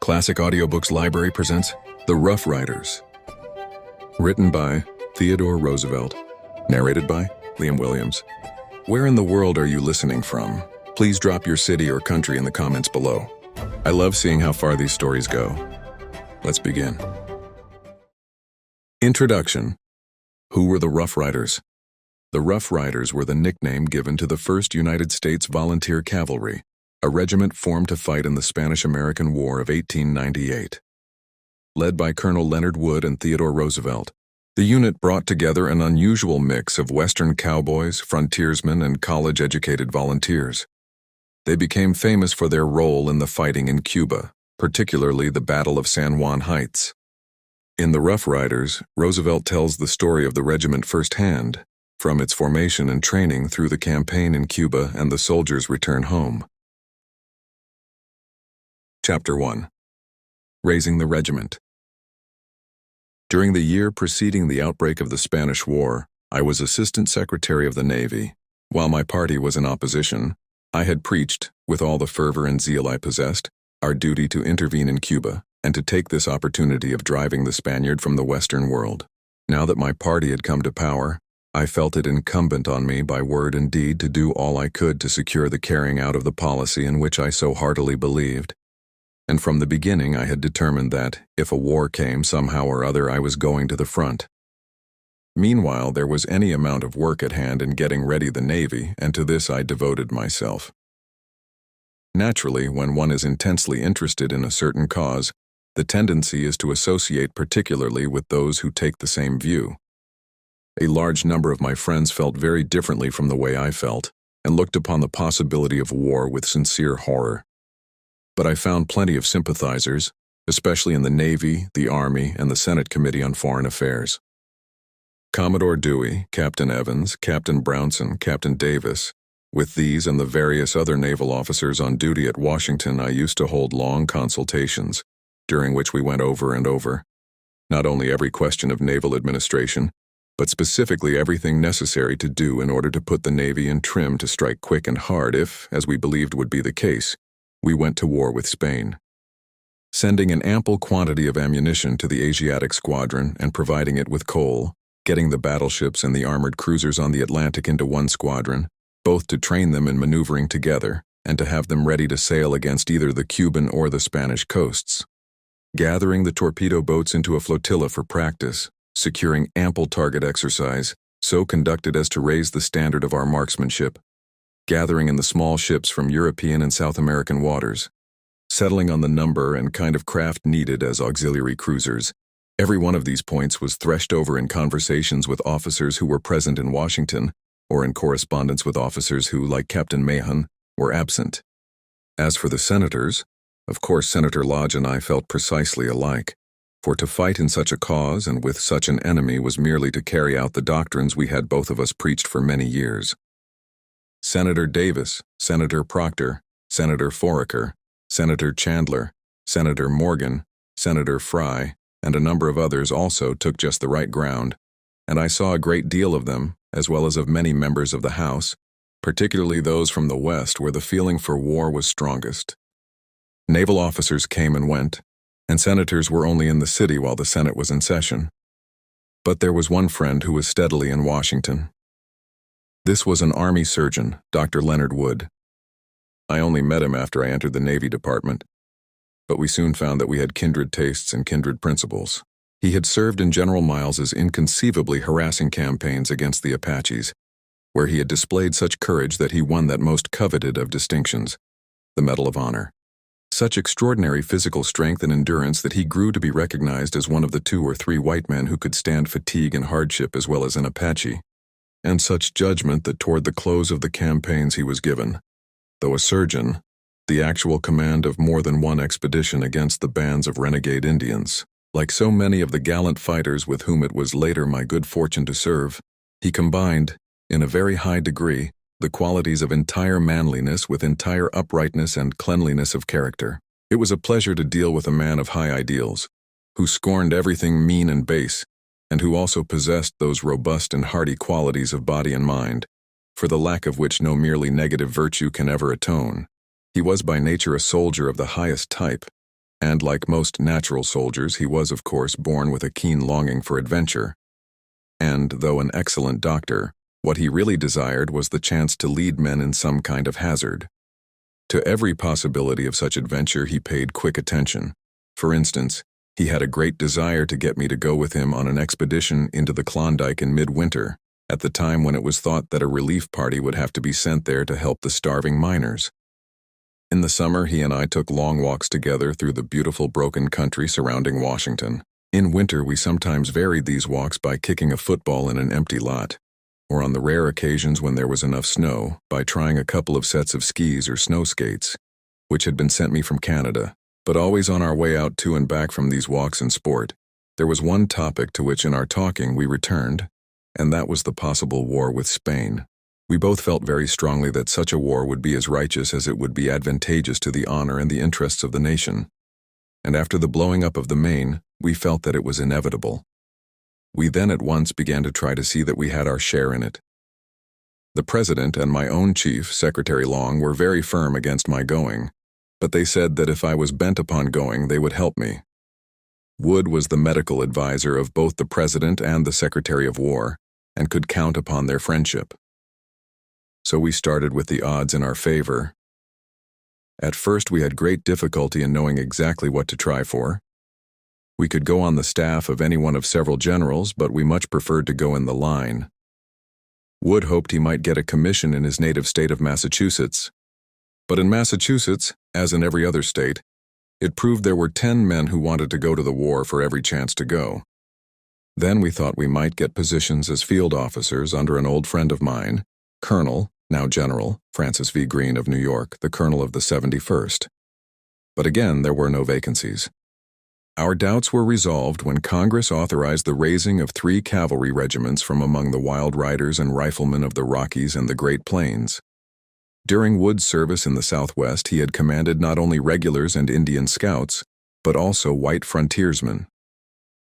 Classic Audiobooks Library presents The Rough Riders. Written by Theodore Roosevelt. Narrated by Liam Williams. Where in the world are you listening from? Please drop your city or country in the comments below. I love seeing how far these stories go. Let's begin. Introduction. Who were the Rough Riders? The Rough Riders were the nickname given to the First United States Volunteer Cavalry, a regiment formed to fight in the Spanish-American War of 1898. Led by Colonel Leonard Wood and Theodore Roosevelt, the unit brought together an unusual mix of Western cowboys, frontiersmen, and college-educated volunteers. They became famous for their role in the fighting in Cuba, particularly the Battle of San Juan Heights. In The Rough Riders, Roosevelt tells the story of the regiment firsthand, from its formation and training through the campaign in Cuba and the soldiers' return home. Chapter 1. Raising the Regiment. During the year preceding the outbreak of the Spanish War, I was Assistant Secretary of the Navy. While my party was in opposition, I had preached, with all the fervor and zeal I possessed, our duty to intervene in Cuba and to take this opportunity of driving the Spaniard from the Western world. Now that my party had come to power, I felt it incumbent on me by word and deed to do all I could to secure the carrying out of the policy in which I so heartily believed. And from the beginning I had determined that, if a war came somehow or other, I was going to the front. Meanwhile, there was any amount of work at hand in getting ready the Navy, and to this I devoted myself. Naturally, when one is intensely interested in a certain cause, the tendency is to associate particularly with those who take the same view. A large number of my friends felt very differently from the way I felt, and looked upon the possibility of war with sincere horror. But I found plenty of sympathizers, especially in the Navy, the Army, and the Senate Committee on Foreign Affairs. Commodore Dewey, Captain Evans, Captain Brownson, Captain Davis, with these and the various other naval officers on duty at Washington, I used to hold long consultations, during which we went over and over, not only every question of naval administration, but specifically everything necessary to do in order to put the Navy in trim to strike quick and hard if, as we believed would be the case, we went to war with Spain. Sending an ample quantity of ammunition to the Asiatic Squadron and providing it with coal, getting the battleships and the armored cruisers on the Atlantic into one squadron, both to train them in maneuvering together and to have them ready to sail against either the Cuban or the Spanish coasts. Gathering the torpedo boats into a flotilla for practice, securing ample target exercise, so conducted as to raise the standard of our marksmanship, gathering in the small ships from European and South American waters, settling on the number and kind of craft needed as auxiliary cruisers. Every one of these points was threshed over in conversations with officers who were present in Washington, or in correspondence with officers who, like Captain Mahon, were absent. As for the senators, of course Senator Lodge and I felt precisely alike, for to fight in such a cause and with such an enemy was merely to carry out the doctrines we had both of us preached for many years. Senator Davis, Senator Proctor, Senator Foraker, Senator Chandler, Senator Morgan, Senator Fry, and a number of others also took just the right ground, and I saw a great deal of them, as well as of many members of the House, particularly those from the West where the feeling for war was strongest. Naval officers came and went, and senators were only in the city while the Senate was in session. But there was one friend who was steadily in Washington. This was an Army surgeon, Dr. Leonard Wood. I only met him after I entered the Navy Department, but we soon found that we had kindred tastes and kindred principles. He had served in General Miles's inconceivably harassing campaigns against the Apaches, where he had displayed such courage that he won that most coveted of distinctions, the Medal of Honor. Such extraordinary physical strength and endurance that he grew to be recognized as one of the 2 or 3 white men who could stand fatigue and hardship as well as an Apache. And such judgment that toward the close of the campaigns he was given, though a surgeon, the actual command of more than one expedition against the bands of renegade Indians. Like so many of the gallant fighters with whom it was later my good fortune to serve, he combined, in a very high degree, the qualities of entire manliness with entire uprightness and cleanliness of character. It was a pleasure to deal with a man of high ideals, who scorned everything mean and base, and who also possessed those robust and hardy qualities of body and mind, for the lack of which no merely negative virtue can ever atone. He was by nature a soldier of the highest type, And like most natural soldiers, he was, of course, born with a keen longing for adventure. And, though an excellent doctor, what he really desired was the chance to lead men in some kind of hazard. To every possibility of such adventure he paid quick attention. For instance, he had a great desire to get me to go with him on an expedition into the Klondike in midwinter, at the time when it was thought that a relief party would have to be sent there to help the starving miners. In the summer, he and I took long walks together through the beautiful broken country surrounding Washington. In winter, we sometimes varied these walks by kicking a football in an empty lot, or on the rare occasions when there was enough snow, by trying a couple of sets of skis or snow skates, which had been sent me from Canada. But always on our way out to and back from these walks and sport, there was one topic to which in our talking we returned, and that was the possible war with Spain. We both felt very strongly that such a war would be as righteous as it would be advantageous to the honor and the interests of the nation. And after the blowing up of the Maine, we felt that it was inevitable. We then at once began to try to see that we had our share in it. The President and my own chief, Secretary Long, were very firm against my going, but they said that if I was bent upon going, they would help me. Wood was the medical advisor of both the President and the Secretary of War, and could count upon their friendship. So we started with the odds in our favor. At first we had great difficulty in knowing exactly what to try for. We could go on the staff of any one of several generals, but we much preferred to go in the line. Wood hoped he might get a commission in his native state of Massachusetts. But in Massachusetts, as in every other state, it proved there were 10 men who wanted to go to the war for every chance to go. Then we thought we might get positions as field officers under an old friend of mine, Colonel, now General, Francis V. Greene of New York, the Colonel of the 71st. But again, there were no vacancies. Our doubts were resolved when Congress authorized the raising of 3 cavalry regiments from among the wild riders and riflemen of the Rockies and the Great Plains. During Wood's service in the Southwest, he had commanded not only regulars and Indian scouts, but also white frontiersmen.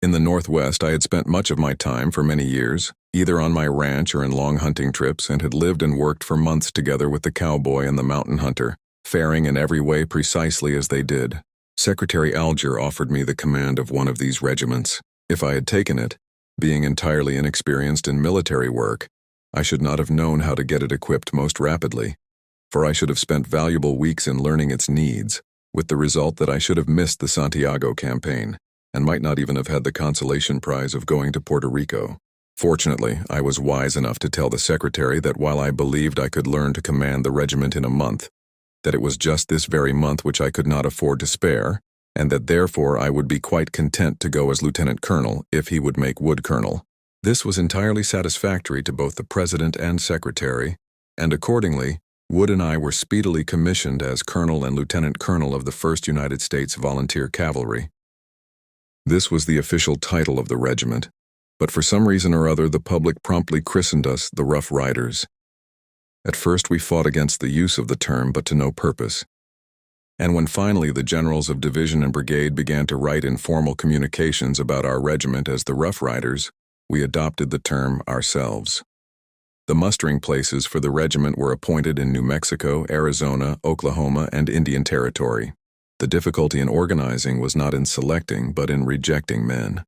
In the Northwest, I had spent much of my time for many years, either on my ranch or in long hunting trips, and had lived and worked for months together with the cowboy and the mountain hunter, faring in every way precisely as they did. Secretary Alger offered me the command of one of these regiments. If I had taken it, being entirely inexperienced in military work, I should not have known how to get it equipped most rapidly, for I should have spent valuable weeks in learning its needs, with the result that I should have missed the Santiago campaign, and might not even have had the consolation prize of going to Puerto Rico. Fortunately, I was wise enough to tell the secretary that while I believed I could learn to command the regiment in a month, that it was just this very month which I could not afford to spare, and that therefore I would be quite content to go as lieutenant colonel if he would make Wood colonel. This was entirely satisfactory to both the president and secretary, and accordingly, Wood and I were speedily commissioned as colonel and lieutenant colonel of the First United States Volunteer Cavalry. This was the official title of the regiment, but for some reason or other the public promptly christened us the Rough Riders. At first we fought against the use of the term, but to no purpose. And when finally the generals of division and brigade began to write informal communications about our regiment as the Rough Riders, we adopted the term ourselves. The mustering places for the regiment were appointed in New Mexico, Arizona, Oklahoma, and Indian Territory. The difficulty in organizing was not in selecting, but in rejecting men.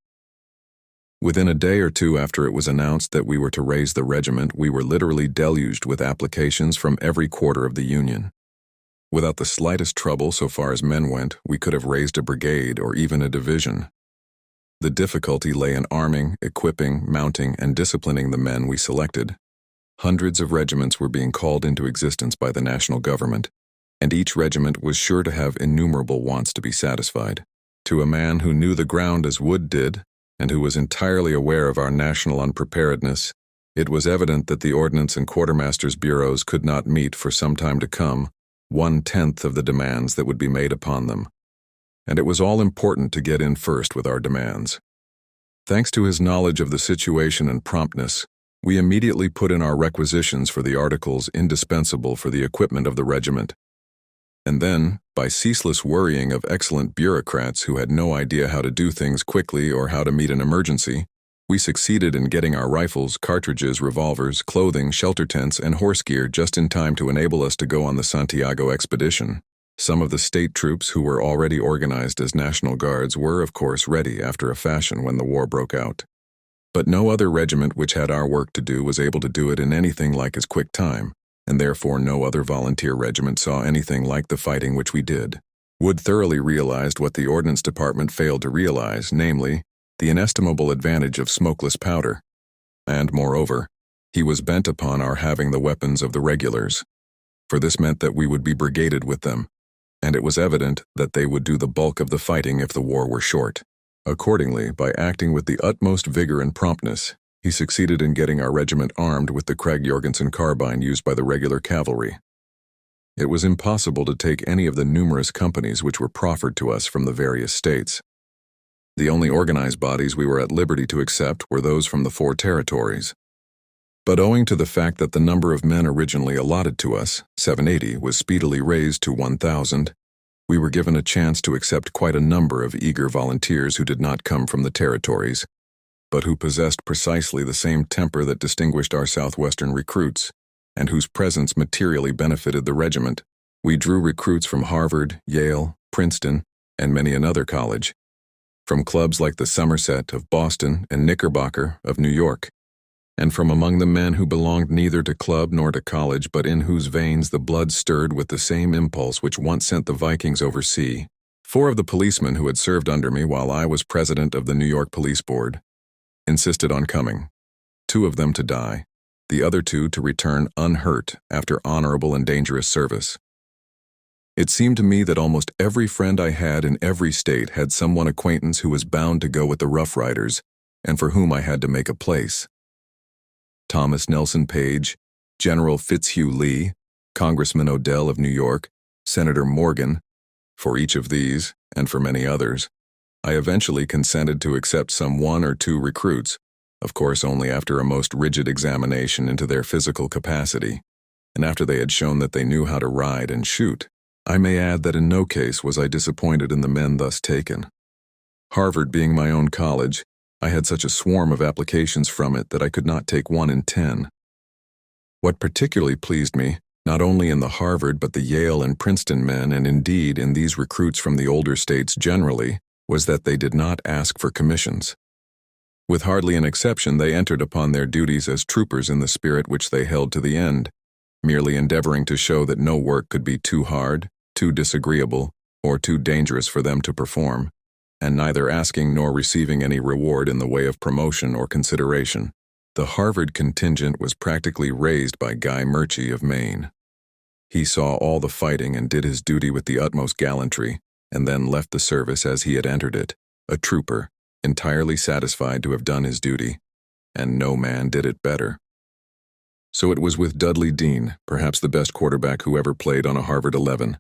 Within a day or two after it was announced that we were to raise the regiment, we were literally deluged with applications from every quarter of the Union. Without the slightest trouble so far as men went, we could have raised a brigade or even a division. The difficulty lay in arming, equipping, mounting, and disciplining the men we selected. Hundreds of regiments were being called into existence by the national government, and each regiment was sure to have innumerable wants to be satisfied. To a man who knew the ground as Wood did, and who was entirely aware of our national unpreparedness, it was evident that the Ordnance and Quartermaster's bureaus could not meet for some time to come 1/10 of the demands that would be made upon them, and it was all important to get in first with our demands. Thanks to his knowledge of the situation and promptness, we immediately put in our requisitions for the articles indispensable for the equipment of the regiment. And then, by ceaseless worrying of excellent bureaucrats who had no idea how to do things quickly or how to meet an emergency, we succeeded in getting our rifles, cartridges, revolvers, clothing, shelter tents, and horse gear just in time to enable us to go on the Santiago expedition. Some of the state troops who were already organized as National Guards were, of course, ready after a fashion when the war broke out. But no other regiment which had our work to do was able to do it in anything like as quick time, and therefore no other volunteer regiment saw anything like the fighting which we did. Wood thoroughly realized what the Ordnance Department failed to realize, namely, the inestimable advantage of smokeless powder. And, moreover, he was bent upon our having the weapons of the regulars, for this meant that we would be brigaded with them, and it was evident that they would do the bulk of the fighting if the war were short. Accordingly, by acting with the utmost vigor and promptness, he succeeded in getting our regiment armed with the Krag-Jorgensen carbine used by the regular cavalry. It was impossible to take any of the numerous companies which were proffered to us from the various states. The only organized bodies we were at liberty to accept were those from the 4 territories. But owing to the fact that the number of men originally allotted to us, 780, was speedily raised to 1,000, we were given a chance to accept quite a number of eager volunteers who did not come from the territories, but who possessed precisely the same temper that distinguished our Southwestern recruits, and whose presence materially benefited the regiment. We drew recruits from Harvard, Yale, Princeton, and many another college, from clubs like the Somerset of Boston and Knickerbocker of New York, and from among the men who belonged neither to club nor to college, but in whose veins the blood stirred with the same impulse which once sent the Vikings oversea. 4 of the policemen who had served under me while I was president of the New York Police Board insisted on coming, 2 of them to die, the other 2 to return unhurt after honorable and dangerous service. It seemed to me that almost every friend I had in every state had someone acquaintance who was bound to go with the Rough Riders, and for whom I had to make a place. Thomas Nelson Page, General Fitzhugh Lee, Congressman Odell of New York, Senator Morgan. For each of these, and for many others, I eventually consented to accept some 1 or 2 recruits, of course only after a most rigid examination into their physical capacity, and after they had shown that they knew how to ride and shoot. I may add that in no case was I disappointed in the men thus taken. Harvard being my own college, I had such a swarm of applications from it that I could not take 1 in 10. What particularly pleased me, not only in the Harvard but the Yale and Princeton men, and indeed in these recruits from the older states generally, was that they did not ask for commissions. With hardly an exception, they entered upon their duties as troopers in the spirit which they held to the end, merely endeavoring to show that no work could be too hard, too disagreeable, or too dangerous for them to perform, and neither asking nor receiving any reward in the way of promotion or consideration. The Harvard contingent was practically raised by Guy Murchie of Maine. He saw all the fighting and did his duty with the utmost gallantry, and then left the service as he had entered it, a trooper, entirely satisfied to have done his duty, and no man did it better. So it was with Dudley Dean, perhaps the best quarterback who ever played on a Harvard 11,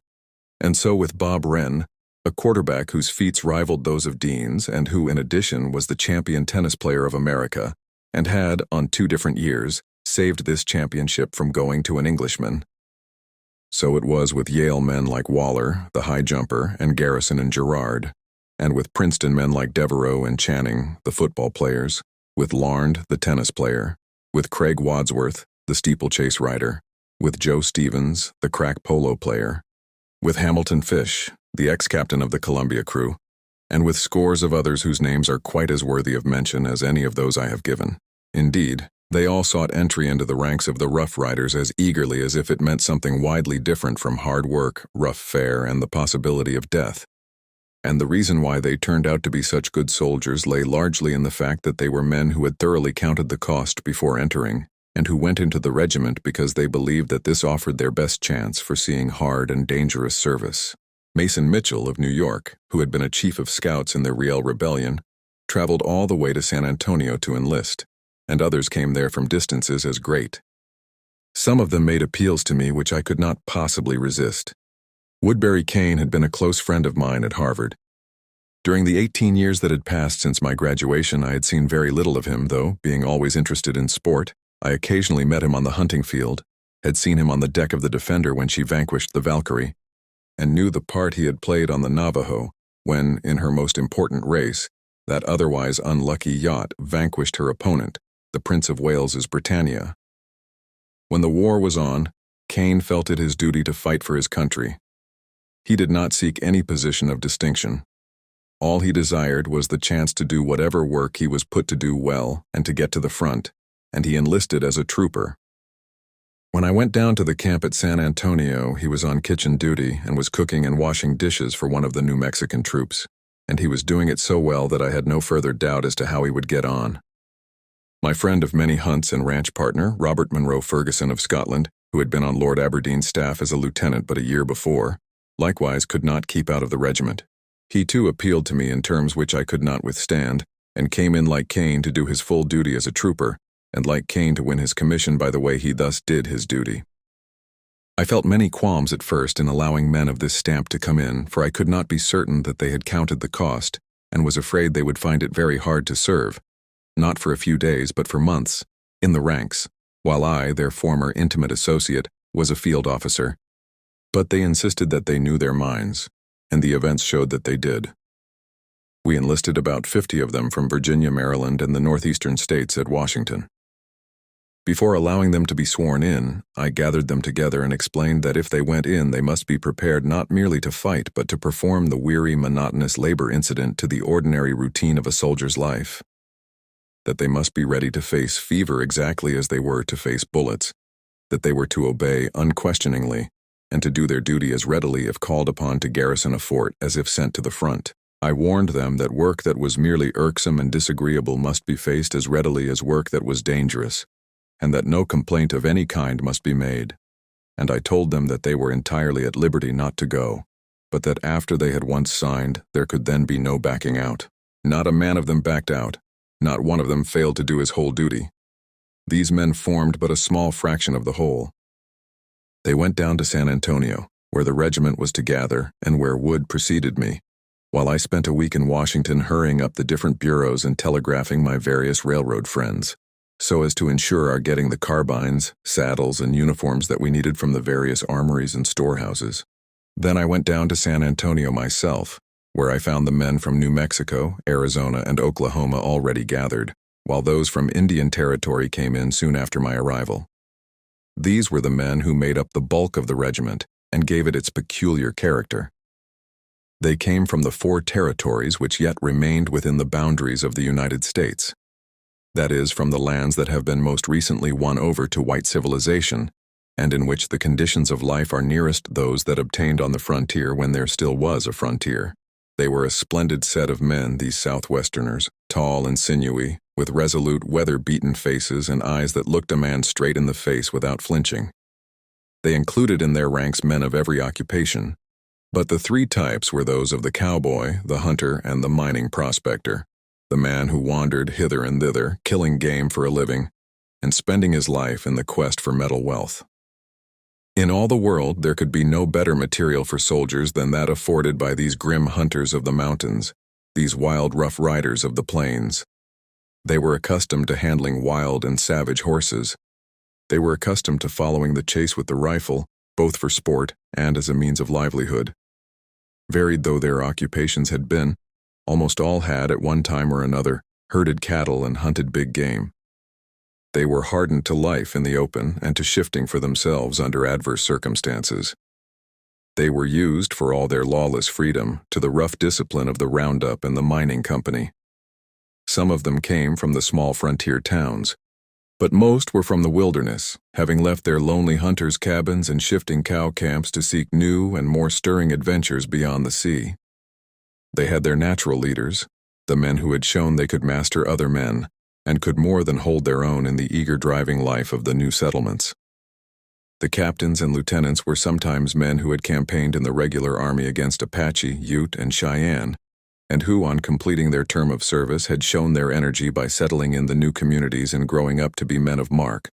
and so with Bob Wren, a quarterback whose feats rivaled those of Dean's and who, in addition, was the champion tennis player of America, and had, on 2 different years, saved this championship from going to an Englishman. So it was with Yale men like Waller, the high jumper, and Garrison and Gerard, and with Princeton men like Devereaux and Channing, the football players, with Larned, the tennis player, with Craig Wadsworth, the steeplechase rider, with Joe Stevens, the crack polo player, with Hamilton Fish, the ex-captain of the Columbia crew, and with scores of others whose names are quite as worthy of mention as any of those I have given. Indeed, they all sought entry into the ranks of the Rough Riders as eagerly as if it meant something widely different from hard work, rough fare, and the possibility of death. And the reason why they turned out to be such good soldiers lay largely in the fact that they were men who had thoroughly counted the cost before entering, and who went into the regiment because they believed that this offered their best chance for seeing hard and dangerous service. Mason Mitchell of New York, who had been a chief of scouts in the Riel Rebellion, traveled all the way to San Antonio to enlist, and others came there from distances as great. Some of them made appeals to me which I could not possibly resist. Woodbury Kane had been a close friend of mine at Harvard. During the 18 years that had passed since my graduation, I had seen very little of him, though, being always interested in sport, I occasionally met him on the hunting field, had seen him on the deck of the Defender when she vanquished the Valkyrie, and knew the part he had played on the Navajo when, in her most important race, that otherwise unlucky yacht vanquished her opponent, the Prince of Wales's Britannia. When the war was on, Kane felt it his duty to fight for his country. He did not seek any position of distinction. All he desired was the chance to do whatever work he was put to do well and to get to the front, and he enlisted as a trooper. When I went down to the camp at San Antonio, he was on kitchen duty and was cooking and washing dishes for one of the New Mexican troops, and he was doing it so well that I had no further doubt as to how he would get on. My friend of many hunts and ranch partner, Robert Munro Ferguson of Scotland, who had been on Lord Aberdeen's staff as a lieutenant but a year before, likewise could not keep out of the regiment. He too appealed to me in terms which I could not withstand, and came in like Cain to do his full duty as a trooper, and like Cain to win his commission by the way he thus did his duty. I felt many qualms at first in allowing men of this stamp to come in, for I could not be certain that they had counted the cost, and was afraid they would find it very hard to serve, not for a few days but for months, in the ranks, while I, their former intimate associate, was a field officer. But they insisted that they knew their minds, and the events showed that they did. We enlisted about 50 of them from Virginia, Maryland, and the northeastern states at Washington. Before allowing them to be sworn in, I gathered them together and explained that if they went in, they must be prepared not merely to fight, but to perform the weary, monotonous labor incident to the ordinary routine of a soldier's life. That they must be ready to face fever exactly as they were to face bullets, that they were to obey unquestioningly, and to do their duty as readily if called upon to garrison a fort as if sent to the front. I warned them that work that was merely irksome and disagreeable must be faced as readily as work that was dangerous, and that no complaint of any kind must be made. And I told them that they were entirely at liberty not to go, but that after they had once signed, there could then be no backing out. Not a man of them backed out. Not one of them failed to do his whole duty. These men formed but a small fraction of the whole. They went down to San Antonio, where the regiment was to gather and where Wood preceded me, while I spent a week in Washington hurrying up the different bureaus and telegraphing my various railroad friends, so as to ensure our getting the carbines, saddles, and uniforms that we needed from the various armories and storehouses. Then I went down to San Antonio myself, where I found the men from New Mexico, Arizona, and Oklahoma already gathered, while those from Indian Territory came in soon after my arrival. These were the men who made up the bulk of the regiment and gave it its peculiar character. They came from the 4 territories which yet remained within the boundaries of the United States. That is, from the lands that have been most recently won over to white civilization, and in which the conditions of life are nearest those that obtained on the frontier when there still was a frontier. They were a splendid set of men, these Southwesterners, tall and sinewy, with resolute, weather-beaten faces and eyes that looked a man straight in the face without flinching. They included in their ranks men of every occupation, but the 3 types were those of the cowboy, the hunter, and the mining prospector, the man who wandered hither and thither, killing game for a living, and spending his life in the quest for metal wealth. In all the world, there could be no better material for soldiers than that afforded by these grim hunters of the mountains, these wild rough riders of the plains. They were accustomed to handling wild and savage horses. They were accustomed to following the chase with the rifle, both for sport and as a means of livelihood. Varied though their occupations had been, almost all had, at one time or another, herded cattle and hunted big game. They were hardened to life in the open and to shifting for themselves under adverse circumstances. They were used, for all their lawless freedom, to the rough discipline of the roundup and the mining company. Some of them came from the small frontier towns, but most were from the wilderness, having left their lonely hunters' cabins and shifting cow camps to seek new and more stirring adventures beyond the sea. They had their natural leaders, the men who had shown they could master other men, and could more than hold their own in the eager driving life of the new settlements. The captains and lieutenants were sometimes men who had campaigned in the regular army against Apache, Ute, and Cheyenne, and who, on completing their term of service, had shown their energy by settling in the new communities and growing up to be men of mark.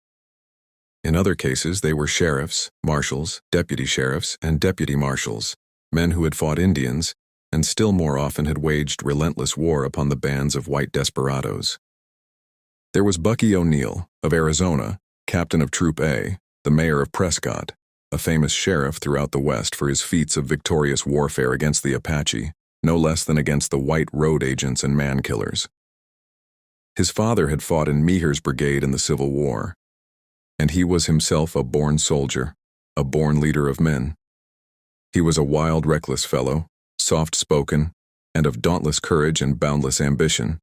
In other cases, they were sheriffs, marshals, deputy sheriffs, and deputy marshals, men who had fought Indians, and still more often had waged relentless war upon the bands of white desperados. There was Bucky O'Neill, of Arizona, captain of Troop A, the mayor of Prescott, a famous sheriff throughout the West for his feats of victorious warfare against the Apache, no less than against the white road agents and man-killers. His father had fought in Meagher's brigade in the Civil War, and he was himself a born soldier, a born leader of men. He was a wild, reckless fellow, soft-spoken, and of dauntless courage and boundless ambition.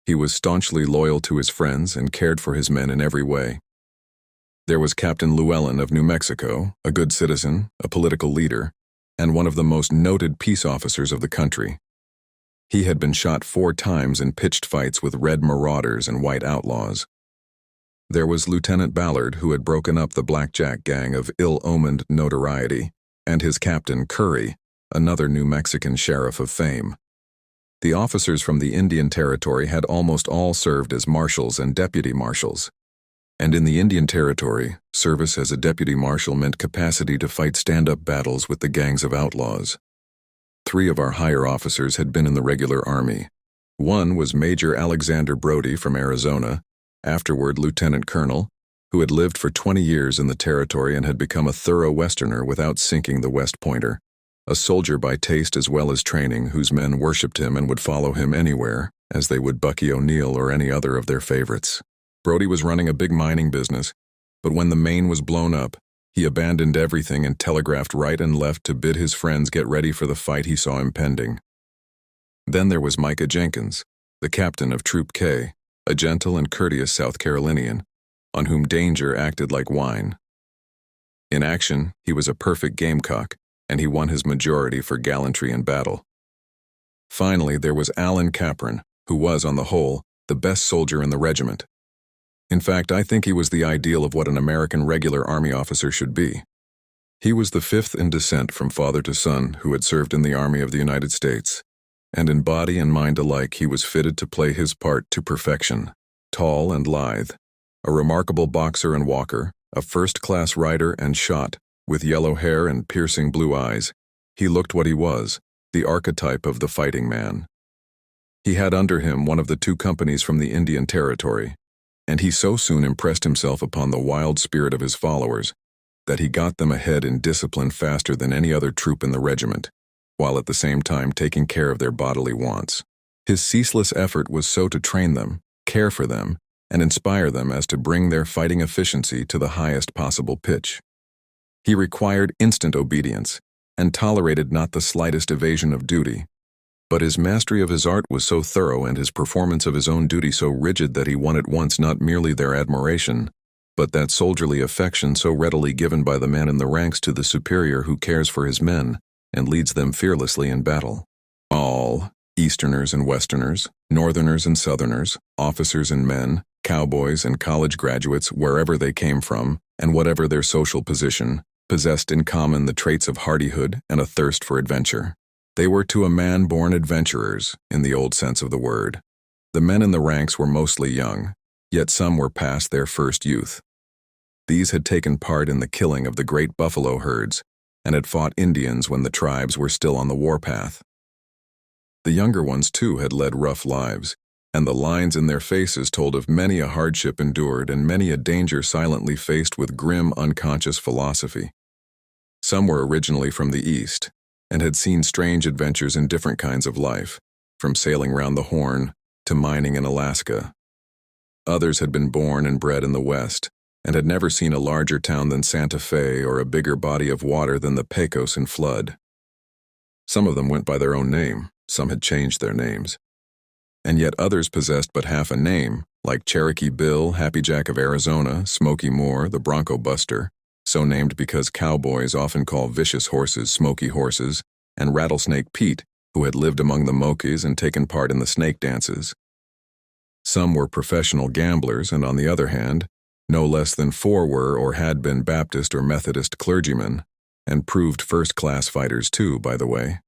He was staunchly loyal to his friends and cared for his men in every way. There was Captain Llewellyn of New Mexico, a good citizen, a political leader, and one of the most noted peace officers of the country. He had been shot 4 times in pitched fights with red marauders and white outlaws. There was Lieutenant Ballard, who had broken up the Blackjack gang of ill-omened notoriety, and his captain, Curry, another New Mexican sheriff of fame. The officers from the Indian Territory had almost all served as marshals and deputy marshals. And in the Indian Territory, service as a deputy marshal meant capacity to fight stand-up battles with the gangs of outlaws. 3 of our higher officers had been in the regular army. One was Major Alexander Brody from Arizona, afterward Lieutenant Colonel, who had lived for 20 years in the territory and had become a thorough Westerner without sinking the West Pointer, a soldier by taste as well as training whose men worshipped him and would follow him anywhere, as they would Bucky O'Neill or any other of their favorites. Brody was running a big mining business, but when the Maine was blown up, he abandoned everything and telegraphed right and left to bid his friends get ready for the fight he saw impending. Then there was Micah Jenkins, the captain of Troop K, a gentle and courteous South Carolinian, on whom danger acted like wine. In action, he was a perfect gamecock, and he won his majority for gallantry in battle. Finally, there was Alan Capron, who was, on the whole, the best soldier in the regiment. In fact, I think he was the ideal of what an American regular army officer should be. He was the 5th in descent from father to son who had served in the Army of the United States, and in body and mind alike he was fitted to play his part to perfection. Tall and lithe, a remarkable boxer and walker, a first-class rider and shot, with yellow hair and piercing blue eyes, he looked what he was, the archetype of the fighting man. He had under him one of the 2 companies from the Indian Territory, and he so soon impressed himself upon the wild spirit of his followers that he got them ahead in discipline faster than any other troop in the regiment, while at the same time taking care of their bodily wants. His ceaseless effort was so to train them, care for them, and inspire them as to bring their fighting efficiency to the highest possible pitch. He required instant obedience, and tolerated not the slightest evasion of duty. But his mastery of his art was so thorough and his performance of his own duty so rigid that he won at once not merely their admiration, but that soldierly affection so readily given by the man in the ranks to the superior who cares for his men and leads them fearlessly in battle. All, Easterners and Westerners, Northerners and Southerners, officers and men, cowboys and college graduates, wherever they came from, and whatever their social position, possessed in common the traits of hardihood and a thirst for adventure. They were to a man born adventurers, in the old sense of the word. The men in the ranks were mostly young, yet some were past their first youth. These had taken part in the killing of the great buffalo herds, and had fought Indians when the tribes were still on the warpath. The younger ones, too, had led rough lives, and the lines in their faces told of many a hardship endured and many a danger silently faced with grim, unconscious philosophy. Some were originally from the East, and had seen strange adventures in different kinds of life, from sailing round the Horn to mining in Alaska. Others had been born and bred in the West, and had never seen a larger town than Santa Fe or a bigger body of water than the Pecos in flood. Some of them went by their own name, some had changed their names. And yet others possessed but half a name, like Cherokee Bill, Happy Jack of Arizona, Smoky Moore, the Bronco Buster, so named because cowboys often call vicious horses smoky horses, and Rattlesnake Pete, who had lived among the Mokeys and taken part in the snake dances. Some were professional gamblers, and on the other hand, no less than 4 were or had been Baptist or Methodist clergymen, and proved first-class fighters too, by the way.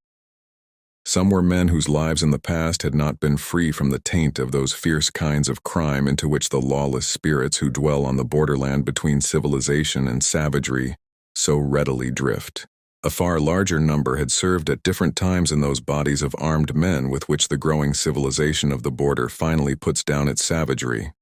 Some were men whose lives in the past had not been free from the taint of those fierce kinds of crime into which the lawless spirits who dwell on the borderland between civilization and savagery so readily drift. A far larger number had served at different times in those bodies of armed men with which the growing civilization of the border finally puts down its savagery.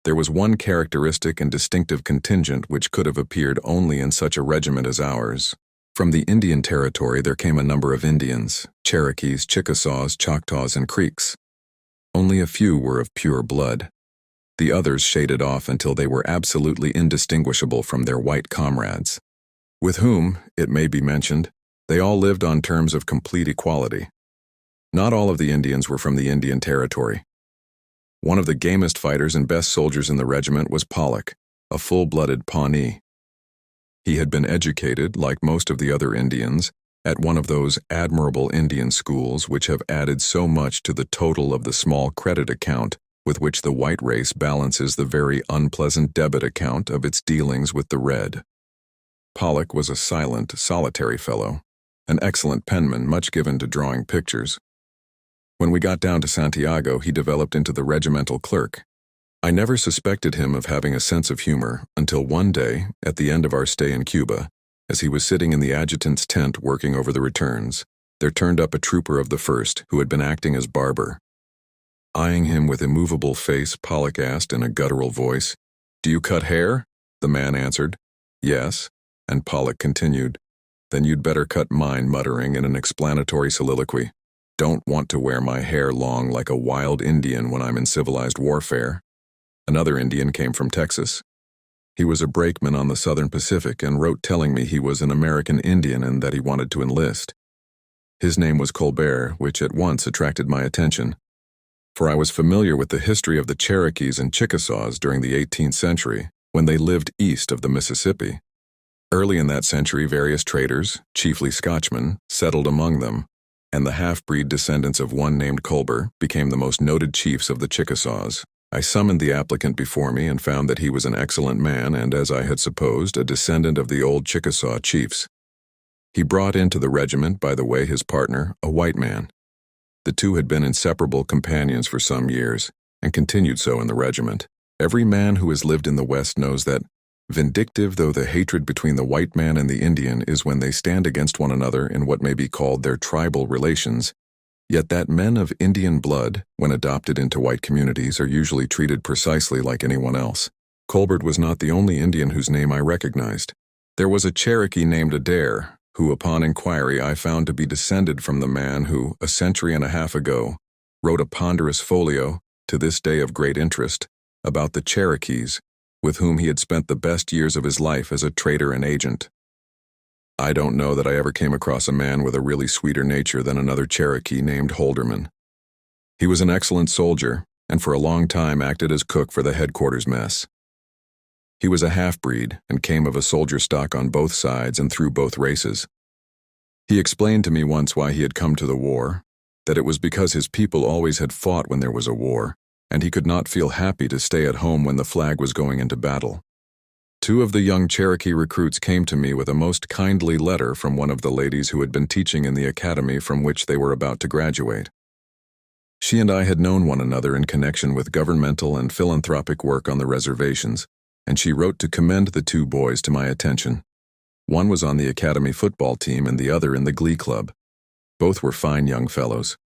There was one characteristic and distinctive contingent which could have appeared only in such a regiment as ours. From the Indian Territory there came a number of Indians, Cherokees, Chickasaws, Choctaws, and Creeks. Only a few were of pure blood. The others shaded off until they were absolutely indistinguishable from their white comrades. with whom, it may be mentioned, they all lived on terms of complete equality. Not all of the Indians were from the Indian Territory. One of the gamest fighters and best soldiers in the regiment was Pollock, a full-blooded Pawnee. He had been educated, like most of the other Indians, at one of those admirable Indian schools which have added so much to the total of the small credit account with which the white race balances the very unpleasant debit account of its dealings with the red. Pollock was a silent, solitary fellow, an excellent penman much given to drawing pictures. When we got down to Santiago, he developed into the regimental clerk. I never suspected him of having a sense of humor until one day, at the end of our stay in Cuba, as he was sitting in the adjutant's tent working over the returns, there turned up a trooper of the First who had been acting as barber. Eyeing him with immovable face, Pollock asked in a guttural voice, "Do you cut hair?" The man answered, "Yes," and Pollock continued, "Then you'd better cut mine," muttering in an explanatory soliloquy. "Don't want to wear my hair long like a wild Indian when I'm in civilized warfare." Another Indian came from Texas. He was a brakeman on the Southern Pacific and wrote telling me he was an American Indian and that he wanted to enlist. His name was Colbert, which at once attracted my attention, for I was familiar with the history of the Cherokees and Chickasaws during the 18th century, when they lived east of the Mississippi. Early in that century, various traders, chiefly Scotchmen, settled among them, and the half-breed descendants of one named Colbert became the most noted chiefs of the Chickasaws. I summoned the applicant before me and found that he was an excellent man and, as I had supposed, a descendant of the old Chickasaw chiefs. He brought into the regiment, by the way, his partner, a white man. The two had been inseparable companions for some years, and continued so in the regiment. Every man who has lived in the West knows that, vindictive though the hatred between the white man and the Indian is when they stand against one another in what may be called their tribal relations, yet that men of Indian blood, when adopted into white communities, are usually treated precisely like anyone else. Colbert was not the only Indian whose name I recognized. There was a Cherokee named Adair, who upon inquiry I found to be descended from the man who, a century and a half ago, wrote a ponderous folio, to this day of great interest, about the Cherokees, with whom he had spent the best years of his life as a trader and agent. I don't know that I ever came across a man with a really sweeter nature than another Cherokee named Holderman. He was an excellent soldier, and for a long time acted as cook for the headquarters mess. He was a half-breed and came of a soldier stock on both sides and through both races. He explained to me once why he had come to the war, that it was because his people always had fought when there was a war, and he could not feel happy to stay at home when the flag was going into battle. Two of the young Cherokee recruits came to me with a most kindly letter from one of the ladies who had been teaching in the academy from which they were about to graduate. She and I had known one another in connection with governmental and philanthropic work on the reservations, and she wrote to commend the two boys to my attention. One was on the academy football team and the other in the glee club. Both were fine young fellows.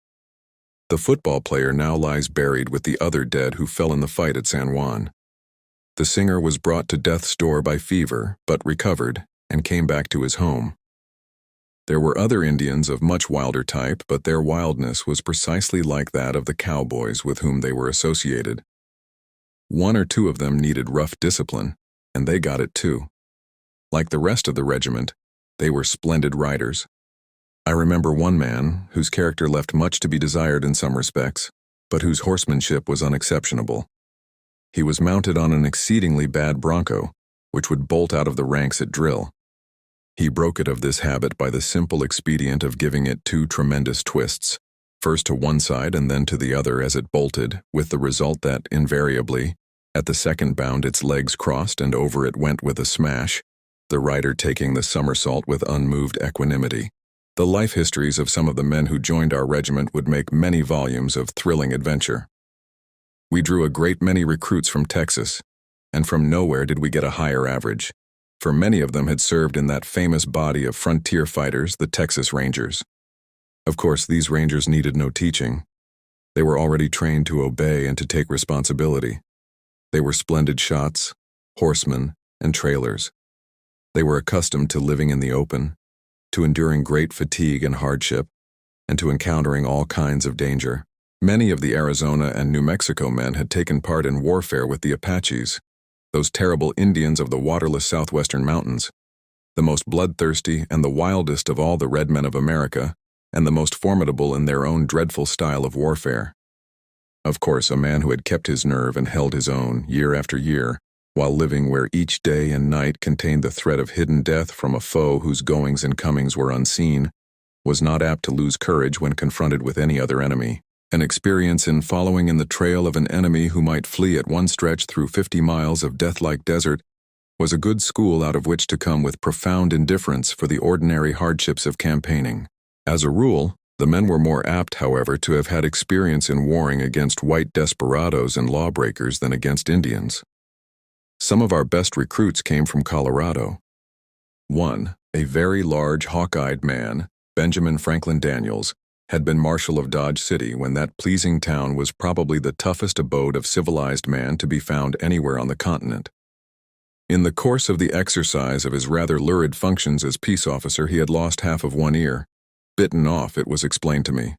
The football player now lies buried with the other dead who fell in the fight at San Juan. The singer was brought to death's door by fever, but recovered, and came back to his home. There were other Indians of much wilder type, but their wildness was precisely like that of the cowboys with whom they were associated. One or two of them needed rough discipline, and they got it too. Like the rest of the regiment, they were splendid riders. I remember one man, whose character left much to be desired in some respects, but whose horsemanship was unexceptionable. He was mounted on an exceedingly bad bronco, which would bolt out of the ranks at drill. He broke it of this habit by the simple expedient of giving it two tremendous twists, first to one side and then to the other as it bolted, with the result that, invariably, at the second bound its legs crossed and over it went with a smash, the rider taking the somersault with unmoved equanimity. The life histories of some of the men who joined our regiment would make many volumes of thrilling adventure. We drew a great many recruits from Texas, and from nowhere did we get a higher average, for many of them had served in that famous body of frontier fighters, the Texas Rangers. Of course, these Rangers needed no teaching. They were already trained to obey and to take responsibility. They were splendid shots, horsemen, and trailers. They were accustomed to living in the open, to enduring great fatigue and hardship, and to encountering all kinds of danger. Many of the Arizona and New Mexico men had taken part in warfare with the Apaches, those terrible Indians of the waterless southwestern mountains. the most bloodthirsty and the wildest of all the red men of America, and the most formidable in their own dreadful style of warfare. Of course, a man who had kept his nerve and held his own, year after year, while living where each day and night contained the threat of hidden death from a foe whose goings and comings were unseen, was not apt to lose courage when confronted with any other enemy. An experience in following in the trail of an enemy who might flee at one stretch through 50 miles of death-like desert was a good school out of which to come with profound indifference for the ordinary hardships of campaigning. As a rule, the men were more apt, however, to have had experience in warring against white desperadoes and lawbreakers than against Indians. Some of our best recruits came from Colorado. One, a very large, hawk-eyed man, Benjamin Franklin Daniels, had been Marshal of Dodge City when that pleasing town was probably the toughest abode of civilized man to be found anywhere on the continent. In the course of the exercise of his rather lurid functions as peace officer, he had lost half of one ear. Bitten off, it was explained to me.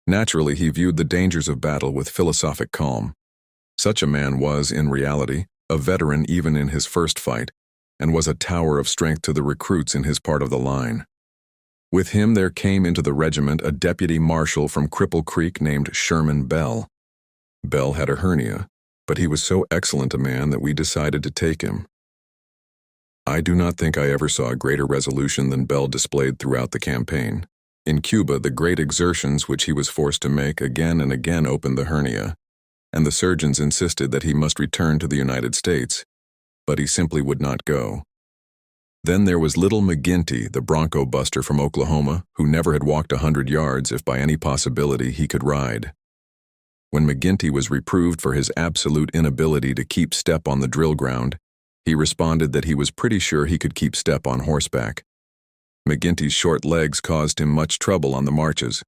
Naturally, he viewed the dangers of battle with philosophic calm. Such a man was, in reality, a veteran even in his first fight, and was a tower of strength to the recruits in his part of the line. With him there came into the regiment a deputy marshal from Cripple Creek named Sherman Bell. Bell had a hernia, but he was so excellent a man that we decided to take him. I do not think I ever saw a greater resolution than Bell displayed throughout the campaign. In Cuba, the great exertions which he was forced to make again and again opened the hernia, and the surgeons insisted that he must return to the United States, but he simply would not go. Then there was little McGinty, the bronco buster from Oklahoma, who never had walked 100 yards if by any possibility he could ride. When McGinty was reproved for his absolute inability to keep step on the drill ground, he responded that he was pretty sure he could keep step on horseback. McGinty's short legs caused him much trouble on the marches,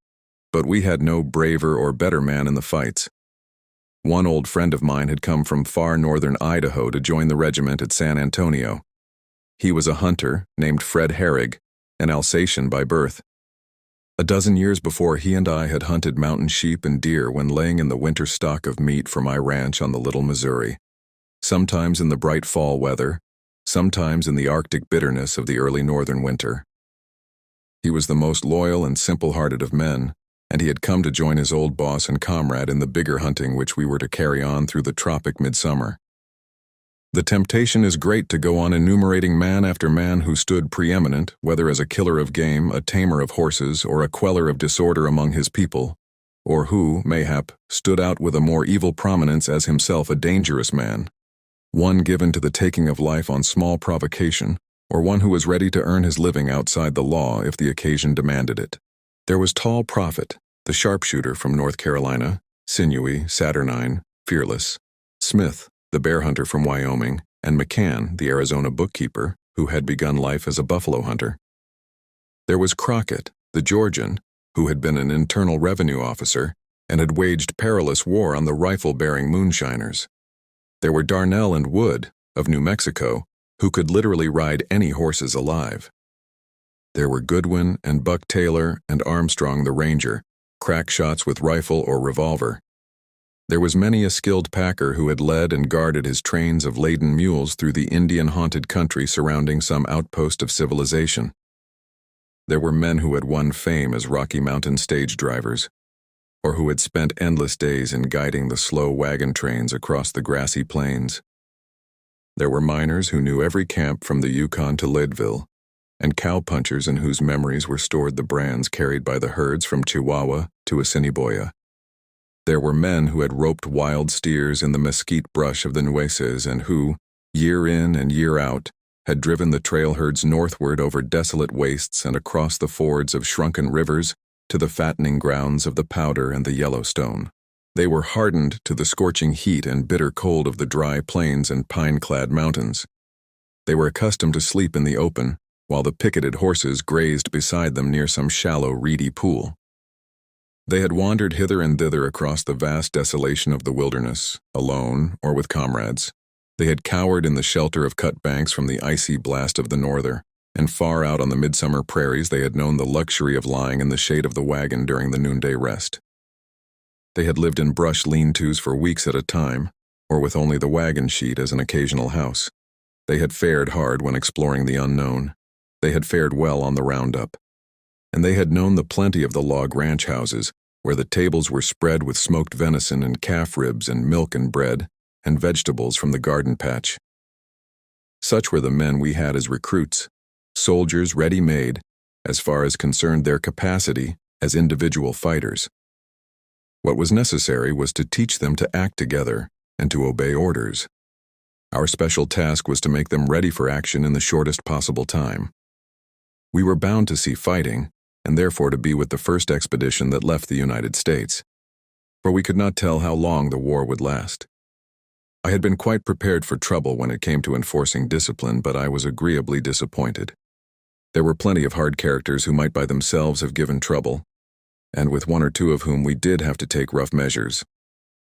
but we had no braver or better man in the fights. One old friend of mine had come from far northern Idaho to join the regiment at San Antonio. He was a hunter named Fred Herrig, an Alsatian by birth. A dozen years before, he and I had hunted mountain sheep and deer when laying in the winter stock of meat for my ranch on the Little Missouri, sometimes in the bright fall weather, sometimes in the Arctic bitterness of the early northern winter. He was the most loyal and simple-hearted of men, and he had come to join his old boss and comrade in the bigger hunting which we were to carry on through the tropic midsummer. The temptation is great to go on enumerating man after man who stood preeminent, whether as a killer of game, a tamer of horses, or a queller of disorder among his people, or who, mayhap, stood out with a more evil prominence as himself a dangerous man, one given to the taking of life on small provocation, or one who was ready to earn his living outside the law if the occasion demanded it. There was Tall Prophet, the sharpshooter from North Carolina, sinewy, saturnine, fearless; Smith, the bear hunter from Wyoming; and McCann, the Arizona bookkeeper, who had begun life as a buffalo hunter. There was Crockett, the Georgian, who had been an internal revenue officer and had waged perilous war on the rifle-bearing moonshiners. There were Darnell and Wood, of New Mexico, who could literally ride any horses alive. There were Goodwin and Buck Taylor and Armstrong the Ranger, crack shots with rifle or revolver. There was many a skilled packer who had led and guarded his trains of laden mules through the Indian-haunted country surrounding some outpost of civilization. There were men who had won fame as Rocky Mountain stage drivers, or who had spent endless days in guiding the slow wagon trains across the grassy plains. There were miners who knew every camp from the Yukon to Leadville, and cowpunchers in whose memories were stored the brands carried by the herds from Chihuahua to Assiniboia. There were men who had roped wild steers in the mesquite brush of the Nueces and who, year in and year out, had driven the trail herds northward over desolate wastes and across the fords of shrunken rivers to the fattening grounds of the Powder and the Yellowstone. They were hardened to the scorching heat and bitter cold of the dry plains and pine-clad mountains. They were accustomed to sleep in the open, while the picketed horses grazed beside them near some shallow, reedy pool. They had wandered hither and thither across the vast desolation of the wilderness, alone or with comrades. They had cowered in the shelter of cut banks from the icy blast of the norther, and far out on the midsummer prairies they had known the luxury of lying in the shade of the wagon during the noonday rest. They had lived in brush lean-tos for weeks at a time, or with only the wagon sheet as an occasional house. They had fared hard when exploring the unknown, They had fared well on the roundup, and they had known the plenty of the log ranch houses, where the tables were spread with smoked venison and calf ribs and milk and bread and vegetables from the garden patch. Such were the men we had as recruits, soldiers ready-made, as far as concerned their capacity as individual fighters. What was necessary was to teach them to act together and to obey orders. Our special task was to make them ready for action in the shortest possible time. We were bound to see fighting, and therefore to be with the first expedition that left the United States, for we could not tell how long the war would last. I had been quite prepared for trouble when it came to enforcing discipline, but I was agreeably disappointed. There were plenty of hard characters who might by themselves have given trouble, and with one or two of whom we did have to take rough measures.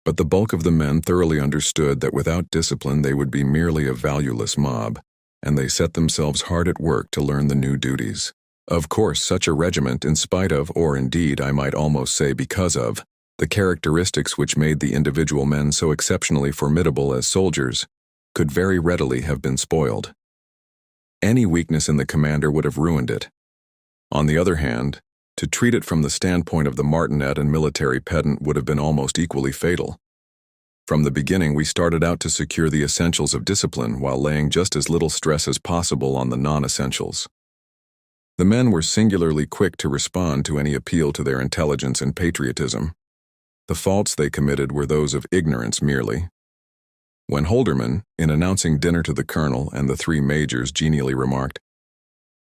But the bulk of the men thoroughly understood that without discipline they would be merely a valueless mob, and they set themselves hard at work to learn the new duties. Of course, such a regiment, in spite of, or indeed I might almost say because of, the characteristics which made the individual men so exceptionally formidable as soldiers, could very readily have been spoiled. Any weakness in the commander would have ruined it. On the other hand, to treat it from the standpoint of the martinet and military pedant would have been almost equally fatal. From the beginning, we started out to secure the essentials of discipline while laying just as little stress as possible on the non-essentials. The men were singularly quick to respond to any appeal to their intelligence and patriotism. The faults they committed were those of ignorance merely. When Holderman, in announcing dinner to the colonel and the three majors, genially remarked,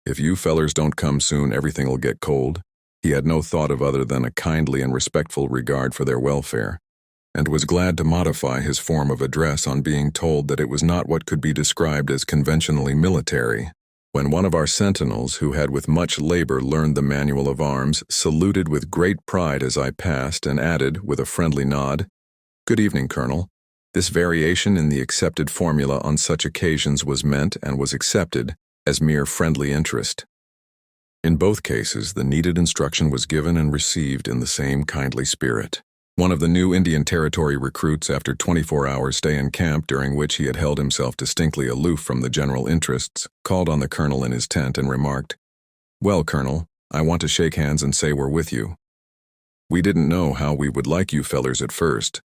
"If you fellers don't come soon, everything'll get cold," he had no thought of other than a kindly and respectful regard for their welfare, and was glad to modify his form of address on being told that it was not what could be described as conventionally military. When one of our sentinels, who had with much labor learned the manual of arms, saluted with great pride as I passed and added, with a friendly nod, "Good evening, Colonel," this variation in the accepted formula on such occasions was meant and was accepted as mere friendly interest. In both cases, the needed instruction was given and received in the same kindly spirit. One of the new Indian Territory recruits, after 24 hours' stay in camp during which he had held himself distinctly aloof from the general interests, called on the colonel in his tent and remarked, "Well, Colonel, I want to shake hands and say we're with you. We didn't know how we would like you fellers at first,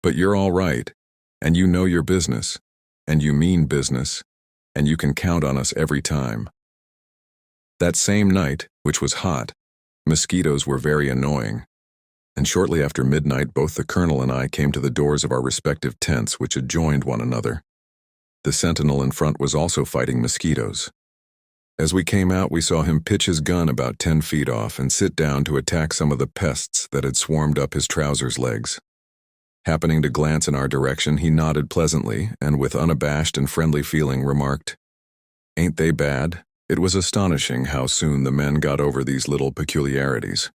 but you're all right, and you know your business, and you mean business, and you can count on us every time." That same night, which was hot, mosquitoes were very annoying, and shortly after midnight both the colonel and I came to the doors of our respective tents which adjoined one another. The sentinel in front was also fighting mosquitoes. As we came out, we saw him pitch his gun about 10 feet off and sit down to attack some of the pests that had swarmed up his trousers legs. Happening to glance in our direction, he nodded pleasantly and with unabashed and friendly feeling remarked, "Ain't they bad?" It was astonishing how soon the men got over these little peculiarities.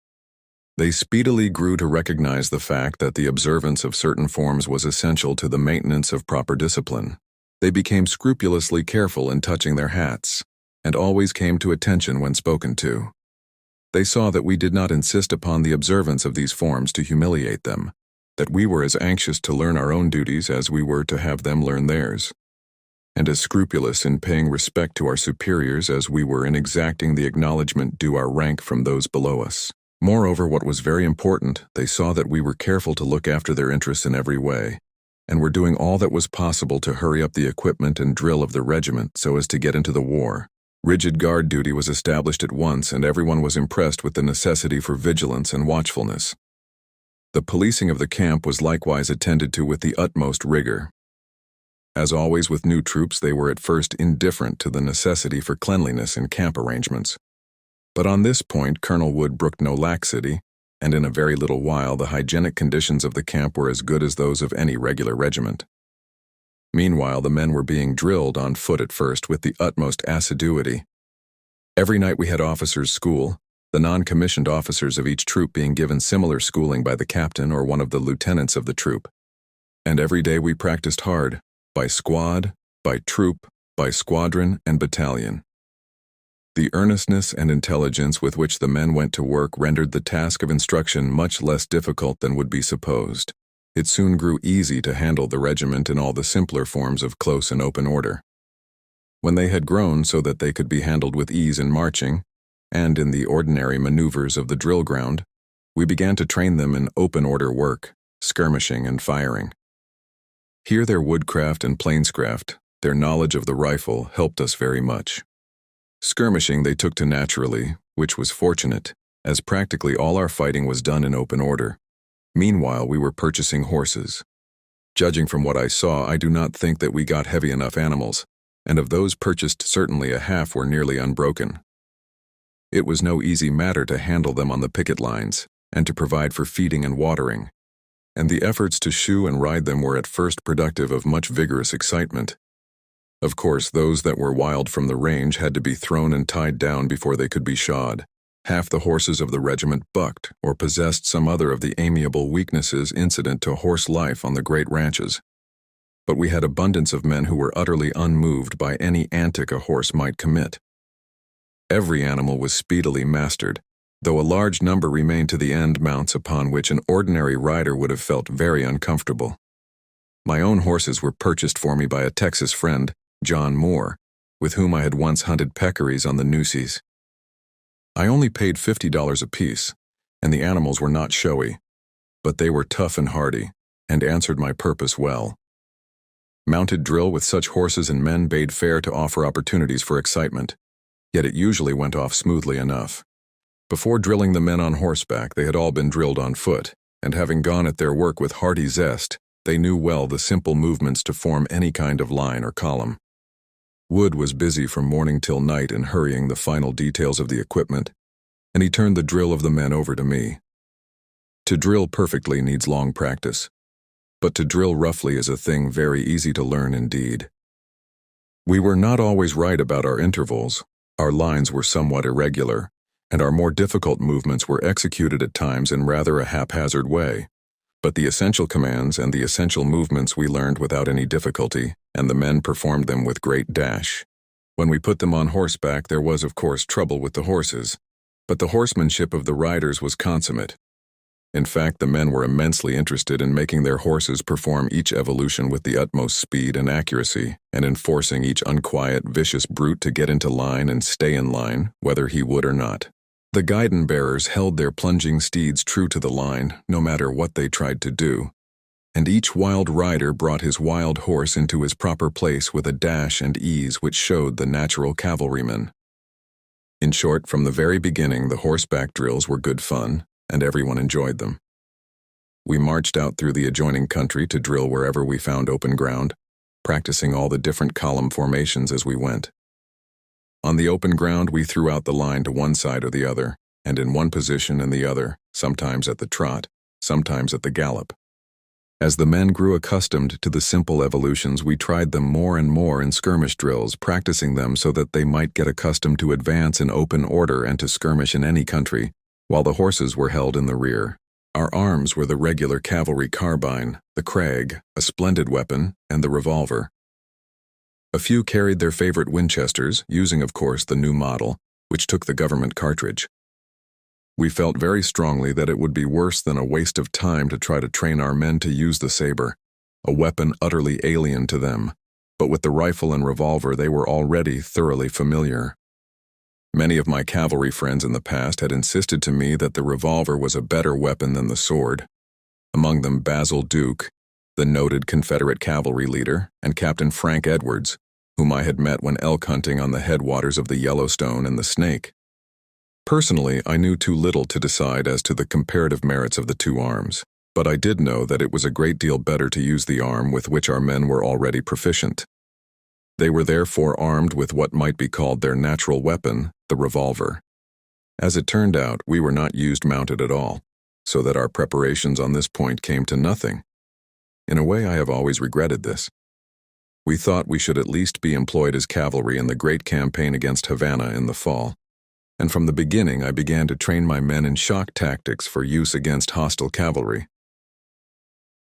They speedily grew to recognize the fact that the observance of certain forms was essential to the maintenance of proper discipline. They became scrupulously careful in touching their hats, and always came to attention when spoken to. They saw that we did not insist upon the observance of these forms to humiliate them, that we were as anxious to learn our own duties as we were to have them learn theirs, and as scrupulous in paying respect to our superiors as we were in exacting the acknowledgment due our rank from those below us. Moreover, what was very important, they saw that we were careful to look after their interests in every way, and were doing all that was possible to hurry up the equipment and drill of the regiment so as to get into the war. Rigid guard duty was established at once, and everyone was impressed with the necessity for vigilance and watchfulness. The policing of the camp was likewise attended to with the utmost rigor. As always with new troops, they were at first indifferent to the necessity for cleanliness in camp arrangements. But on this point Colonel Wood brooked no laxity, and in a very little while the hygienic conditions of the camp were as good as those of any regular regiment. Meanwhile, the men were being drilled on foot at first with the utmost assiduity. Every night we had officers' school, the non-commissioned officers of each troop being given similar schooling by the captain or one of the lieutenants of the troop. And every day we practiced hard, by squad, by troop, by squadron, and battalion. The earnestness and intelligence with which the men went to work rendered the task of instruction much less difficult than would be supposed. It soon grew easy to handle the regiment in all the simpler forms of close and open order. When they had grown so that they could be handled with ease in marching, and in the ordinary maneuvers of the drill ground, we began to train them in open order work, skirmishing and firing. Here their woodcraft and plainscraft, their knowledge of the rifle, helped us very much. Skirmishing they took to naturally, which was fortunate, as practically all our fighting was done in open order. Meanwhile, we were purchasing horses. Judging from what I saw, I do not think that we got heavy enough animals, and of those purchased certainly a half were nearly unbroken. It was no easy matter to handle them on the picket lines, and to provide for feeding and watering, and the efforts to shoe and ride them were at first productive of much vigorous excitement. Of course, those that were wild from the range had to be thrown and tied down before they could be shod. Half the horses of the regiment bucked or possessed some other of the amiable weaknesses incident to horse life on the great ranches. But we had abundance of men who were utterly unmoved by any antic a horse might commit. Every animal was speedily mastered, though a large number remained to the end mounts upon which an ordinary rider would have felt very uncomfortable. My own horses were purchased for me by a Texas friend, John Moore, with whom I had once hunted peccaries on the Nueces. I only paid $50 apiece, and the animals were not showy, but they were tough and hardy, and answered my purpose well. Mounted drill with such horses and men bade fair to offer opportunities for excitement, yet it usually went off smoothly enough. Before drilling the men on horseback, they had all been drilled on foot, and having gone at their work with hearty zest, they knew well the simple movements to form any kind of line or column. Wood was busy from morning till night in hurrying the final details of the equipment, and he turned the drill of the men over to me. To drill perfectly needs long practice, but to drill roughly is a thing very easy to learn indeed. We were not always right about our intervals, our lines were somewhat irregular, and our more difficult movements were executed at times in rather a haphazard way. But the essential commands and the essential movements we learned without any difficulty, and the men performed them with great dash. When we put them on horseback, there was of course trouble with the horses, but the horsemanship of the riders was consummate. In fact, the men were immensely interested in making their horses perform each evolution with the utmost speed and accuracy, and in forcing each unquiet, vicious brute to get into line and stay in line, whether he would or not. The guidon-bearers held their plunging steeds true to the line, no matter what they tried to do, and each wild rider brought his wild horse into his proper place with a dash and ease which showed the natural cavalryman. In short, from the very beginning, the horseback drills were good fun, and everyone enjoyed them. We marched out through the adjoining country to drill wherever we found open ground, practicing all the different column formations as we went. On the open ground, we threw out the line to one side or the other, and in one position and the other, sometimes at the trot, sometimes at the gallop. As the men grew accustomed to the simple evolutions, we tried them more and more in skirmish drills, practicing them so that they might get accustomed to advance in open order and to skirmish in any country, while the horses were held in the rear. Our arms were the regular cavalry carbine, the Krag, a splendid weapon, and the revolver. A few carried their favorite Winchesters, using of course the new model, which took the government cartridge. We felt very strongly that it would be worse than a waste of time to try to train our men to use the saber, a weapon utterly alien to them, but with the rifle and revolver they were already thoroughly familiar. Many of my cavalry friends in the past had insisted to me that the revolver was a better weapon than the sword, among them Basil Duke, the noted Confederate cavalry leader, and Captain Frank Edwards, whom I had met when elk hunting on the headwaters of the Yellowstone and the Snake. Personally, I knew too little to decide as to the comparative merits of the two arms, but I did know that it was a great deal better to use the arm with which our men were already proficient. They were therefore armed with what might be called their natural weapon, the revolver. As it turned out, we were not used mounted at all, so that our preparations on this point came to nothing. In a way, I have always regretted this. We thought we should at least be employed as cavalry in the great campaign against Havana in the fall, and from the beginning I began to train my men in shock tactics for use against hostile cavalry.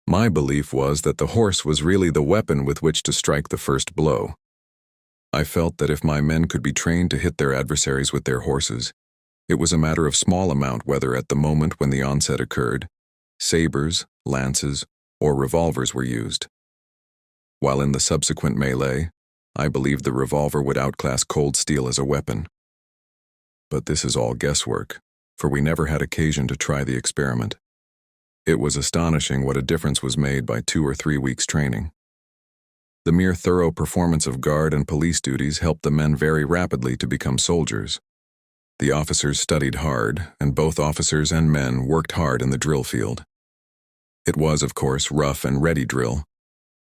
My belief was that the horse was really the weapon with which to strike the first blow. I felt that if my men could be trained to hit their adversaries with their horses, it was a matter of small amount whether at the moment when the onset occurred, sabers, lances, or revolvers were used. While in the subsequent melee, I believed the revolver would outclass cold steel as a weapon. But this is all guesswork, for we never had occasion to try the experiment. It was astonishing what a difference was made by 2 or 3 weeks' training. The mere thorough performance of guard and police duties helped the men very rapidly to become soldiers. The officers studied hard, and both officers and men worked hard in the drill field. It was, of course, rough and ready drill,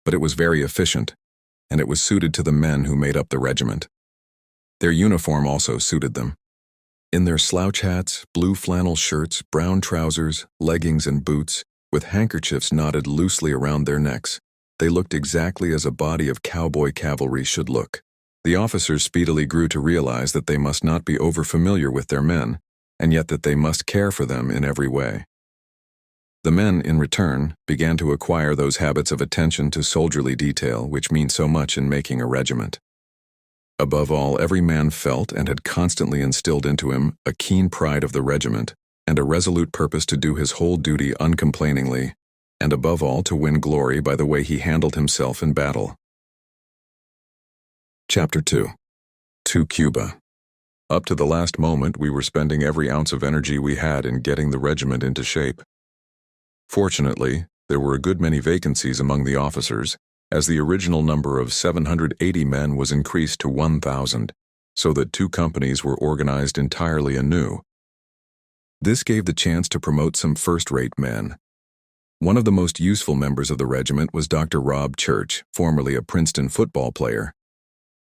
but it was very efficient, and it was suited to the men who made up the regiment. Their uniform also suited them. In their slouch hats, blue flannel shirts, brown trousers, leggings and boots, with handkerchiefs knotted loosely around their necks, they looked exactly as a body of cowboy cavalry should look. The officers speedily grew to realize that they must not be overfamiliar with their men, and yet that they must care for them in every way. The men, in return, began to acquire those habits of attention to soldierly detail which mean so much in making a regiment. Above all, every man felt and had constantly instilled into him a keen pride of the regiment and a resolute purpose to do his whole duty uncomplainingly, and above all to win glory by the way he handled himself in battle. Chapter 2. To Cuba. Up to the last moment, we were spending every ounce of energy we had in getting the regiment into shape. Fortunately, there were a good many vacancies among the officers, as the original number of 780 men was increased to 1,000, so that 2 companies were organized entirely anew. This gave the chance to promote some first-rate men. One of the most useful members of the regiment was Dr. Rob Church, formerly a Princeton football player.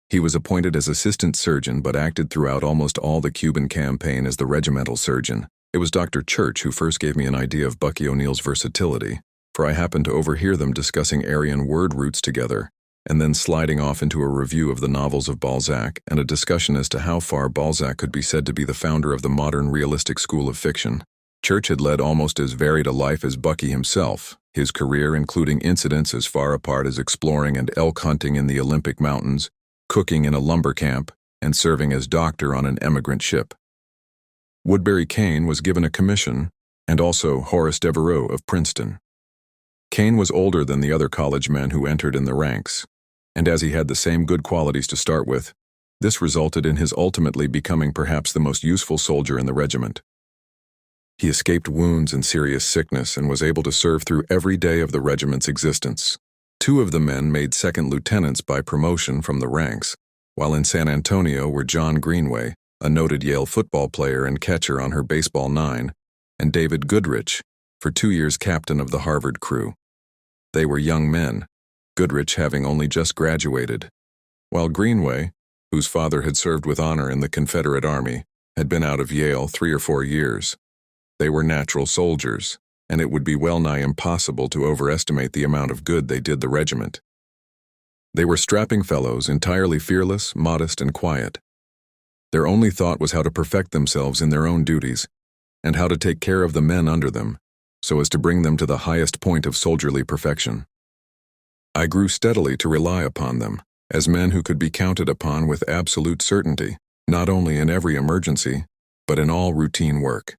He was appointed as assistant surgeon but acted throughout almost all the Cuban campaign as the regimental surgeon. It was Dr. Church who first gave me an idea of Bucky O'Neill's versatility, for I happened to overhear them discussing Aryan word roots together, and then sliding off into a review of the novels of Balzac and a discussion as to how far Balzac could be said to be the founder of the modern realistic school of fiction. Church had led almost as varied a life as Bucky himself, his career including incidents as far apart as exploring and elk hunting in the Olympic Mountains, cooking in a lumber camp, and serving as doctor on an emigrant ship. Woodbury Kane was given a commission, and also Horace Devereux of Princeton. Kane was older than the other college men who entered in the ranks, and as he had the same good qualities to start with, this resulted in his ultimately becoming perhaps the most useful soldier in the regiment. He escaped wounds and serious sickness and was able to serve through every day of the regiment's existence. 2 of the men made second lieutenants by promotion from the ranks, while in San Antonio were John Greenway, a noted Yale football player and catcher on her baseball 9, and David Goodrich, for 2 years captain of the Harvard crew. They were young men, Goodrich having only just graduated, while Greenway, whose father had served with honor in the Confederate Army, had been out of Yale 3 or 4 years. They were natural soldiers, and it would be well nigh impossible to overestimate the amount of good they did the regiment. They were strapping fellows, entirely fearless, modest, and quiet. Their only thought was how to perfect themselves in their own duties, and how to take care of the men under them, so as to bring them to the highest point of soldierly perfection. I grew steadily to rely upon them, as men who could be counted upon with absolute certainty, not only in every emergency, but in all routine work.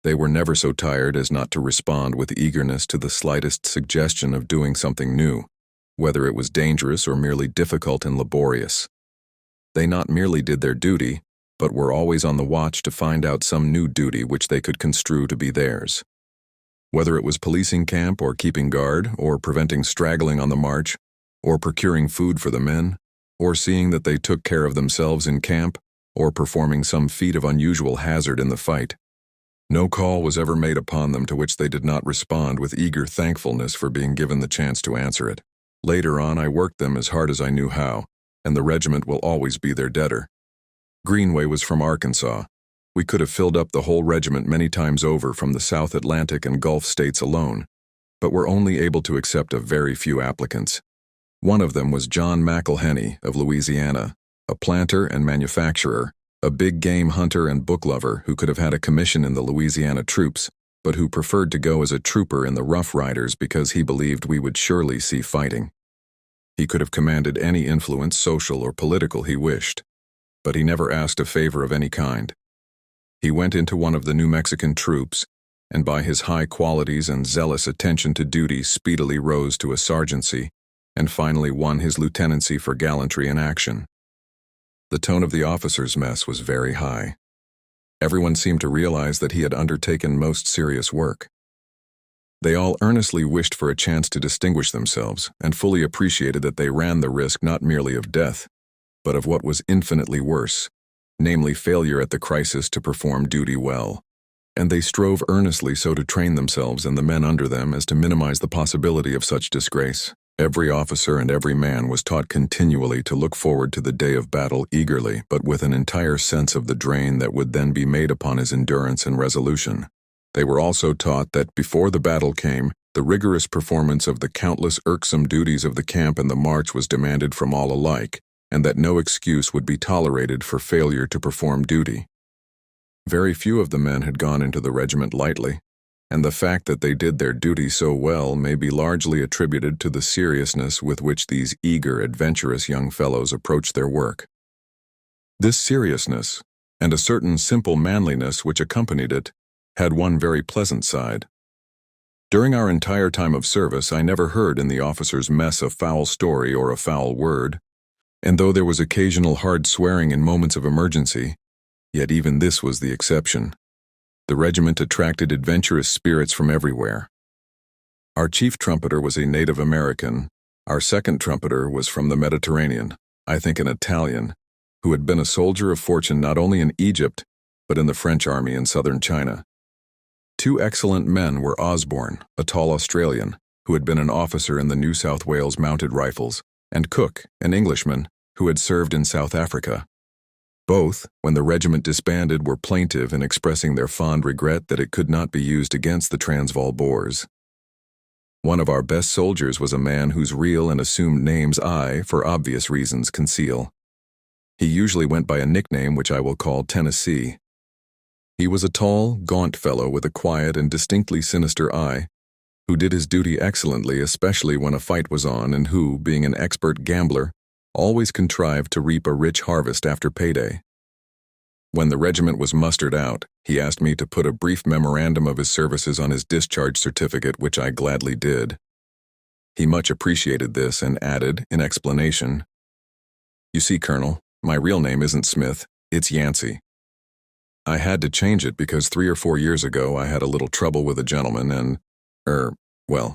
They were never so tired as not to respond with eagerness to the slightest suggestion of doing something new, whether it was dangerous or merely difficult and laborious. They not merely did their duty, but were always on the watch to find out some new duty which they could construe to be theirs. Whether it was policing camp or keeping guard, or preventing straggling on the march, or procuring food for the men, or seeing that they took care of themselves in camp, or performing some feat of unusual hazard in the fight, no call was ever made upon them to which they did not respond with eager thankfulness for being given the chance to answer it. Later on, I worked them as hard as I knew how, and the regiment will always be their debtor. Greenway was from Arkansas. We could have filled up the whole regiment many times over from the South Atlantic and Gulf states alone, but were only able to accept a very few applicants. One of them was John McElhenney of Louisiana, a planter and manufacturer, a big game hunter and book lover who could have had a commission in the Louisiana troops, but who preferred to go as a trooper in the Rough Riders because he believed we would surely see fighting. He could have commanded any influence, social or political, he wished, but he never asked a favor of any kind. He went into one of the New Mexican troops, and by his high qualities and zealous attention to duty speedily rose to a sergeancy, and finally won his lieutenancy for gallantry in action. The tone of the officers' mess was very high. Everyone seemed to realize that he had undertaken most serious work. They all earnestly wished for a chance to distinguish themselves and fully appreciated that they ran the risk not merely of death, but of what was infinitely worse, namely failure at the crisis to perform duty well. And they strove earnestly so to train themselves and the men under them as to minimize the possibility of such disgrace. Every officer and every man was taught continually to look forward to the day of battle eagerly, but with an entire sense of the drain that would then be made upon his endurance and resolution. They were also taught that before the battle came, the rigorous performance of the countless irksome duties of the camp and the march was demanded from all alike, and that no excuse would be tolerated for failure to perform duty. Very few of the men had gone into the regiment lightly, and the fact that they did their duty so well may be largely attributed to the seriousness with which these eager, adventurous young fellows approached their work. This seriousness, and a certain simple manliness which accompanied it, had one very pleasant side. During our entire time of service, I never heard in the officers' mess a foul story or a foul word, and though there was occasional hard swearing in moments of emergency, yet even this was the exception. The regiment attracted adventurous spirits from everywhere. Our chief trumpeter was a native American. Our second trumpeter was from the Mediterranean, I think an Italian, who had been a soldier of fortune not only in Egypt, but in the French army in southern China. Two excellent men were Osborne, a tall Australian, who had been an officer in the New South Wales Mounted Rifles, and Cook, an Englishman, who had served in South Africa. Both, when the regiment disbanded, were plaintive in expressing their fond regret that it could not be used against the Transvaal Boers. One of our best soldiers was a man whose real and assumed names I, for obvious reasons, conceal. He usually went by a nickname which I will call Tennessee. He was a tall, gaunt fellow with a quiet and distinctly sinister eye, who did his duty excellently, especially when a fight was on, and who, being an expert gambler, always contrived to reap a rich harvest after payday. When the regiment was mustered out, he asked me to put a brief memorandum of his services on his discharge certificate, which I gladly did. He much appreciated this and added, in explanation, "You see, Colonel, my real name isn't Smith, it's Yancey. I had to change it because 3 or 4 years ago I had a little trouble with a gentleman and,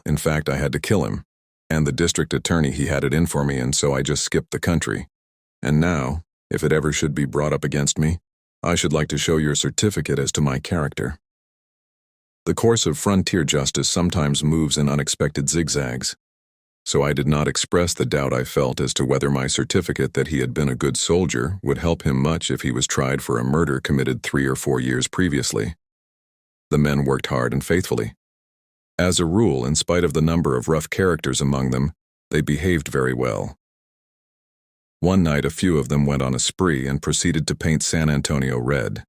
in fact I had to kill him, and the district attorney he had it in for me, and so I just skipped the country. And now, if it ever should be brought up against me, I should like to show your certificate as to my character." The course of frontier justice sometimes moves in unexpected zigzags, so I did not express the doubt I felt as to whether my certificate that he had been a good soldier would help him much if he was tried for a murder committed 3 or 4 years previously. The men worked hard and faithfully. As a rule, in spite of the number of rough characters among them, they behaved very well. One night a few of them went on a spree and proceeded to paint San Antonio red.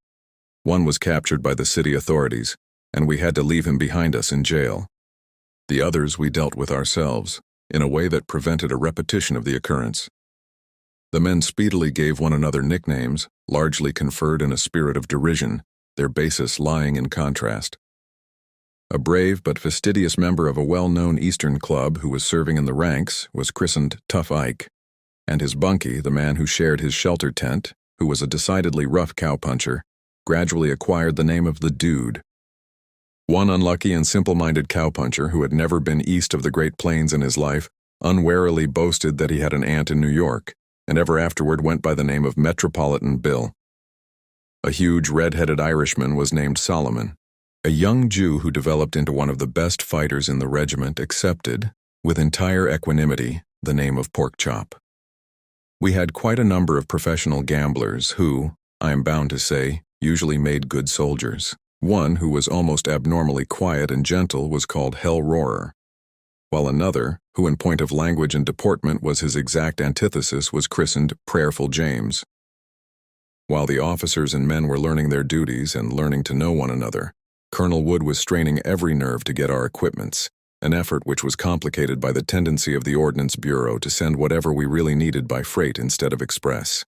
One was captured by the city authorities, and we had to leave him behind us in jail. The others we dealt with ourselves, in a way that prevented a repetition of the occurrence. The men speedily gave one another nicknames, largely conferred in a spirit of derision, their basis lying in contrast. A brave but fastidious member of a well-known Eastern club who was serving in the ranks was christened Tough Ike, and his bunkie, the man who shared his shelter tent, who was a decidedly rough cowpuncher, gradually acquired the name of the Dude. One unlucky and simple-minded cowpuncher who had never been east of the Great Plains in his life unwarily boasted that he had an aunt in New York, and ever afterward went by the name of Metropolitan Bill. A huge red-headed Irishman was named Solomon. A young Jew who developed into one of the best fighters in the regiment accepted, with entire equanimity, the name of Porkchop. We had quite a number of professional gamblers who, I am bound to say, usually made good soldiers. One, who was almost abnormally quiet and gentle, was called Hell Roarer, while another, who in point of language and deportment was his exact antithesis, was christened Prayerful James. While the officers and men were learning their duties and learning to know one another, Colonel Wood was straining every nerve to get our equipments, an effort which was complicated by the tendency of the Ordnance Bureau to send whatever we really needed by freight instead of express.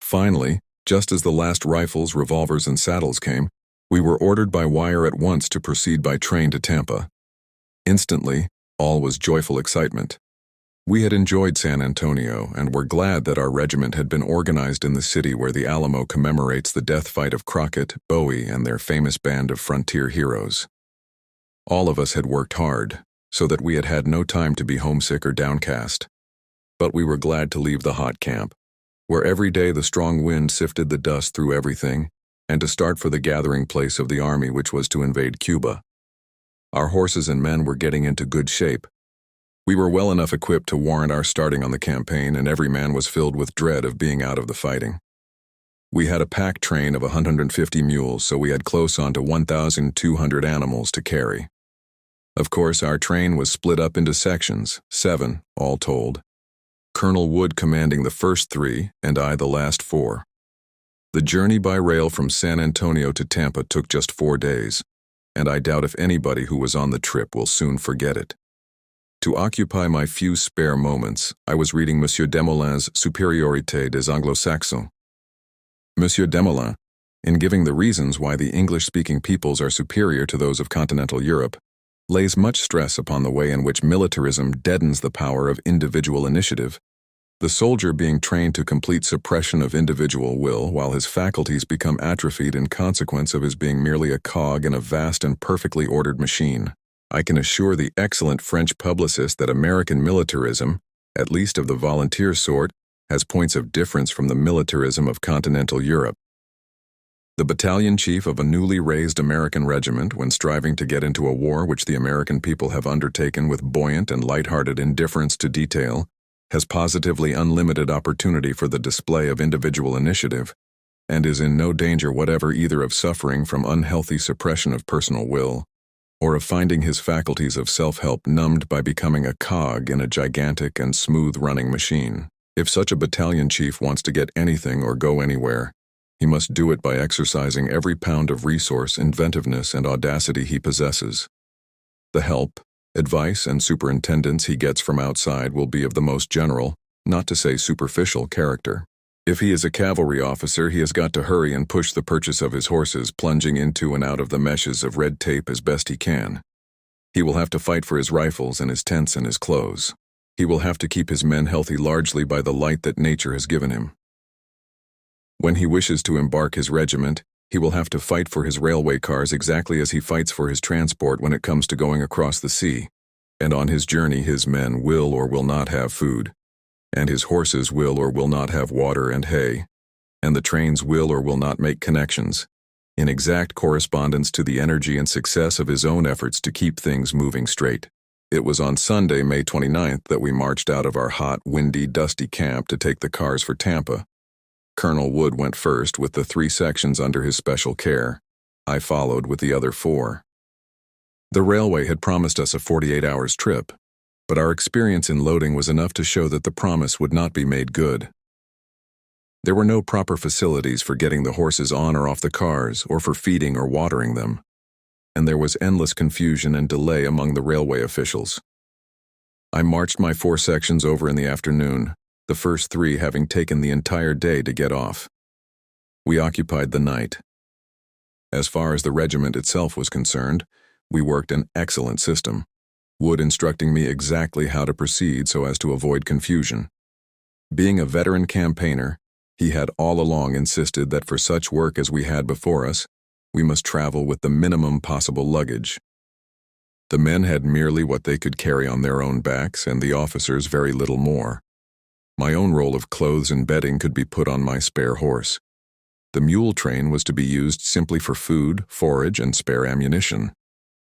Finally, just as the last rifles, revolvers, and saddles came, we were ordered by wire at once to proceed by train to Tampa. Instantly, all was joyful excitement. We had enjoyed San Antonio and were glad that our regiment had been organized in the city where the Alamo commemorates the death fight of Crockett, Bowie, and their famous band of frontier heroes. All of us had worked hard, so that we had had no time to be homesick or downcast. But we were glad to leave the hot camp, where every day the strong wind sifted the dust through everything, and to start for the gathering place of the army which was to invade Cuba. Our horses and men were getting into good shape. We were well enough equipped to warrant our starting on the campaign, and every man was filled with dread of being out of the fighting. We had a pack train of 150 mules, so we had close on to 1,200 animals to carry. Of course, our train was split up into sections, 7, all told. Colonel Wood commanding the first 3, and I the last 4. The journey by rail from San Antonio to Tampa took just 4 days, and I doubt if anybody who was on the trip will soon forget it. To occupy my few spare moments, I was reading Monsieur Desmoulins's Supériorité des Anglo-Saxons. Monsieur Desmoulins, in giving the reasons why the English-speaking peoples are superior to those of continental Europe, lays much stress upon the way in which militarism deadens the power of individual initiative, the soldier being trained to complete suppression of individual will while his faculties become atrophied in consequence of his being merely a cog in a vast and perfectly ordered machine. I can assure the excellent French publicist that American militarism, at least of the volunteer sort, has points of difference from the militarism of continental Europe. The battalion chief of a newly raised American regiment, when striving to get into a war which the American people have undertaken with buoyant and light-hearted indifference to detail, has positively unlimited opportunity for the display of individual initiative, and is in no danger whatever either of suffering from unhealthy suppression of personal will, or of finding his faculties of self-help numbed by becoming a cog in a gigantic and smooth-running machine. If such a battalion chief wants to get anything or go anywhere, he must do it by exercising every pound of resource, inventiveness, and audacity he possesses. The help, advice, and superintendence he gets from outside will be of the most general, not to say superficial, character. If he is a cavalry officer, he has got to hurry and push the purchase of his horses, plunging into and out of the meshes of red tape as best he can. He will have to fight for his rifles and his tents and his clothes. He will have to keep his men healthy largely by the light that nature has given him. When he wishes to embark his regiment, he will have to fight for his railway cars exactly as he fights for his transport when it comes to going across the sea. And on his journey his men will or will not have food, and his horses will or will not have water and hay, and the trains will or will not make connections, in exact correspondence to the energy and success of his own efforts to keep things moving straight. It was on Sunday, May 29th, that we marched out of our hot, windy, dusty camp to take the cars for Tampa. Colonel Wood went first with the 3 sections under his special care. I followed with the other 4. The railway had promised us a 48 hours trip, but our experience in loading was enough to show that the promise would not be made good. There were no proper facilities for getting the horses on or off the cars, or for feeding or watering them, and there was endless confusion and delay among the railway officials. I marched my 4 sections over in the afternoon, the first 3 having taken the entire day to get off. We occupied the night. As far as the regiment itself was concerned, we worked an excellent system, Wood instructing me exactly how to proceed so as to avoid confusion. Being a veteran campaigner, he had all along insisted that for such work as we had before us, we must travel with the minimum possible luggage. The men had merely what they could carry on their own backs, and the officers very little more. My own roll of clothes and bedding could be put on my spare horse. The mule train was to be used simply for food, forage, and spare ammunition.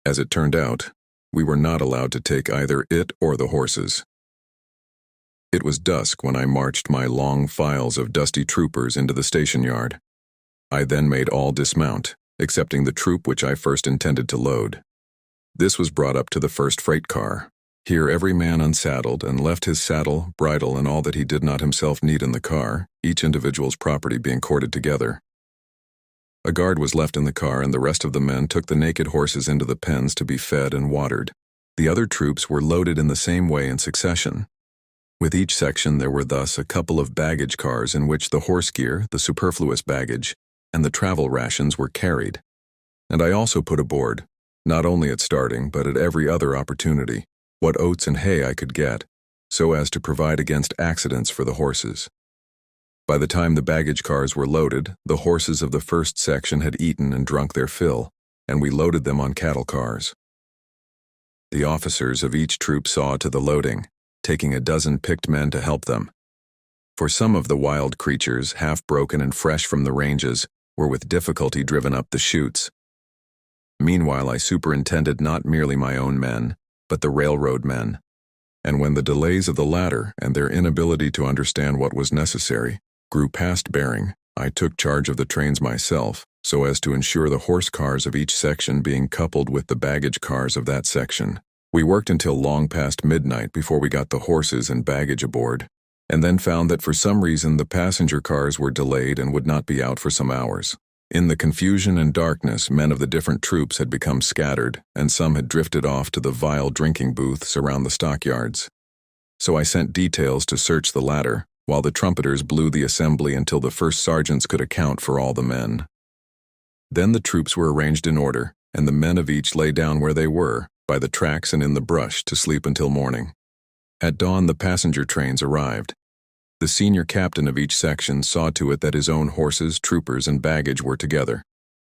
As it turned out, we were not allowed to take either it or the horses. It was dusk when I marched my long files of dusty troopers into the station yard. I then made all dismount, excepting the troop which I first intended to load. This was brought up to the first freight car. Here every man unsaddled and left his saddle, bridle, and all that he did not himself need in the car, each individual's property being corded together. A guard was left in the car, and the rest of the men took the naked horses into the pens to be fed and watered. The other troops were loaded in the same way in succession. With each section there were thus a couple of baggage cars in which the horse gear, the superfluous baggage, and the travel rations were carried. And I also put aboard, not only at starting but at every other opportunity, what oats and hay I could get, so as to provide against accidents for the horses. By the time the baggage cars were loaded, the horses of the first section had eaten and drunk their fill, and we loaded them on cattle cars. The officers of each troop saw to the loading, taking a dozen picked men to help them. For some of the wild creatures, half broken and fresh from the ranges, were with difficulty driven up the chutes. Meanwhile, I superintended not merely my own men, but the railroad men. And when the delays of the latter and their inability to understand what was necessary grew past bearing, I took charge of the trains myself, so as to ensure the horse cars of each section being coupled with the baggage cars of that section. We worked until long past midnight before we got the horses and baggage aboard, and then found that for some reason the passenger cars were delayed and would not be out for some hours. In the confusion and darkness, men of the different troops had become scattered, and some had drifted off to the vile drinking booths around the stockyards. So I sent details to search the latter, while the trumpeters blew the assembly until the first sergeants could account for all the men. Then the troops were arranged in order, and the men of each lay down where they were, by the tracks and in the brush, to sleep until morning. At dawn the passenger trains arrived. The senior captain of each section saw to it that his own horses, troopers, and baggage were together,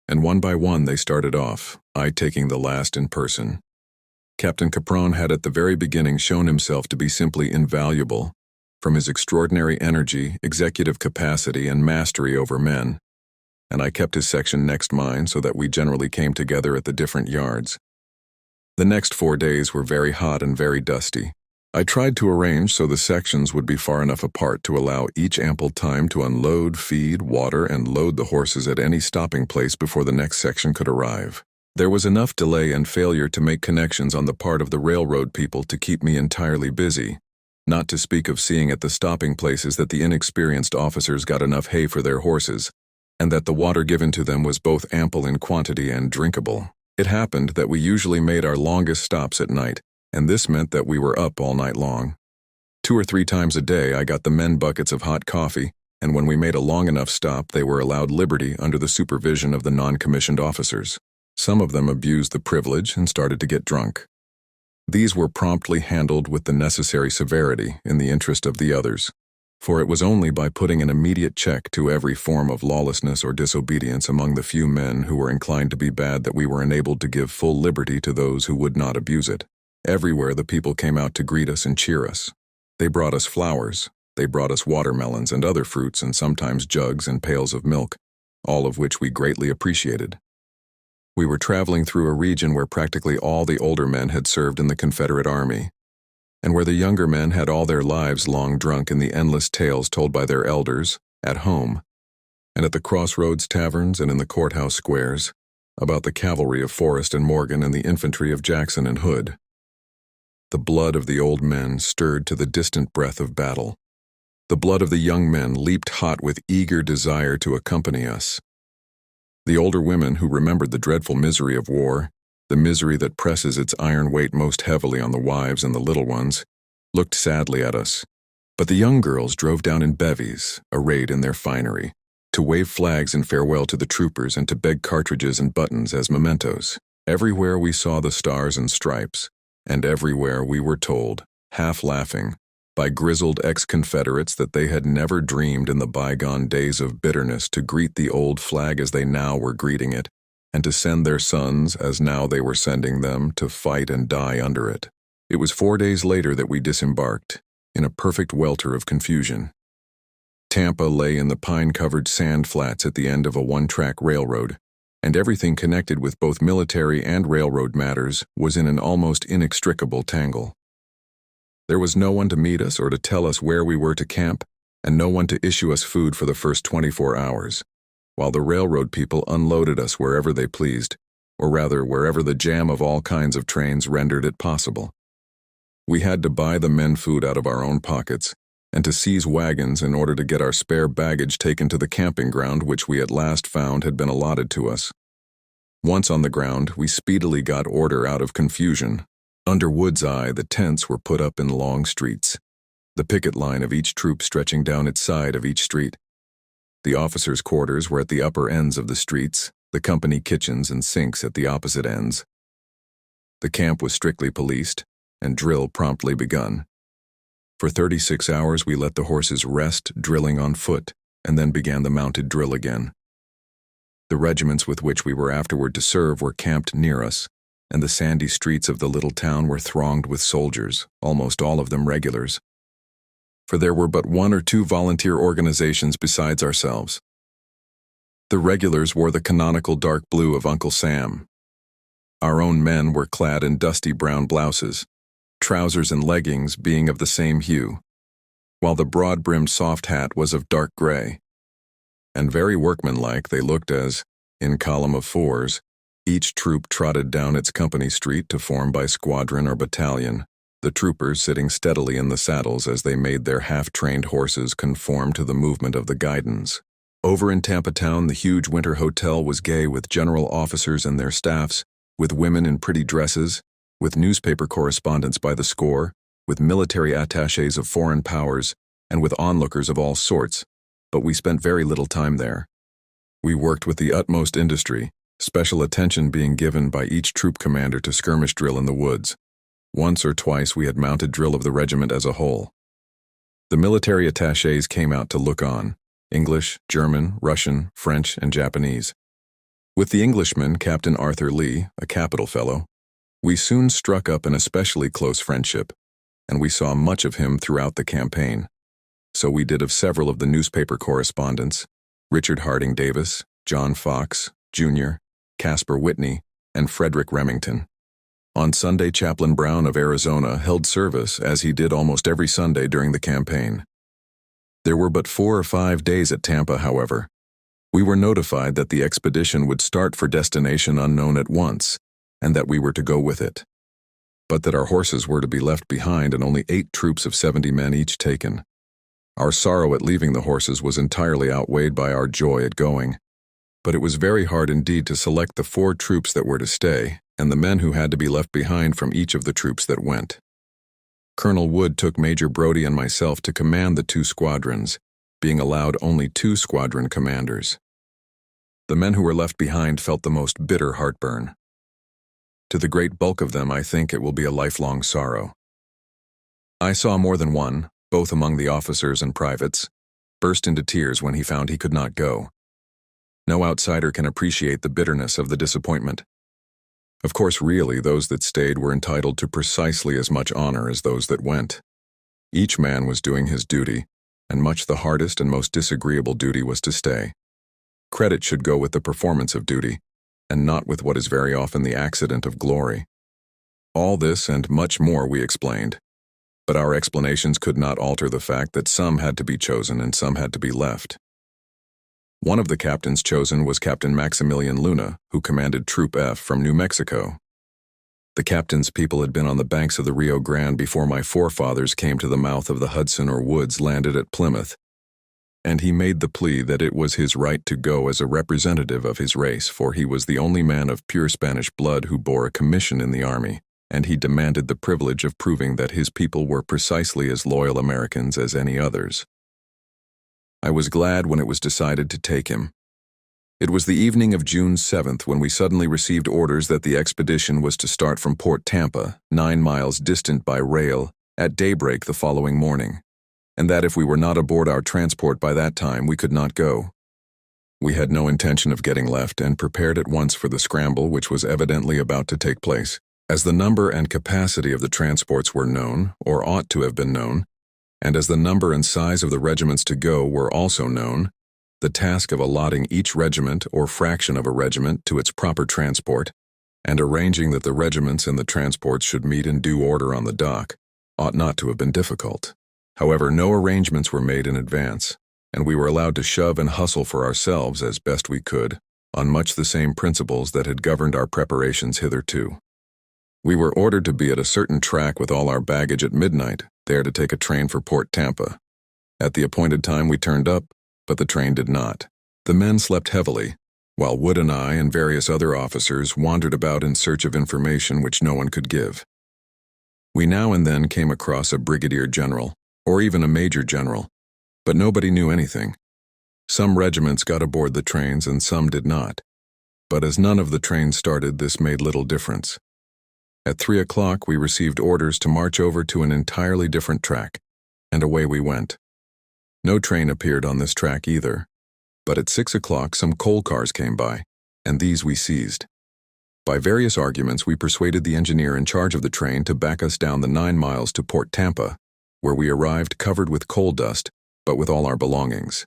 and one by one they started off, I taking the last in person. Captain Capron had at the very beginning shown himself to be simply invaluable, from his extraordinary energy, executive capacity, and mastery over men, and I kept his section next mine so that we generally came together at the different yards. The next 4 days were very hot and very dusty. I tried to arrange so the sections would be far enough apart to allow each ample time to unload, feed, water, and load the horses at any stopping place before the next section could arrive. There was enough delay and failure to make connections on the part of the railroad people to keep me entirely busy, not to speak of seeing at the stopping places that the inexperienced officers got enough hay for their horses, and that the water given to them was both ample in quantity and drinkable. It happened that we usually made our longest stops at night, and this meant that we were up all night long. 2 or 3 times a day I got the men buckets of hot coffee, and when we made a long enough stop they were allowed liberty under the supervision of the non-commissioned officers. Some of them abused the privilege and started to get drunk. These were promptly handled with the necessary severity in the interest of the others, for it was only by putting an immediate check to every form of lawlessness or disobedience among the few men who were inclined to be bad that we were enabled to give full liberty to those who would not abuse it. Everywhere the people came out to greet us and cheer us. They brought us flowers, they brought us watermelons and other fruits, and sometimes jugs and pails of milk, all of which we greatly appreciated. We were traveling through a region where practically all the older men had served in the Confederate Army, and where the younger men had all their lives long drunk in the endless tales told by their elders, at home, and at the crossroads taverns and in the courthouse squares, about the cavalry of Forrest and Morgan and the infantry of Jackson and Hood. The blood of the old men stirred to the distant breath of battle. The blood of the young men leaped hot with eager desire to accompany us. The older women who remembered the dreadful misery of war, the misery that presses its iron weight most heavily on the wives and the little ones, looked sadly at us. But the young girls drove down in bevies, arrayed in their finery, to wave flags in farewell to the troopers and to beg cartridges and buttons as mementos. Everywhere we saw the stars and stripes, and everywhere we were told, half laughing, by grizzled ex-Confederates that they had never dreamed in the bygone days of bitterness to greet the old flag as they now were greeting it, and to send their sons, as now they were sending them, to fight and die under it. It was 4 days later that we disembarked, in a perfect welter of confusion. Tampa lay in the pine-covered sand flats at the end of a one-track railroad, and everything connected with both military and railroad matters was in an almost inextricable tangle. There was no one to meet us or to tell us where we were to camp, and no one to issue us food for the first 24 hours, while the railroad people unloaded us wherever they pleased, or rather wherever the jam of all kinds of trains rendered it possible. We had to buy the men food out of our own pockets, and to seize wagons in order to get our spare baggage taken to the camping ground which we at last found had been allotted to us. Once on the ground, we speedily got order out of confusion. Under Wood's eye, the tents were put up in long streets, the picket line of each troop stretching down its side of each street. The officers' quarters were at the upper ends of the streets, the company kitchens and sinks at the opposite ends. The camp was strictly policed, and drill promptly begun. For 36 hours we let the horses rest, drilling on foot, and then began the mounted drill again. The regiments with which we were afterward to serve were camped near us, and the sandy streets of the little town were thronged with soldiers, almost all of them regulars. For there were but one or two volunteer organizations besides ourselves. The regulars wore the canonical dark blue of Uncle Sam. Our own men were clad in dusty brown blouses, trousers and leggings being of the same hue, while the broad-brimmed soft hat was of dark gray. And very workmanlike they looked as, in column of fours, each troop trotted down its company street to form by squadron or battalion, the troopers sitting steadily in the saddles as they made their half-trained horses conform to the movement of the guidons. Over in Tampa Town, the huge winter hotel was gay with general officers and their staffs, with women in pretty dresses, with newspaper correspondents by the score, with military attachés of foreign powers, and with onlookers of all sorts, but we spent very little time there. We worked with the utmost industry, special attention being given by each troop commander to skirmish drill in the woods. Once or twice we had mounted drill of the regiment as a whole. The military attachés came out to look on, English, German, Russian, French, and Japanese. With the Englishman, Captain Arthur Lee, a capital fellow, we soon struck up an especially close friendship, and we saw much of him throughout the campaign. So we did of several of the newspaper correspondents, Richard Harding Davis, John Fox, Jr., Caspar Whitney, and Frederick Remington. On Sunday, Chaplain Brown of Arizona held service as he did almost every Sunday during the campaign. There were but 4 or 5 days at Tampa, however. We were notified that the expedition would start for destination unknown at once, and that we were to go with it, but that our horses were to be left behind and only 8 troops of 70 men each taken. Our sorrow at leaving the horses was entirely outweighed by our joy at going, but it was very hard indeed to select the 4 troops that were to stay, and the men who had to be left behind from each of the troops that went. Colonel Wood took Major Brodie and myself to command the 2 squadrons, being allowed only 2 squadron commanders. The men who were left behind felt the most bitter heartburn. To the great bulk of them, I think it will be a lifelong sorrow. I saw more than one, both among the officers and privates, burst into tears when he found he could not go. No outsider can appreciate the bitterness of the disappointment. Of course, really, those that stayed were entitled to precisely as much honor as those that went. Each man was doing his duty, and much the hardest and most disagreeable duty was to stay. Credit should go with the performance of duty, and not with what is very often the accident of glory. All this and much more we explained, but our explanations could not alter the fact that some had to be chosen and some had to be left. One of the captains chosen was Captain Maximilian Luna, who commanded Troop F from New Mexico. The captain's people had been on the banks of the Rio Grande before my forefathers came to the mouth of the Hudson or Woods landed at Plymouth, and he made the plea that it was his right to go as a representative of his race, for he was the only man of pure Spanish blood who bore a commission in the army, and he demanded the privilege of proving that his people were precisely as loyal Americans as any others. I was glad when it was decided to take him. It was the evening of June 7th when we suddenly received orders that the expedition was to start from Port Tampa, 9 miles distant by rail, at daybreak the following morning, and that if we were not aboard our transport by that time, we could not go. We had no intention of getting left and prepared at once for the scramble which was evidently about to take place. As the number and capacity of the transports were known, or ought to have been known, and as the number and size of the regiments to go were also known, the task of allotting each regiment or fraction of a regiment to its proper transport, and arranging that the regiments and the transports should meet in due order on the dock, ought not to have been difficult. However, no arrangements were made in advance, and we were allowed to shove and hustle for ourselves as best we could, on much the same principles that had governed our preparations hitherto. We were ordered to be at a certain track with all our baggage at midnight, there to take a train for Port Tampa. At the appointed time we turned up, but the train did not. The men slept heavily, while Wood and I and various other officers wandered about in search of information which no one could give. We now and then came across a brigadier general, or even a major general, but nobody knew anything. Some regiments got aboard the trains and some did not, but as none of the trains started, this made little difference. At 3 o'clock we received orders to march over to an entirely different track, and away we went. No train appeared on this track either, but at 6 o'clock some coal cars came by, and these we seized. By various arguments we persuaded the engineer in charge of the train to back us down the 9 miles to Port Tampa, where we arrived covered with coal dust, but with all our belongings.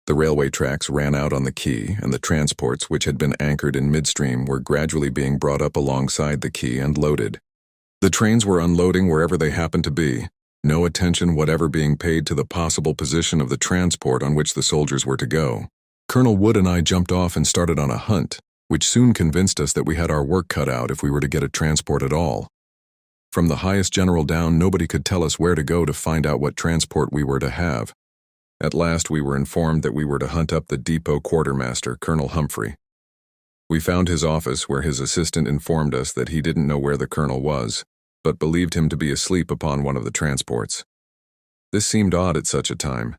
The railway tracks ran out on the quay, and the transports which had been anchored in midstream were gradually being brought up alongside the quay and loaded. The trains were unloading wherever they happened to be, no attention whatever being paid to the possible position of the transport on which the soldiers were to go. Colonel Wood and I jumped off and started on a hunt, which soon convinced us that we had our work cut out if we were to get a transport at all. From the highest general down, nobody could tell us where to go to find out what transport we were to have. At last we were informed that we were to hunt up the depot quartermaster, Colonel Humphrey. We found his office where his assistant informed us that he didn't know where the colonel was, but believed him to be asleep upon one of the transports. This seemed odd at such a time,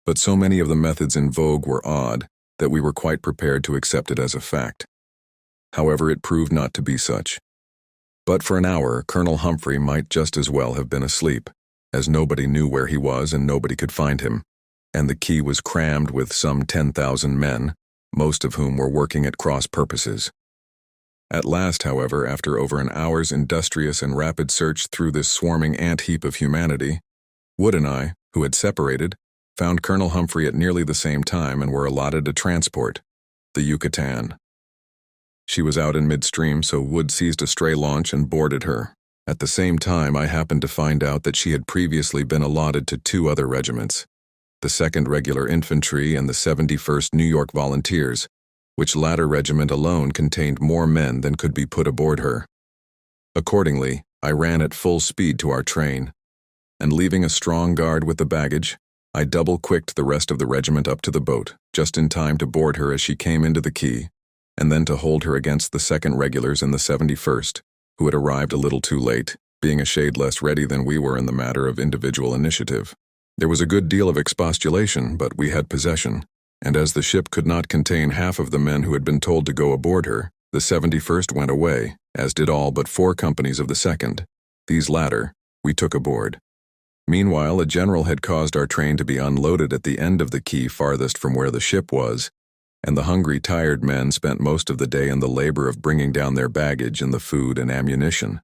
but so many of the methods in vogue were odd that we were quite prepared to accept it as a fact. However, it proved not to be such. But for an hour, Colonel Humphrey might just as well have been asleep, as nobody knew where he was and nobody could find him, and the quay was crammed with some 10,000 men, most of whom were working at cross purposes. At last, however, after over an hour's industrious and rapid search through this swarming ant-heap of humanity, Wood and I, who had separated, found Colonel Humphrey at nearly the same time and were allotted a transport, the Yucatan. She was out in midstream, so Wood seized a stray launch and boarded her. At the same time, I happened to find out that she had previously been allotted to 2 other regiments, the 2nd Regular Infantry and the 71st New York Volunteers, which latter regiment alone contained more men than could be put aboard her. Accordingly, I ran at full speed to our train, and leaving a strong guard with the baggage, I double-quicked the rest of the regiment up to the boat, just in time to board her as she came into the quay, and then to hold her against the 2nd Regulars and the 71st, who had arrived a little too late, being a shade less ready than we were in the matter of individual initiative. There was a good deal of expostulation, but we had possession, and as the ship could not contain half of the men who had been told to go aboard her, the 71st went away, as did all but 4 companies of the 2nd. These latter we took aboard. Meanwhile, a general had caused our train to be unloaded at the end of the quay farthest from where the ship was, and the hungry, tired men spent most of the day in the labor of bringing down their baggage and the food and ammunition.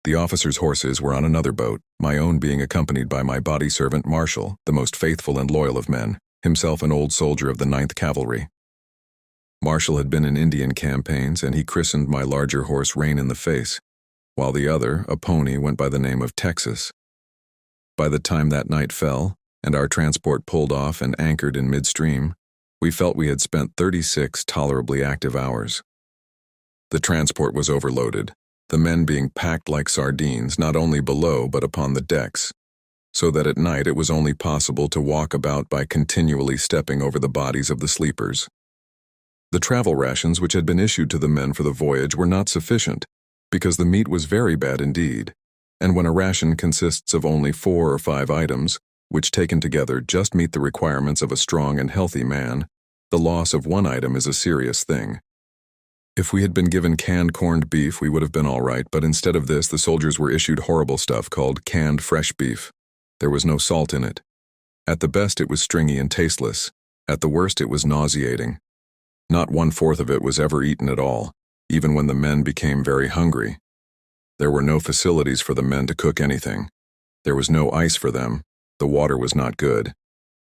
The officers' horses were on another boat, my own being accompanied by my body servant Marshall, the most faithful and loyal of men, himself an old soldier of the 9th Cavalry. Marshall had been in Indian campaigns, and he christened my larger horse Rain in the Face, while the other, a pony, went by the name of Texas. By the time that night fell, and our transport pulled off and anchored in midstream, we felt we had spent 36 tolerably active hours. The transport was overloaded, the men being packed like sardines not only below but upon the decks, so that at night it was only possible to walk about by continually stepping over the bodies of the sleepers. The travel rations which had been issued to the men for the voyage were not sufficient, because the meat was very bad indeed, and when a ration consists of only 4 or 5 items, which taken together just meet the requirements of a strong and healthy man, the loss of one item is a serious thing. If we had been given canned corned beef, we would have been all right, but instead of this, the soldiers were issued horrible stuff called canned fresh beef. There was no salt in it. At the best, it was stringy and tasteless. At the worst, it was nauseating. Not 1/4 of it was ever eaten at all, even when the men became very hungry. There were no facilities for the men to cook anything. There was no ice for them, the water was not good,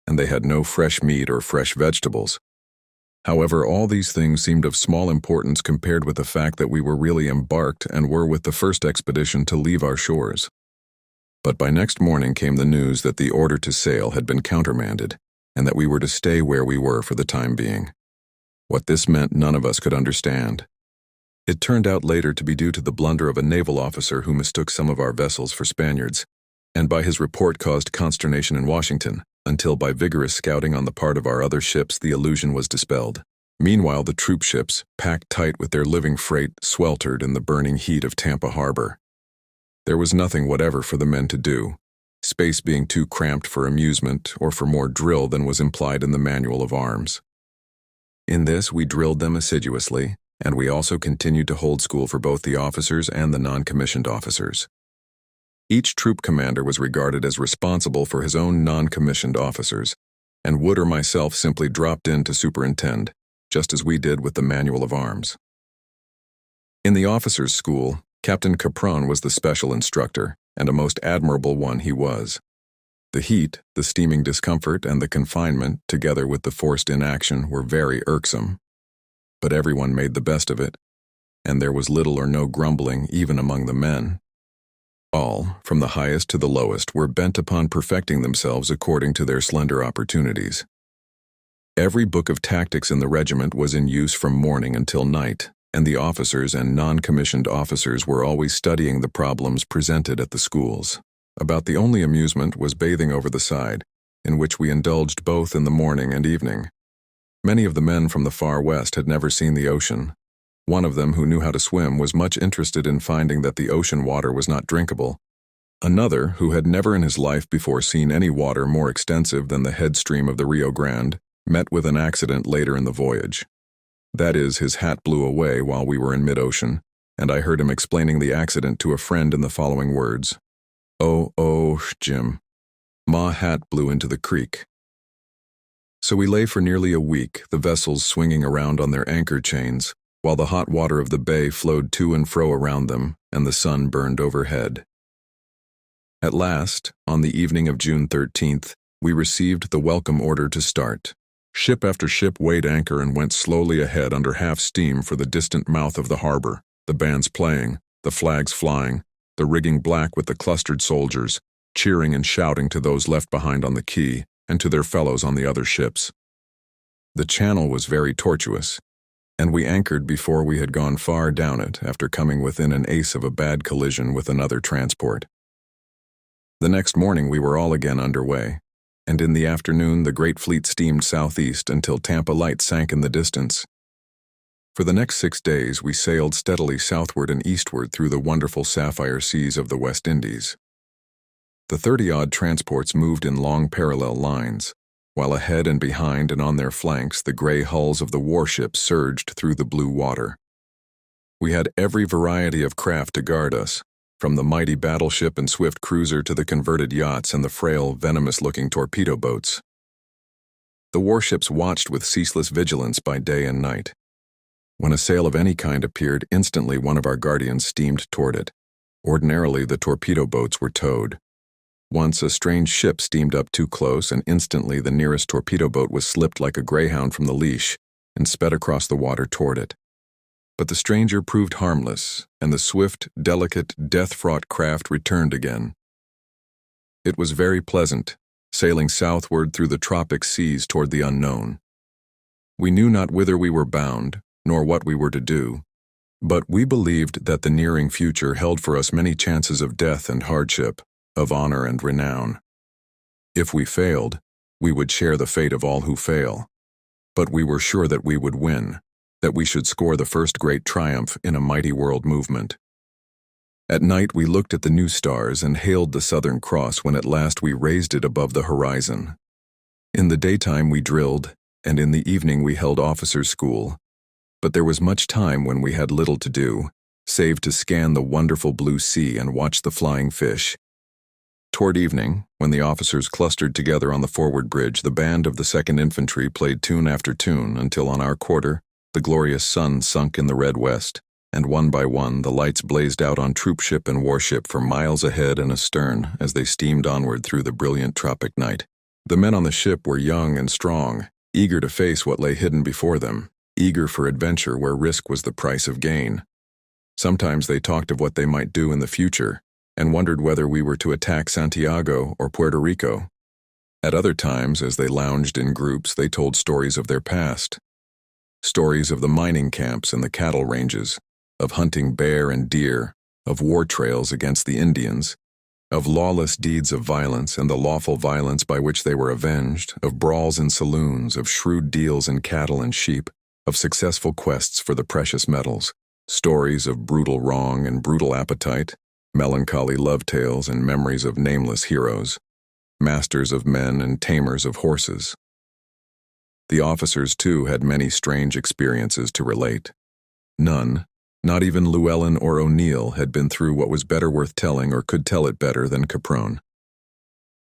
and they had no fresh meat or fresh vegetables. However, all these things seemed of small importance compared with the fact that we were really embarked and were with the first expedition to leave our shores. But by next morning came the news that the order to sail had been countermanded, and that we were to stay where we were for the time being. What this meant none of us could understand. It turned out later to be due to the blunder of a naval officer who mistook some of our vessels for Spaniards, and by his report caused consternation in Washington, until by vigorous scouting on the part of our other ships the illusion was dispelled. Meanwhile, the troop ships, packed tight with their living freight, sweltered in the burning heat of Tampa Harbor. There was nothing whatever for the men to do, space being too cramped for amusement or for more drill than was implied in the manual of arms. In this we drilled them assiduously, and we also continued to hold school for both the officers and the non-commissioned officers. Each troop commander was regarded as responsible for his own non-commissioned officers, and Wood or myself simply dropped in to superintend, just as we did with the manual of arms. In the officers' school, Captain Capron was the special instructor, and a most admirable one he was. The heat, the steaming discomfort, and the confinement, together with the forced inaction, were very irksome. But everyone made the best of it, and there was little or no grumbling even among the men. All, from the highest to the lowest, were bent upon perfecting themselves according to their slender opportunities. Every book of tactics in the regiment was in use from morning until night, and the officers and non-commissioned officers were always studying the problems presented at the schools. About the only amusement was bathing over the side, in which we indulged both in the morning and evening. Many of the men from the far west had never seen the ocean. One of them, who knew how to swim, was much interested in finding that the ocean water was not drinkable. Another, who had never in his life before seen any water more extensive than the headstream of the Rio Grande, met with an accident later in the voyage. That is, his hat blew away while we were in mid-ocean, and I heard him explaining the accident to a friend in the following words: "Oh, Jim, my hat blew into the creek." So we lay for nearly a week, the vessels swinging around on their anchor chains, while the hot water of the bay flowed to and fro around them, and the sun burned overhead. At last, on the evening of June 13th, we received the welcome order to start. Ship after ship weighed anchor and went slowly ahead under half steam for the distant mouth of the harbor, the bands playing, the flags flying, the rigging black with the clustered soldiers, cheering and shouting to those left behind on the quay and to their fellows on the other ships. The channel was very tortuous, and we anchored before we had gone far down it after coming within an ace of a bad collision with another transport. The next morning we were all again underway, and in the afternoon the great fleet steamed southeast until Tampa Light sank in the distance. For the next 6 days we sailed steadily southward and eastward through the wonderful sapphire seas of the West Indies. The 30-odd transports moved in long parallel lines, while ahead and behind and on their flanks the gray hulls of the warships surged through the blue water. We had every variety of craft to guard us, from the mighty battleship and swift cruiser to the converted yachts and the frail, venomous-looking torpedo boats. The warships watched with ceaseless vigilance by day and night. When a sail of any kind appeared, instantly one of our guardians steamed toward it. Ordinarily, the torpedo boats were towed. Once a strange ship steamed up too close, and instantly the nearest torpedo boat was slipped like a greyhound from the leash and sped across the water toward it. But the stranger proved harmless, and the swift, delicate, death-fraught craft returned again. It was very pleasant, sailing southward through the tropic seas toward the unknown. We knew not whither we were bound, nor what we were to do, but we believed that the nearing future held for us many chances of death and hardship, of honor and renown. If we failed, we would share the fate of all who fail, but we were sure that we would win, that we should score the first great triumph in a mighty world movement. At night we looked at the new stars and hailed the Southern Cross when at last we raised it above the horizon. In the daytime we drilled, and in the evening we held officers' school, but there was much time when we had little to do, save to scan the wonderful blue sea and watch the flying fish. Toward evening, when the officers clustered together on the forward bridge, the band of the 2nd Infantry played tune after tune until on our quarter the glorious sun sunk in the red west, and one by one the lights blazed out on troopship and warship for miles ahead and astern as they steamed onward through the brilliant tropic night. The men on the ship were young and strong, eager to face what lay hidden before them, eager for adventure where risk was the price of gain. Sometimes they talked of what they might do in the future, and wondered whether we were to attack Santiago or Puerto Rico. At other times, as they lounged in groups, they told stories of their past. Stories of the mining camps and the cattle ranges, of hunting bear and deer, of war trails against the Indians, of lawless deeds of violence and the lawful violence by which they were avenged, of brawls in saloons, of shrewd deals in cattle and sheep, of successful quests for the precious metals, stories of brutal wrong and brutal appetite, melancholy love tales and memories of nameless heroes, masters of men and tamers of horses. The officers, too, had many strange experiences to relate. None, Not even Llewellyn or O'Neill had been through what was better worth telling or could tell it better than Caprone.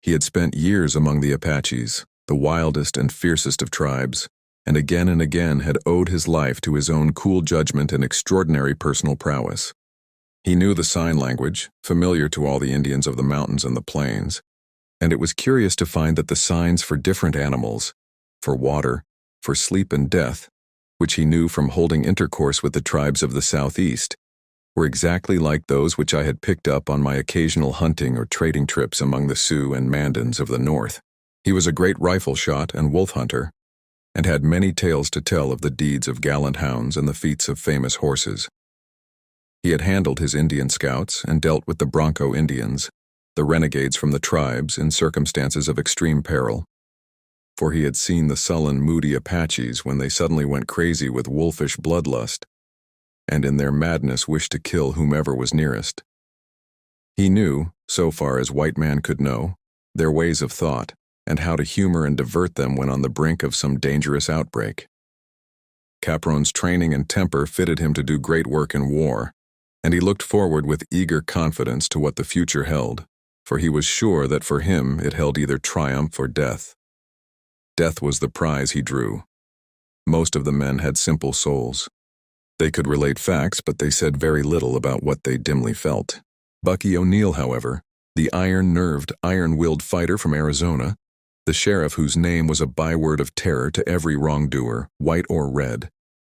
He had spent years among the Apaches, the wildest and fiercest of tribes, and again had owed his life to his own cool judgment and extraordinary personal prowess. He knew the sign language, familiar to all the Indians of the mountains and the plains, and it was curious to find that the signs for different animals, for water, for sleep and death, which he knew from holding intercourse with the tribes of the southeast, were exactly like those which I had picked up on my occasional hunting or trading trips among the Sioux and Mandans of the north. He was a great rifle shot and wolf hunter, and had many tales to tell of the deeds of gallant hounds and the feats of famous horses. He had handled his Indian scouts and dealt with the Bronco Indians, the renegades from the tribes, in circumstances of extreme peril, for he had seen the sullen, moody Apaches when they suddenly went crazy with wolfish bloodlust, and in their madness wished to kill whomever was nearest. He knew, so far as white man could know, their ways of thought, and how to humor and divert them when on the brink of some dangerous outbreak. Caprone's training and temper fitted him to do great work in war, and he looked forward with eager confidence to what the future held, for he was sure that for him it held either triumph or death. Death was the prize he drew. Most of the men had simple souls. They could relate facts, but they said very little about what they dimly felt. Bucky O'Neill, however, the iron-nerved, iron-willed fighter from Arizona, the sheriff whose name was a byword of terror to every wrongdoer, white or red,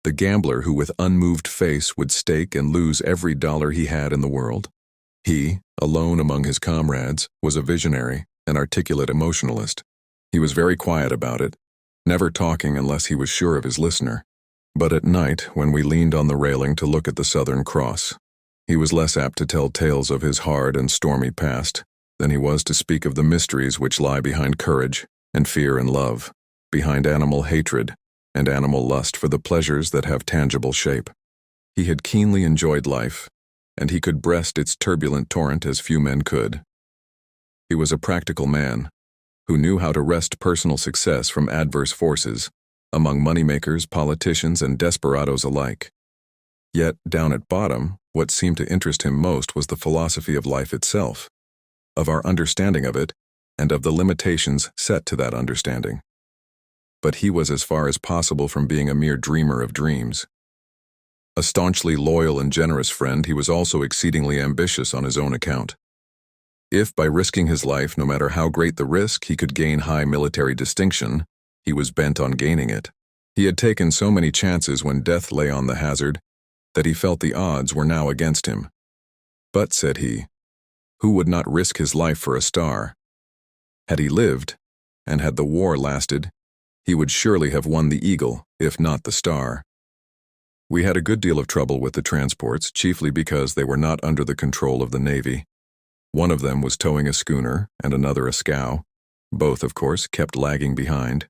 the gambler who with unmoved face would stake and lose every dollar he had in the world. He, alone among his comrades, was a visionary, an articulate emotionalist. He was very quiet about it, never talking unless he was sure of his listener. But at night, when we leaned on the railing to look at the Southern Cross, he was less apt to tell tales of his hard and stormy past than he was to speak of the mysteries which lie behind courage and fear and love, behind animal hatred and animal lust for the pleasures that have tangible shape. He had keenly enjoyed life, and he could breast its turbulent torrent as few men could. He was a practical man, who knew how to wrest personal success from adverse forces, among moneymakers, politicians, and desperados alike. Yet, down at bottom, what seemed to interest him most was the philosophy of life itself, of our understanding of it, and of the limitations set to that understanding. But he was as far as possible from being a mere dreamer of dreams. A staunchly loyal and generous friend, he was also exceedingly ambitious on his own account. If, by risking his life, no matter how great the risk, he could gain high military distinction, he was bent on gaining it. He had taken so many chances when death lay on the hazard that he felt the odds were now against him. But, said he, who would not risk his life for a star? Had he lived, and had the war lasted, he would surely have won the eagle, if not the star. We had a good deal of trouble with the transports, chiefly because they were not under the control of the Navy. One of them was towing a schooner, and another a scow. Both, of course, kept lagging behind.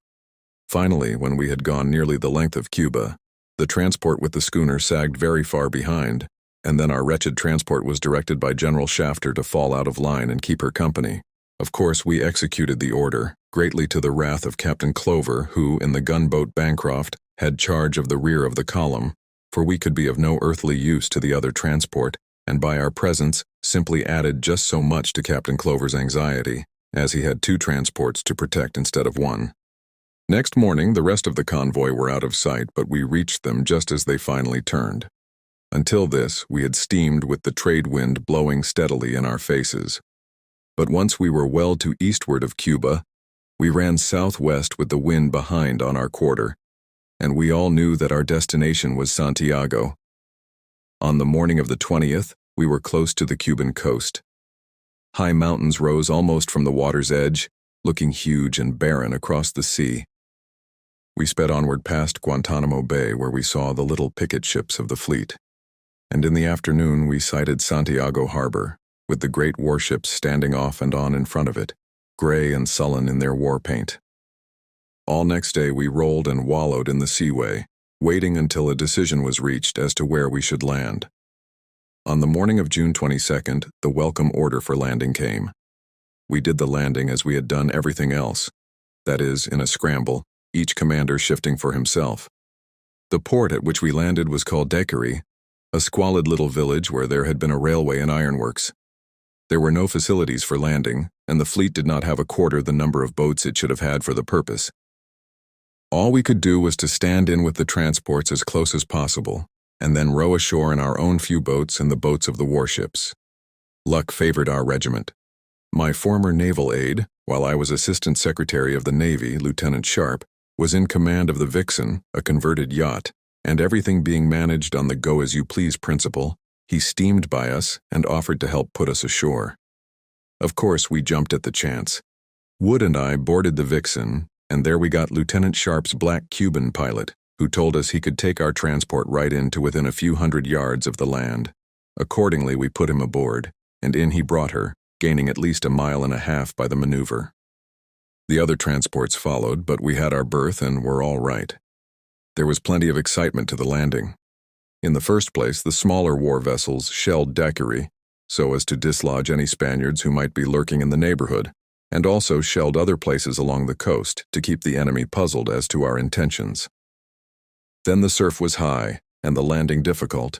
Finally, when we had gone nearly the length of Cuba, the transport with the schooner sagged very far behind, and then our wretched transport was directed by General Shafter to fall out of line and keep her company. Of course, we executed the order, greatly to the wrath of Captain Clover, who, in the gunboat Bancroft, had charge of the rear of the column, for we could be of no earthly use to the other transport, and by our presence simply added just so much to Captain Clover's anxiety, as he had two transports to protect instead of one. Next morning, the rest of the convoy were out of sight, but we reached them just as they finally turned. Until this, we had steamed with the trade wind blowing steadily in our faces. But once we were well to eastward of Cuba, we ran southwest with the wind behind on our quarter, and we all knew that our destination was Santiago. On the morning of the 20th, we were close to the Cuban coast. High mountains rose almost from the water's edge, looking huge and barren across the sea. We sped onward past Guantanamo Bay, where we saw the little picket ships of the fleet. And in the afternoon we sighted Santiago Harbor, with the great warships standing off and on in front of it, gray and sullen in their war paint. All next day we rolled and wallowed in the seaway, waiting until a decision was reached as to where we should land. On the morning of June 22nd, the welcome order for landing came. We did the landing as we had done everything else, that is, in a scramble, each commander shifting for himself. The port at which we landed was called Cavalry, a squalid little village where there had been a railway and ironworks. There were no facilities for landing, and the fleet did not have a quarter the number of boats it should have had for the purpose. All we could do was to stand in with the transports as close as possible, and then row ashore in our own few boats and the boats of the warships. Luck favored our regiment. My former naval aide, while I was Assistant Secretary of the Navy, Lieutenant Sharp, was in command of the Vixen, a converted yacht, and everything being managed on the go-as-you-please principle, he steamed by us and offered to help put us ashore. Of course, we jumped at the chance. Wood and I boarded the Vixen, and there we got Lieutenant Sharp's black Cuban pilot, who told us he could take our transport right in to within a few hundred yards of the land. Accordingly, we put him aboard, and in he brought her, gaining at least 1.5 miles by the maneuver. The other transports followed, but we had our berth and were all right. There was plenty of excitement to the landing. In the first place, the smaller war vessels shelled Daiquiri, so as to dislodge any Spaniards who might be lurking in the neighborhood, and also shelled other places along the coast to keep the enemy puzzled as to our intentions. Then the surf was high and the landing difficult,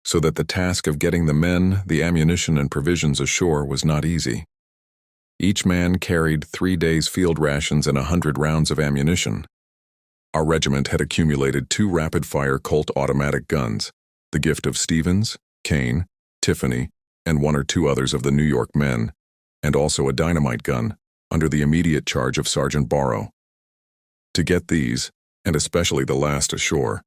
so that the task of getting the men, the ammunition, and provisions ashore was not easy. Each man carried 3 days' field rations and 100 rounds of ammunition. Our regiment had accumulated 2 rapid-fire Colt automatic guns, the gift of Stevens, Kane, Tiffany, and 1 or 2 others of the New York men, and also a dynamite gun, under the immediate charge of Sergeant Borrow. To get these, and especially the last ashore,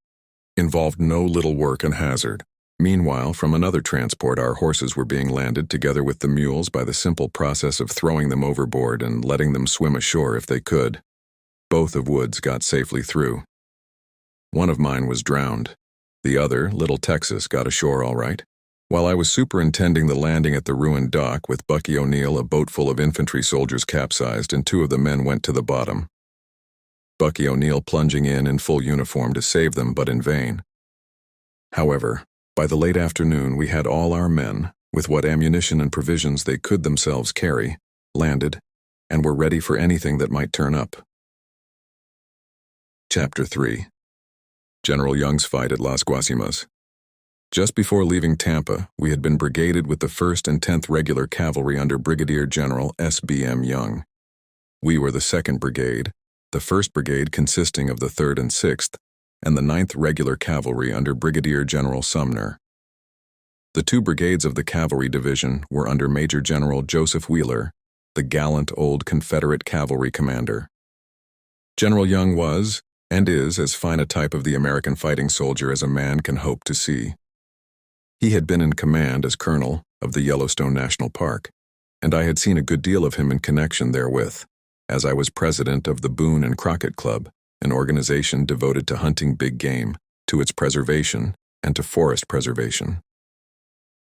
involved no little work and hazard. Meanwhile, from another transport, our horses were being landed together with the mules by the simple process of throwing them overboard and letting them swim ashore if they could. Both of Wood's got safely through. One of mine was drowned. The other, Little Texas, got ashore all right. While I was superintending the landing at the ruined dock with Bucky O'Neill, a boat full of infantry soldiers capsized and 2 of the men went to the bottom. Bucky O'Neill plunging in full uniform to save them, but in vain. However, by the late afternoon we had all our men, with what ammunition and provisions they could themselves carry, landed, and were ready for anything that might turn up. Chapter 3. General Young's Fight at Las Guasimas. Just before leaving Tampa, we had been brigaded with the 1st and 10th Regular Cavalry under Brigadier General S.B.M. Young. We were the 2nd Brigade, the 1st Brigade consisting of the 3rd and 6th, and the 9th Regular Cavalry under Brigadier General Sumner. The 2 brigades of the Cavalry Division were under Major General Joseph Wheeler, the gallant old Confederate cavalry commander. General Young was, and is, as fine a type of the American fighting soldier as a man can hope to see. He had been in command as colonel of the Yellowstone National Park, and I had seen a good deal of him in connection therewith, as I was president of the Boone and Crockett Club, an organization devoted to hunting big game, to its preservation, and to forest preservation.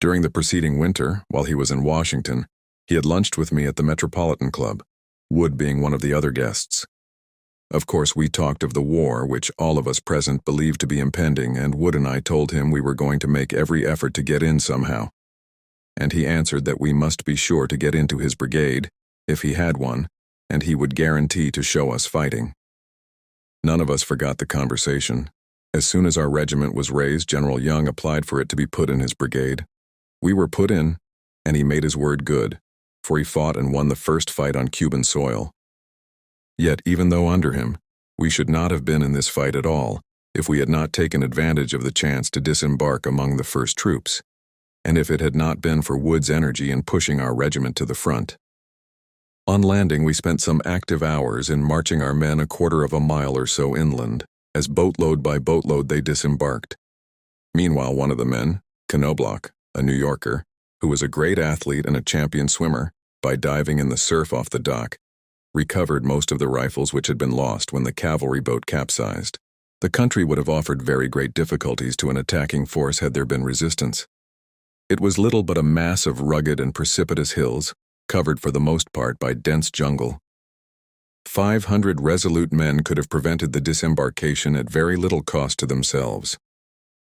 During the preceding winter, while he was in Washington, he had lunched with me at the Metropolitan Club, Wood being one of the other guests. Of course, we talked of the war, which all of us present believed to be impending, and Wood and I told him we were going to make every effort to get in somehow. And he answered that we must be sure to get into his brigade, if he had one, and he would guarantee to show us fighting. None of us forgot the conversation. As soon as our regiment was raised, General Young applied for it to be put in his brigade. We were put in, and he made his word good, for he fought and won the first fight on Cuban soil. Yet, even though under him, we should not have been in this fight at all if we had not taken advantage of the chance to disembark among the first troops, and if it had not been for Wood's energy in pushing our regiment to the front. On landing, we spent some active hours in marching our men 1/4 mile or so inland, as boatload by boatload they disembarked. Meanwhile, one of the men, Knobloch, a New Yorker, who was a great athlete and a champion swimmer, by diving in the surf off the dock, recovered most of the rifles which had been lost when the cavalry boat capsized. The country would have offered very great difficulties to an attacking force had there been resistance. It was little but a mass of rugged and precipitous hills, covered for the most part by dense jungle. 500 resolute men could have prevented the disembarkation at very little cost to themselves.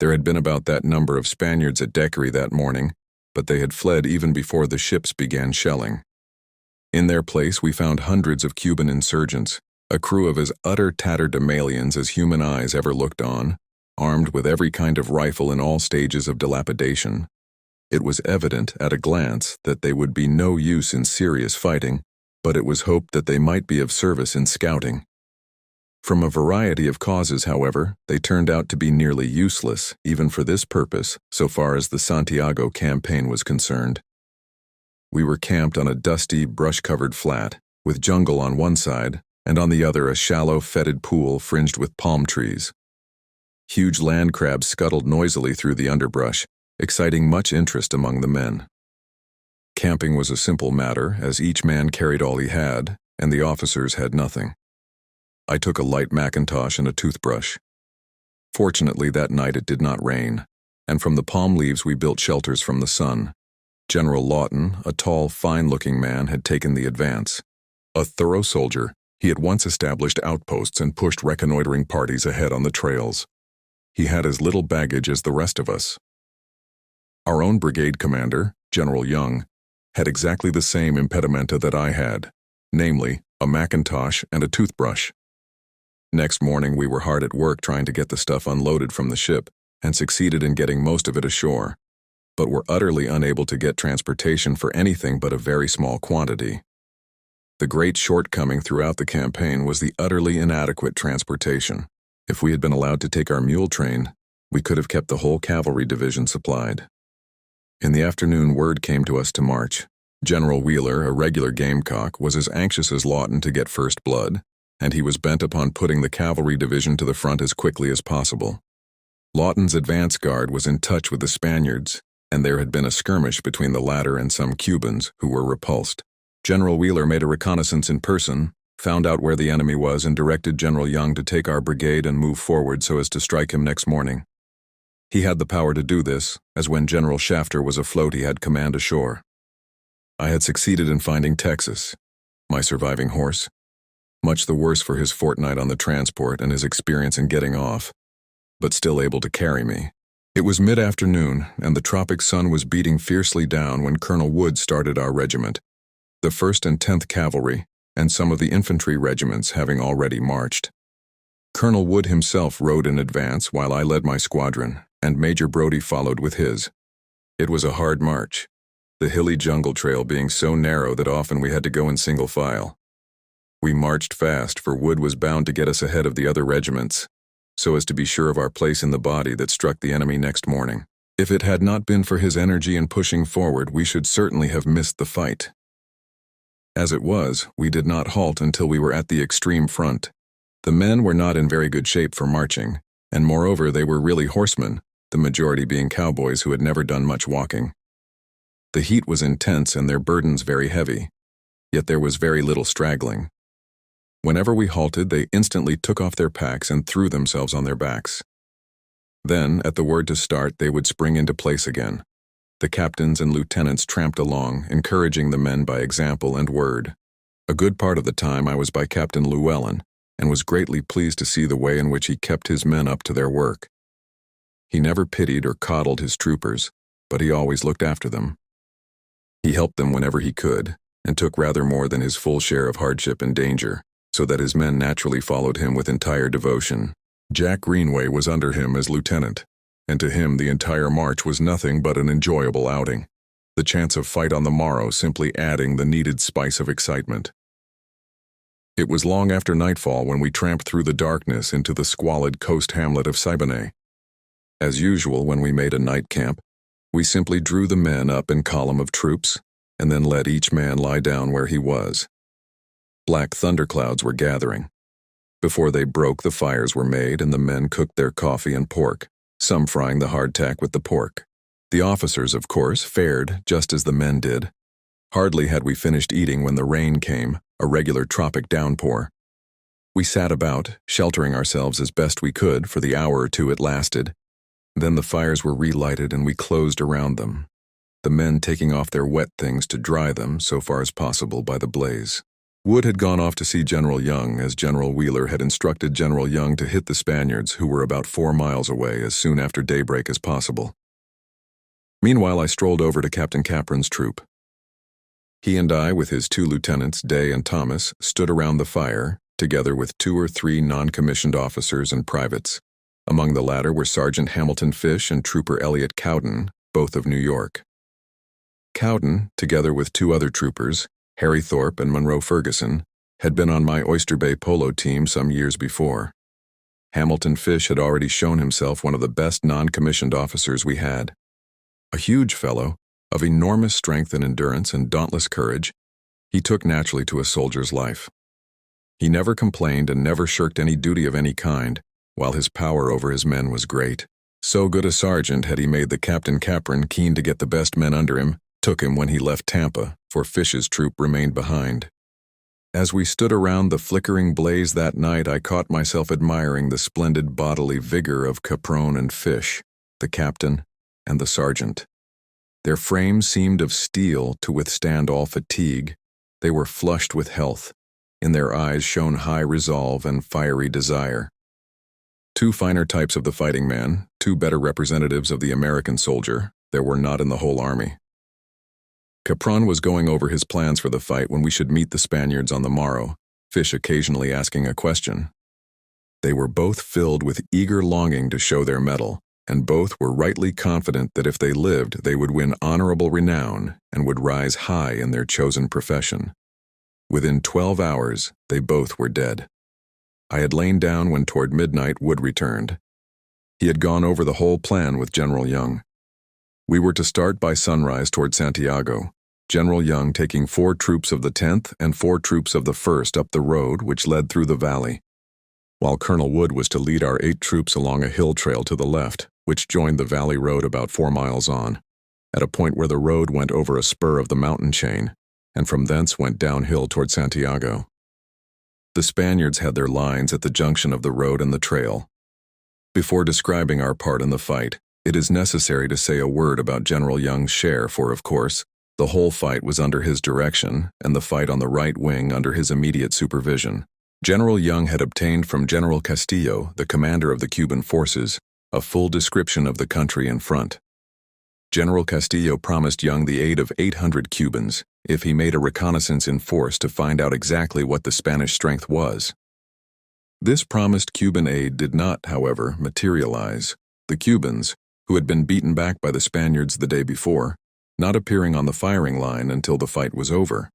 There had been about that number of Spaniards at Daiquiri that morning, but they had fled even before the ships began shelling. In their place, we found hundreds of Cuban insurgents, a crew of as utter tatterdemalions as human eyes ever looked on, armed with every kind of rifle in all stages of dilapidation. It was evident at a glance that they would be no use in serious fighting, but it was hoped that they might be of service in scouting. From a variety of causes, however, they turned out to be nearly useless, even for this purpose, so far as the Santiago campaign was concerned. We were camped on a dusty, brush-covered flat, with jungle on one side, and on the other a shallow, fetid pool fringed with palm trees. Huge land crabs scuttled noisily through the underbrush, exciting much interest among the men. Camping was a simple matter, as each man carried all he had, and the officers had nothing. I took a light Macintosh and a toothbrush. Fortunately, that night it did not rain, and from the palm leaves we built shelters from the sun. General Lawton, a tall, fine-looking man, had taken the advance. A thorough soldier, he at once established outposts and pushed reconnoitering parties ahead on the trails. He had as little baggage as the rest of us. Our own brigade commander, General Young, had exactly the same impedimenta that I had, namely, a Macintosh and a toothbrush. Next morning we were hard at work trying to get the stuff unloaded from the ship, and succeeded in getting most of it ashore, but were utterly unable to get transportation for anything but a very small quantity. The great shortcoming throughout the campaign was the utterly inadequate transportation. If we had been allowed to take our mule train, we could have kept the whole cavalry division supplied. In the afternoon, word came to us to march. General Wheeler, a regular gamecock, was as anxious as Lawton to get first blood, and he was bent upon putting the cavalry division to the front as quickly as possible. Lawton's advance guard was in touch with the Spaniards, and there had been a skirmish between the latter and some Cubans who were repulsed. General Wheeler made a reconnaissance in person, found out where the enemy was, and directed General Young to take our brigade and move forward so as to strike him next morning. He had the power to do this, as when General Shafter was afloat he had command ashore. I had succeeded in finding Texas, my surviving horse, much the worse for his fortnight on the transport and his experience in getting off, but still able to carry me. It was mid-afternoon, and the tropic sun was beating fiercely down when Colonel Wood started our regiment, the 1st and 10th Cavalry, and some of the infantry regiments having already marched. Colonel Wood himself rode in advance while I led my squadron, and Major Brodie followed with his. It was a hard march, the hilly jungle trail being so narrow that often we had to go in single file. We marched fast, for Wood was bound to get us ahead of the other regiments, so as to be sure of our place in the body that struck the enemy next morning. If it had not been for his energy in pushing forward, we should certainly have missed the fight. As it was, we did not halt until we were at the extreme front. The men were not in very good shape for marching, and moreover they were really horsemen, the majority being cowboys who had never done much walking. The heat was intense and their burdens very heavy, yet there was very little straggling. Whenever we halted, they instantly took off their packs and threw themselves on their backs. Then, at the word to start, they would spring into place again. The captains and lieutenants tramped along, encouraging the men by example and word. A good part of the time I was by Captain Llewellyn, and was greatly pleased to see the way in which he kept his men up to their work. He never pitied or coddled his troopers, but he always looked after them. He helped them whenever he could, and took rather more than his full share of hardship and danger, so that his men naturally followed him with entire devotion. Jack Greenway was under him as lieutenant, and to him the entire march was nothing but an enjoyable outing, the chance of fight on the morrow simply adding the needed spice of excitement. It was long after nightfall when we tramped through the darkness into the squalid coast hamlet of Siboney. As usual, when we made a night camp, we simply drew the men up in column of troops, and then let each man lie down where he was. Black thunderclouds were gathering. Before they broke, the fires were made and the men cooked their coffee and pork, some frying the hardtack with the pork. The officers, of course, fared just as the men did. Hardly had we finished eating when the rain came, a regular tropic downpour. We sat about, sheltering ourselves as best we could for the hour or two it lasted. Then the fires were relighted and we closed around them, the men taking off their wet things to dry them so far as possible by the blaze. Wood had gone off to see General Young, as General Wheeler had instructed General Young to hit the Spaniards, who were about 4 miles away, as soon after daybreak as possible. Meanwhile, I strolled over to Captain Capron's troop. He and I, with his 2 lieutenants, Day and Thomas, stood around the fire, together with 2 or 3 non-commissioned officers and privates. Among the latter were Sergeant Hamilton Fish and Trooper Elliot Cowden, both of New York. Cowden, together with two other troopers, Harry Thorpe and Monroe Ferguson, had been on my Oyster Bay polo team some years before. Hamilton Fish had already shown himself one of the best non-commissioned officers we had. A huge fellow, of enormous strength and endurance and dauntless courage, he took naturally to a soldier's life. He never complained and never shirked any duty of any kind, while his power over his men was great. So good a sergeant had he made the Captain Capron, keen to get the best men under him, took him when he left Tampa, for Fish's troop remained behind. As we stood around the flickering blaze that night, I caught myself admiring the splendid bodily vigor of Capron and Fish, the captain and the sergeant. Their frames seemed of steel to withstand all fatigue. They were flushed with health. In their eyes shone high resolve and fiery desire. Two finer types of the fighting man, two better representatives of the American soldier, there were not in the whole army. Capron was going over his plans for the fight when we should meet the Spaniards on the morrow, Fish occasionally asking a question. They were both filled with eager longing to show their mettle, and both were rightly confident that if they lived, they would win honorable renown and would rise high in their chosen profession. Within 12 hours, they both were dead. I had lain down when toward midnight Wood returned. He had gone over the whole plan with General Young. We were to start by sunrise toward Santiago, General Young taking 4 troops of the 10th and 4 troops of the 1st up the road which led through the valley, while Colonel Wood was to lead our 8 troops along a hill trail to the left, which joined the valley road about 4 miles on, at a point where the road went over a spur of the mountain chain, and from thence went downhill toward Santiago. The Spaniards had their lines at the junction of the road and the trail. Before describing our part in the fight, it is necessary to say a word about General Young's share, for, of course, the whole fight was under his direction, and the fight on the right wing under his immediate supervision. General Young had obtained from General Castillo, the commander of the Cuban forces, a full description of the country in front. General Castillo promised Young the aid of 800 Cubans if he made a reconnaissance in force to find out exactly what the Spanish strength was. This promised Cuban aid did not, however, materialize. The Cubans, who had been beaten back by the Spaniards the day before, not appearing on the firing line until the fight was over.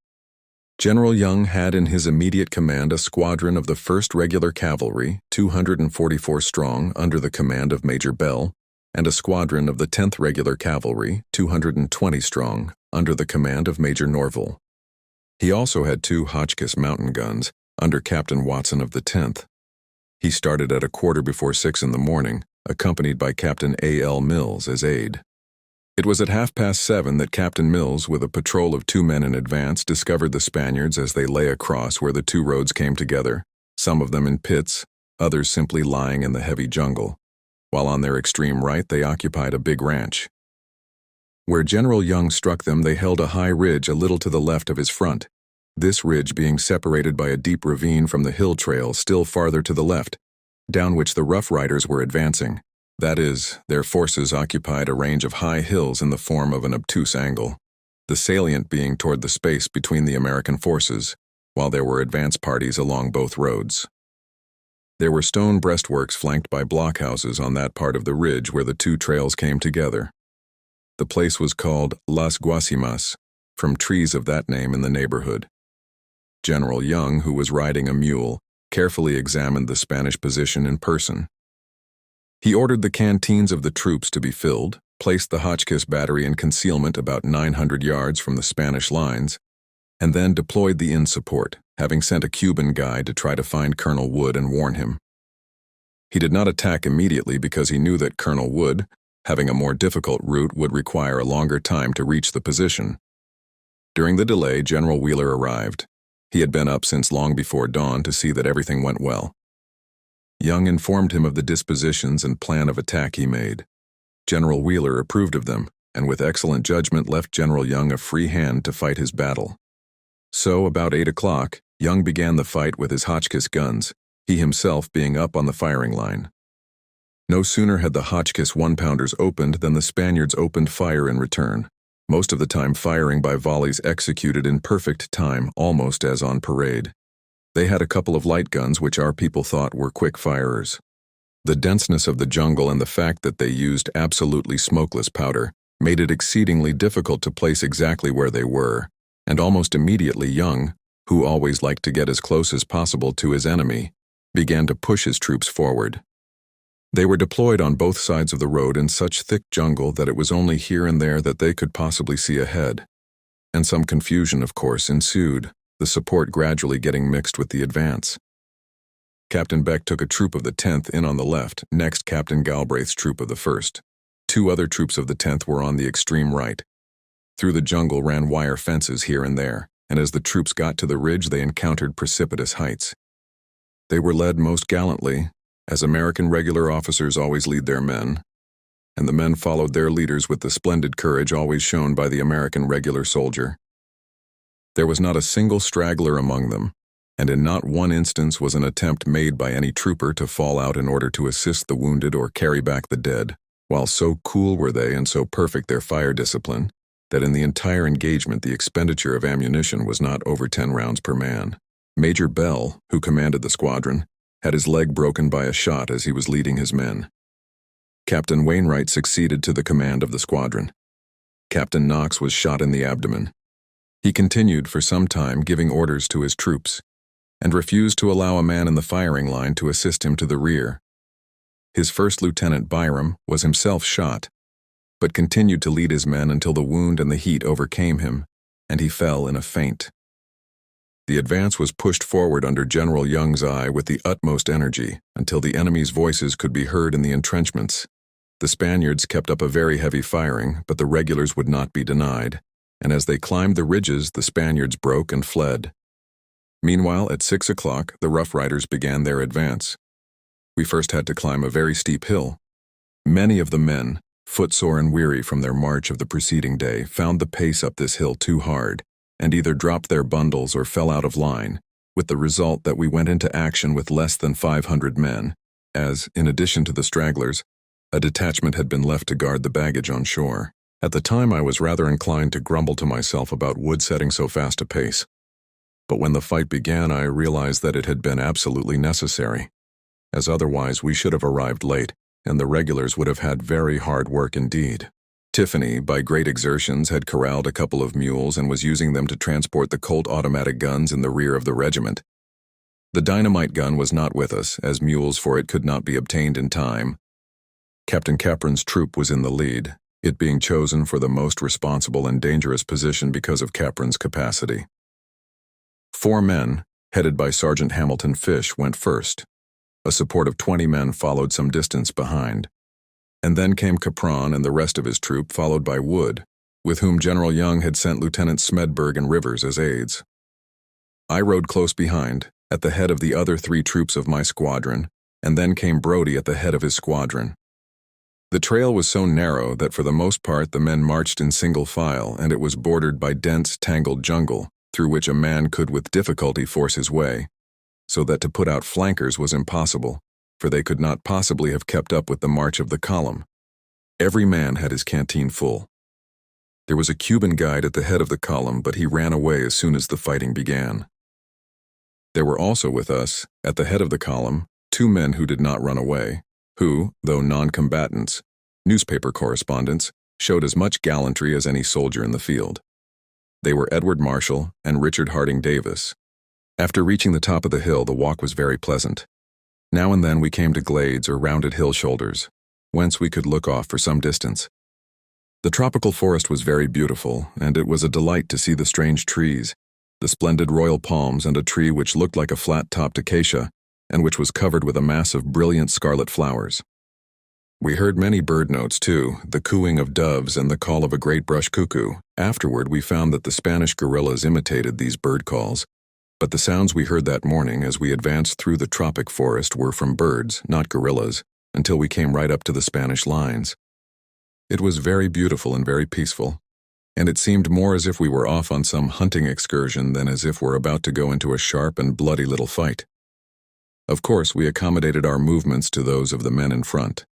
General Young had in his immediate command a squadron of the 1st Regular Cavalry, 244 strong, under the command of Major Bell, and a squadron of the 10th Regular Cavalry, 220 strong, under the command of Major Norville. He also had 2 Hotchkiss mountain guns, under Captain Watson of the 10th. He started at 6:15 in the morning, accompanied by Captain A.L. Mills as aide. It was at 7:30 that Captain Mills, with a patrol of 2 men in advance, discovered the Spaniards as they lay across where the 2 roads came together, some of them in pits, others simply lying in the heavy jungle, while on their extreme right they occupied a big ranch. Where General Young struck them, they held a high ridge a little to the left of his front, this ridge being separated by a deep ravine from the hill trail still farther to the left, down which the Rough Riders were advancing. That is, their forces occupied a range of high hills in the form of an obtuse angle, the salient being toward the space between the American forces, while there were advance parties along both roads. There were stone breastworks flanked by blockhouses on that part of the ridge where the 2 trails came together. The place was called Las Guasimas, from trees of that name in the neighborhood. General Young, who was riding a mule, carefully examined the Spanish position in person. He ordered the canteens of the troops to be filled, placed the Hotchkiss battery in concealment about 900 yards from the Spanish lines, and then deployed the in support, having sent a Cuban guide to try to find Colonel Wood and warn him. He did not attack immediately because he knew that Colonel Wood, having a more difficult route, would require a longer time to reach the position. During the delay, General Wheeler arrived. He had been up since long before dawn to see that everything went well. Young informed him of the dispositions and plan of attack he made. General Wheeler approved of them, and with excellent judgment left General Young a free hand to fight his battle. So, about 8 o'clock, Young began the fight with his Hotchkiss guns, he himself being up on the firing line. No sooner had the Hotchkiss 1-pounders opened than the Spaniards opened fire in return, most of the time firing by volleys executed in perfect time, almost as on parade. They had a couple of light guns which our people thought were quick firers. The denseness of the jungle and the fact that they used absolutely smokeless powder made it exceedingly difficult to place exactly where they were, and almost immediately Young, who always liked to get as close as possible to his enemy, began to push his troops forward. They were deployed on both sides of the road in such thick jungle that it was only here and there that they could possibly see ahead. And some confusion, of course, ensued, the support gradually getting mixed with the advance. Captain Beck took a troop of the 10th in on the left, next Captain Galbraith's troop of the 1st. 2 other troops of the 10th were on the extreme right. Through the jungle ran wire fences here and there, and as the troops got to the ridge they encountered precipitous heights. They were led most gallantly, as American regular officers always lead their men, and the men followed their leaders with the splendid courage always shown by the American regular soldier. There was not a single straggler among them, and in not one instance was an attempt made by any trooper to fall out in order to assist the wounded or carry back the dead, while so cool were they and so perfect their fire discipline, that in the entire engagement the expenditure of ammunition was not over 10 rounds per man. Major Bell, who commanded the squadron, had his leg broken by a shot as he was leading his men. Captain Wainwright succeeded to the command of the squadron. Captain Knox was shot in the abdomen. He continued for some time giving orders to his troops, and refused to allow a man in the firing line to assist him to the rear. His first lieutenant, Byram, was himself shot, but continued to lead his men until the wound and the heat overcame him, and he fell in a faint. The advance was pushed forward under General Young's eye with the utmost energy until the enemy's voices could be heard in the entrenchments. The Spaniards kept up a very heavy firing, but the regulars would not be denied, and as they climbed the ridges, the Spaniards broke and fled. Meanwhile, at 6 o'clock, the Rough Riders began their advance. We first had to climb a very steep hill. Many of the men, footsore and weary from their march of the preceding day, found the pace up this hill too hard, and either dropped their bundles or fell out of line, with the result that we went into action with less than 500 men, as, in addition to the stragglers, a detachment had been left to guard the baggage on shore. At the time I was rather inclined to grumble to myself about Wood setting so fast a pace. But when the fight began, I realized that it had been absolutely necessary, as otherwise we should have arrived late, and the regulars would have had very hard work indeed. Tiffany, by great exertions, had corralled a couple of mules and was using them to transport the Colt automatic guns in the rear of the regiment. The dynamite gun was not with us, as mules for it could not be obtained in time. Captain Capron's troop was in the lead, it being chosen for the most responsible and dangerous position because of Capron's capacity. 4 men, headed by Sergeant Hamilton Fish, went first. A support of 20 men followed some distance behind. And then came Capron and the rest of his troop, followed by Wood, with whom General Young had sent Lieutenants Smedberg and Rivers as aides. I rode close behind, at the head of the other 3 troops of my squadron, and then came Brody at the head of his squadron. The trail was so narrow that for the most part the men marched in single file, and it was bordered by dense, tangled jungle, through which a man could with difficulty force his way, so that to put out flankers was impossible, for they could not possibly have kept up with the march of the column. Every man had his canteen full. There was a Cuban guide at the head of the column, but he ran away as soon as the fighting began. There were also with us, at the head of the column, 2 men who did not run away, who, though non-combatants, newspaper correspondents, showed as much gallantry as any soldier in the field. They were Edward Marshall and Richard Harding Davis. After reaching the top of the hill, the walk was very pleasant. Now and then we came to glades or rounded hill shoulders, whence we could look off for some distance. The tropical forest was very beautiful, and it was a delight to see the strange trees, the splendid royal palms and a tree which looked like a flat-topped acacia, and which was covered with a mass of brilliant scarlet flowers. We heard many bird notes too, the cooing of doves and the call of a great brush cuckoo. Afterward we found that the Spanish guerrillas imitated these bird calls, but the sounds we heard that morning as we advanced through the tropic forest were from birds, not guerrillas, until we came right up to the Spanish lines. It was very beautiful and very peaceful, and it seemed more as if we were off on some hunting excursion than as if we're about to go into a sharp and bloody little fight. Of course, we accommodated our movements to those of the men in front.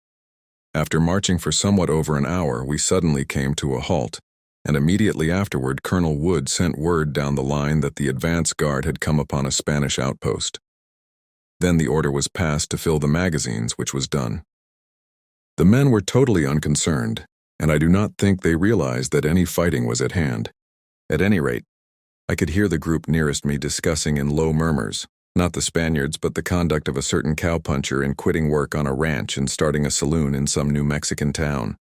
After marching for somewhat over an hour, we suddenly came to a halt, and immediately afterward Colonel Wood sent word down the line that the advance guard had come upon a Spanish outpost. Then the order was passed to fill the magazines, which was done. The men were totally unconcerned, and I do not think they realized that any fighting was at hand. At any rate, I could hear the group nearest me discussing in low murmurs, not the Spaniards but the conduct of a certain cowpuncher in quitting work on a ranch and starting a saloon in some New Mexican town.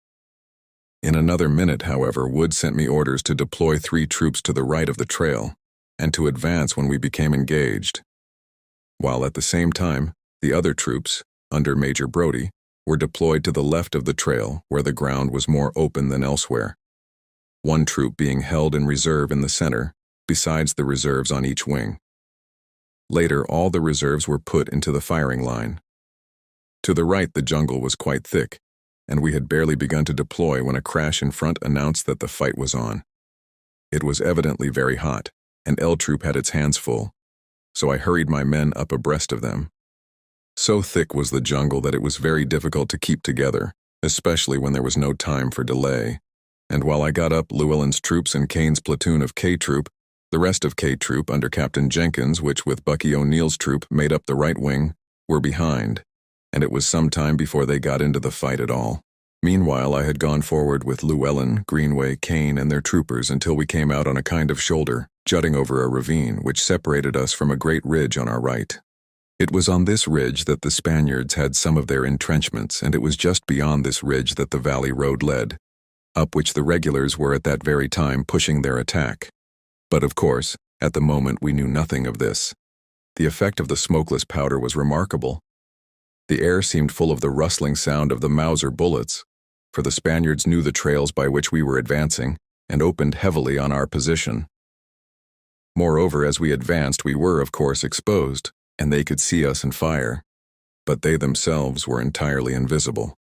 In another minute, however, Wood sent me orders to deploy 3 troops to the right of the trail, and to advance when we became engaged, while at the same time, the other troops, under Major Brody, were deployed to the left of the trail where the ground was more open than elsewhere, 1 troop being held in reserve in the center, besides the reserves on each wing. Later, all the reserves were put into the firing line. To the right, the jungle was quite thick, and we had barely begun to deploy when a crash in front announced that the fight was on. It was evidently very hot, and L Troop had its hands full, so I hurried my men up abreast of them. So thick was the jungle that it was very difficult to keep together, especially when there was no time for delay. And while I got up Llewellyn's troops and Kane's platoon of K Troop, the rest of K Troop under Captain Jenkins, which with Bucky O'Neill's troop made up the right wing, were behind, and it was some time before they got into the fight at all. Meanwhile, I had gone forward with Llewellyn, Greenway, Kane, and their troopers until we came out on a kind of shoulder, jutting over a ravine which separated us from a great ridge on our right. It was on this ridge that the Spaniards had some of their entrenchments, and it was just beyond this ridge that the valley road led, up which the regulars were at that very time pushing their attack. But of course, at the moment we knew nothing of this. The effect of the smokeless powder was remarkable. The air seemed full of the rustling sound of the Mauser bullets, for the Spaniards knew the trails by which we were advancing, and opened heavily on our position. Moreover, as we advanced, we were, of course, exposed, and they could see us and fire, but they themselves were entirely invisible.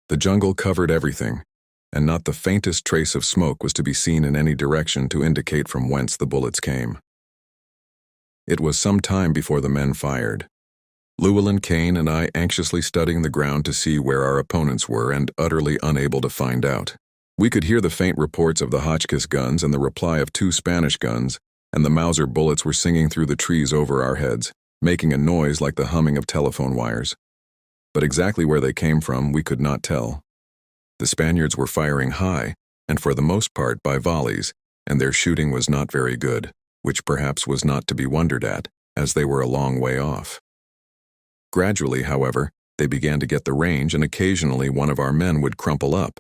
The jungle covered everything, and not the faintest trace of smoke was to be seen in any direction to indicate from whence the bullets came. It was some time before the men fired. Llewellyn, Kane, and I anxiously studying the ground to see where our opponents were and utterly unable to find out. We could hear the faint reports of the Hotchkiss guns and the reply of 2 Spanish guns, and the Mauser bullets were singing through the trees over our heads, making a noise like the humming of telephone wires. But exactly where they came from we could not tell. The Spaniards were firing high, and for the most part by volleys, and their shooting was not very good, which perhaps was not to be wondered at, as they were a long way off. Gradually, however, they began to get the range, and occasionally one of our men would crumple up.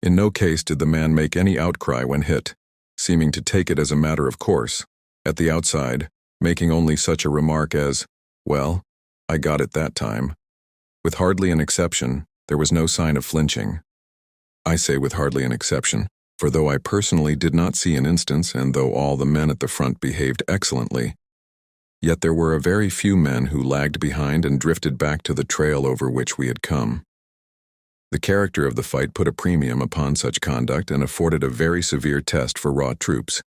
In no case did the man make any outcry when hit, seeming to take it as a matter of course, at the outside, making only such a remark as, "Well, I got it that time." With hardly an exception, there was no sign of flinching. I say with hardly an exception, for though I personally did not see an instance, and though all the men at the front behaved excellently, yet there were a very few men who lagged behind and drifted back to the trail over which we had come. The character of the fight put a premium upon such conduct and afforded a very severe test for raw troops,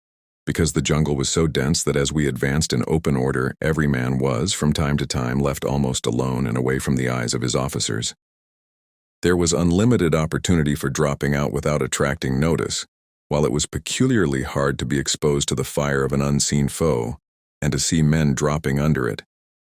because the jungle was so dense that as we advanced in open order, every man was, from time to time, left almost alone and away from the eyes of his officers. There was unlimited opportunity for dropping out without attracting notice, while it was peculiarly hard to be exposed to the fire of an unseen foe, and to see men dropping under it,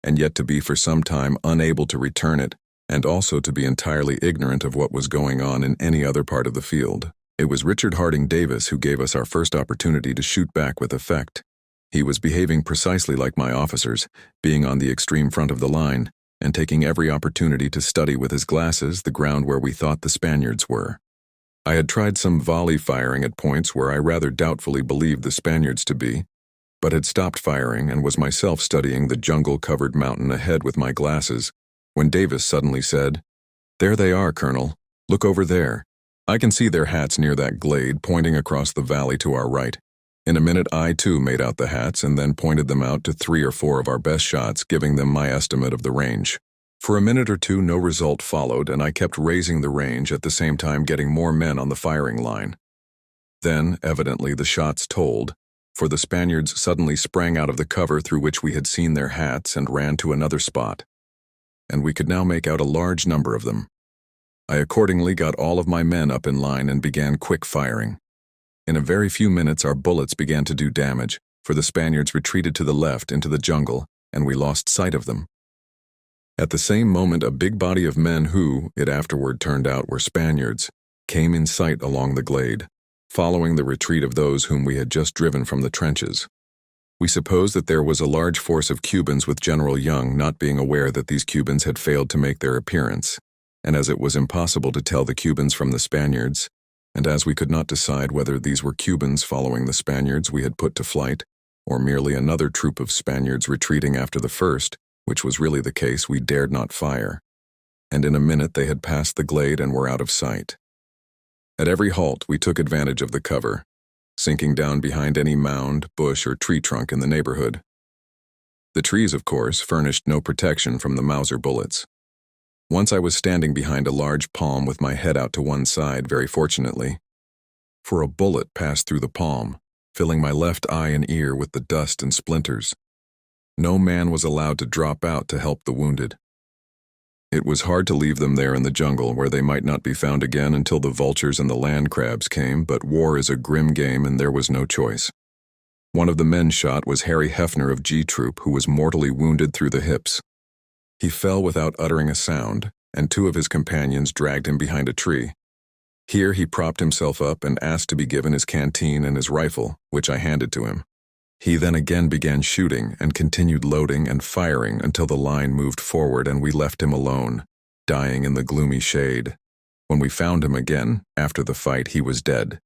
and yet to be for some time unable to return it, and also to be entirely ignorant of what was going on in any other part of the field. It was Richard Harding Davis who gave us our first opportunity to shoot back with effect. He was behaving precisely like my officers, being on the extreme front of the line, and taking every opportunity to study with his glasses the ground where we thought the Spaniards were. I had tried some volley firing at points where I rather doubtfully believed the Spaniards to be, but had stopped firing and was myself studying the jungle-covered mountain ahead with my glasses, when Davis suddenly said, "There they are, Colonel. Look over there. I can see their hats near that glade pointing across the valley to our right." In a minute I too made out the hats and then pointed them out to 3 or 4 of our best shots, giving them my estimate of the range. For a minute or two no result followed, and I kept raising the range, at the same time getting more men on the firing line. Then, evidently, the shots told, for the Spaniards suddenly sprang out of the cover through which we had seen their hats and ran to another spot, and we could now make out a large number of them. I accordingly got all of my men up in line and began quick firing. In a very few minutes our bullets began to do damage, for the Spaniards retreated to the left into the jungle, and we lost sight of them. At the same moment, a big body of men who, it afterward turned out, were Spaniards, came in sight along the glade, following the retreat of those whom we had just driven from the trenches. We supposed that there was a large force of Cubans, with General Young not being aware that these Cubans had failed to make their appearance, and as it was impossible to tell the Cubans from the Spaniards, and as we could not decide whether these were Cubans following the Spaniards we had put to flight, or merely another troop of Spaniards retreating after the first, which was really the case, we dared not fire, and in a minute they had passed the glade and were out of sight. At every halt we took advantage of the cover, sinking down behind any mound, bush, or tree trunk in the neighborhood. The trees, of course, furnished no protection from the Mauser bullets. Once I was standing behind a large palm with my head out to one side, very fortunately, for a bullet passed through the palm, filling my left eye and ear with the dust and splinters. No man was allowed to drop out to help the wounded. It was hard to leave them there in the jungle where they might not be found again until the vultures and the land crabs came, but war is a grim game and there was no choice. One of the men shot was Harry Hefner of G Troop, who was mortally wounded through the hips. He fell without uttering a sound, and two of his companions dragged him behind a tree. Here he propped himself up and asked to be given his canteen and his rifle, which I handed to him. He then again began shooting and continued loading and firing until the line moved forward and we left him alone, dying in the gloomy shade. When we found him again, after the fight, he was dead.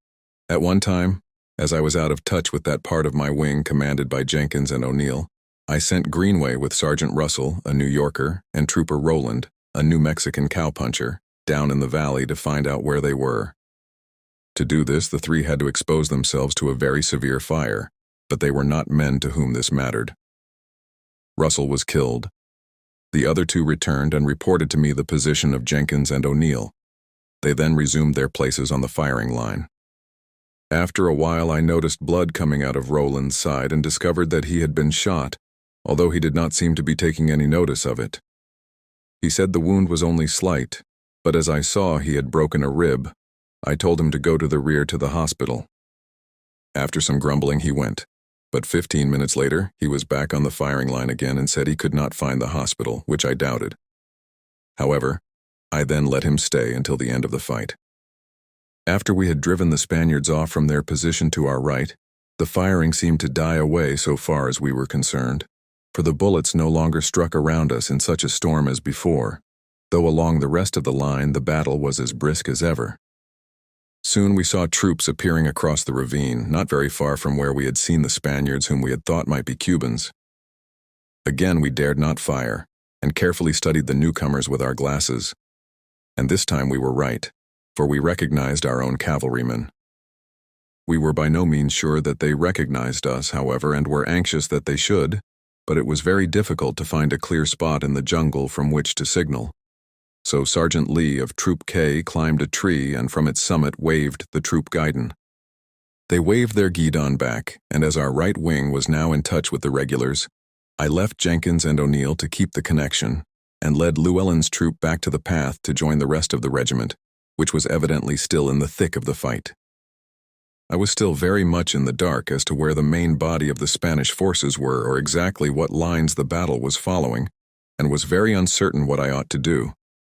At one time, as I was out of touch with that part of my wing commanded by Jenkins and O'Neill, I sent Greenway with Sergeant Russell, a New Yorker, and Trooper Rowland, a New Mexican cowpuncher, down in the valley to find out where they were. To do this, the three had to expose themselves to a very severe fire, but they were not men to whom this mattered. Russell was killed. The other two returned and reported to me the position of Jenkins and O'Neill. They then resumed their places on the firing line. After a while, I noticed blood coming out of Rowland's side and discovered that he had been shot, although he did not seem to be taking any notice of it. He said the wound was only slight, but as I saw he had broken a rib, I told him to go to the rear to the hospital. After some grumbling, he went. But 15 minutes later, he was back on the firing line again and said he could not find the hospital, which I doubted. However, I then let him stay until the end of the fight. After we had driven the Spaniards off from their position to our right, the firing seemed to die away so far as we were concerned, for the bullets no longer struck around us in such a storm as before, though along the rest of the line the battle was as brisk as ever. Soon we saw troops appearing across the ravine, not very far from where we had seen the Spaniards whom we had thought might be Cubans. Again we dared not fire, and carefully studied the newcomers with our glasses. And this time we were right, for we recognized our own cavalrymen. We were by no means sure that they recognized us, however, and were anxious that they should, but it was very difficult to find a clear spot in the jungle from which to signal. So Sergeant Lee of Troop K climbed a tree and from its summit waved the troop guidon. They waved their guidon back, and as our right wing was now in touch with the regulars, I left Jenkins and O'Neill to keep the connection, and led Llewellyn's troop back to the path to join the rest of the regiment, which was evidently still in the thick of the fight. I was still very much in the dark as to where the main body of the Spanish forces were or exactly what lines the battle was following, and was very uncertain what I ought to do.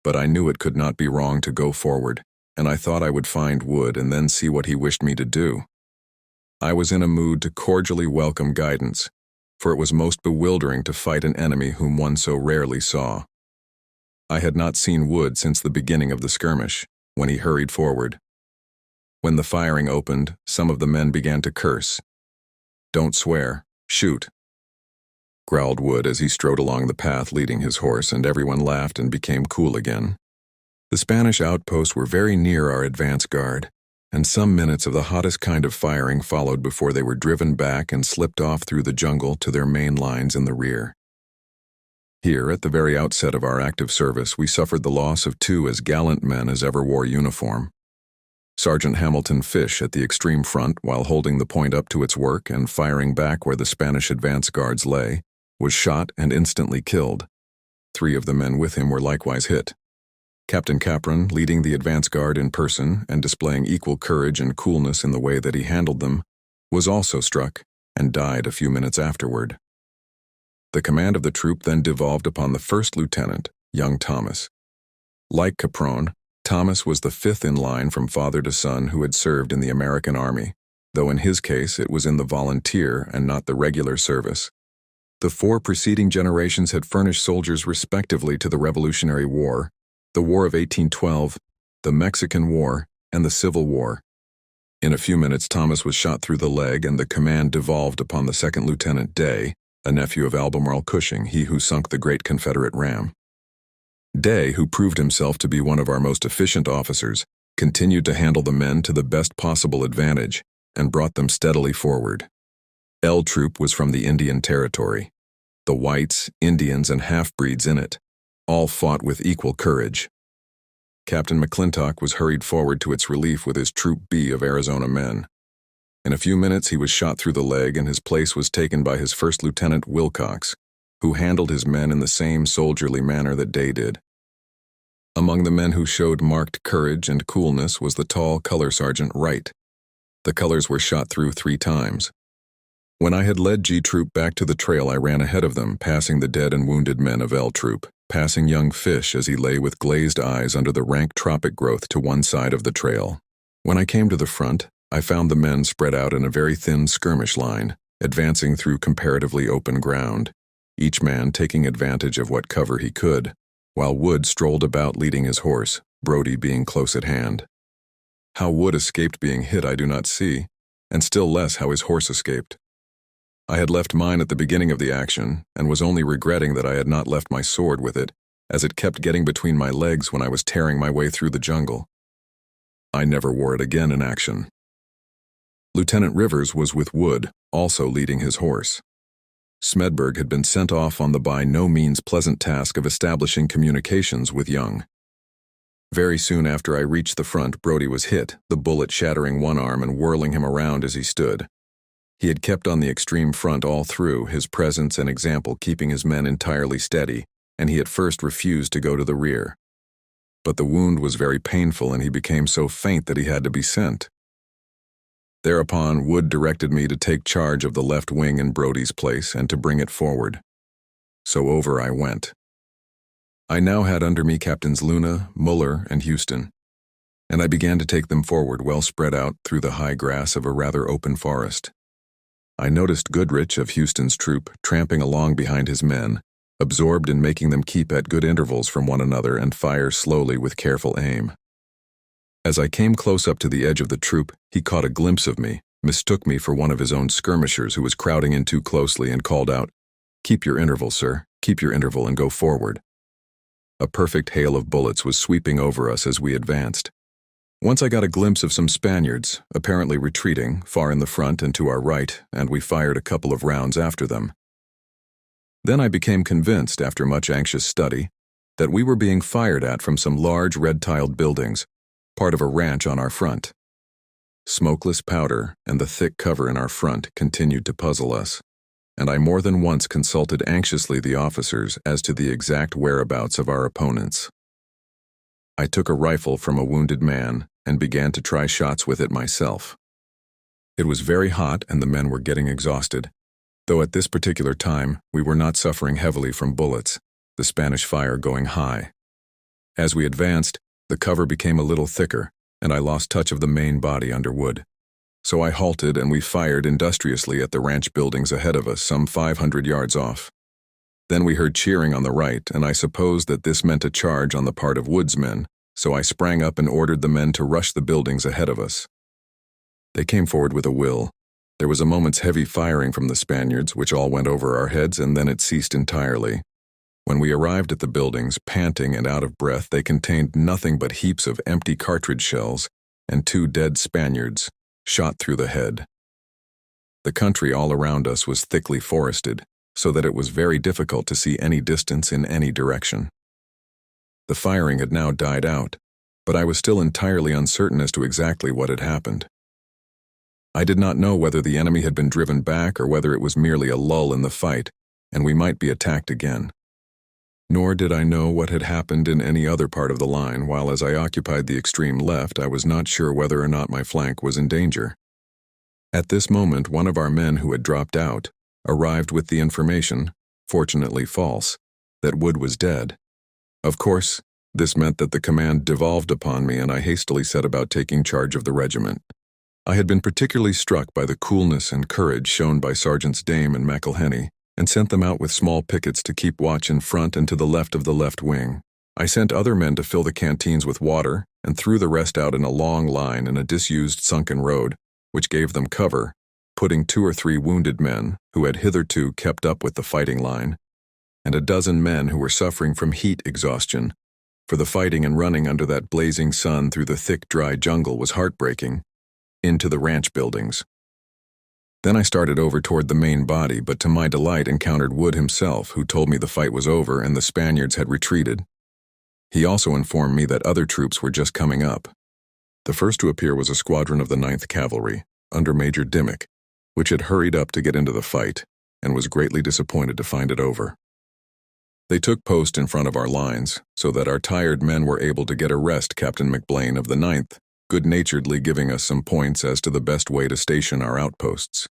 But I knew it could not be wrong to go forward, and I thought I would find Wood and then see what he wished me to do. I was in a mood to cordially welcome guidance, for it was most bewildering to fight an enemy whom one so rarely saw. I had not seen Wood since the beginning of the skirmish, when he hurried forward. When the firing opened, some of the men began to curse. "Don't swear, shoot," growled Wood as he strode along the path leading his horse, and everyone laughed and became cool again. The Spanish outposts were very near our advance guard, and some minutes of the hottest kind of firing followed before they were driven back and slipped off through the jungle to their main lines in the rear. Here, at the very outset of our active service, we suffered the loss of two as gallant men as ever wore uniform. Sergeant Hamilton Fish at the extreme front, while holding the point up to its work and firing back where the Spanish advance guards lay, was shot and instantly killed. 3 of the men with him were likewise hit. Captain Capron, leading the advance guard in person and displaying equal courage and coolness in the way that he handled them, was also struck and died a few minutes afterward. The command of the troop then devolved upon the first lieutenant, young Thomas. Like Caprone, Thomas was the fifth in line from father to son who had served in the American Army, though in his case it was in the volunteer and not the regular service. The four preceding generations had furnished soldiers respectively to the Revolutionary War, the War of 1812, the Mexican War, and the Civil War. In a few minutes, Thomas was shot through the leg, and the command devolved upon the second Lieutenant Day, a nephew of Albemarle Cushing, he who sunk the great Confederate ram. Day, who proved himself to be one of our most efficient officers, continued to handle the men to the best possible advantage and brought them steadily forward. L Troop was from the Indian Territory. The whites, Indians, and half-breeds in it all fought with equal courage. Captain McClintock was hurried forward to its relief with his Troop B of Arizona men. In a few minutes he was shot through the leg, and his place was taken by his first lieutenant Wilcox, who handled his men in the same soldierly manner that Day did. Among the men who showed marked courage and coolness was the tall Color Sergeant Wright. The colors were shot through 3 times. When I had led G Troop back to the trail, I ran ahead of them, passing the dead and wounded men of L Troop, passing young Fish as he lay with glazed eyes under the rank tropic growth to one side of the trail. When I came to the front, I found the men spread out in a very thin skirmish line, advancing through comparatively open ground, each man taking advantage of what cover he could, while Wood strolled about leading his horse, Brody being close at hand. How Wood escaped being hit I do not see, and still less how his horse escaped. I had left mine at the beginning of the action, and was only regretting that I had not left my sword with it, as it kept getting between my legs when I was tearing my way through the jungle. I never wore it again in action. Lieutenant Rivers was with Wood, also leading his horse. Smedberg had been sent off on the by no means pleasant task of establishing communications with Young. Very soon after I reached the front, Brody was hit, the bullet shattering one arm and whirling him around as he stood. He had kept on the extreme front all through, his presence and example keeping his men entirely steady, and he at first refused to go to the rear. But the wound was very painful, and he became so faint that he had to be sent. Thereupon, Wood directed me to take charge of the left wing in Brody's place and to bring it forward. So over I went. I now had under me Captains Luna, Muller, and Houston, and I began to take them forward well spread out through the high grass of a rather open forest. I noticed Goodrich of Houston's troop tramping along behind his men, absorbed in making them keep at good intervals from one another and fire slowly with careful aim. As I came close up to the edge of the troop, he caught a glimpse of me, mistook me for one of his own skirmishers who was crowding in too closely, and called out, "Keep your interval, sir, keep your interval and go forward." A perfect hail of bullets was sweeping over us as we advanced. Once I got a glimpse of some Spaniards, apparently retreating, far in the front and to our right, and we fired a couple of rounds after them. Then I became convinced, after much anxious study, that we were being fired at from some large red-tiled buildings, part of a ranch on our front. Smokeless powder and the thick cover in our front continued to puzzle us, and I more than once consulted anxiously the officers as to the exact whereabouts of our opponents. I took a rifle from a wounded man and began to try shots with it myself. It was very hot and the men were getting exhausted, though at this particular time we were not suffering heavily from bullets, the Spanish fire going high. As we advanced, the cover became a little thicker, and I lost touch of the main body under Wood. So I halted and we fired industriously at the ranch buildings ahead of us, some 500 yards off. Then we heard cheering on the right, and I supposed that this meant a charge on the part of Wood's men, so I sprang up and ordered the men to rush the buildings ahead of us. They came forward with a will. There was a moment's heavy firing from the Spaniards, which all went over our heads, and then it ceased entirely. When we arrived at the buildings, panting and out of breath, they contained nothing but heaps of empty cartridge shells and 2 dead Spaniards, shot through the head. The country all around us was thickly forested, so that it was very difficult to see any distance in any direction. The firing had now died out, but I was still entirely uncertain as to exactly what had happened. I did not know whether the enemy had been driven back or whether it was merely a lull in the fight, and we might be attacked again. Nor did I know what had happened in any other part of the line, while as I occupied the extreme left, I was not sure whether or not my flank was in danger. At this moment, one of our men who had dropped out arrived with the information, fortunately false, that Wood was dead. Of course, this meant that the command devolved upon me, and I hastily set about taking charge of the regiment. I had been particularly struck by the coolness and courage shown by Sergeants Dame and McElhenney, and sent them out with small pickets to keep watch in front and to the left of the left wing. I sent other men to fill the canteens with water, and threw the rest out in a long line in a disused sunken road, which gave them cover, putting 2 or 3 wounded men, who had hitherto kept up with the fighting line, and a dozen men who were suffering from heat exhaustion, for the fighting and running under that blazing sun through the thick, dry jungle was heartbreaking, into the ranch buildings. Then I started over toward the main body, but to my delight encountered Wood himself, who told me the fight was over and the Spaniards had retreated. He also informed me that other troops were just coming up. The first to appear was a squadron of the 9th Cavalry, under Major Dimmick, which had hurried up to get into the fight, and was greatly disappointed to find it over. They took post in front of our lines, so that our tired men were able to get a rest. Captain McBlain of the 9th, good-naturedly giving us some points as to the best way to station our outposts.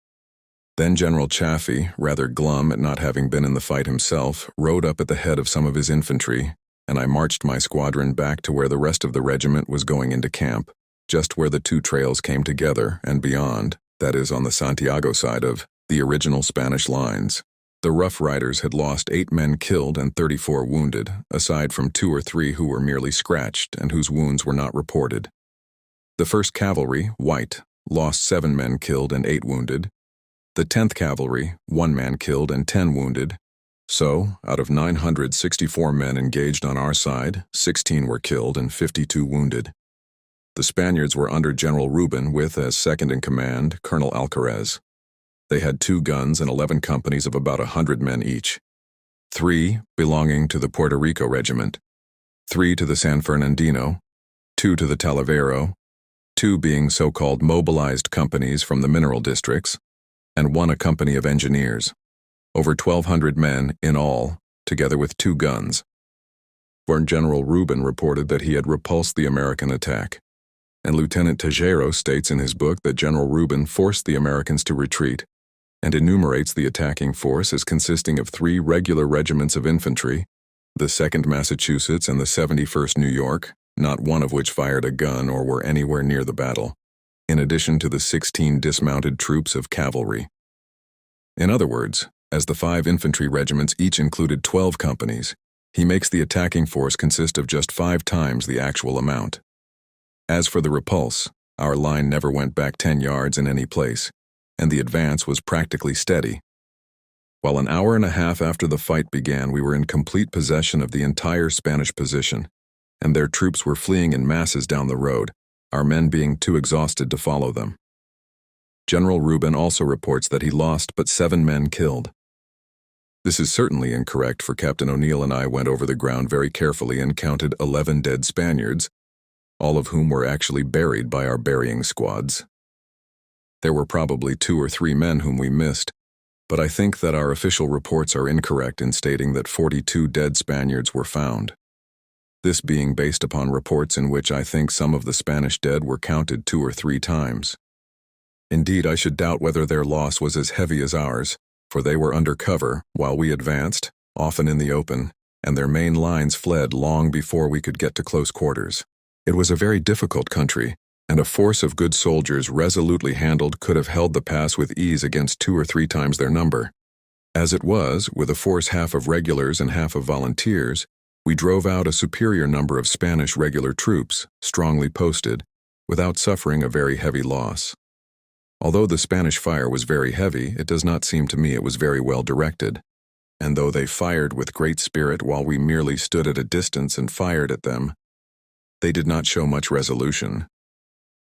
Then General Chaffee, rather glum at not having been in the fight himself, rode up at the head of some of his infantry, and I marched my squadron back to where the rest of the regiment was going into camp, just where the 2 trails came together and beyond, that is, on the Santiago side of the original Spanish lines. The Rough Riders had lost 8 men killed and 34 wounded, aside from 2 or 3 who were merely scratched and whose wounds were not reported. The 1st Cavalry, White, lost 7 men killed and 8 wounded. The 10th Cavalry, 1 man killed and 10 wounded. So, out of 964 men engaged on our side, 16 were killed and 52 wounded. The Spaniards were under General Rubin with, as second in command, Colonel Alcarez. They had 2 guns and 11 companies of about 100 men each. 3 belonging to the Puerto Rico Regiment, 3 to the San Fernandino, 2 to the Talavero, 2 being so-called mobilized companies from the mineral districts, and 1 a company of engineers. Over 1,200 men in all, together with 2 guns. For General Rubin reported that he had repulsed the American attack, and Lieutenant Tejero states in his book that General Rubin forced the Americans to retreat, and enumerates the attacking force as consisting of 3 regular regiments of infantry, the 2nd Massachusetts and the 71st New York, not one of which fired a gun or were anywhere near the battle, in addition to the 16 dismounted troops of cavalry. In other words, as the 5 infantry regiments each included 12 companies, he makes the attacking force consist of just 5 times the actual amount. As for the repulse, our line never went back 10 yards in any place, and the advance was practically steady. While an hour and a half after the fight began, we were in complete possession of the entire Spanish position, and their troops were fleeing in masses down the road, our men being too exhausted to follow them. General Rubin also reports that he lost but 7 men killed. This is certainly incorrect, for Captain O'Neill and I went over the ground very carefully and counted 11 dead Spaniards, all of whom were actually buried by our burying squads. There were probably 2 or 3 men whom we missed, but I think that our official reports are incorrect in stating that 42 dead Spaniards were found. This being based upon reports in which I think some of the Spanish dead were counted 2 or 3 times. Indeed, I should doubt whether their loss was as heavy as ours, for they were under cover while we advanced, often in the open, and their main lines fled long before we could get to close quarters. It was a very difficult country, and a force of good soldiers resolutely handled could have held the pass with ease against 2 or 3 times their number. As it was, with a force half of regulars and half of volunteers, we drove out a superior number of Spanish regular troops, strongly posted, without suffering a very heavy loss. Although the Spanish fire was very heavy, it does not seem to me it was very well directed, and though they fired with great spirit while we merely stood at a distance and fired at them, they did not show much resolution,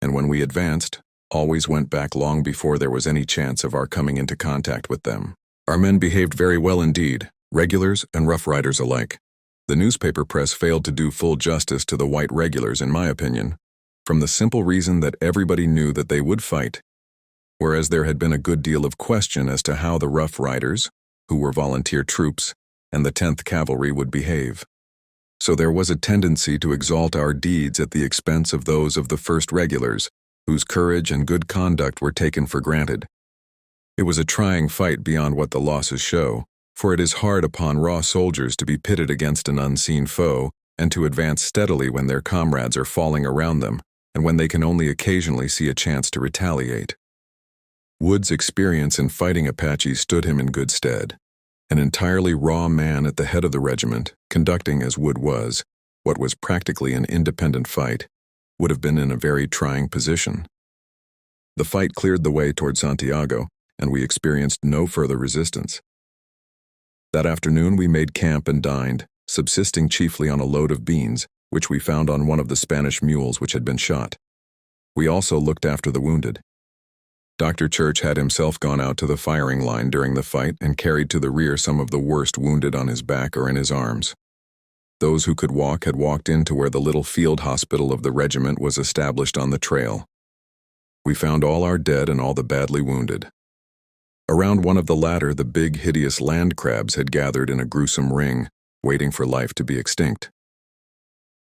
and when we advanced, always went back long before there was any chance of our coming into contact with them. Our men behaved very well indeed, regulars and Rough Riders alike. The newspaper press failed to do full justice to the white regulars, in my opinion, from the simple reason that everybody knew that they would fight, whereas there had been a good deal of question as to how the Rough Riders, who were volunteer troops, and the 10th Cavalry would behave. So there was a tendency to exalt our deeds at the expense of those of the 1st Regulars, whose courage and good conduct were taken for granted. It was a trying fight beyond what the losses show, for it is hard upon raw soldiers to be pitted against an unseen foe and to advance steadily when their comrades are falling around them and when they can only occasionally see a chance to retaliate. Wood's experience in fighting Apaches stood him in good stead. An entirely raw man at the head of the regiment, conducting as Wood was, what was practically an independent fight, would have been in a very trying position. The fight cleared the way toward Santiago, and we experienced no further resistance. That afternoon we made camp and dined, subsisting chiefly on a load of beans, which we found on one of the Spanish mules which had been shot. We also looked after the wounded. Dr. Church had himself gone out to the firing line during the fight and carried to the rear some of the worst wounded on his back or in his arms. Those who could walk had walked into where the little field hospital of the regiment was established on the trail. We found all our dead and all the badly wounded. Around one of the latter, the big, hideous land crabs had gathered in a gruesome ring, waiting for life to be extinct.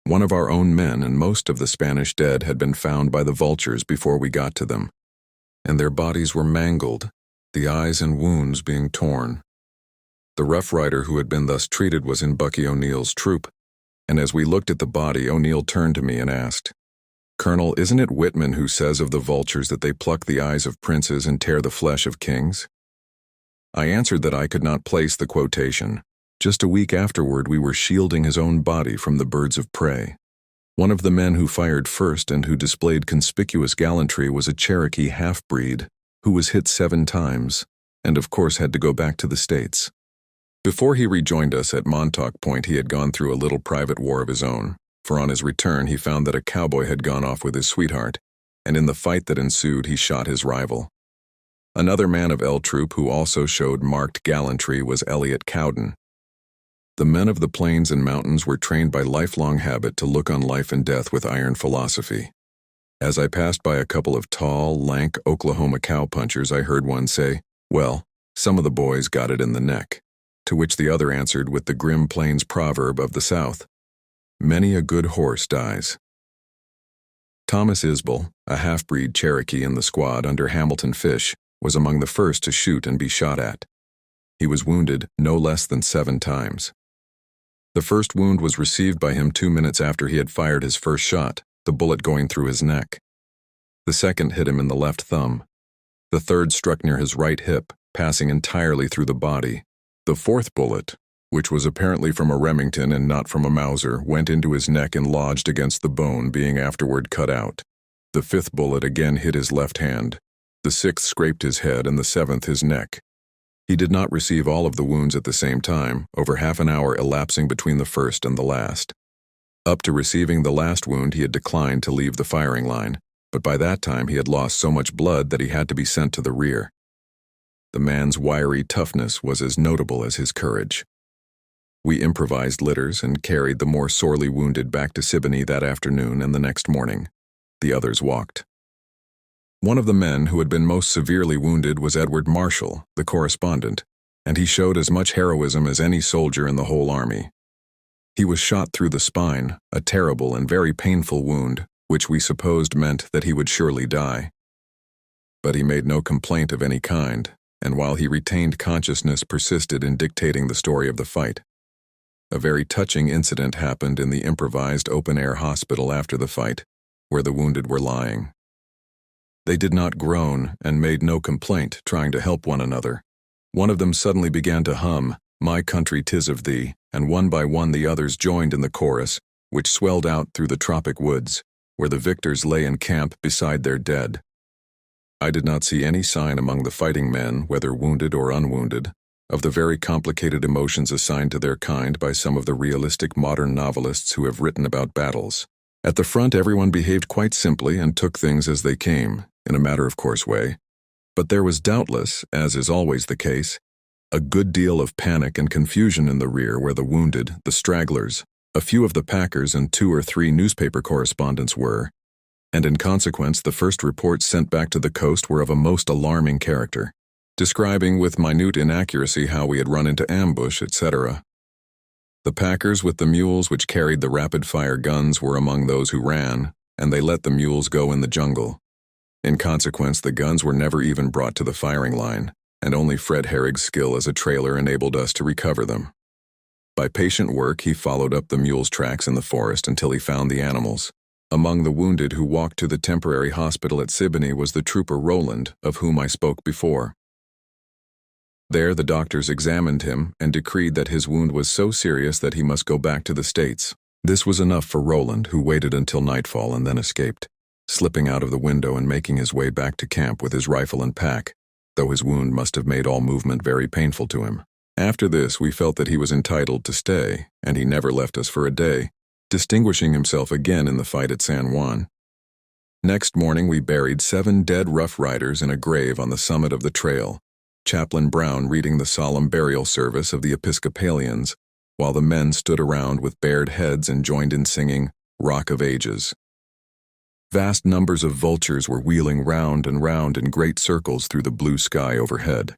One of our own men and most of the Spanish dead had been found by the vultures before we got to them, and their bodies were mangled, the eyes and wounds being torn. The Rough Rider who had been thus treated was in Bucky O'Neill's troop, and as we looked at the body, O'Neill turned to me and asked, "Colonel, isn't it Whitman who says of the vultures that they pluck the eyes of princes and tear the flesh of kings?" I answered that I could not place the quotation. Just a week afterward, we were shielding his own body from the birds of prey. One of the men who fired first and who displayed conspicuous gallantry was a Cherokee half-breed who was hit 7 times and of course had to go back to the States. Before he rejoined us at Montauk Point, he had gone through a little private war of his own, for on his return he found that a cowboy had gone off with his sweetheart, and in the fight that ensued he shot his rival. Another man of L Troop who also showed marked gallantry was Elliot Cowden. The men of the plains and mountains were trained by lifelong habit to look on life and death with iron philosophy. As I passed by a couple of tall, lank Oklahoma cowpunchers, I heard one say, "Well, some of the boys got it in the neck," to which the other answered with the grim plains proverb of the South, "Many a good horse dies." Thomas Isbell, a half-breed Cherokee in the squad under Hamilton Fish, was among the first to shoot and be shot at. He was wounded no less than 7 times. The first wound was received by him 2 minutes after he had fired his first shot, the bullet going through his neck. The second hit him in the left thumb. The third struck near his right hip, passing entirely through the body. The fourth bullet, which was apparently from a Remington and not from a Mauser, went into his neck and lodged against the bone, being afterward cut out. The fifth bullet again hit his left hand. The sixth scraped his head and the seventh his neck. He did not receive all of the wounds at the same time, over half an hour elapsing between the first and the last. Up to receiving the last wound he had declined to leave the firing line, but by that time he had lost so much blood that he had to be sent to the rear. The man's wiry toughness was as notable as his courage. We improvised litters and carried the more sorely wounded back to Siboney that afternoon and the next morning. The others walked. One of the men who had been most severely wounded was Edward Marshall, the correspondent, and he showed as much heroism as any soldier in the whole army. He was shot through the spine, a terrible and very painful wound, which we supposed meant that he would surely die. But he made no complaint of any kind, and while he retained consciousness persisted in dictating the story of the fight. A very touching incident happened in the improvised open-air hospital after the fight, where the wounded were lying. They did not groan and made no complaint, trying to help one another. One of them suddenly began to hum, "My country 'tis of thee," and one by one the others joined in the chorus, which swelled out through the tropic woods, where the victors lay in camp beside their dead. I did not see any sign among the fighting men, whether wounded or unwounded, of the very complicated emotions assigned to their kind by some of the realistic modern novelists who have written about battles. At the front, everyone behaved quite simply and took things as they came, in a matter-of-course way. But there was doubtless, as is always the case, a good deal of panic and confusion in the rear where the wounded, the stragglers, a few of the packers and 2 or 3 newspaper correspondents were, and in consequence the first reports sent back to the coast were of a most alarming character, describing with minute inaccuracy how we had run into ambush, etc. The packers with the mules which carried the rapid-fire guns were among those who ran, and they let the mules go in the jungle. In consequence, the guns were never even brought to the firing line, and only Fred Herrig's skill as a trailer enabled us to recover them. By patient work, he followed up the mule's tracks in the forest until he found the animals. Among the wounded who walked to the temporary hospital at Siboney was the trooper Roland, of whom I spoke before. There, the doctors examined him and decreed that his wound was so serious that he must go back to the States. This was enough for Roland, who waited until nightfall and then escaped, slipping out of the window and making his way back to camp with his rifle and pack, though his wound must have made all movement very painful to him. After this, we felt that he was entitled to stay, and he never left us for a day, distinguishing himself again in the fight at San Juan. Next morning, we buried 7 dead Rough Riders in a grave on the summit of the trail, Chaplain Brown reading the solemn burial service of the Episcopalians, while the men stood around with bared heads and joined in singing Rock of Ages. Vast numbers of vultures were wheeling round and round in great circles through the blue sky overhead.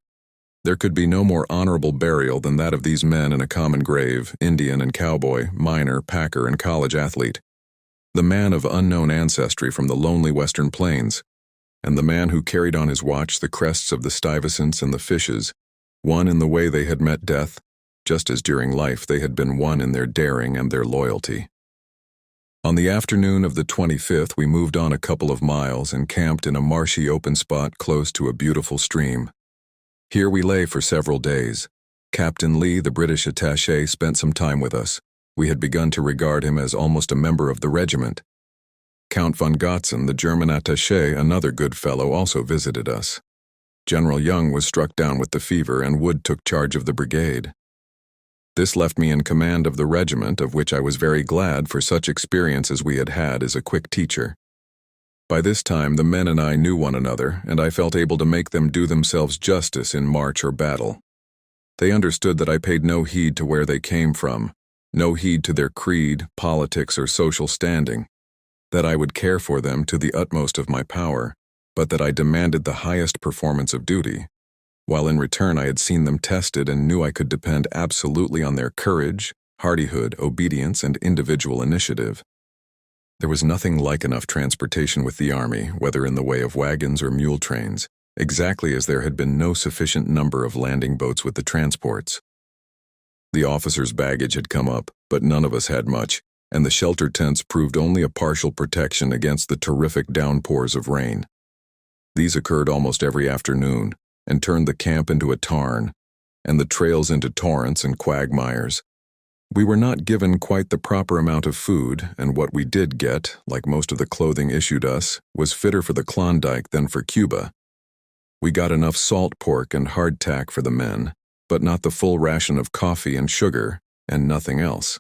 There could be no more honorable burial than that of these men in a common grave, Indian and cowboy, miner, packer, and college athlete. The man of unknown ancestry from the lonely western plains, and the man who carried on his watch the crests of the Stuyvesants and the Fishes, one in the way they had met death, just as during life they had been one in their daring and their loyalty. On the afternoon of the 25th, we moved on a couple of miles and camped in a marshy open spot close to a beautiful stream. Here we lay for several days. Captain Lee, the British attaché, spent some time with us. We had begun to regard him as almost a member of the regiment. Count von Gotzen, the German attaché, another good fellow, also visited us. General Young was struck down with the fever, and Wood took charge of the brigade. This left me in command of the regiment, of which I was very glad, for such experience as we had had is a quick teacher. By this time, the men and I knew one another, and I felt able to make them do themselves justice in march or battle. They understood that I paid no heed to where they came from, no heed to their creed, politics, or social standing, that I would care for them to the utmost of my power, but that I demanded the highest performance of duty, while in return I had seen them tested and knew I could depend absolutely on their courage, hardihood, obedience, and individual initiative. There was nothing like enough transportation with the Army, whether in the way of wagons or mule trains, exactly as there had been no sufficient number of landing boats with the transports. The officers' baggage had come up, but none of us had much, and the shelter tents proved only a partial protection against the terrific downpours of rain. These occurred almost every afternoon, and turned the camp into a tarn, and the trails into torrents and quagmires. We were not given quite the proper amount of food, and what we did get, like most of the clothing issued us, was fitter for the Klondike than for Cuba. We got enough salt pork and hardtack for the men, but not the full ration of coffee and sugar, and nothing else.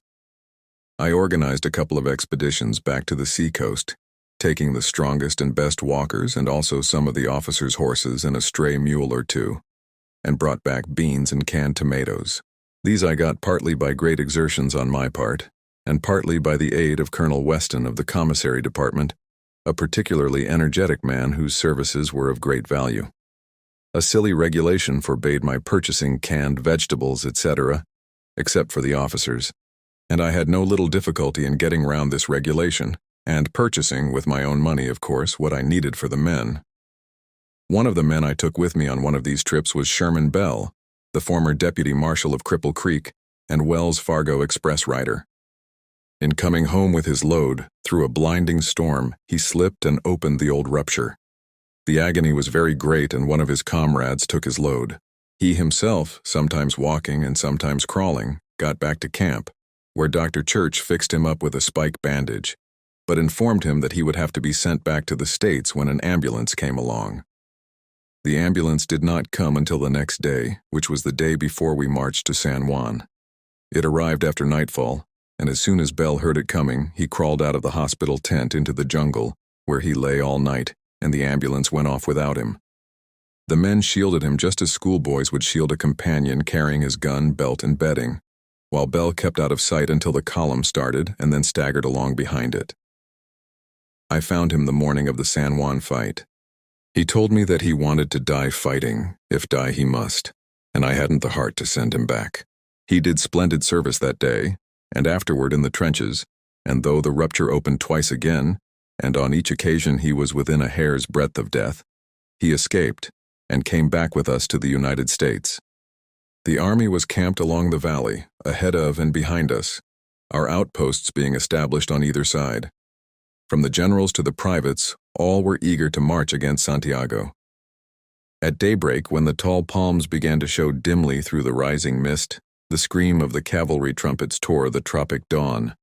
I organized a couple of expeditions back to the seacoast, taking the strongest and best walkers and also some of the officers' horses and a stray mule or two, and brought back beans and canned tomatoes. These I got partly by great exertions on my part, and partly by the aid of Colonel Weston of the Commissary Department, a particularly energetic man whose services were of great value. A silly regulation forbade my purchasing canned vegetables, etc., except for the officers, and I had no little difficulty in getting round this regulation, and purchasing, with my own money of course, what I needed for the men. One of the men I took with me on one of these trips was Sherman Bell, the former deputy marshal of Cripple Creek and Wells Fargo express rider. In coming home with his load, through a blinding storm, he slipped and opened the old rupture. The agony was very great, and one of his comrades took his load. He himself, sometimes walking and sometimes crawling, got back to camp, where Dr. Church fixed him up with a spike bandage, but informed him that he would have to be sent back to the States when an ambulance came along. The ambulance did not come until the next day, which was the day before we marched to San Juan. It arrived after nightfall, and as soon as Bell heard it coming, he crawled out of the hospital tent into the jungle, where he lay all night, and the ambulance went off without him. The men shielded him just as schoolboys would shield a companion carrying his gun, belt, and bedding, while Bell kept out of sight until the column started and then staggered along behind it. I found him the morning of the San Juan fight. He told me that he wanted to die fighting, if die he must, and I hadn't the heart to send him back. He did splendid service that day, and afterward in the trenches, and though the rupture opened twice again, and on each occasion he was within a hair's breadth of death, he escaped, and came back with us to the United States. The army was camped along the valley, ahead of and behind us, our outposts being established on either side. From the generals to the privates, all were eager to march against Santiago. At daybreak, when the tall palms began to show dimly through the rising mist, the scream of the cavalry trumpets tore the tropic dawn.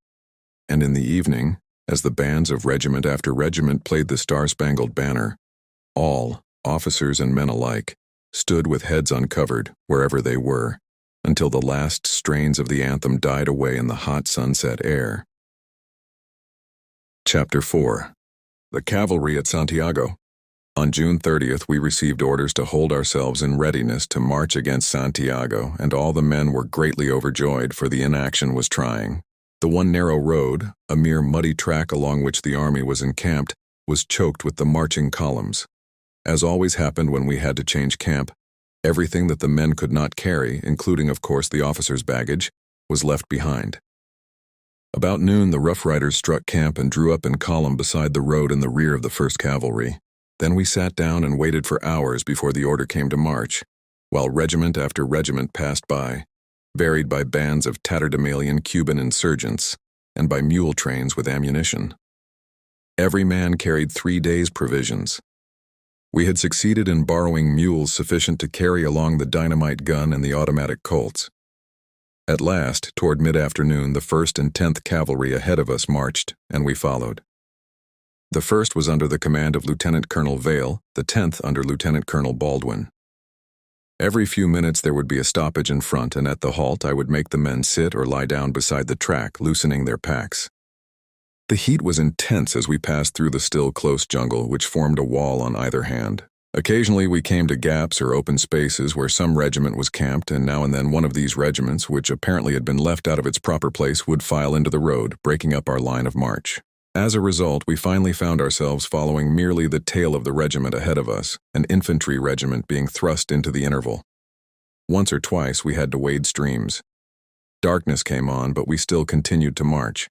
And in the evening, as the bands of regiment after regiment played the Star-Spangled Banner, all, officers and men alike, stood with heads uncovered wherever they were, until the last strains of the anthem died away in the hot sunset air. Chapter 4. The Cavalry at Santiago. On June 30th, we received orders to hold ourselves in readiness to march against Santiago, and all the men were greatly overjoyed, for the inaction was trying. The one narrow road, a mere muddy track along which the army was encamped, was choked with the marching columns. As always happened when we had to change camp, everything that the men could not carry, including of course the officers' baggage, was left behind. About noon, the Rough Riders struck camp and drew up in column beside the road in the rear of the 1st Cavalry. Then we sat down and waited for hours before the order came to march, while regiment after regiment passed by, varied by bands of tatterdemalion Cuban insurgents and by mule trains with ammunition. Every man carried 3 days' provisions. We had succeeded in borrowing mules sufficient to carry along the dynamite gun and the automatic Colts. At last, toward mid-afternoon, the 1st and 10th Cavalry ahead of us marched, and we followed. The 1st was under the command of Lieutenant Colonel Vale, the 10th under Lieutenant Colonel Baldwin. Every few minutes there would be a stoppage in front, and at the halt I would make the men sit or lie down beside the track, loosening their packs. The heat was intense as we passed through the still close jungle, which formed a wall on either hand. Occasionally we came to gaps or open spaces where some regiment was camped, and now and then one of these regiments, which apparently had been left out of its proper place, would file into the road, breaking up our line of march. As a result, we finally found ourselves following merely the tail of the regiment ahead of us, an infantry regiment being thrust into the interval. Once or twice we had to wade streams. Darkness came on, but we still continued to march.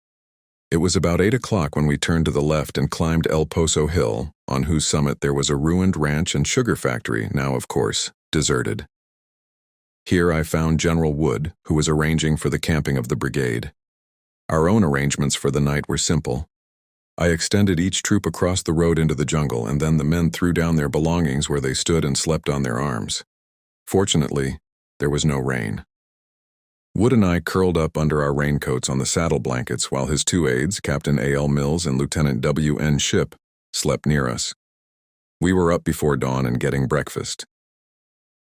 It was about 8 o'clock when we turned to the left and climbed El Poso Hill, on whose summit there was a ruined ranch and sugar factory, now, of course, deserted. Here I found General Wood, who was arranging for the camping of the brigade. Our own arrangements for the night were simple. I extended each troop across the road into the jungle, and then the men threw down their belongings where they stood and slept on their arms. Fortunately, there was no rain. Wood and I curled up under our raincoats on the saddle blankets, while his 2 aides, Captain A.L. Mills and Lieutenant W.N. Shipp, slept near us. We were up before dawn and getting breakfast.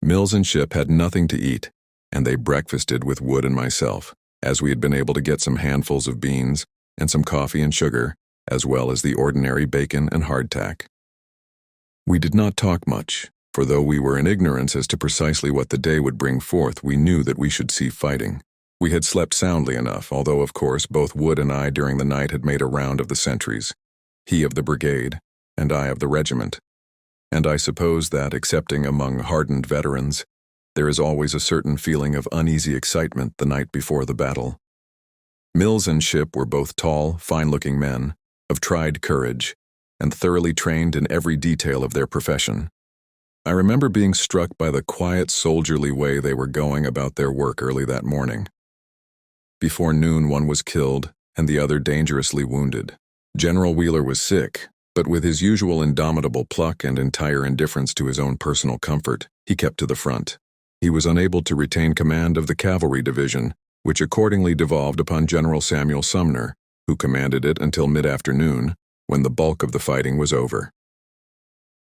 Mills and Shipp had nothing to eat, and they breakfasted with Wood and myself, as we had been able to get some handfuls of beans and some coffee and sugar, as well as the ordinary bacon and hardtack. We did not talk much, for though we were in ignorance as to precisely what the day would bring forth, we knew that we should see fighting. We had slept soundly enough, although of course both Wood and I during the night had made a round of the sentries, he of the brigade, and I of the regiment. And I suppose that, excepting among hardened veterans, there is always a certain feeling of uneasy excitement the night before the battle. Mills and Shipp were both tall, fine-looking men, of tried courage, and thoroughly trained in every detail of their profession. I remember being struck by the quiet, soldierly way they were going about their work early that morning. Before noon, one was killed, and the other dangerously wounded. General Wheeler was sick, but with his usual indomitable pluck and entire indifference to his own personal comfort, he kept to the front. He was unable to retain command of the cavalry division, which accordingly devolved upon General Samuel Sumner, who commanded it until mid-afternoon, when the bulk of the fighting was over.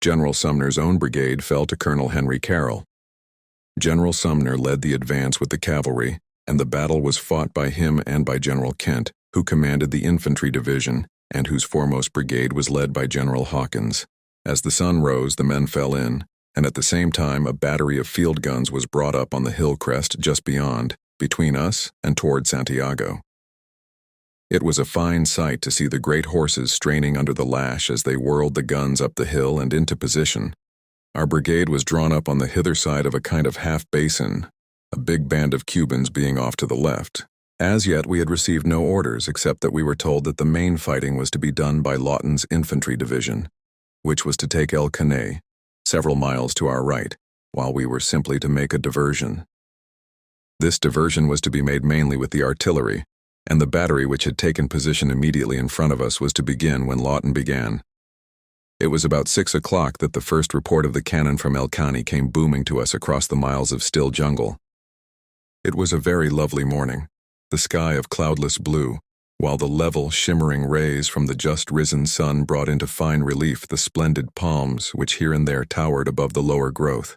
General Sumner's own brigade fell to Colonel Henry Carroll. General Sumner led the advance with the cavalry, and the battle was fought by him and by General Kent, who commanded the infantry division, and whose foremost brigade was led by General Hawkins. As the sun rose, the men fell in, and at the same time a battery of field guns was brought up on the hill crest just beyond, between us and toward Santiago. It was a fine sight to see the great horses straining under the lash as they whirled the guns up the hill and into position. Our brigade was drawn up on the hither side of a kind of half-basin, a big band of Cubans being off to the left. As yet we had received no orders except that we were told that the main fighting was to be done by Lawton's infantry division, which was to take El Caney, several miles to our right, while we were simply to make a diversion. This diversion was to be made mainly with the artillery, and the battery which had taken position immediately in front of us was to begin when Lawton began. It was about 6 o'clock that the first report of the cannon from El Caney came booming to us across the miles of still jungle. It was a very lovely morning, the sky of cloudless blue, while the level, shimmering rays from the just-risen sun brought into fine relief the splendid palms which here and there towered above the lower growth.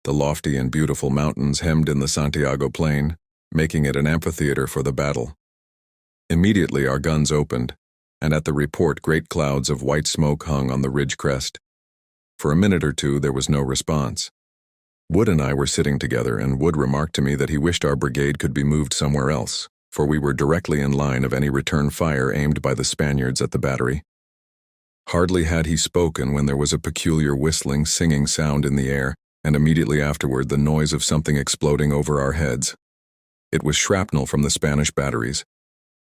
The lofty and beautiful mountains hemmed in the Santiago plain, making it an amphitheater for the battle. Immediately our guns opened, and at the report great clouds of white smoke hung on the ridge crest. For a minute or two there was no response. Wood and I were sitting together, and Wood remarked to me that he wished our brigade could be moved somewhere else, for we were directly in line of any return fire aimed by the Spaniards at the battery. Hardly had he spoken when there was a peculiar whistling, singing sound in the air, and immediately afterward the noise of something exploding over our heads. It was shrapnel from the Spanish batteries.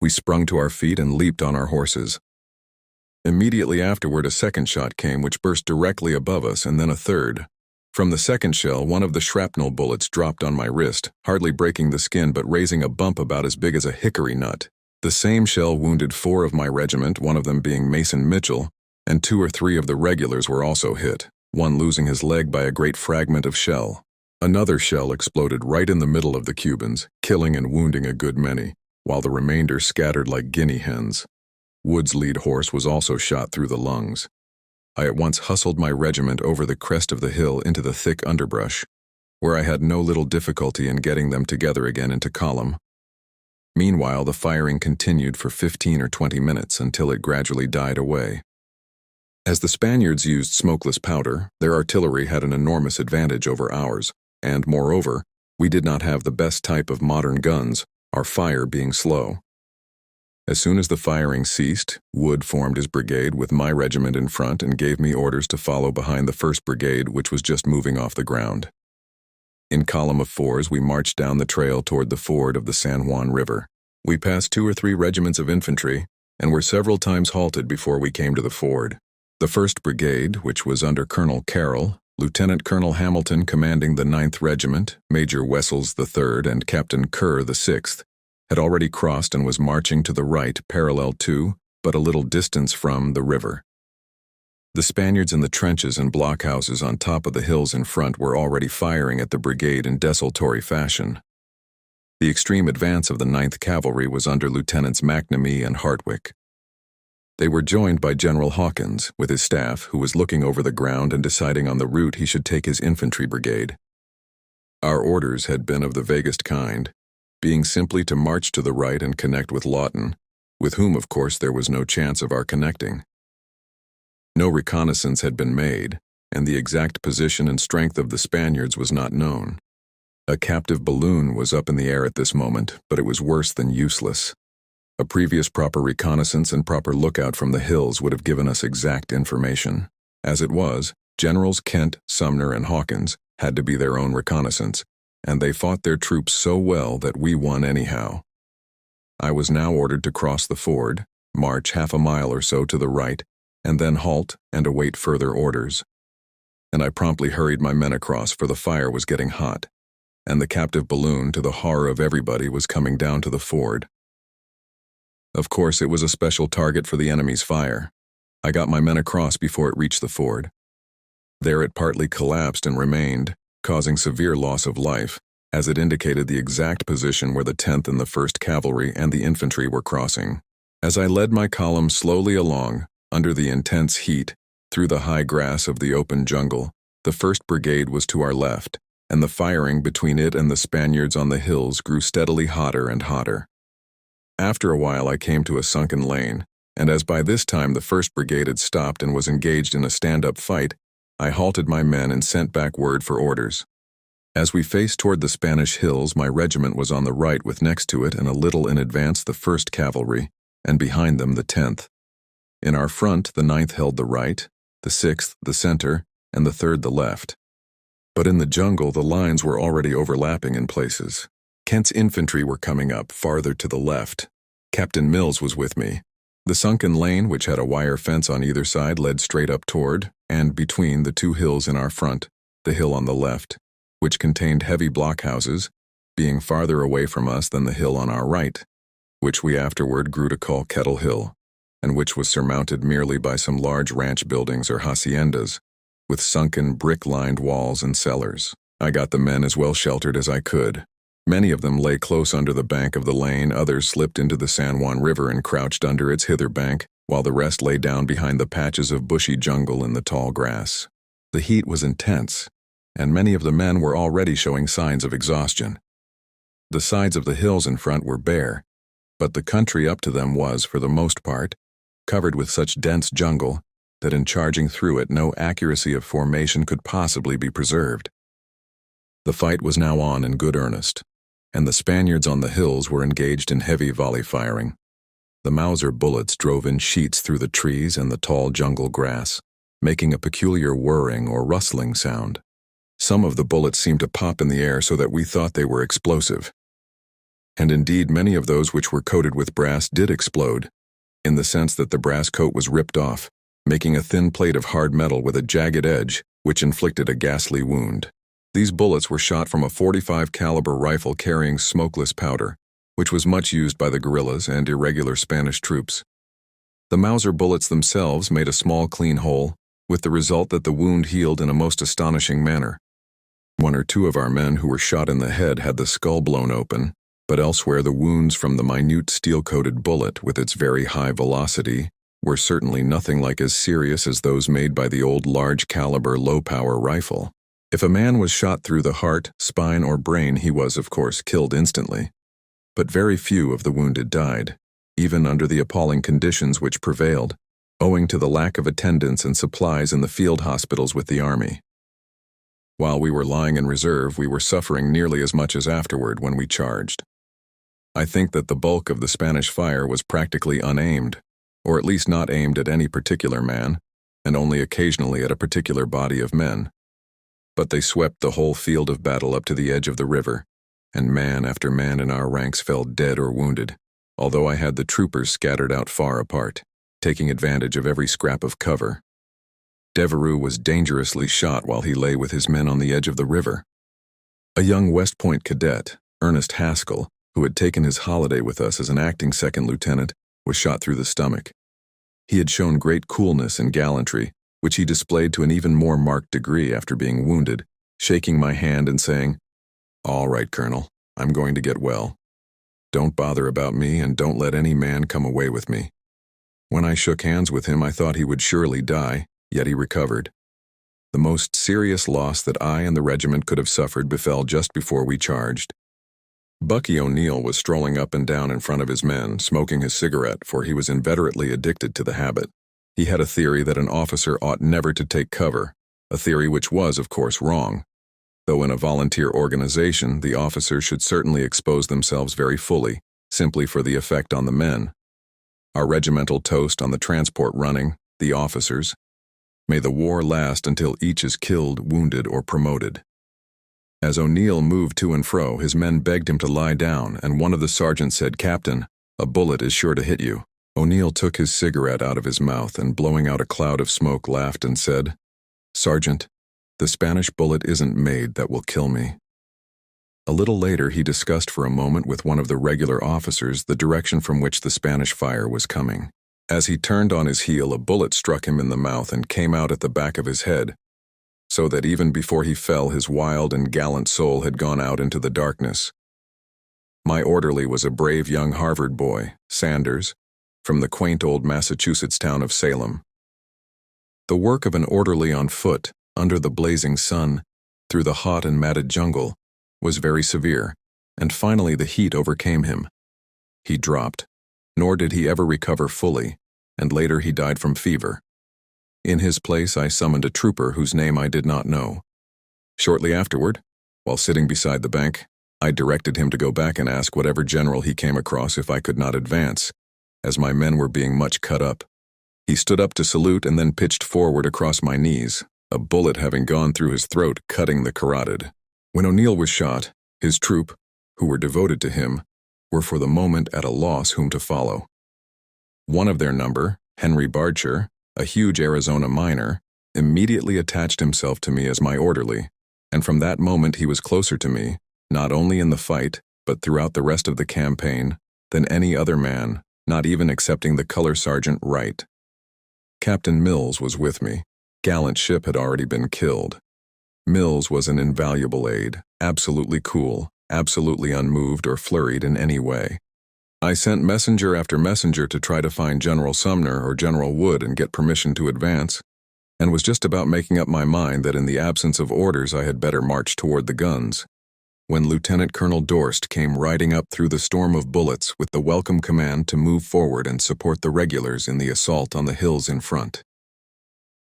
We sprung to our feet and leaped on our horses. Immediately afterward a second shot came which burst directly above us, and then a third. From the second shell, one of the shrapnel bullets dropped on my wrist, hardly breaking the skin but raising a bump about as big as a hickory nut. The same shell wounded 4 of my regiment, one of them being Mason Mitchell, and 2 or 3 of the regulars were also hit, one losing his leg by a great fragment of shell. Another shell exploded right in the middle of the Cubans, killing and wounding a good many, while the remainder scattered like guinea hens. Wood's lead horse was also shot through the lungs. I at once hustled my regiment over the crest of the hill into the thick underbrush, where I had no little difficulty in getting them together again into column. Meanwhile, the firing continued for 15 or 20 minutes until it gradually died away. As the Spaniards used smokeless powder, their artillery had an enormous advantage over ours, and, moreover, we did not have the best type of modern guns, our fire being slow. As soon as the firing ceased, Wood formed his brigade with my regiment in front and gave me orders to follow behind the 1st Brigade, which was just moving off the ground. In column of 4s, we marched down the trail toward the ford of the San Juan River. We passed 2 or 3 regiments of infantry and were several times halted before we came to the ford. The 1st Brigade, which was under Colonel Carroll, Lieutenant Colonel Hamilton commanding the 9th Regiment, Major Wessels the 3rd, and Captain Kerr the 6th, had already crossed and was marching to the right parallel to, but a little distance from, the river. The Spaniards in the trenches and blockhouses on top of the hills in front were already firing at the brigade in desultory fashion. The extreme advance of the 9th Cavalry was under Lieutenants McNamee and Hartwick. They were joined by General Hawkins, with his staff, who was looking over the ground and deciding on the route he should take his infantry brigade. Our orders had been of the vaguest kind, being simply to march to the right and connect with Lawton, with whom, of course, there was no chance of our connecting. No reconnaissance had been made, and the exact position and strength of the Spaniards was not known. A captive balloon was up in the air at this moment, but it was worse than useless. A previous proper reconnaissance and proper lookout from the hills would have given us exact information. As it was, Generals Kent, Sumner, and Hawkins had to be their own reconnaissance, and they fought their troops so well that we won anyhow. I was now ordered to cross the ford, march half a mile or so to the right, and then halt and await further orders. And I promptly hurried my men across, for the fire was getting hot, and the captive balloon, to the horror of everybody, was coming down to the ford. Of course, it was a special target for the enemy's fire. I got my men across before it reached the ford. There it partly collapsed and remained, causing severe loss of life, as it indicated the exact position where the 10th and the 1st Cavalry and the infantry were crossing. As I led my column slowly along, under the intense heat, through the high grass of the open jungle, the 1st Brigade was to our left, and the firing between it and the Spaniards on the hills grew steadily hotter and hotter. After a while I came to a sunken lane, and as by this time the 1st Brigade had stopped and was engaged in a stand-up fight, I halted my men and sent back word for orders. As we faced toward the Spanish hills, my regiment was on the right with next to it and a little in advance the 1st Cavalry, and behind them the 10th. In our front, the 9th held the right, the 6th the center, and the 3rd the left. But in the jungle, the lines were already overlapping in places. Kent's infantry were coming up farther to the left. Captain Mills was with me, The sunken lane, which had a wire fence on either side, led straight up toward, and between the two hills in our front, the hill on the left, which contained heavy blockhouses, being farther away from us than the hill on our right, which we afterward grew to call Kettle Hill, and which was surmounted merely by some large ranch buildings or haciendas, with sunken brick-lined walls and cellars. I got the men as well sheltered as I could. Many of them lay close under the bank of the lane, others slipped into the San Juan River and crouched under its hither bank, while the rest lay down behind the patches of bushy jungle in the tall grass. The heat was intense, and many of the men were already showing signs of exhaustion. The sides of the hills in front were bare, but the country up to them was, for the most part, covered with such dense jungle that in charging through it no accuracy of formation could possibly be preserved. The fight was now on in good earnest, and the Spaniards on the hills were engaged in heavy volley firing. The Mauser bullets drove in sheets through the trees and the tall jungle grass, making a peculiar whirring or rustling sound. Some of the bullets seemed to pop in the air so that we thought they were explosive. And indeed, many of those which were coated with brass did explode, in the sense that the brass coat was ripped off, making a thin plate of hard metal with a jagged edge, which inflicted a ghastly wound. These bullets were shot from a .45 caliber rifle carrying smokeless powder, which was much used by the guerrillas and irregular Spanish troops. The Mauser bullets themselves made a small clean hole, with the result that the wound healed in a most astonishing manner. One or two of our men who were shot in the head had the skull blown open, but elsewhere the wounds from the minute steel-coated bullet, with its very high velocity, were certainly nothing like as serious as those made by the old large-caliber, low-power rifle. If a man was shot through the heart, spine, or brain, he was, of course, killed instantly. But very few of the wounded died, even under the appalling conditions which prevailed, owing to the lack of attendants and supplies in the field hospitals with the army. While we were lying in reserve, we were suffering nearly as much as afterward when we charged. I think that the bulk of the Spanish fire was practically unaimed, or at least not aimed at any particular man, and only occasionally at a particular body of men. But they swept the whole field of battle up to the edge of the river, and man after man in our ranks fell dead or wounded, although I had the troopers scattered out far apart, taking advantage of every scrap of cover. Devereux was dangerously shot while he lay with his men on the edge of the river. A young West Point cadet, Ernest Haskell, who had taken his holiday with us as an acting second lieutenant, was shot through the stomach. He had shown great coolness and gallantry, which he displayed to an even more marked degree after being wounded, shaking my hand and saying, "All right, Colonel, I'm going to get well. Don't bother about me and don't let any man come away with me." When I shook hands with him, I thought he would surely die, yet he recovered. The most serious loss that I and the regiment could have suffered befell just before we charged. Bucky O'Neill was strolling up and down in front of his men, smoking his cigarette, for he was inveterately addicted to the habit. He had a theory that an officer ought never to take cover, a theory which was, of course, wrong. Though in a volunteer organization, the officers should certainly expose themselves very fully, simply for the effect on the men. Our regimental toast on the transport running, "The officers," "May the war last until each is killed, wounded, or promoted." As O'Neill moved to and fro, his men begged him to lie down, and one of the sergeants said, "Captain, a bullet is sure to hit you." O'Neill took his cigarette out of his mouth and, blowing out a cloud of smoke, laughed and said, "Sergeant, the Spanish bullet isn't made that will kill me." A little later, he discussed for a moment with one of the regular officers the direction from which the Spanish fire was coming. As he turned on his heel, a bullet struck him in the mouth and came out at the back of his head, so that even before he fell, his wild and gallant soul had gone out into the darkness. My orderly was a brave young Harvard boy, Sanders, from the quaint old Massachusetts town of Salem. The work of an orderly on foot, under the blazing sun, through the hot and matted jungle, was very severe, and finally the heat overcame him. He dropped, nor did he ever recover fully, and later he died from fever. In his place I summoned a trooper whose name I did not know. Shortly afterward, while sitting beside the bank, I directed him to go back and ask whatever general he came across if I could not advance, as my men were being much cut up. He stood up to salute and then pitched forward across my knees, a bullet having gone through his throat, cutting the carotid. When O'Neill was shot, his troop, who were devoted to him, were for the moment at a loss whom to follow. One of their number, Henry Barcher, a huge Arizona miner, immediately attached himself to me as my orderly, and from that moment he was closer to me, not only in the fight, but throughout the rest of the campaign, than any other man, not even excepting the Color Sergeant Wright. Captain Mills was with me. Gallant ship had already been killed. Mills was an invaluable aide, absolutely cool, absolutely unmoved or flurried in any way. I sent messenger after messenger to try to find General Sumner or General Wood and get permission to advance, and was just about making up my mind that in the absence of orders I had better march toward the guns, when Lieutenant Colonel Dorst came riding up through the storm of bullets with the welcome command to move forward and support the regulars in the assault on the hills in front.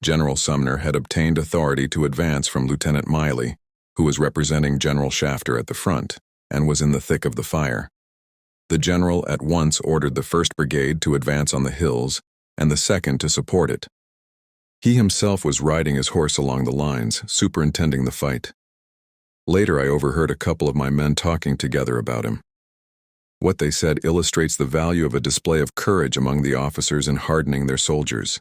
General Sumner had obtained authority to advance from Lieutenant Miley, who was representing General Shafter at the front, and was in the thick of the fire. The general at once ordered the 1st Brigade to advance on the hills, and the 2nd to support it. He himself was riding his horse along the lines, superintending the fight. Later I overheard a couple of my men talking together about him. What they said illustrates the value of a display of courage among the officers in hardening their soldiers.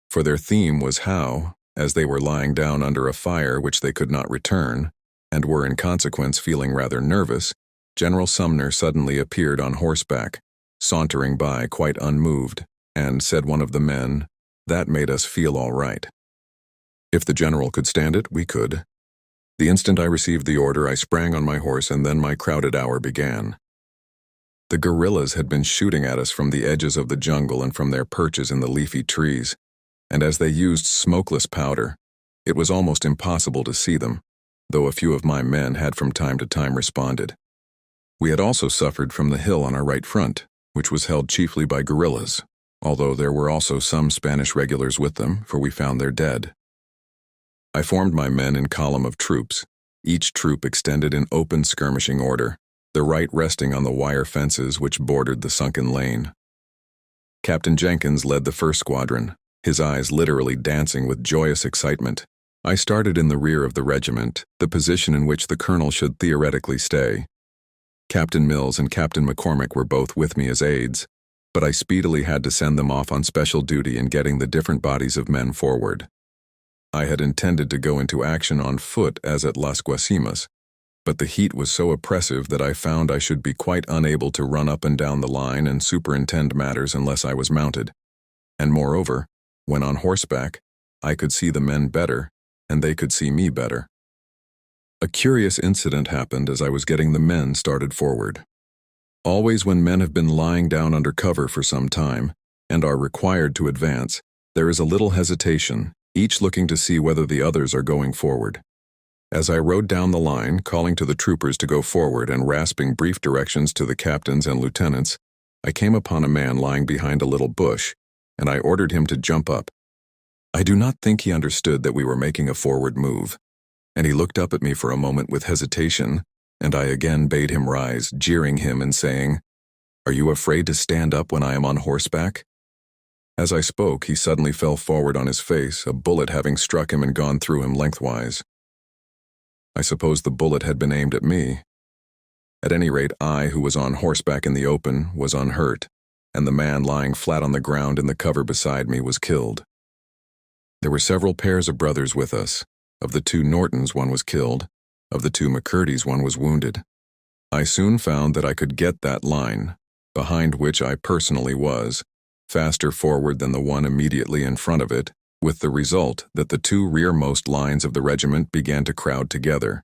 For their theme was how, as they were lying down under a fire which they could not return, and were in consequence feeling rather nervous, General Sumner suddenly appeared on horseback, sauntering by quite unmoved, and, said one of the men, that made us feel all right. If the general could stand it, we could. The instant I received the order, I sprang on my horse, and then my crowded hour began. The guerrillas had been shooting at us from the edges of the jungle and from their perches in the leafy trees, and as they used smokeless powder, it was almost impossible to see them, though a few of my men had from time to time responded. We had also suffered from the hill on our right front, which was held chiefly by guerrillas, although there were also some Spanish regulars with them, for we found their dead. I formed my men in column of troops, each troop extended in open skirmishing order, the right resting on the wire fences which bordered the sunken lane. Captain Jenkins led the 1st Squadron, his eyes literally dancing with joyous excitement. I started in the rear of the regiment, the position in which the colonel should theoretically stay. Captain Mills and Captain McCormick were both with me as aides, but I speedily had to send them off on special duty in getting the different bodies of men forward. I had intended to go into action on foot as at Las Guasimas, but the heat was so oppressive that I found I should be quite unable to run up and down the line and superintend matters unless I was mounted. And moreover, when on horseback, I could see the men better, and they could see me better. A curious incident happened as I was getting the men started forward. Always when men have been lying down under cover for some time, and are required to advance, there is a little hesitation, each looking to see whether the others are going forward. As I rode down the line, calling to the troopers to go forward and rasping brief directions to the captains and lieutenants, I came upon a man lying behind a little bush, and I ordered him to jump up. I do not think he understood that we were making a forward move, and he looked up at me for a moment with hesitation, and I again bade him rise, jeering him and saying, "Are you afraid to stand up when I am on horseback?" As I spoke, he suddenly fell forward on his face, a bullet having struck him and gone through him lengthwise. I suppose the bullet had been aimed at me. At any rate, I, who was on horseback in the open, was unhurt, and the man lying flat on the ground in the cover beside me was killed. There were several pairs of brothers with us. Of the 2 Nortons, one was killed. Of the 2 McCurdy's, one was wounded. I soon found that I could get that line, behind which I personally was, faster forward than the one immediately in front of it, with the result that the 2 rearmost lines of the regiment began to crowd together.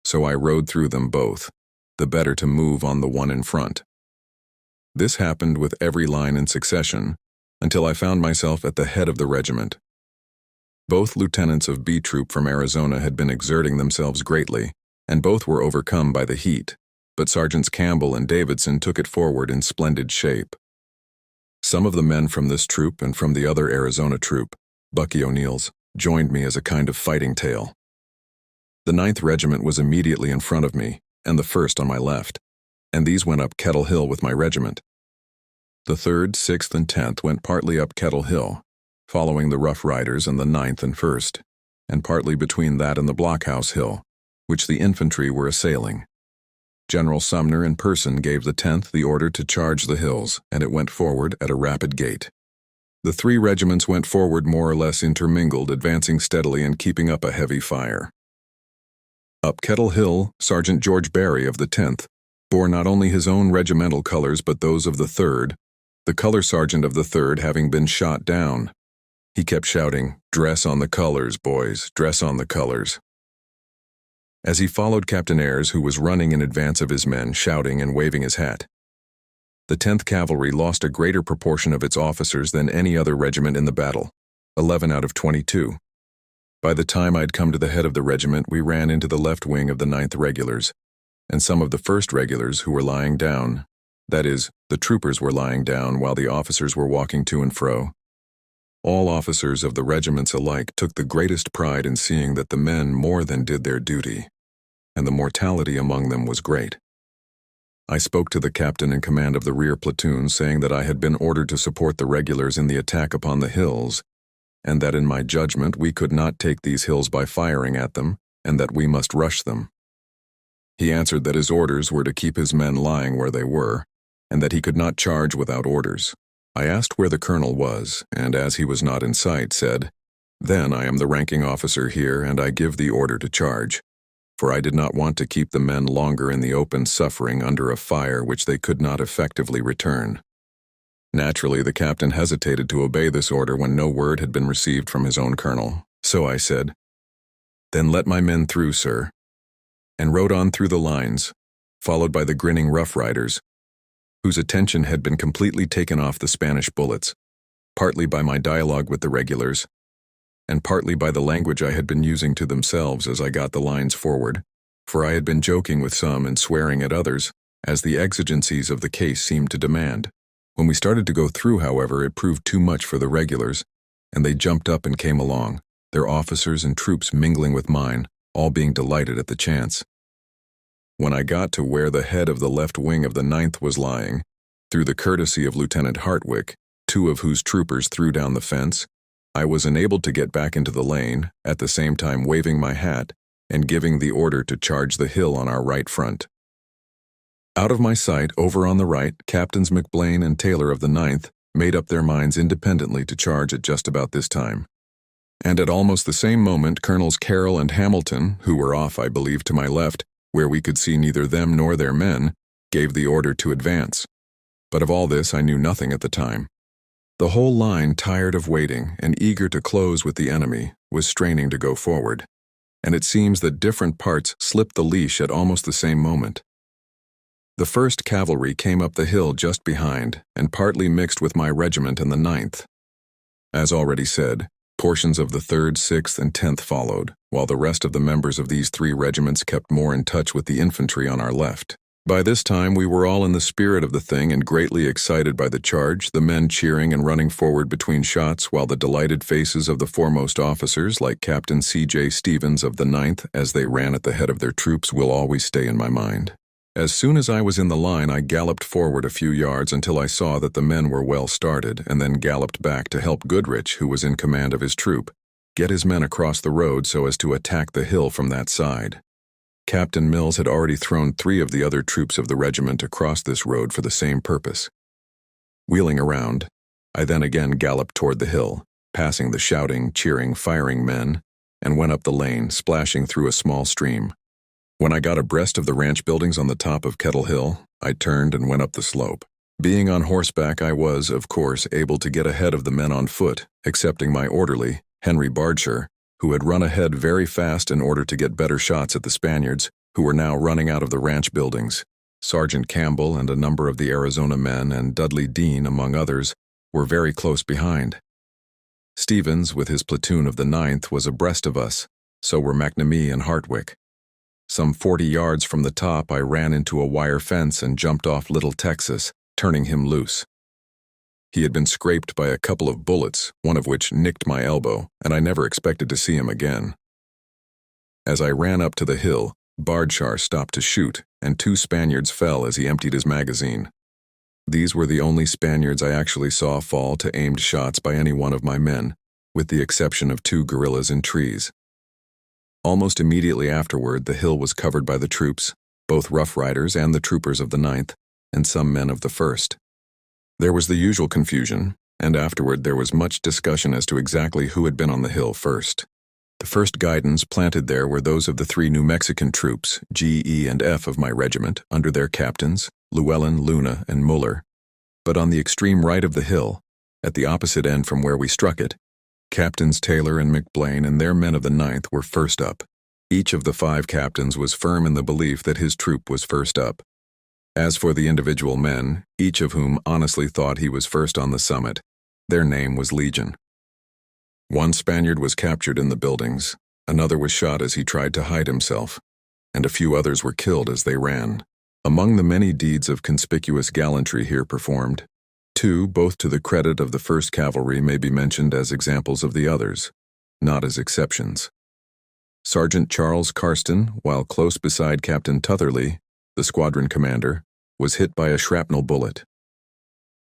So I rode through them both, the better to move on the one in front. This happened with every line in succession, until I found myself at the head of the regiment. Both lieutenants of B Troop from Arizona had been exerting themselves greatly, and both were overcome by the heat, but Sergeants Campbell and Davidson took it forward in splendid shape. Some of the men from this troop and from the other Arizona troop, Bucky O'Neill's, joined me as a kind of fighting tail. The 9th Regiment was immediately in front of me, and the 1st on my left, and these went up Kettle Hill with my regiment. The 3rd, 6th, and 10th went partly up Kettle Hill, following the Rough Riders and the 9th and 1st, and partly between that and the Blockhouse Hill, which the infantry were assailing. General Sumner in person gave the 10th the order to charge the hills, and it went forward at a rapid gait. The 3 regiments went forward more or less intermingled, advancing steadily and keeping up a heavy fire. Up Kettle Hill, Sergeant George Barry of the 10th bore not only his own regimental colors but those of the 3rd, the color sergeant of the 3rd having been shot down. He kept shouting, "Dress on the colors, boys, dress on the colors," as he followed Captain Ayres, who was running in advance of his men, shouting and waving his hat. The 10th Cavalry lost a greater proportion of its officers than any other regiment in the battle, 11 out of 22. By the time I'd come to the head of the regiment, we ran into the left wing of the 9th Regulars, and some of the 1st Regulars who were lying down. That is, the troopers were lying down while the officers were walking to and fro. All officers of the regiments alike took the greatest pride in seeing that the men more than did their duty, and the mortality among them was great. I spoke to the captain in command of the rear platoon, saying that I had been ordered to support the regulars in the attack upon the hills, and that in my judgment we could not take these hills by firing at them, and that we must rush them. He answered that his orders were to keep his men lying where they were, and that he could not charge without orders. I asked where the colonel was, and as he was not in sight, said, "Then I am the ranking officer here, and I give the order to charge," for I did not want to keep the men longer in the open suffering under a fire which they could not effectively return. Naturally, the captain hesitated to obey this order when no word had been received from his own colonel. So I said, "Then let my men through, sir," and rode on through the lines, followed by the grinning Rough Riders, whose attention had been completely taken off the Spanish bullets, partly by my dialogue with the regulars, and partly by the language I had been using to themselves as I got the lines forward, for I had been joking with some and swearing at others, as the exigencies of the case seemed to demand. When we started to go through, however, it proved too much for the regulars, and they jumped up and came along, their officers and troops mingling with mine, all being delighted at the chance. When I got to where the head of the left wing of the 9th was lying, through the courtesy of Lieutenant Hartwick, 2 of whose troopers threw down the fence, I was enabled to get back into the lane, at the same time waving my hat and giving the order to charge the hill on our right front. Out of my sight, over on the right, Captains McBlain and Taylor of the 9th made up their minds independently to charge at just about this time. And at almost the same moment, Colonels Carroll and Hamilton, who were off, I believe, to my left, where we could see neither them nor their men, gave the order to advance. But of all this I knew nothing at the time. The whole line, tired of waiting and eager to close with the enemy, was straining to go forward, and it seems that different parts slipped the leash at almost the same moment. The 1st Cavalry came up the hill just behind and partly mixed with my regiment and the 9th. As already said, portions of the 3rd, 6th, and 10th followed, while the rest of the members of these 3 regiments kept more in touch with the infantry on our left. By this time we were all in the spirit of the thing and greatly excited by the charge, the men cheering and running forward between shots, while the delighted faces of the foremost officers, like Captain C.J. Stevens of the 9th, as they ran at the head of their troops, will always stay in my mind. As soon as I was in the line, I galloped forward a few yards until I saw that the men were well started, and then galloped back to help Goodrich, who was in command of his troop, get his men across the road so as to attack the hill from that side. Captain Mills had already thrown 3 of the other troops of the regiment across this road for the same purpose. Wheeling around, I then again galloped toward the hill, passing the shouting, cheering, firing men, and went up the lane, splashing through a small stream. When I got abreast of the ranch buildings on the top of Kettle Hill, I turned and went up the slope. Being on horseback, I was, of course, able to get ahead of the men on foot, excepting my orderly, Henry Bardshire, who had run ahead very fast in order to get better shots at the Spaniards, who were now running out of the ranch buildings. Sergeant Campbell and a number of the Arizona men, and Dudley Dean, among others, were very close behind. Stevens, with his platoon of the 9th, was abreast of us, so were McNamee and Hartwick. Some 40 yards from the top, I ran into a wire fence and jumped off Little Texas, turning him loose. He had been scraped by a couple of bullets, one of which nicked my elbow, and I never expected to see him again. As I ran up to the hill, Bardshire stopped to shoot, and 2 Spaniards fell as he emptied his magazine. These were the only Spaniards I actually saw fall to aimed shots by any one of my men, with the exception of 2 guerrillas in trees. Almost immediately afterward, the hill was covered by the troops, both Rough Riders and the troopers of the 9th, and some men of the 1st. There was the usual confusion, and afterward there was much discussion as to exactly who had been on the hill first. The first guidons planted there were those of the 3 New Mexican troops, G, E, and F of my regiment, under their captains, Llewellyn, Luna, and Muller. But on the extreme right of the hill, at the opposite end from where we struck it, Captains Taylor and McBlain and their men of the 9th were first up. Each of the 5 captains was firm in the belief that his troop was first up. As for the individual men, each of whom honestly thought he was first on the summit, their name was Legion. One Spaniard was captured in the buildings, another was shot as he tried to hide himself, and a few others were killed as they ran. Among the many deeds of conspicuous gallantry here performed, 2, both to the credit of the 1st Cavalry, may be mentioned as examples of the others, not as exceptions. Sergeant Charles Carston, while close beside Captain Tutherley, the squadron commander, was hit by a shrapnel bullet.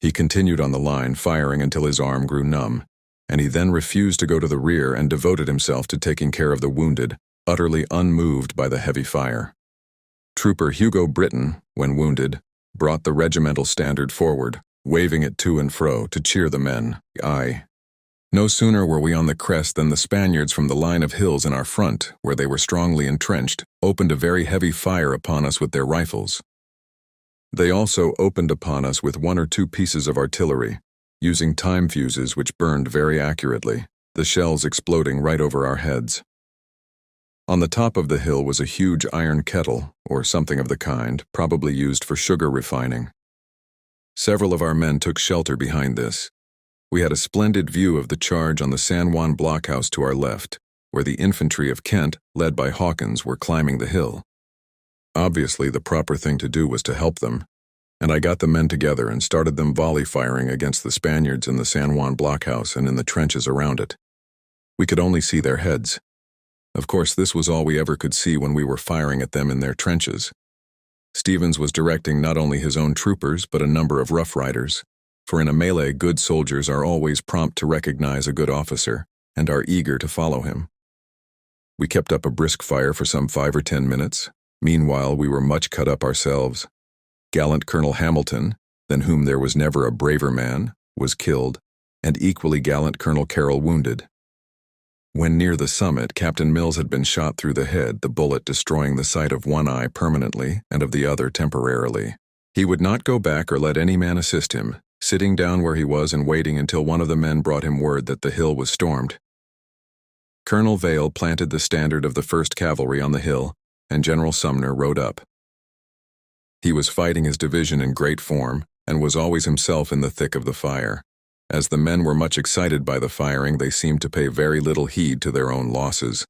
He continued on the line, firing until his arm grew numb, and he then refused to go to the rear and devoted himself to taking care of the wounded, utterly unmoved by the heavy fire. Trooper Hugo Britton, when wounded, brought the regimental standard forward, waving it to and fro to cheer the men. No sooner were we on the crest than the Spaniards from the line of hills in our front, where they were strongly entrenched, opened a very heavy fire upon us with their rifles. They also opened upon us with 1 or 2 pieces of artillery, using time fuses which burned very accurately, the shells exploding right over our heads. On the top of the hill was a huge iron kettle, or something of the kind, probably used for sugar refining. Several of our men took shelter behind this. We had a splendid view of the charge on the San Juan blockhouse to our left, where the infantry of Kent, led by Hawkins, were climbing the hill. Obviously, the proper thing to do was to help them, and I got the men together and started them volley firing against the Spaniards in the San Juan blockhouse and in the trenches around it. We could only see their heads. Of course, this was all we ever could see when we were firing at them in their trenches. Stevens was directing not only his own troopers, but a number of Rough Riders, for in a melee good soldiers are always prompt to recognize a good officer, and are eager to follow him. We kept up a brisk fire for some 5 or 10 minutes. Meanwhile, we were much cut up ourselves. Gallant Colonel Hamilton, than whom there was never a braver man, was killed, and equally gallant Colonel Carroll wounded. When near the summit, Captain Mills had been shot through the head, the bullet destroying the sight of one eye permanently and of the other temporarily. He would not go back or let any man assist him, sitting down where he was and waiting until one of the men brought him word that the hill was stormed. Colonel Vale planted the standard of the 1st Cavalry on the hill, and General Sumner rode up. He was fighting his division in great form, and was always himself in the thick of the fire. As the men were much excited by the firing, they seemed to pay very little heed to their own losses.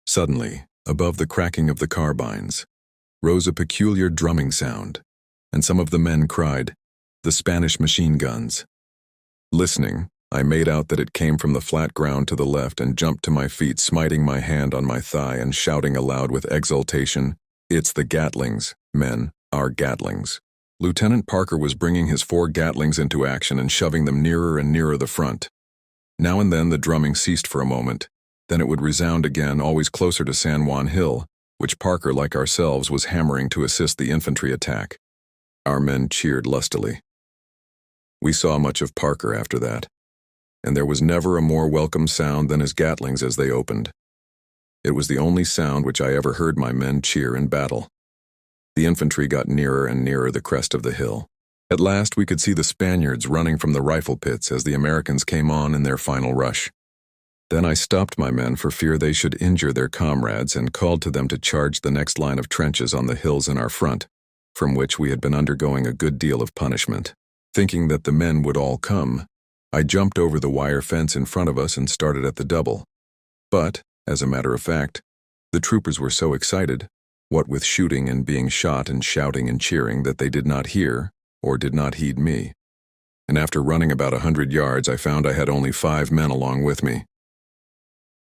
Suddenly, above the cracking of the carbines, rose a peculiar drumming sound, and some of the men cried, "The Spanish machine guns." Listening, I made out that it came from the flat ground to the left and jumped to my feet, smiting my hand on my thigh and shouting aloud with exultation, "It's the Gatlings, men, our Gatlings." Lieutenant Parker was bringing his 4 Gatlings into action and shoving them nearer and nearer the front. Now and then the drumming ceased for a moment, then it would resound again, always closer to San Juan Hill, which Parker, like ourselves, was hammering to assist the infantry attack. Our men cheered lustily. We saw much of Parker after that, and there was never a more welcome sound than his Gatlings as they opened. It was the only sound which I ever heard my men cheer in battle. The infantry got nearer and nearer the crest of the hill. At last we could see the Spaniards running from the rifle pits as the Americans came on in their final rush. Then I stopped my men for fear they should injure their comrades and called to them to charge the next line of trenches on the hills in our front, from which we had been undergoing a good deal of punishment. Thinking that the men would all come, I jumped over the wire fence in front of us and started at the double. But, as a matter of fact, the troopers were so excited, what with shooting and being shot and shouting and cheering, that they did not hear or did not heed me. And after running about 100 yards, I found I had only 5 men along with me.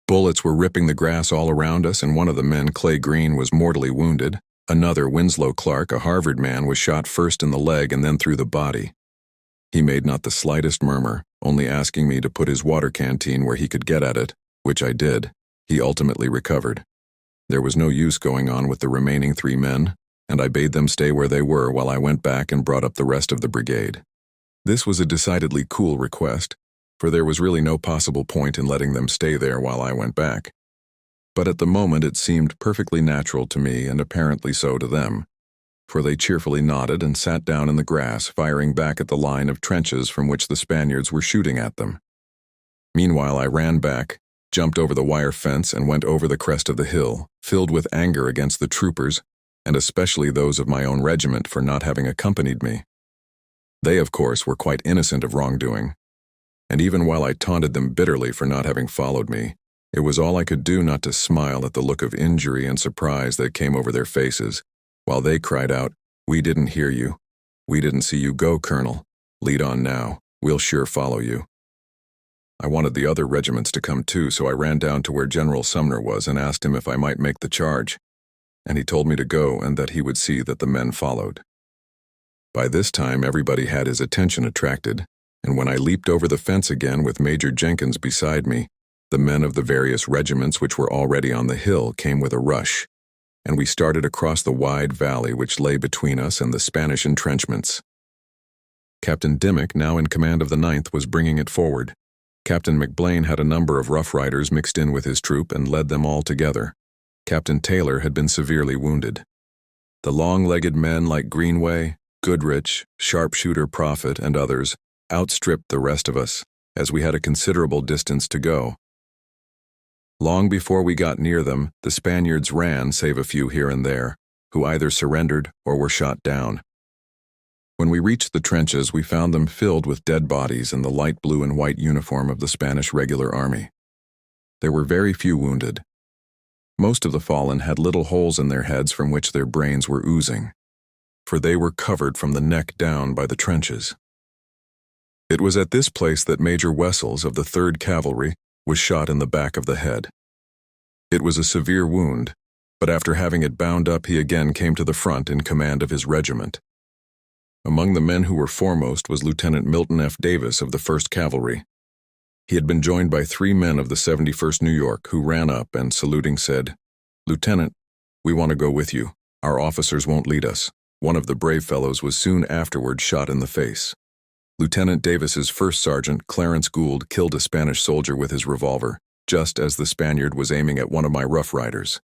Bullets were ripping the grass all around us, and one of the men, Clay Green, was mortally wounded. Another, Winslow Clark, a Harvard man, was shot first in the leg and then through the body. He made not the slightest murmur, only asking me to put his water canteen where he could get at it, which I did. He ultimately recovered. There was no use going on with the remaining 3 men, and I bade them stay where they were while I went back and brought up the rest of the brigade. This was a decidedly cool request, for there was really no possible point in letting them stay there while I went back. But at the moment it seemed perfectly natural to me and apparently so to them, for they cheerfully nodded and sat down in the grass, firing back at the line of trenches from which the Spaniards were shooting at them. Meanwhile, I ran back, jumped over the wire fence, and went over the crest of the hill, filled with anger against the troopers, and especially those of my own regiment for not having accompanied me. They, of course, were quite innocent of wrongdoing, and even while I taunted them bitterly for not having followed me, it was all I could do not to smile at the look of injury and surprise that came over their faces, while they cried out, "We didn't hear you. We didn't see you go, Colonel. Lead on now. We'll sure follow you." I wanted the other regiments to come too, so I ran down to where General Sumner was and asked him if I might make the charge, and he told me to go and that he would see that the men followed. By this time, everybody had his attention attracted, and when I leaped over the fence again with Major Jenkins beside me, the men of the various regiments which were already on the hill came with a rush, and we started across the wide valley which lay between us and the Spanish entrenchments. Captain Dimmick, now in command of the 9th, was bringing it forward. Captain McBlain had a number of Rough Riders mixed in with his troop and led them all together. Captain Taylor had been severely wounded. The long-legged men like Greenway, Goodrich, Sharpshooter Prophet, and others outstripped the rest of us, as we had a considerable distance to go. Long before we got near them, the Spaniards ran, save a few here and there, who either surrendered or were shot down. When we reached the trenches, we found them filled with dead bodies in the light blue and white uniform of the Spanish regular army. There were very few wounded. Most of the fallen had little holes in their heads from which their brains were oozing, for they were covered from the neck down by the trenches. It was at this place that Major Wessels of the 3rd Cavalry was shot in the back of the head. It was a severe wound, but after having it bound up, he again came to the front in command of his regiment. Among the men who were foremost was Lieutenant Milton F. Davis of the 1st Cavalry. He had been joined by 3 men of the 71st New York, who ran up and, saluting, said, "Lieutenant, we want to go with you. Our officers won't lead us." One of the brave fellows was soon afterward shot in the face. Lieutenant Davis's first sergeant, Clarence Gould, killed a Spanish soldier with his revolver, just as the Spaniard was aiming at one of my Rough Riders.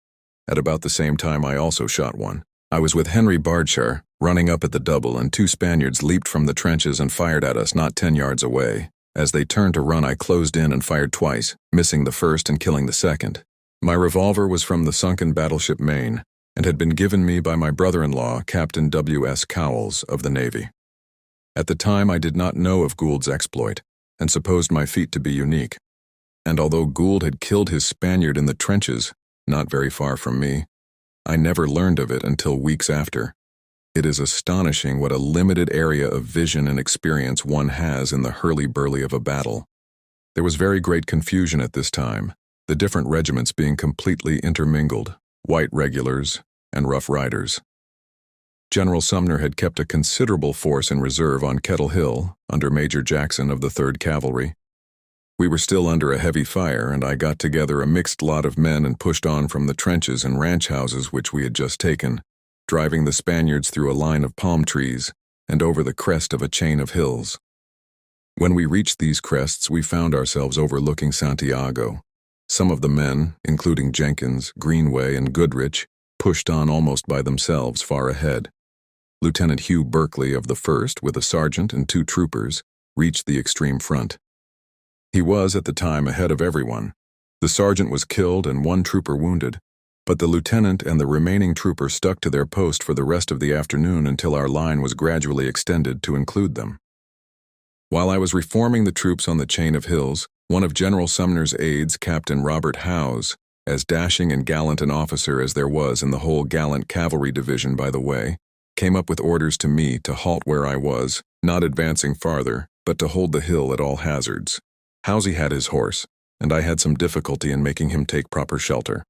At about the same time, I also shot one. I was with Henry Bardshar, running up at the double, and 2 Spaniards leaped from the trenches and fired at us not 10 yards away. As they turned to run, I closed in and fired twice, missing the first and killing the second. My revolver was from the sunken battleship Maine, and had been given me by my brother-in-law, Captain W.S. Cowles of the Navy. At the time, I did not know of Gould's exploit, and supposed my feat to be unique. And although Gould had killed his Spaniard in the trenches, not very far from me, I never learned of it until weeks after. It is astonishing what a limited area of vision and experience one has in the hurly-burly of a battle. There was very great confusion at this time, the different regiments being completely intermingled, white regulars and Rough Riders. General Sumner had kept a considerable force in reserve on Kettle Hill, under Major Jackson of the 3rd Cavalry. We were still under a heavy fire, and I got together a mixed lot of men and pushed on from the trenches and ranch houses which we had just taken, driving the Spaniards through a line of palm trees and over the crest of a chain of hills. When we reached these crests, we found ourselves overlooking Santiago. Some of the men, including Jenkins, Greenway, and Goodrich, pushed on almost by themselves far ahead. Lieutenant Hugh Berkeley of the 1st, with a sergeant and 2 troopers, reached the extreme front. He was, at the time, ahead of everyone. The sergeant was killed and 1 trooper wounded, but the lieutenant and the remaining trooper stuck to their post for the rest of the afternoon until our line was gradually extended to include them. While I was reforming the troops on the chain of hills, one of General Sumner's aides, Captain Robert Howes, as dashing and gallant an officer as there was in the whole gallant cavalry division by the way, came up with orders to me to halt where I was, not advancing farther, but to hold the hill at all hazards. Howsey had his horse, and I had some difficulty in making him take proper shelter.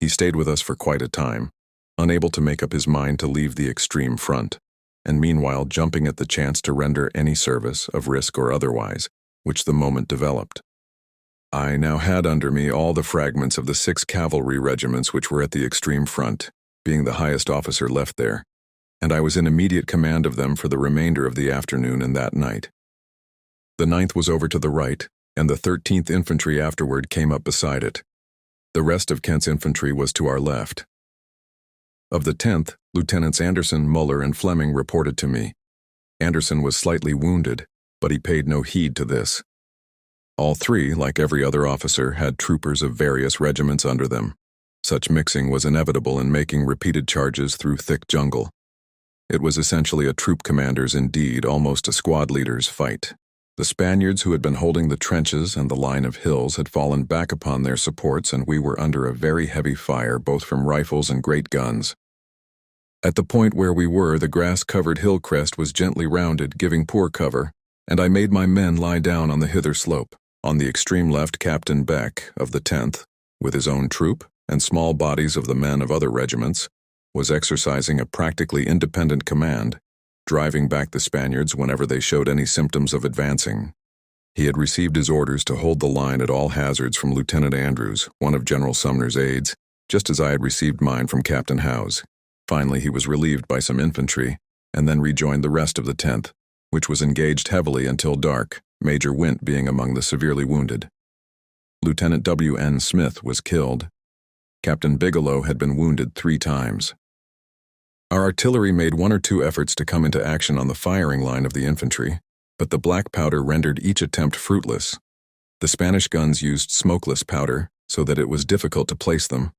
He stayed with us for quite a time, unable to make up his mind to leave the extreme front, and meanwhile jumping at the chance to render any service, of risk or otherwise, which the moment developed. I now had under me all the fragments of the 6 cavalry regiments which were at the extreme front, being the highest officer left there, and I was in immediate command of them for the remainder of the afternoon and that night. The 9th was over to the right, and the 13th Infantry afterward came up beside it. The rest of Kent's infantry was to our left. Of the 10th, Lieutenants Anderson, Muller, and Fleming reported to me. Anderson was slightly wounded, but he paid no heed to this. All 3, like every other officer, had troopers of various regiments under them. Such mixing was inevitable in making repeated charges through thick jungle. It was essentially a troop commander's, indeed almost a squad leader's, fight. The Spaniards who had been holding the trenches and the line of hills had fallen back upon their supports, and we were under a very heavy fire both from rifles and great guns. At the point where we were, the grass-covered hill crest was gently rounded, giving poor cover, and I made my men lie down on the hither slope. On the extreme left, Captain Beck, of the 10th, with his own troop and small bodies of the men of other regiments, was exercising a practically independent command, driving back the Spaniards whenever they showed any symptoms of advancing. He had received his orders to hold the line at all hazards from Lieutenant Andrews, one of General Sumner's aides, just as I had received mine from Captain Howes. Finally, he was relieved by some infantry, and then rejoined the rest of the 10th, which was engaged heavily until dark, Major Wint being among the severely wounded. Lieutenant W.N. Smith was killed. Captain Bigelow had been wounded 3 times. Our artillery made 1 or 2 efforts to come into action on the firing line of the infantry, but the black powder rendered each attempt fruitless. The Spanish guns used smokeless powder, so that it was difficult to place them.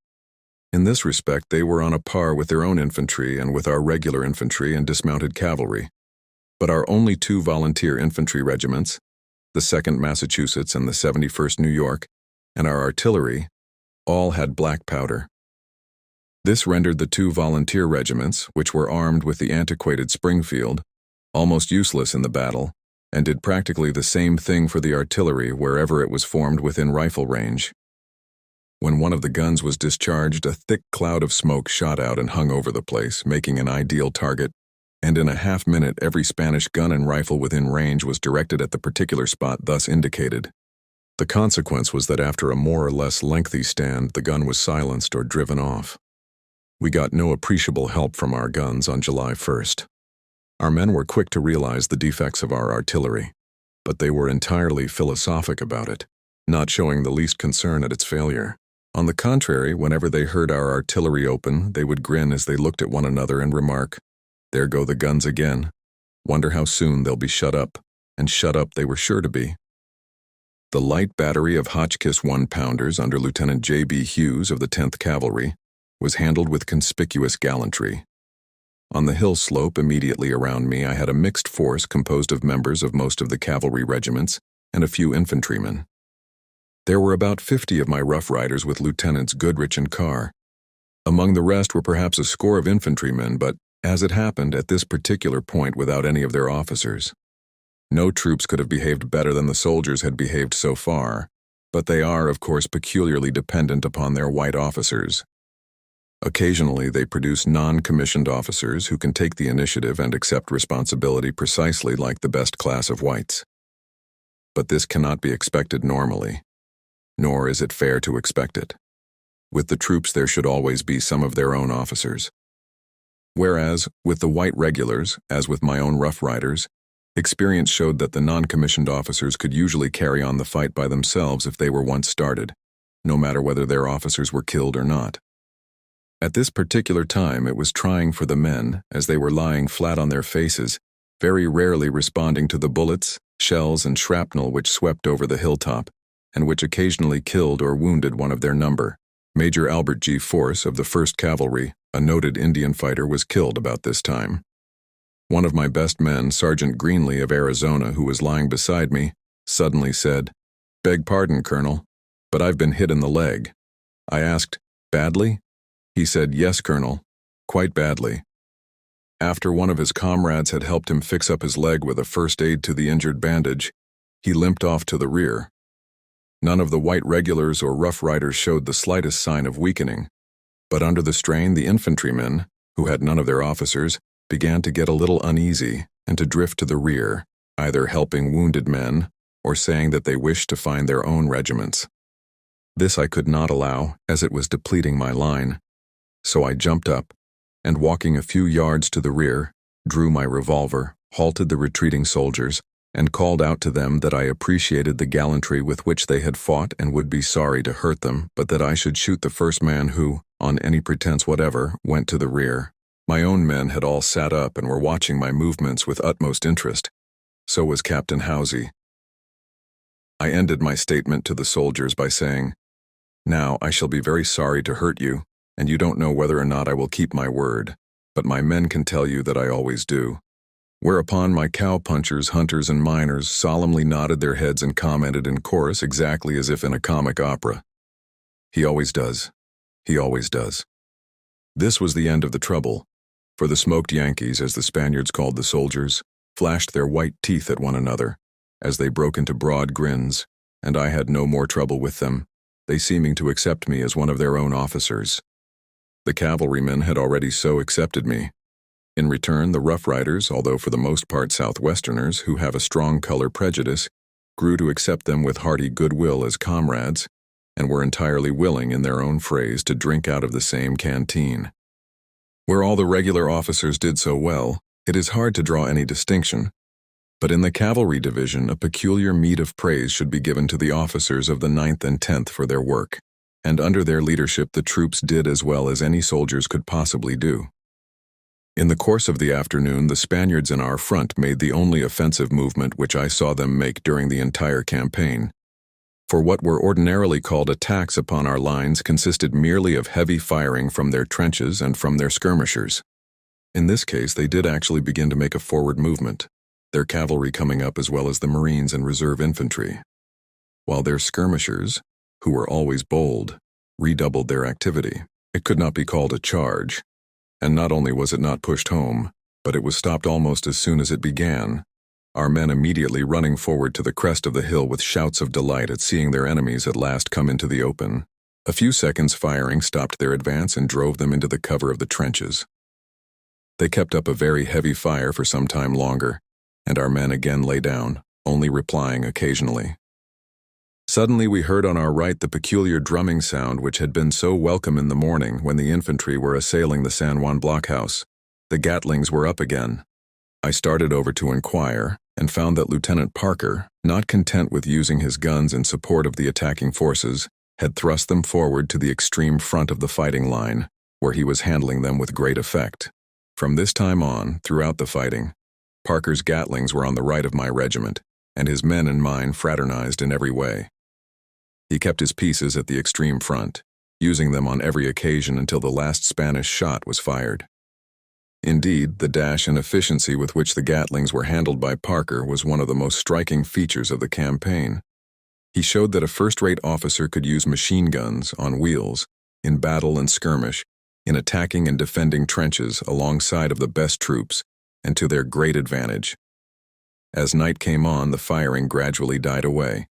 In this respect, they were on a par with their own infantry and with our regular infantry and dismounted cavalry. But our only 2 volunteer infantry regiments, the 2nd Massachusetts and the 71st New York, and our artillery, all had black powder. This rendered the 2 volunteer regiments, which were armed with the antiquated Springfield, almost useless in the battle, and did practically the same thing for the artillery wherever it was formed within rifle range. When one of the guns was discharged, a thick cloud of smoke shot out and hung over the place, making an ideal target, and in a half-minute every Spanish gun and rifle within range was directed at the particular spot thus indicated. The consequence was that after a more or less lengthy stand, the gun was silenced or driven off. We got no appreciable help from our guns on July 1st. Our men were quick to realize the defects of our artillery, but they were entirely philosophic about it, not showing the least concern at its failure. On the contrary, whenever they heard our artillery open, they would grin as they looked at one another and remark, "There go the guns again. Wonder how soon they'll be shut up." And shut up they were sure to be. The light battery of Hotchkiss 1-pounders under Lieutenant J.B. Hughes of the 10th Cavalry was handled with conspicuous gallantry. On the hill slope immediately around me, I had a mixed force composed of members of most of the cavalry regiments and a few infantrymen. There were about 50 of my Rough Riders with Lieutenants Goodrich and Carr. Among the rest were perhaps a score of infantrymen, but, as it happened, at this particular point without any of their officers. No troops could have behaved better than the soldiers had behaved so far, but they are, of course, peculiarly dependent upon their white officers. Occasionally, they produce non-commissioned officers who can take the initiative and accept responsibility precisely like the best class of whites. But this cannot be expected normally, nor is it fair to expect it. With the troops, there should always be some of their own officers. Whereas, with the white regulars, as with my own Rough Riders, experience showed that the non-commissioned officers could usually carry on the fight by themselves if they were once started, no matter whether their officers were killed or not. At this particular time, it was trying for the men, as they were lying flat on their faces, very rarely responding to the bullets, shells, and shrapnel which swept over the hilltop, and which occasionally killed or wounded one of their number. Major Albert G. Force of the 1st Cavalry, a noted Indian fighter, was killed about this time. One of my best men, Sergeant Greenlee of Arizona, who was lying beside me, suddenly said, "Beg pardon, Colonel, but I've been hit in the leg." I asked, "Badly?" He said, "Yes, Colonel, quite badly." After one of his comrades had helped him fix up his leg with a first aid to the injured bandage, he limped off to the rear. None of the white regulars or Rough Riders showed the slightest sign of weakening, but under the strain, the infantrymen, who had none of their officers, began to get a little uneasy and to drift to the rear, either helping wounded men or saying that they wished to find their own regiments. This I could not allow, as it was depleting my line. So I jumped up, and walking a few yards to the rear, drew my revolver, halted the retreating soldiers, and called out to them that I appreciated the gallantry with which they had fought and would be sorry to hurt them, but that I should shoot the first man who, on any pretense whatever, went to the rear. My own men had all sat up and were watching my movements with utmost interest. So was Captain Housey. I ended my statement to the soldiers by saying, "Now I shall be very sorry to hurt you, and you don't know whether or not I will keep my word, but my men can tell you that I always do." Whereupon my cowpunchers, hunters, and miners solemnly nodded their heads and commented in chorus exactly as if in a comic opera. "He always does. He always does." This was the end of the trouble, for the smoked Yankees, as the Spaniards called the soldiers, flashed their white teeth at one another, as they broke into broad grins, and I had no more trouble with them, they seeming to accept me as one of their own officers. The cavalrymen had already so accepted me. In return, the Rough Riders, although for the most part Southwesterners who have a strong color prejudice, grew to accept them with hearty goodwill as comrades, and were entirely willing, in their own phrase, to drink out of the same canteen. Where all the regular officers did so well, it is hard to draw any distinction, but in the cavalry division a peculiar meed of praise should be given to the officers of the 9th and 10th for their work, and under their leadership the troops did as well as any soldiers could possibly do. In the course of the afternoon, the Spaniards in our front made the only offensive movement which I saw them make during the entire campaign. For what were ordinarily called attacks upon our lines consisted merely of heavy firing from their trenches and from their skirmishers. In this case, they did actually begin to make a forward movement, their cavalry coming up as well as the Marines and reserve infantry, while their skirmishers, who were always bold, redoubled their activity. It could not be called a charge, and not only was it not pushed home, but it was stopped almost as soon as it began, our men immediately running forward to the crest of the hill with shouts of delight at seeing their enemies at last come into the open. A few seconds' firing stopped their advance and drove them into the cover of the trenches. They kept up a very heavy fire for some time longer, and our men again lay down, only replying occasionally. Suddenly we heard on our right the peculiar drumming sound which had been so welcome in the morning when the infantry were assailing the San Juan blockhouse. The Gatlings were up again. I started over to inquire, and found that Lieutenant Parker, not content with using his guns in support of the attacking forces, had thrust them forward to the extreme front of the fighting line, where he was handling them with great effect. From this time on, throughout the fighting, Parker's Gatlings were on the right of my regiment, and his men and mine fraternized in every way. He kept his pieces at the extreme front, using them on every occasion until the last Spanish shot was fired. Indeed, the dash and efficiency with which the Gatlings were handled by Parker was one of the most striking features of the campaign. He showed that a first-rate officer could use machine guns, on wheels, in battle and skirmish, in attacking and defending trenches alongside of the best troops, and to their great advantage. As night came on, the firing gradually died away.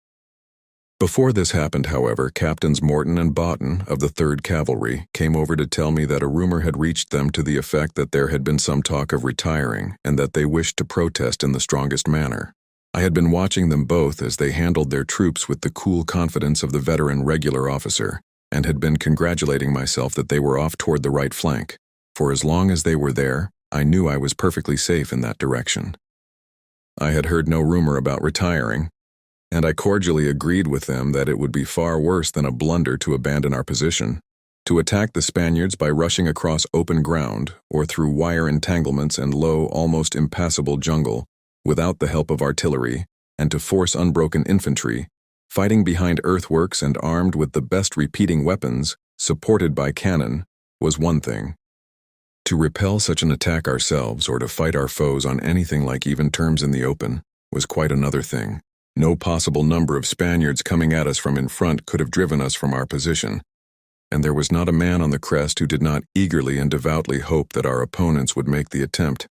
Before this happened, however, Captains Morton and Boughton of the 3rd Cavalry came over to tell me that a rumor had reached them to the effect that there had been some talk of retiring and that they wished to protest in the strongest manner. I had been watching them both as they handled their troops with the cool confidence of the veteran regular officer, and had been congratulating myself that they were off toward the right flank, for as long as they were there, I knew I was perfectly safe in that direction. I had heard no rumor about retiring, and I cordially agreed with them that it would be far worse than a blunder to abandon our position, to attack the Spaniards by rushing across open ground or through wire entanglements and low, almost impassable jungle, without the help of artillery, and to force unbroken infantry, fighting behind earthworks and armed with the best repeating weapons, supported by cannon, was one thing. To repel such an attack ourselves or to fight our foes on anything like even terms in the open was quite another thing. No possible number of Spaniards coming at us from in front could have driven us from our position, and there was not a man on the crest who did not eagerly and devoutly hope that our opponents would make the attempt,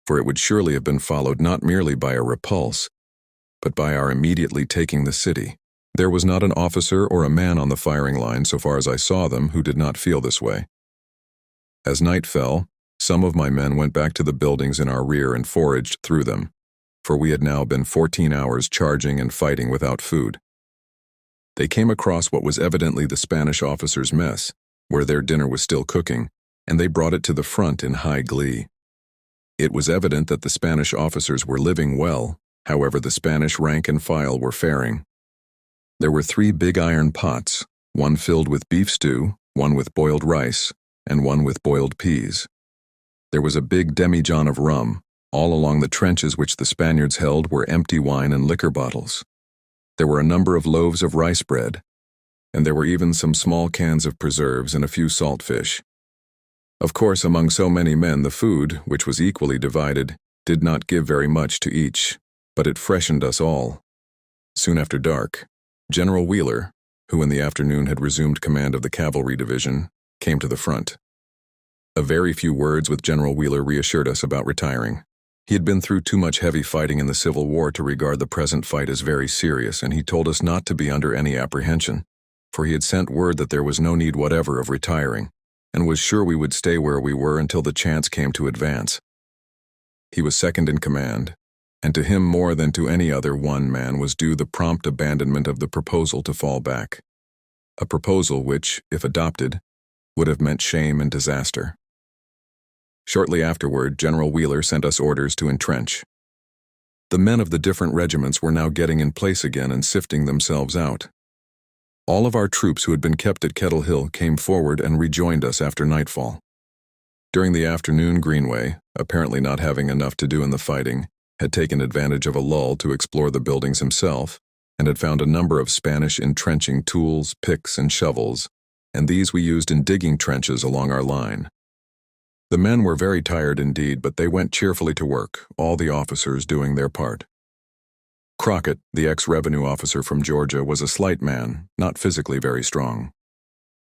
for it would surely have been followed not merely by a repulse, but by our immediately taking the city. There was not an officer or a man on the firing line, so far as I saw them, who did not feel this way. As night fell, some of my men went back to the buildings in our rear and foraged through them, for we had now been 14 hours charging and fighting without food. They came across what was evidently the Spanish officers' mess, where their dinner was still cooking, and they brought it to the front in high glee. It was evident that the Spanish officers were living well, however the Spanish rank and file were faring. There were 3 big iron pots, one filled with beef stew, one with boiled rice, and one with boiled peas. There was a big demijohn of rum. All along the trenches which the Spaniards held were empty wine and liquor bottles. There were a number of loaves of rice bread, and there were even some small cans of preserves and a few salt fish. Of course, among so many men, the food, which was equally divided, did not give very much to each, but it freshened us all. Soon after dark, General Wheeler, who in the afternoon had resumed command of the cavalry division, came to the front. A very few words with General Wheeler reassured us about retiring. He had been through too much heavy fighting in the Civil War to regard the present fight as very serious, and he told us not to be under any apprehension, for he had sent word that there was no need whatever of retiring, and was sure we would stay where we were until the chance came to advance. He was second in command, and to him more than to any other one man was due the prompt abandonment of the proposal to fall back. A proposal which, if adopted, would have meant shame and disaster. Shortly afterward, General Wheeler sent us orders to entrench. The men of the different regiments were now getting in place again and sifting themselves out. All of our troops who had been kept at Kettle Hill came forward and rejoined us after nightfall. During the afternoon, Greenway, apparently not having enough to do in the fighting, had taken advantage of a lull to explore the buildings himself, and had found a number of Spanish entrenching tools, picks, and shovels, and these we used in digging trenches along our line. The men were very tired indeed, but they went cheerfully to work, all the officers doing their part. Crockett, the ex-revenue officer from Georgia, was a slight man, not physically very strong.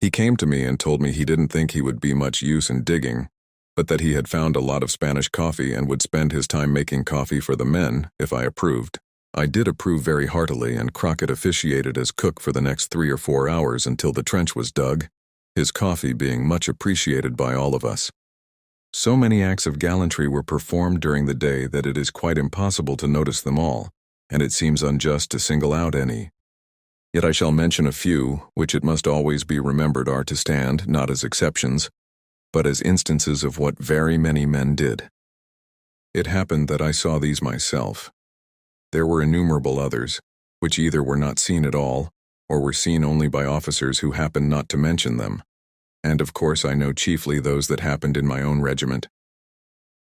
He came to me and told me he didn't think he would be much use in digging, but that he had found a lot of Spanish coffee and would spend his time making coffee for the men if I approved. I did approve very heartily, and Crockett officiated as cook for the next 3 or 4 hours until the trench was dug, his coffee being much appreciated by all of us. So many acts of gallantry were performed during the day that it is quite impossible to notice them all, and it seems unjust to single out any. Yet I shall mention a few, which it must always be remembered are to stand, not as exceptions, but as instances of what very many men did. It happened that I saw these myself. There were innumerable others, which either were not seen at all, or were seen only by officers who happened not to mention them, and of course I know chiefly those that happened in my own regiment.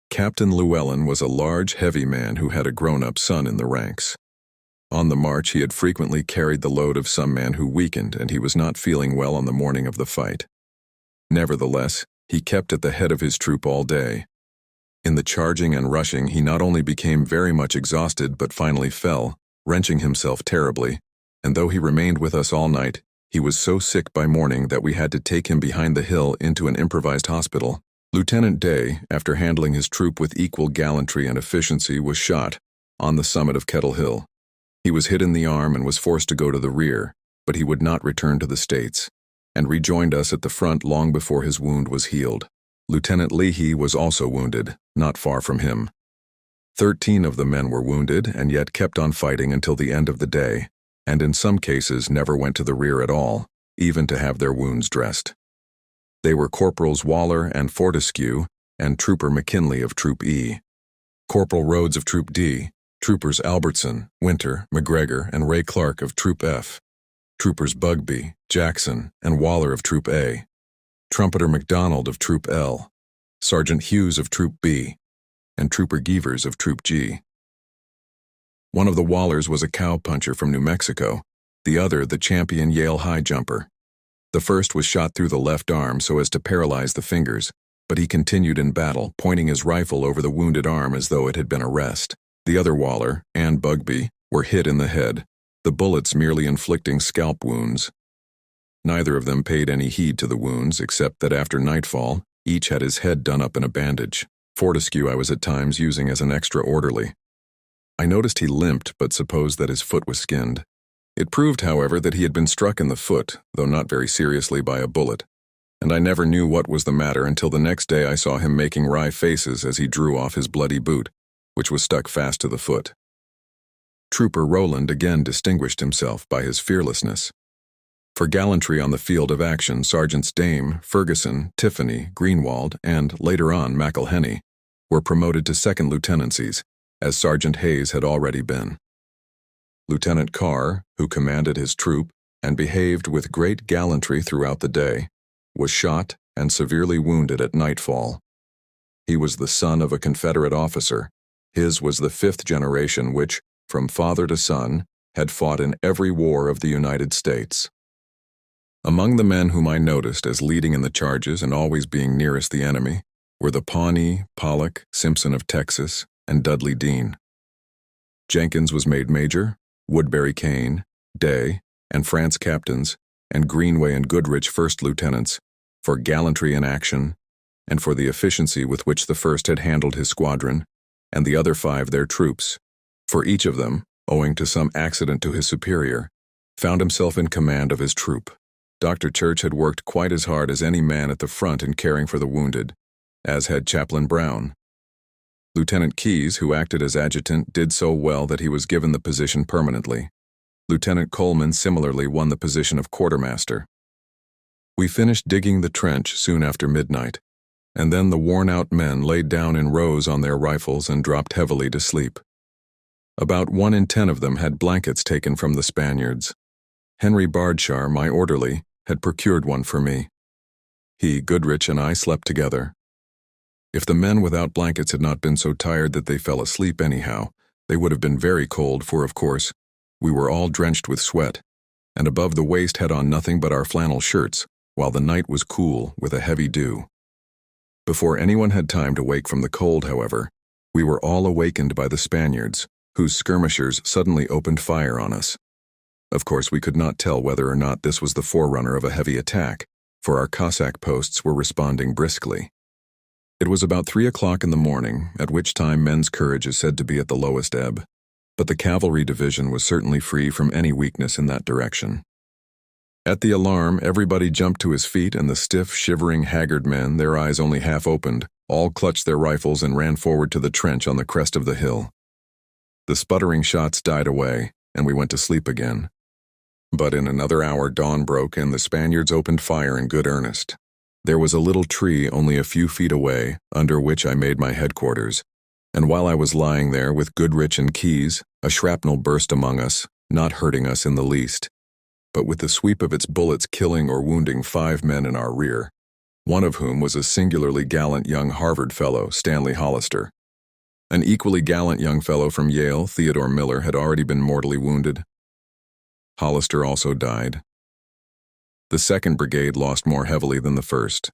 Captain Llewellyn was a large, heavy man who had a grown-up son in the ranks. On the march he had frequently carried the load of some man who weakened, and he was not feeling well on the morning of the fight. Nevertheless, he kept at the head of his troop all day. In the charging and rushing he not only became very much exhausted but finally fell, wrenching himself terribly, and though he remained with us all night, he was so sick by morning that we had to take him behind the hill into an improvised hospital. Lieutenant Day, after handling his troop with equal gallantry and efficiency, was shot on the summit of Kettle Hill. He was hit in the arm and was forced to go to the rear, but he would not return to the States, and rejoined us at the front long before his wound was healed. Lieutenant Leahy was also wounded, not far from him. 13 of the men were wounded and yet kept on fighting until the end of the day, and in some cases never went to the rear at all, even to have their wounds dressed. They were Corporals Waller and Fortescue, and Trooper McKinley of Troop E, Corporal Rhodes of Troop D, Troopers Albertson, Winter, McGregor, and Ray Clark of Troop F, Troopers Bugby, Jackson, and Waller of Troop A, Trumpeter McDonald of Troop L, Sergeant Hughes of Troop B, and Trooper Geevers of Troop G. One of the Wallers was a cow-puncher from New Mexico, the other the champion Yale high jumper. The first was shot through the left arm so as to paralyze the fingers, but he continued in battle, pointing his rifle over the wounded arm as though it had been a rest. The other Waller, and Bugby, were hit in the head, the bullets merely inflicting scalp wounds. Neither of them paid any heed to the wounds, except that after nightfall, each had his head done up in a bandage. Fortescue I was at times using as an extra orderly. I noticed he limped, but supposed that his foot was skinned. It proved, however, that he had been struck in the foot, though not very seriously, by a bullet, and I never knew what was the matter until the next day I saw him making wry faces as he drew off his bloody boot. which was stuck fast to the foot. Trooper Rowland again distinguished himself by his fearlessness. For gallantry on the field of action, Sergeants Dame, Ferguson, Tiffany, Greenwald, and, later on, McElhenney, were promoted to second lieutenancies, as Sergeant Hayes had already been. Lieutenant Carr, who commanded his troop and behaved with great gallantry throughout the day, was shot and severely wounded at nightfall. He was the son of a Confederate officer. His was the fifth generation which, from father to son, had fought in every war of the United States. Among the men whom I noticed as leading in the charges and always being nearest the enemy were the Pawnee, Pollock, Simpson of Texas, and Dudley Dean. Jenkins was made major, Woodbury Kane, Day, and France captains, and Greenway and Goodrich first lieutenants, for gallantry in action, and for the efficiency with which the first had handled his squadron, and the other 5 their troops, for each of them, owing to some accident to his superior, found himself in command of his troop. Dr. Church had worked quite as hard as any man at the front in caring for the wounded, as had Chaplain Brown. Lieutenant Keyes, who acted as adjutant, did so well that he was given the position permanently. Lieutenant Coleman similarly won the position of quartermaster. We finished digging the trench soon after midnight, and then the worn-out men laid down in rows on their rifles and dropped heavily to sleep. About 1 in 10 of them had blankets taken from the Spaniards. Henry Bardshar, my orderly, had procured one for me. He, Goodrich, and I slept together. If the men without blankets had not been so tired that they fell asleep anyhow, they would have been very cold, for, of course, we were all drenched with sweat, and above the waist had on nothing but our flannel shirts, while the night was cool with a heavy dew. Before anyone had time to wake from the cold, however, we were all awakened by the Spaniards, whose skirmishers suddenly opened fire on us. Of course, we could not tell whether or not this was the forerunner of a heavy attack, for our Cossack posts were responding briskly. It was about 3 o'clock in the morning, at which time men's courage is said to be at the lowest ebb, but the cavalry division was certainly free from any weakness in that direction. At the alarm, everybody jumped to his feet, and the stiff, shivering, haggard men, their eyes only half opened, all clutched their rifles and ran forward to the trench on the crest of the hill. The sputtering shots died away, and we went to sleep again. But in another hour dawn broke, and the Spaniards opened fire in good earnest. There was a little tree only a few feet away, under which I made my headquarters, and while I was lying there with Goodrich and Keyes, a shrapnel burst among us, not hurting us in the least, but with the sweep of its bullets killing or wounding 5 men in our rear, one of whom was a singularly gallant young Harvard fellow, Stanley Hollister. An equally gallant young fellow from Yale, Theodore Miller, had already been mortally wounded. Hollister also died. The 2nd Brigade lost more heavily than the 1st.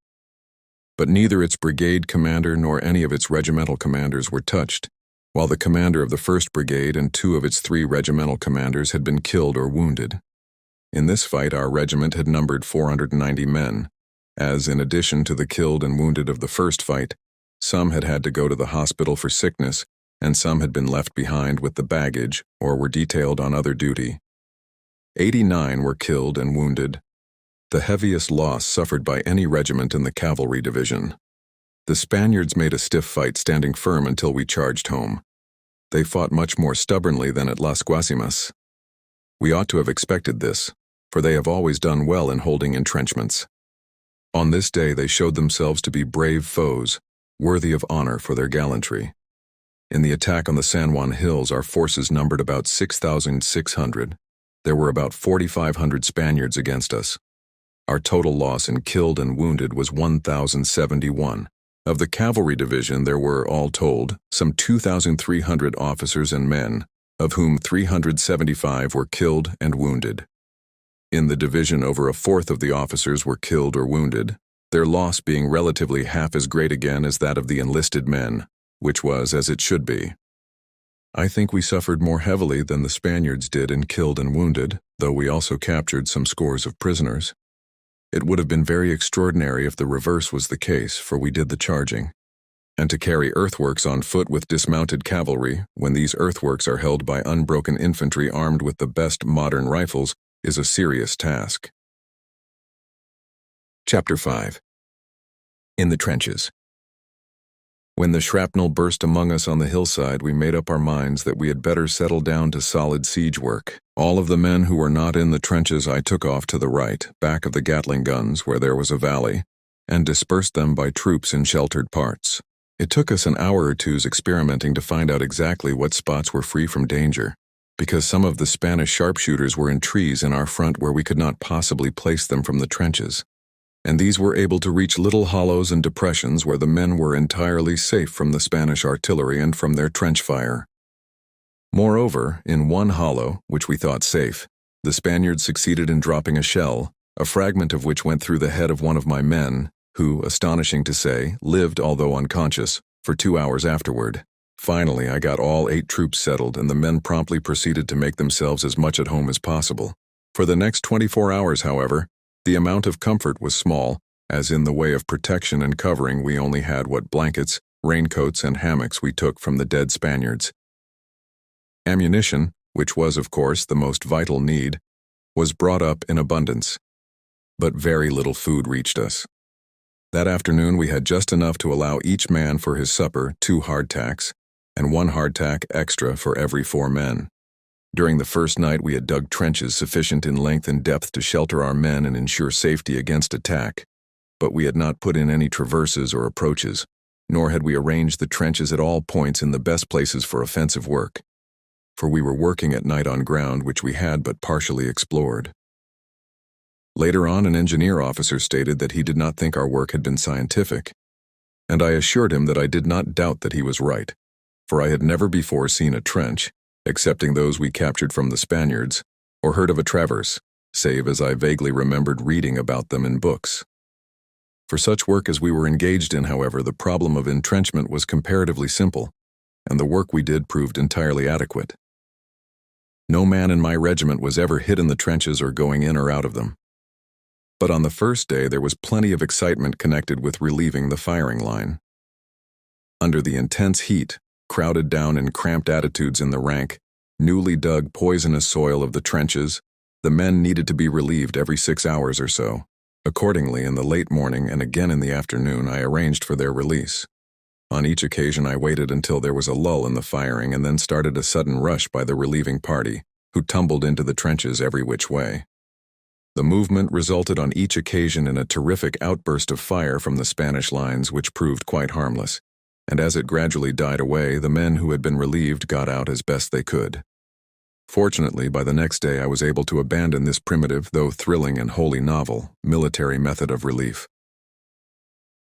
But neither its brigade commander nor any of its regimental commanders were touched, while the commander of the 1st Brigade and 2 of its 3 regimental commanders had been killed or wounded. In this fight, our regiment had numbered 490 men, as, in addition to the killed and wounded of the first fight, some had had to go to the hospital for sickness, and some had been left behind with the baggage or were detailed on other duty. 89 were killed and wounded, the heaviest loss suffered by any regiment in the cavalry division. The Spaniards made a stiff fight, standing firm until we charged home. They fought much more stubbornly than at Las Guasimas. We ought to have expected this, for they have always done well in holding entrenchments. On this day they showed themselves to be brave foes, worthy of honor for their gallantry. In the attack on the San Juan Hills, our forces numbered about 6,600. There were about 4,500 Spaniards against us. Our total loss in killed and wounded was 1,071. Of the cavalry division, there were, all told, some 2,300 officers and men, of whom 375 were killed and wounded. In the division, over a fourth of the officers were killed or wounded, their loss being relatively half as great again as that of the enlisted men, which was as it should be. I think we suffered more heavily than the Spaniards did in killed and wounded, though we also captured some scores of prisoners. It would have been very extraordinary if the reverse was the case, for we did the charging. And to carry earthworks on foot with dismounted cavalry, when these earthworks are held by unbroken infantry armed with the best modern rifles, is a serious task. Chapter 5. In the Trenches. When the shrapnel burst among us on the hillside, we made up our minds that we had better settle down to solid siege work. All of the men who were not in the trenches I took off to the right, back of the Gatling guns where there was a valley, and dispersed them by troops in sheltered parts. It took us an hour or two's experimenting to find out exactly what spots were free from danger, because some of the Spanish sharpshooters were in trees in our front where we could not possibly place them from the trenches, and these were able to reach little hollows and depressions where the men were entirely safe from the Spanish artillery and from their trench fire. Moreover, in one hollow, which we thought safe, the Spaniards succeeded in dropping a shell, a fragment of which went through the head of one of my men, who, astonishing to say, lived, although unconscious, for 2 hours afterward. Finally, I got all 8 troops settled, and the men promptly proceeded to make themselves as much at home as possible. For the next 24 hours, however, the amount of comfort was small, as in the way of protection and covering we only had what blankets, raincoats, and hammocks we took from the dead Spaniards. Ammunition, which was, of course, the most vital need, was brought up in abundance, but very little food reached us. That afternoon we had just enough to allow each man for his supper 2 hardtacks, and 1 hardtack extra for every 4 men. During the first night we had dug trenches sufficient in length and depth to shelter our men and ensure safety against attack, but we had not put in any traverses or approaches, nor had we arranged the trenches at all points in the best places for offensive work, for we were working at night on ground which we had but partially explored. Later on, an engineer officer stated that he did not think our work had been scientific, and I assured him that I did not doubt that he was right, for I had never before seen a trench, excepting those we captured from the Spaniards, or heard of a traverse, save as I vaguely remembered reading about them in books. For such work as we were engaged in, however, the problem of entrenchment was comparatively simple, and the work we did proved entirely adequate. No man in my regiment was ever hit in the trenches or going in or out of them. But on the first day there was plenty of excitement connected with relieving the firing line. Under the intense heat, crowded down in cramped attitudes in the rank, newly dug poisonous soil of the trenches, the men needed to be relieved every 6 hours or so. Accordingly, in the late morning and again in the afternoon, I arranged for their release. On each occasion I waited until there was a lull in the firing and then started a sudden rush by the relieving party, who tumbled into the trenches every which way. The movement resulted on each occasion in a terrific outburst of fire from the Spanish lines which proved quite harmless, and as it gradually died away, the men who had been relieved got out as best they could. Fortunately, by the next day I was able to abandon this primitive, though thrilling and wholly novel, military method of relief.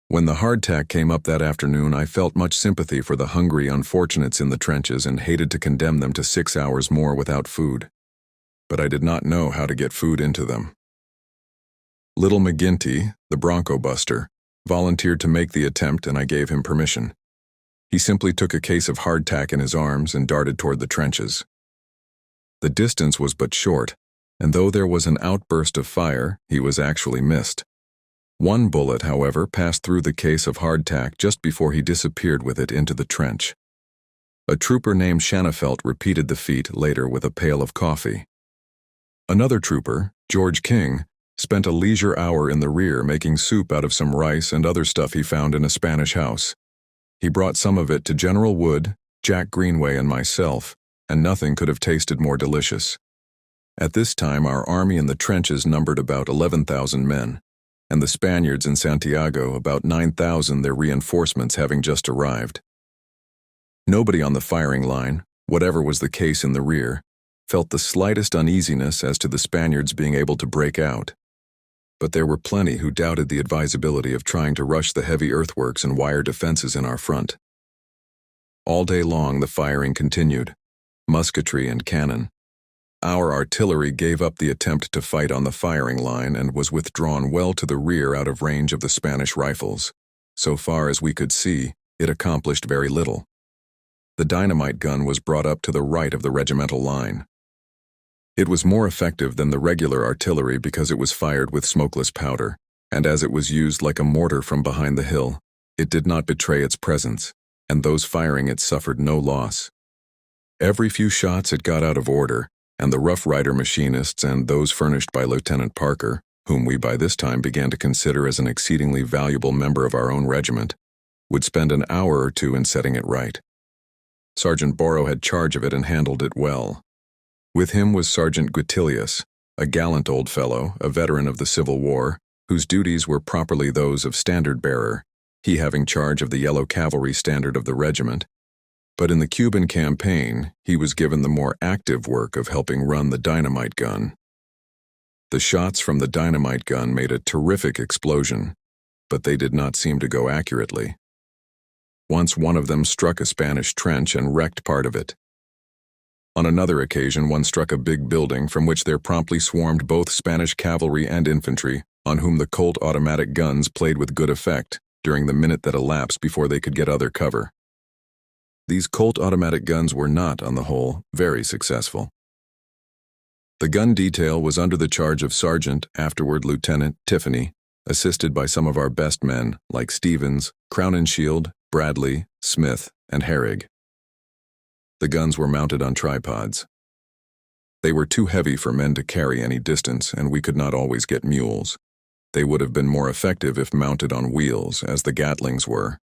When the hardtack came up that afternoon, I felt much sympathy for the hungry unfortunates in the trenches and hated to condemn them to 6 hours more without food. But I did not know how to get food into them. Little McGinty, the Bronco Buster, volunteered to make the attempt, and I gave him permission. He simply took a case of hardtack in his arms and darted toward the trenches. The distance was but short, and though there was an outburst of fire, he was actually missed. One bullet, however, passed through the case of hardtack just before he disappeared with it into the trench. A trooper named Shanafelt repeated the feat later with a pail of coffee. Another trooper, George King, spent a leisure hour in the rear making soup out of some rice and other stuff he found in a Spanish house. He brought some of it to General Wood, Jack Greenway, and myself, and nothing could have tasted more delicious. At this time, our army in the trenches numbered about 11,000 men, and the Spaniards in Santiago about 9,000, their reinforcements having just arrived. Nobody on the firing line, whatever was the case in the rear, felt the slightest uneasiness as to the Spaniards being able to break out. But there were plenty who doubted the advisability of trying to rush the heavy earthworks and wire defenses in our front. All day long the firing continued, musketry and cannon. Our artillery gave up the attempt to fight on the firing line and was withdrawn well to the rear out of range of the Spanish rifles. So far as we could see, it accomplished very little. The dynamite gun was brought up to the right of the regimental line. It was more effective than the regular artillery because it was fired with smokeless powder, and as it was used like a mortar from behind the hill, it did not betray its presence, and those firing it suffered no loss. Every few shots it got out of order, and the Rough Rider machinists and those furnished by Lieutenant Parker, whom we by this time began to consider as an exceedingly valuable member of our own regiment, would spend an hour or two in setting it right. Sergeant Borrow had charge of it and handled it well. With him was Sergeant Guitilius, a gallant old fellow, a veteran of the Civil War, whose duties were properly those of standard-bearer, he having charge of the yellow cavalry standard of the regiment. But in the Cuban campaign, he was given the more active work of helping run the dynamite gun. The shots from the dynamite gun made a terrific explosion, but they did not seem to go accurately. Once one of them struck a Spanish trench and wrecked part of it. On another occasion, one struck a big building from which there promptly swarmed both Spanish cavalry and infantry, on whom the Colt automatic guns played with good effect during the minute that elapsed before they could get other cover. These Colt automatic guns were not, on the whole, very successful. The gun detail was under the charge of Sergeant, afterward Lieutenant, Tiffany, assisted by some of our best men like Stevens, Crowninshield, Bradley, Smith, and Herrig. The guns were mounted on tripods. They were too heavy for men to carry any distance, and we could not always get mules. They would have been more effective if mounted on wheels, as the Gatlings were.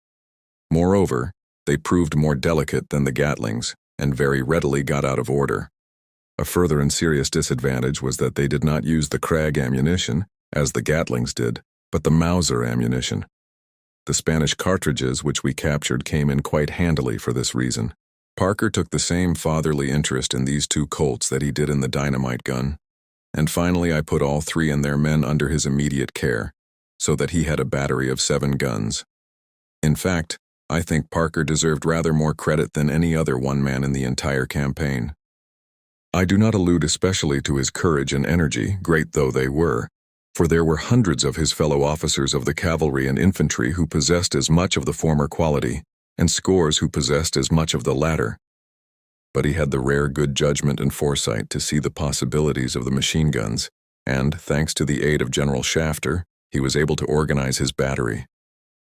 Moreover, they proved more delicate than the Gatlings, and very readily got out of order. A further and serious disadvantage was that they did not use the Krag ammunition, as the Gatlings did, but the Mauser ammunition. The Spanish cartridges which we captured came in quite handily for this reason. Parker took the same fatherly interest in these two Colts that he did in the dynamite gun, and finally I put all three and their men under his immediate care, so that he had a battery of 7 guns. In fact, I think Parker deserved rather more credit than any other one man in the entire campaign. I do not allude especially to his courage and energy, great though they were, for there were hundreds of his fellow officers of the cavalry and infantry who possessed as much of the former quality, and scores who possessed as much of the latter. But he had the rare good judgment and foresight to see the possibilities of the machine guns, and, thanks to the aid of General Shafter, he was able to organize his battery.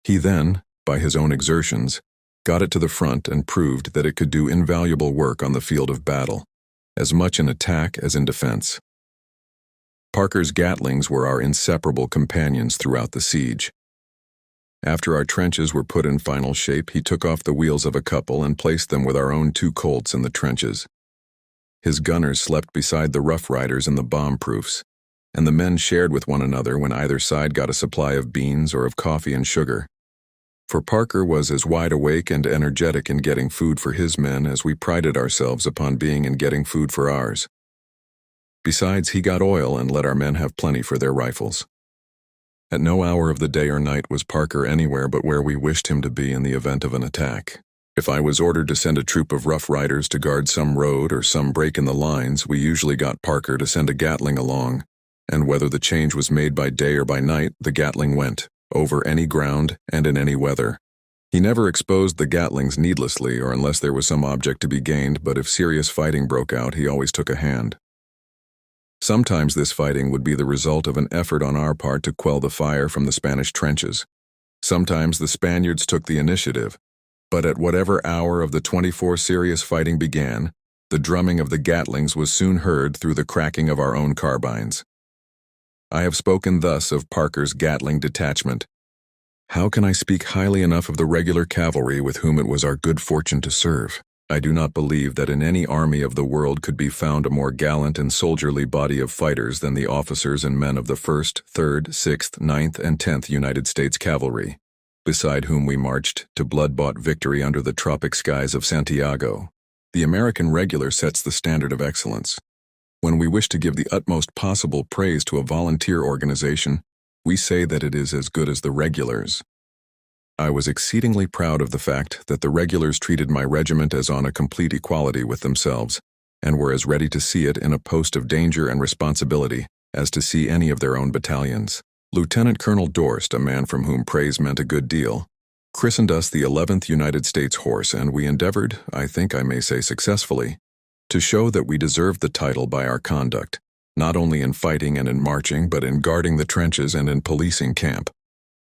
He then, by his own exertions, got it to the front and proved that it could do invaluable work on the field of battle, as much in attack as in defense. Parker's Gatlings were our inseparable companions throughout the siege. After our trenches were put in final shape, he took off the wheels of a couple and placed them with our own 2 Colts in the trenches. His gunners slept beside the Rough Riders in the bomb-proofs, and the men shared with one another when either side got a supply of beans or of coffee and sugar. For Parker was as wide awake and energetic in getting food for his men as we prided ourselves upon being in getting food for ours. Besides, he got oil and let our men have plenty for their rifles. At no hour of the day or night was Parker anywhere but where we wished him to be in the event of an attack. If I was ordered to send a troop of Rough Riders to guard some road or some break in the lines, we usually got Parker to send a Gatling along, and whether the change was made by day or by night, the Gatling went, over any ground and in any weather. He never exposed the Gatlings needlessly or unless there was some object to be gained, but if serious fighting broke out, he always took a hand. Sometimes this fighting would be the result of an effort on our part to quell the fire from the Spanish trenches. Sometimes the Spaniards took the initiative, but at whatever hour of the 24 serious fighting began, the drumming of the Gatlings was soon heard through the cracking of our own carbines. I have spoken thus of Parker's Gatling detachment. How can I speak highly enough of the regular cavalry with whom it was our good fortune to serve? I do not believe that in any army of the world could be found a more gallant and soldierly body of fighters than the officers and men of the 1st, 3rd, 6th, 9th, and 10th United States Cavalry, beside whom we marched to blood-bought victory under the tropic skies of Santiago. The American regular sets the standard of excellence. When we wish to give the utmost possible praise to a volunteer organization, we say that it is as good as the regulars. I was exceedingly proud of the fact that the regulars treated my regiment as on a complete equality with themselves, and were as ready to see it in a post of danger and responsibility as to see any of their own battalions. Lieutenant Colonel Dorst, a man from whom praise meant a good deal, christened us the 11th United States Horse, and we endeavored, I think I may say successfully, to show that we deserved the title by our conduct, not only in fighting and in marching, but in guarding the trenches and in policing camp.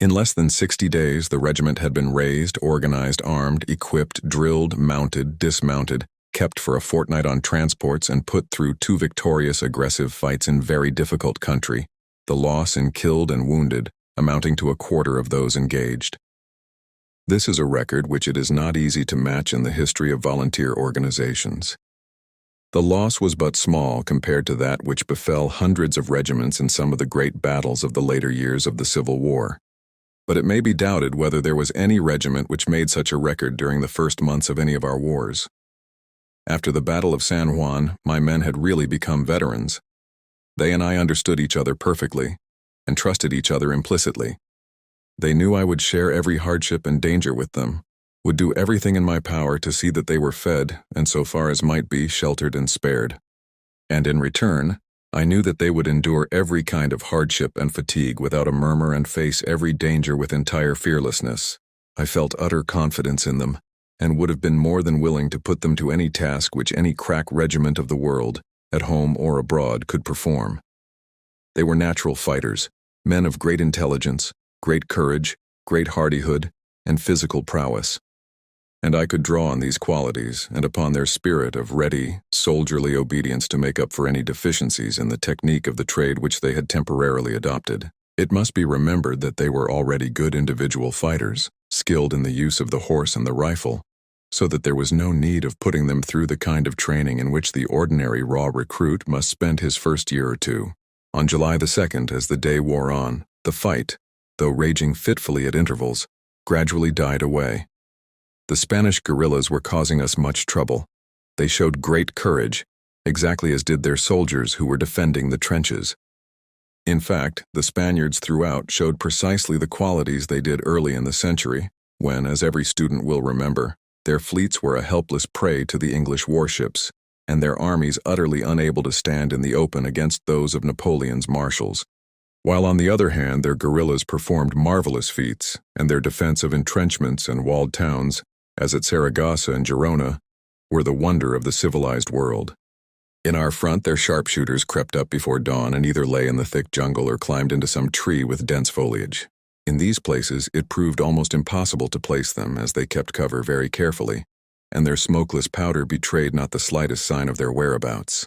In less than 60 days, the regiment had been raised, organized, armed, equipped, drilled, mounted, dismounted, kept for a fortnight on transports, and put through 2 victorious aggressive fights in very difficult country, the loss in killed and wounded amounting to a quarter of those engaged. This is a record which it is not easy to match in the history of volunteer organizations. The loss was but small compared to that which befell hundreds of regiments in some of the great battles of the later years of the Civil War. But it may be doubted whether there was any regiment which made such a record during the first months of any of our wars. After the Battle of San Juan, my men had really become veterans. They and I understood each other perfectly, and trusted each other implicitly. They knew I would share every hardship and danger with them, would do everything in my power to see that they were fed and, so far as might be, sheltered and spared. And in return, I knew that they would endure every kind of hardship and fatigue without a murmur and face every danger with entire fearlessness. I felt utter confidence in them, and would have been more than willing to put them to any task which any crack regiment of the world, at home or abroad, could perform. They were natural fighters, men of great intelligence, great courage, great hardihood, and physical prowess. And I could draw on these qualities and upon their spirit of ready, soldierly obedience to make up for any deficiencies in the technique of the trade which they had temporarily adopted. It must be remembered that they were already good individual fighters, skilled in the use of the horse and the rifle, so that there was no need of putting them through the kind of training in which the ordinary raw recruit must spend his first year or two. On July the 2nd, as the day wore on, the fight, though raging fitfully at intervals, gradually died away. The Spanish guerrillas were causing us much trouble. They showed great courage, exactly as did their soldiers who were defending the trenches. In fact, the Spaniards throughout showed precisely the qualities they did early in the century, when, as every student will remember, their fleets were a helpless prey to the English warships, and their armies utterly unable to stand in the open against those of Napoleon's marshals. While on the other hand their guerrillas performed marvelous feats, and their defense of entrenchments and walled towns, as at Saragossa and Gerona, were the wonder of the civilized world. In our front their sharpshooters crept up before dawn and either lay in the thick jungle or climbed into some tree with dense foliage. In these places it proved almost impossible to place them, as they kept cover very carefully, and their smokeless powder betrayed not the slightest sign of their whereabouts.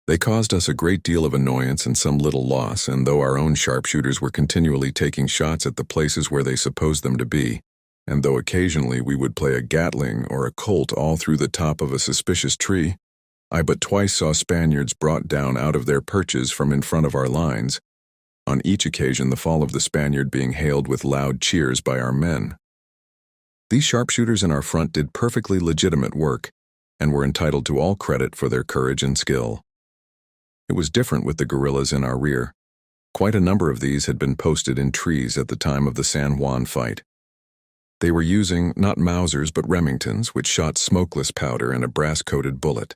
They caused us a great deal of annoyance and some little loss, and though our own sharpshooters were continually taking shots at the places where they supposed them to be, and though occasionally we would play a Gatling or a Colt all through the top of a suspicious tree, I but twice saw Spaniards brought down out of their perches from in front of our lines, on each occasion the fall of the Spaniard being hailed with loud cheers by our men. These sharpshooters in our front did perfectly legitimate work, and were entitled to all credit for their courage and skill. It was different with the guerrillas in our rear. Quite a number of these had been posted in trees at the time of the San Juan fight. They were using not Mausers but Remingtons, which shot smokeless powder and a brass-coated bullet.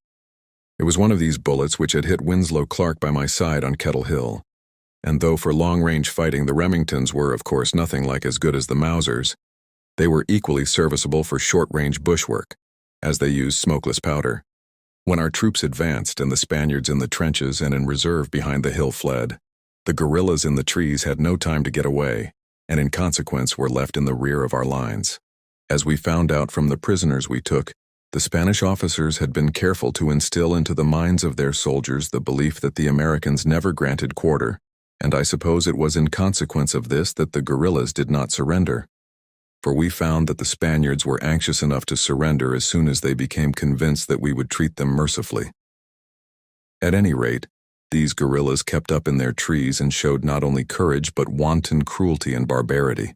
It was one of these bullets which had hit Winslow Clark by my side on Kettle Hill, and though for long-range fighting the Remingtons were, of course, nothing like as good as the Mausers, they were equally serviceable for short-range bushwork, as they used smokeless powder. When our troops advanced and the Spaniards in the trenches and in reserve behind the hill fled, the guerrillas in the trees had no time to get away, and in consequence were left in the rear of our lines. As we found out from the prisoners we took, the Spanish officers had been careful to instill into the minds of their soldiers the belief that the Americans never granted quarter, and I suppose it was in consequence of this that the guerrillas did not surrender. For we found that the Spaniards were anxious enough to surrender as soon as they became convinced that we would treat them mercifully. At any rate, these guerrillas kept up in their trees and showed not only courage but wanton cruelty and barbarity.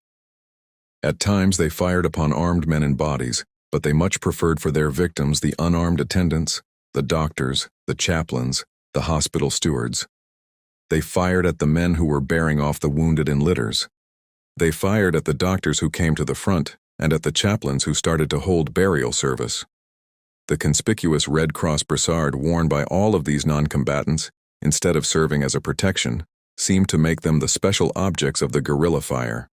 At times they fired upon armed men in bodies, but they much preferred for their victims the unarmed attendants, the doctors, the chaplains, the hospital stewards. They fired at the men who were bearing off the wounded in litters. They fired at the doctors who came to the front, and at the chaplains who started to hold burial service. The conspicuous Red Cross brassard worn by all of these non-combatants, instead of serving as a protection, seemed to make them the special objects of the guerrilla fire.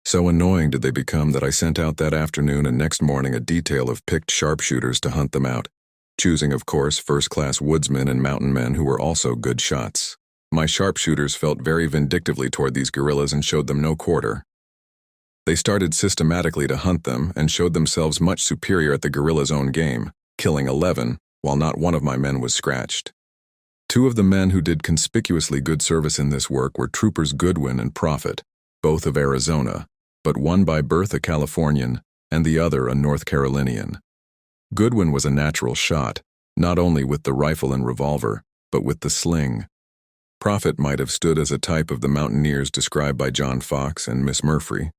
So annoying did they become that I sent out that afternoon and next morning a detail of picked sharpshooters to hunt them out, choosing, of course, first-class woodsmen and mountain men who were also good shots. My sharpshooters felt very vindictively toward these guerrillas and showed them no quarter. They started systematically to hunt them and showed themselves much superior at the guerrillas' own game, killing 11, while not one of my men was scratched. Two of the men who did conspicuously good service in this work were Troopers Goodwin and Prophet, both of Arizona, but one by birth a Californian and the other a North Carolinian. Goodwin was a natural shot, not only with the rifle and revolver, but with the sling. Prophet might have stood as a type of the mountaineers described by John Fox and Miss Murphy.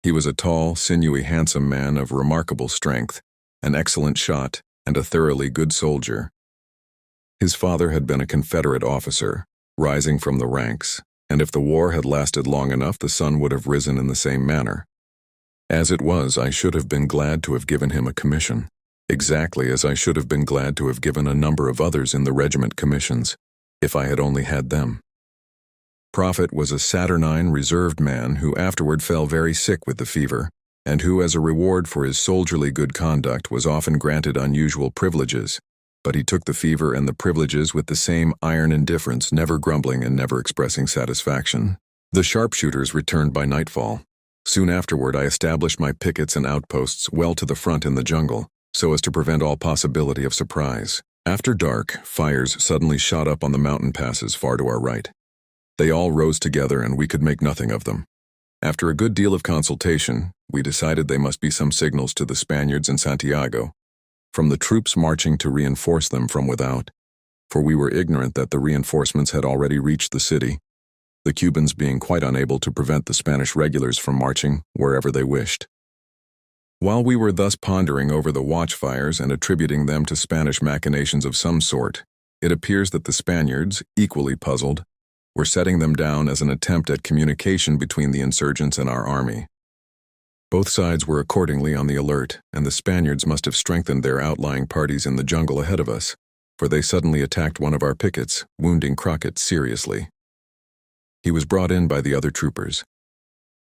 He was a tall, sinewy, handsome man of remarkable strength, an excellent shot, and a thoroughly good soldier. His father had been a Confederate officer, rising from the ranks, and if the war had lasted long enough, the son would have risen in the same manner. As it was, I should have been glad to have given him a commission, exactly as I should have been glad to have given a number of others in the regiment commissions, if I had only had them. Prophet was a saturnine, reserved man who afterward fell very sick with the fever, and who, as a reward for his soldierly good conduct, was often granted unusual privileges, but he took the fever and the privileges with the same iron indifference, never grumbling and never expressing satisfaction. The sharpshooters returned by nightfall. Soon afterward I established my pickets and outposts well to the front in the jungle, so as to prevent all possibility of surprise. After dark, fires suddenly shot up on the mountain passes far to our right. They all rose together and we could make nothing of them. After a good deal of consultation, we decided they must be some signals to the Spaniards in Santiago, from the troops marching to reinforce them from without, for we were ignorant that the reinforcements had already reached the city, the Cubans being quite unable to prevent the Spanish regulars from marching wherever they wished. While we were thus pondering over the watchfires and attributing them to Spanish machinations of some sort, it appears that the Spaniards, equally puzzled, were setting them down as an attempt at communication between the insurgents and our army. Both sides were accordingly on the alert, and the Spaniards must have strengthened their outlying parties in the jungle ahead of us, for they suddenly attacked one of our pickets, wounding Crockett seriously. He was brought in by the other troopers.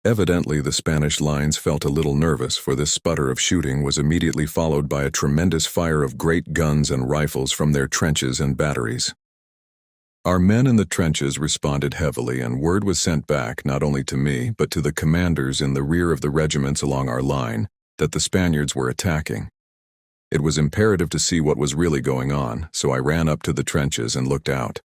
Evidently the Spanish lines felt a little nervous, for this sputter of shooting was immediately followed by a tremendous fire of great guns and rifles from their trenches and batteries. Our men in the trenches responded heavily, and word was sent back not only to me but to the commanders in the rear of the regiments along our line that the Spaniards were attacking. It was imperative to see what was really going on, so I ran up to the trenches and looked out.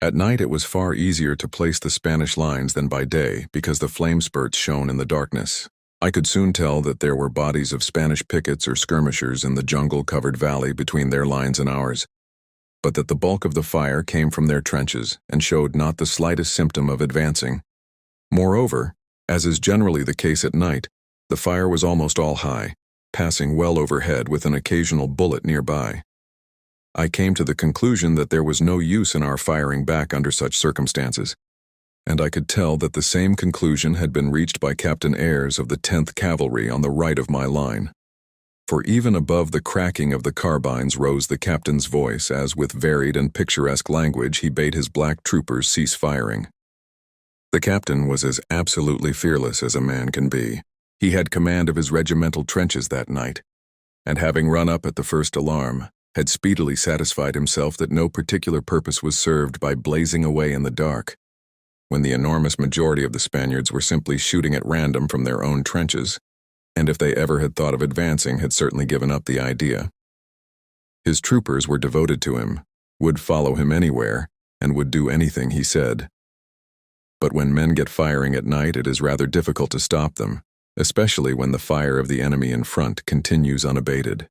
At night it was far easier to place the Spanish lines than by day because the flame spurts shone in the darkness. I could soon tell that there were bodies of Spanish pickets or skirmishers in the jungle-covered valley between their lines and ours, but that the bulk of the fire came from their trenches and showed not the slightest symptom of advancing. Moreover, as is generally the case at night, the fire was almost all high, passing well overhead with an occasional bullet nearby. I came to the conclusion that there was no use in our firing back under such circumstances, and I could tell that the same conclusion had been reached by Captain Ayres of the 10th Cavalry on the right of my line. For even above the cracking of the carbines rose the captain's voice as, with varied and picturesque language, he bade his black troopers cease firing. The captain was as absolutely fearless as a man can be. He had command of his regimental trenches that night, and having run up at the first alarm, had speedily satisfied himself that no particular purpose was served by blazing away in the dark, when the enormous majority of the Spaniards were simply shooting at random from their own trenches, and if they ever had thought of advancing, had certainly given up the idea. His troopers were devoted to him, would follow him anywhere, and would do anything he said. But when men get firing at night, it is rather difficult to stop them, especially when the fire of the enemy in front continues unabated.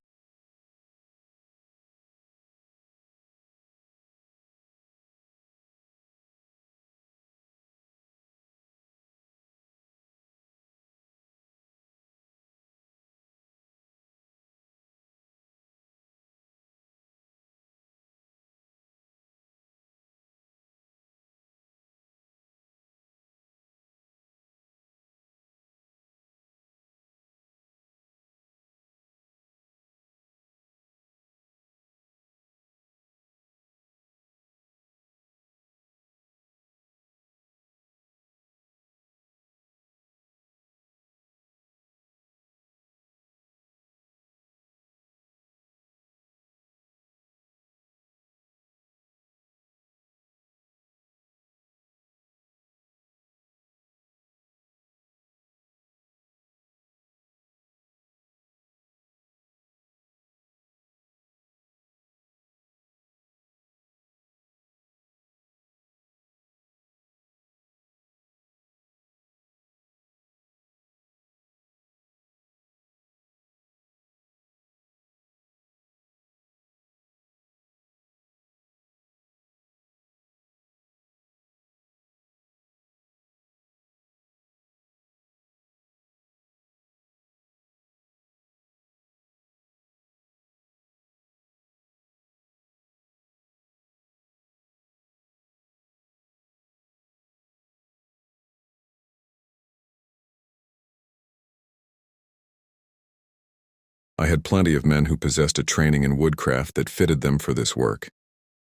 I had plenty of men who possessed a training in woodcraft that fitted them for this work,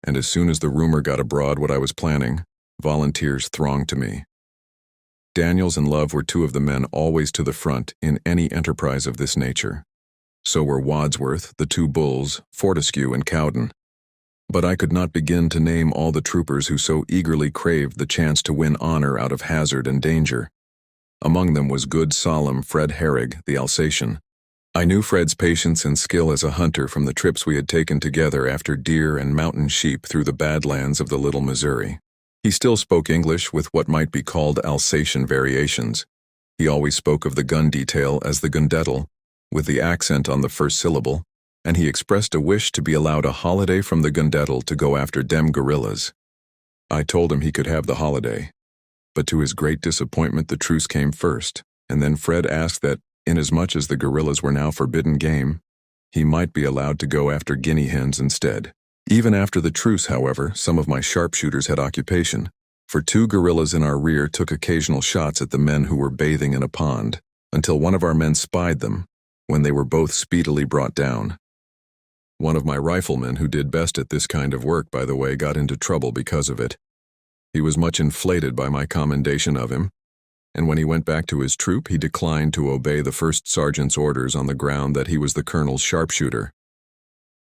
and as soon as the rumor got abroad what I was planning, volunteers thronged to me. Daniels and Love were two of the men always to the front in any enterprise of this nature. So were Wadsworth, the two Bulls, Fortescue, and Cowden. But I could not begin to name all the troopers who so eagerly craved the chance to win honor out of hazard and danger. Among them was good, solemn Fred Herrig, the Alsatian. I knew Fred's patience and skill as a hunter from the trips we had taken together after deer and mountain sheep through the badlands of the Little Missouri. He still spoke English with what might be called Alsatian variations. He always spoke of the gun detail as the gundettel, with the accent on the first syllable, and he expressed a wish to be allowed a holiday from the gundettel to go after dem guerrillas. I told him he could have the holiday, but to his great disappointment the truce came first, and then Fred asked that, inasmuch as the guerrillas were now forbidden game, he might be allowed to go after guinea hens instead. Even after the truce, however, some of my sharpshooters had occupation, for two guerrillas in our rear took occasional shots at the men who were bathing in a pond, until one of our men spied them, when they were both speedily brought down. One of my riflemen, who did best at this kind of work, by the way, got into trouble because of it. He was much inflated by my commendation of him, and when he went back to his troop he declined to obey the first sergeant's orders on the ground that he was the colonel's sharpshooter.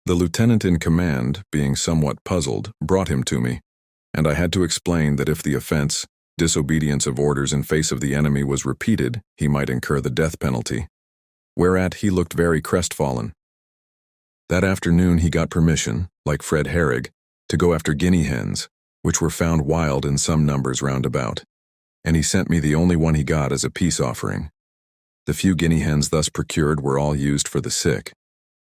The lieutenant in command, being somewhat puzzled, brought him to me, and I had to explain that if the offense, disobedience of orders in face of the enemy, was repeated, he might incur the death penalty, whereat he looked very crestfallen. That afternoon he got permission, like Fred Herrig, to go after guinea hens, which were found wild in some numbers round about, and he sent me the only one he got as a peace offering. The few guinea hens thus procured were all used for the sick.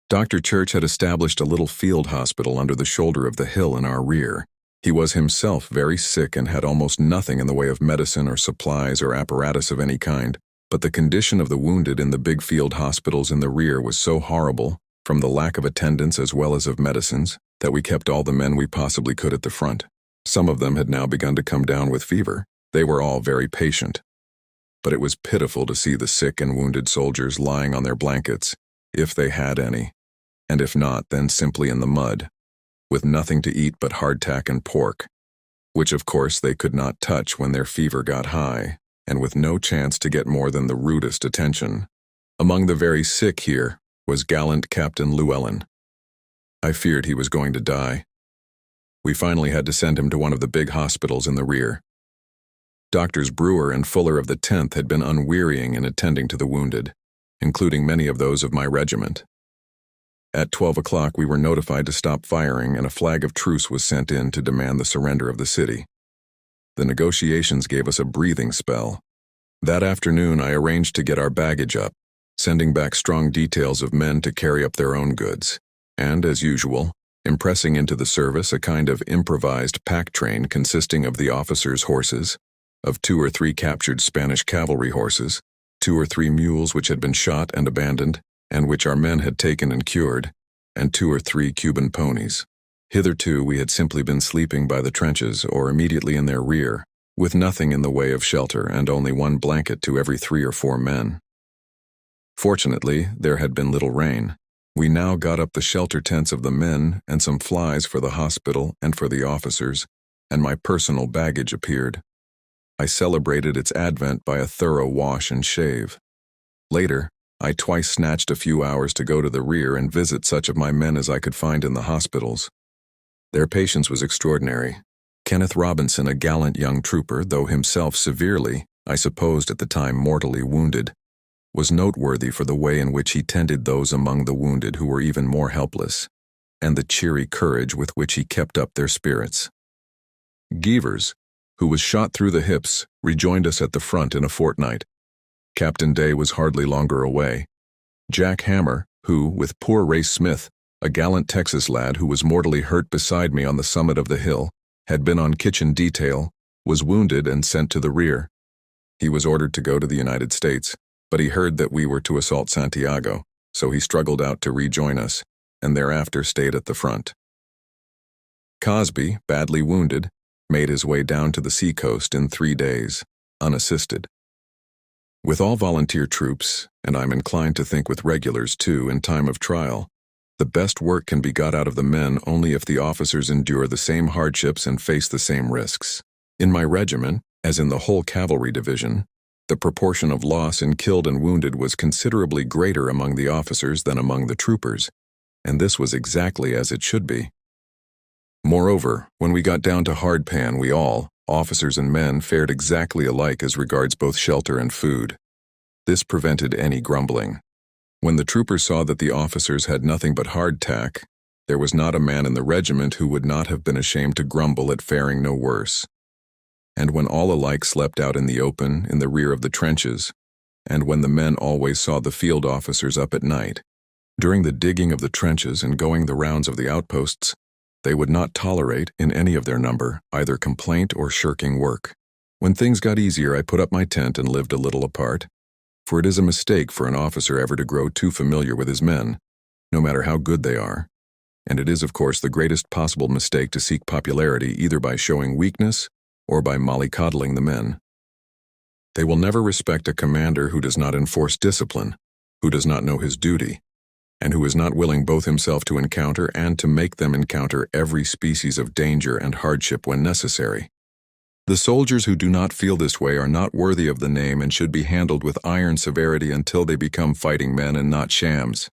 Dr. Church had established a little field hospital under the shoulder of the hill in our rear. He was himself very sick and had almost nothing in the way of medicine or supplies or apparatus of any kind, but the condition of the wounded in the big field hospitals in the rear was so horrible, from the lack of attendants as well as of medicines, that we kept all the men we possibly could at the front. Some of them had now begun to come down with fever. They were all very patient. But it was pitiful to see the sick and wounded soldiers lying on their blankets, if they had any, and if not, then simply in the mud, with nothing to eat but hardtack and pork, which of course they could not touch when their fever got high, and with no chance to get more than the rudest attention. Among the very sick here was gallant Captain Llewellyn. I feared he was going to die. We finally had to send him to one of the big hospitals in the rear. Doctors Brewer and Fuller of the 10th had been unwearying in attending to the wounded, including many of those of my regiment. At 12 o'clock we were notified to stop firing, and a flag of truce was sent in to demand the surrender of the city. The negotiations gave us a breathing spell. That afternoon I arranged to get our baggage up, sending back strong details of men to carry up their own goods, and, as usual, impressing into the service a kind of improvised pack train consisting of the officers' horses, of 2 or 3 captured Spanish cavalry horses, 2 or 3 mules which had been shot and abandoned, and which our men had taken and cured, and 2 or 3 Cuban ponies. Hitherto we had simply been sleeping by the trenches or immediately in their rear, with nothing in the way of shelter and only 1 blanket to every 3 or 4 men. Fortunately, there had been little rain. We now got up the shelter tents of the men and some flies for the hospital and for the officers, and my personal baggage appeared. I celebrated its advent by a thorough wash and shave. Later, I twice snatched a few hours to go to the rear and visit such of my men as I could find in the hospitals. Their patience was extraordinary. Kenneth Robinson, a gallant young trooper, though himself severely, I supposed at the time mortally wounded, was noteworthy for the way in which he tended those among the wounded who were even more helpless, and the cheery courage with which he kept up their spirits. Geevers, who was shot through the hips, rejoined us at the front in a fortnight. Captain Day was hardly longer away. Jack Hammer, who, with poor Ray Smith, a gallant Texas lad who was mortally hurt beside me on the summit of the hill, had been on kitchen detail, was wounded and sent to the rear. He was ordered to go to the United States, but he heard that we were to assault Santiago, so he struggled out to rejoin us, and thereafter stayed at the front. Cosby, badly wounded, made his way down to the seacoast in 3 days, unassisted. With all volunteer troops, and I'm inclined to think with regulars too in time of trial, the best work can be got out of the men only if the officers endure the same hardships and face the same risks. In my regiment, as in the whole cavalry division, the proportion of loss in killed and wounded was considerably greater among the officers than among the troopers, and this was exactly as it should be. Moreover, when we got down to hardpan, we all, officers and men, fared exactly alike as regards both shelter and food. This prevented any grumbling. When the troopers saw that the officers had nothing but hardtack, there was not a man in the regiment who would not have been ashamed to grumble at faring no worse. And when all alike slept out in the open, in the rear of the trenches, and when the men always saw the field officers up at night, during the digging of the trenches and going the rounds of the outposts, they would not tolerate, in any of their number, either complaint or shirking work. When things got easier, I put up my tent and lived a little apart, for it is a mistake for an officer ever to grow too familiar with his men, no matter how good they are, and it is, of course, the greatest possible mistake to seek popularity either by showing weakness or by mollycoddling the men. They will never respect a commander who does not enforce discipline, who does not know his duty, and who is not willing both himself to encounter and to make them encounter every species of danger and hardship when necessary. The soldiers who do not feel this way are not worthy of the name and should be handled with iron severity until they become fighting men and not shams.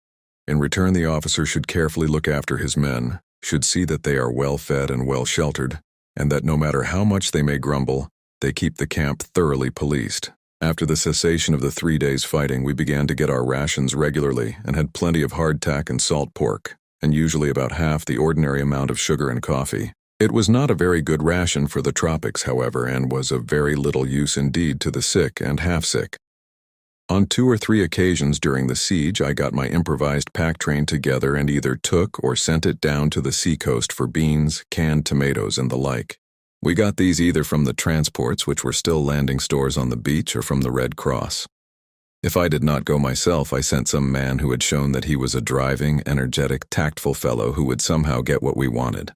In return, the officer should carefully look after his men, should see that they are well fed and well sheltered, and that no matter how much they may grumble, they keep the camp thoroughly policed. After the cessation of the 3 days' fighting, we began to get our rations regularly and had plenty of hardtack and salt pork, and usually about half the ordinary amount of sugar and coffee. It was not a very good ration for the tropics, however, and was of very little use indeed to the sick and half-sick. On 2 or 3 occasions during the siege, I got my improvised pack train together and either took or sent it down to the seacoast for beans, canned tomatoes, and the like. We got these either from the transports, which were still landing stores on the beach, or from the Red Cross. If I did not go myself, I sent some man who had shown that he was a driving, energetic, tactful fellow who would somehow get what we wanted.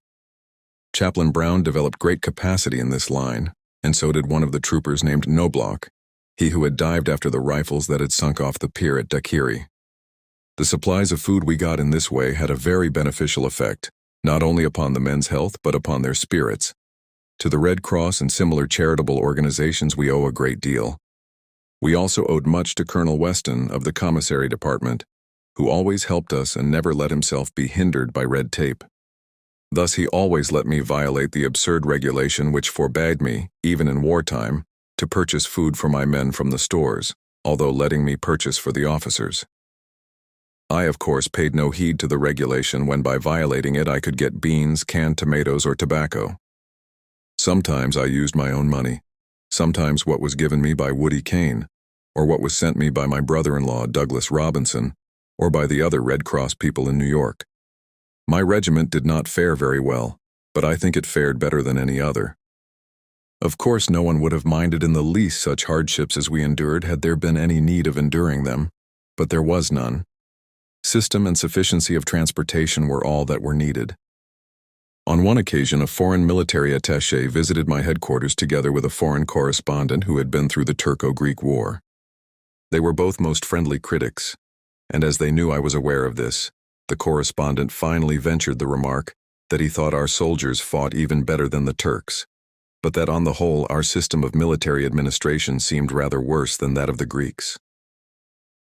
Chaplain Brown developed great capacity in this line, and so did one of the troopers named Knobloch, he who had dived after the rifles that had sunk off the pier at Daiquiri. The supplies of food we got in this way had a very beneficial effect, not only upon the men's health but upon their spirits. To the Red Cross and similar charitable organizations we owe a great deal. We also owed much to Colonel Weston of the Commissary Department, who always helped us and never let himself be hindered by red tape. Thus he always let me violate the absurd regulation which forbade me, even in wartime, to purchase food for my men from the stores, although letting me purchase for the officers. I, of course, paid no heed to the regulation when by violating it I could get beans, canned tomatoes, or tobacco. Sometimes I used my own money, sometimes what was given me by Woody Kane, or what was sent me by my brother-in-law Douglas Robinson, or by the other Red Cross people in New York. My regiment did not fare very well, but I think it fared better than any other. Of course, no one would have minded in the least such hardships as we endured had there been any need of enduring them, but there was none. System and sufficiency of transportation were all that were needed. On one occasion, a foreign military attaché visited my headquarters together with a foreign correspondent who had been through the Turco-Greek War. They were both most friendly critics, and as they knew I was aware of this, the correspondent finally ventured the remark that he thought our soldiers fought even better than the Turks, but that on the whole our system of military administration seemed rather worse than that of the Greeks.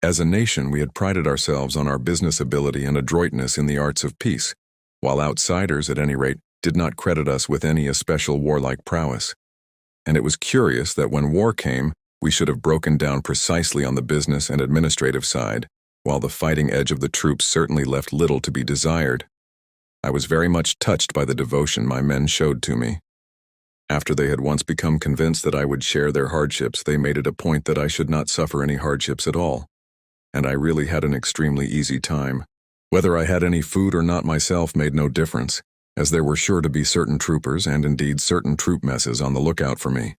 As a nation, we had prided ourselves on our business ability and adroitness in the arts of peace, while outsiders, at any rate, did not credit us with any especial warlike prowess. And it was curious that when war came, we should have broken down precisely on the business and administrative side, while the fighting edge of the troops certainly left little to be desired. I was very much touched by the devotion my men showed to me. After they had once become convinced that I would share their hardships, they made it a point that I should not suffer any hardships at all, and I really had an extremely easy time. Whether I had any food or not myself made no difference, as there were sure to be certain troopers and indeed certain troop messes on the lookout for me.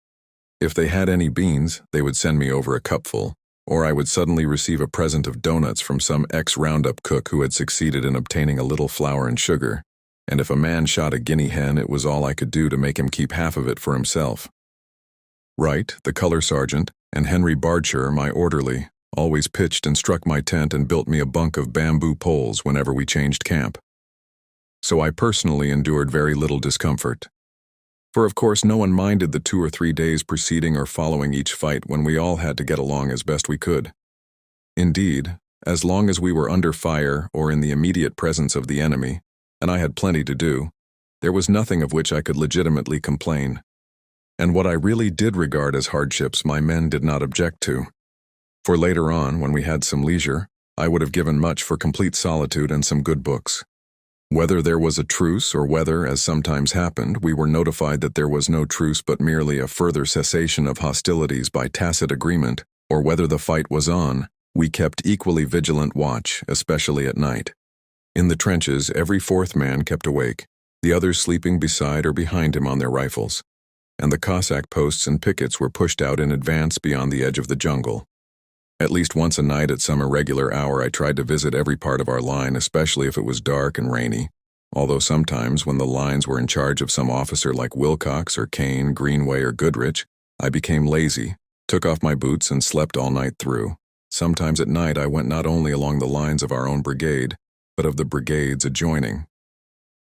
If they had any beans, they would send me over a cupful, or I would suddenly receive a present of doughnuts from some ex-roundup cook who had succeeded in obtaining a little flour and sugar, and if a man shot a guinea hen, it was all I could do to make him keep half of it for himself. Wright, the color sergeant, and Henry Barcher, my orderly, always pitched and struck my tent and built me a bunk of bamboo poles whenever we changed camp. So I personally endured very little discomfort. For of course no one minded the 2 or 3 days preceding or following each fight when we all had to get along as best we could. Indeed, as long as we were under fire or in the immediate presence of the enemy, and I had plenty to do, there was nothing of which I could legitimately complain. And what I really did regard as hardships my men did not object to. For later on, when we had some leisure, I would have given much for complete solitude and some good books. Whether there was a truce or whether, as sometimes happened, we were notified that there was no truce but merely a further cessation of hostilities by tacit agreement, or whether the fight was on, we kept equally vigilant watch, especially at night. In the trenches, every fourth man kept awake, the others sleeping beside or behind him on their rifles, and the Cossack posts and pickets were pushed out in advance beyond the edge of the jungle. At least once a night at some irregular hour I tried to visit every part of our line, especially if it was dark and rainy, although sometimes when the lines were in charge of some officer like Wilcox or Kane, Greenway or Goodrich, I became lazy, took off my boots and slept all night through. Sometimes at night I went not only along the lines of our own brigade, but of the brigades adjoining.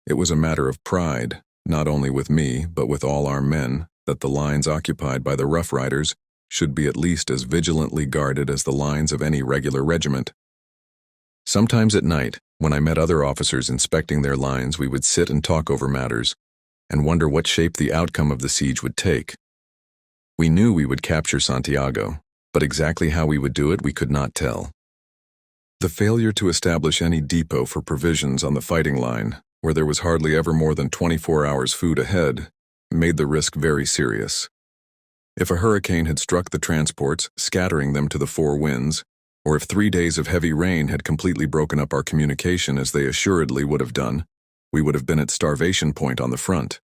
It was a matter of pride, not only with me, but with all our men, that the lines occupied by the Rough Riders should be at least as vigilantly guarded as the lines of any regular regiment. Sometimes at night, when I met other officers inspecting their lines, we would sit and talk over matters, and wonder what shape the outcome of the siege would take. We knew we would capture Santiago, but exactly how we would do it we could not tell. The failure to establish any depot for provisions on the fighting line, where there was hardly ever more than 24 hours food ahead, made the risk very serious. If a hurricane had struck the transports, scattering them to the four winds, or if 3 days of heavy rain had completely broken up our communication as they assuredly would have done, we would have been at starvation point on the front.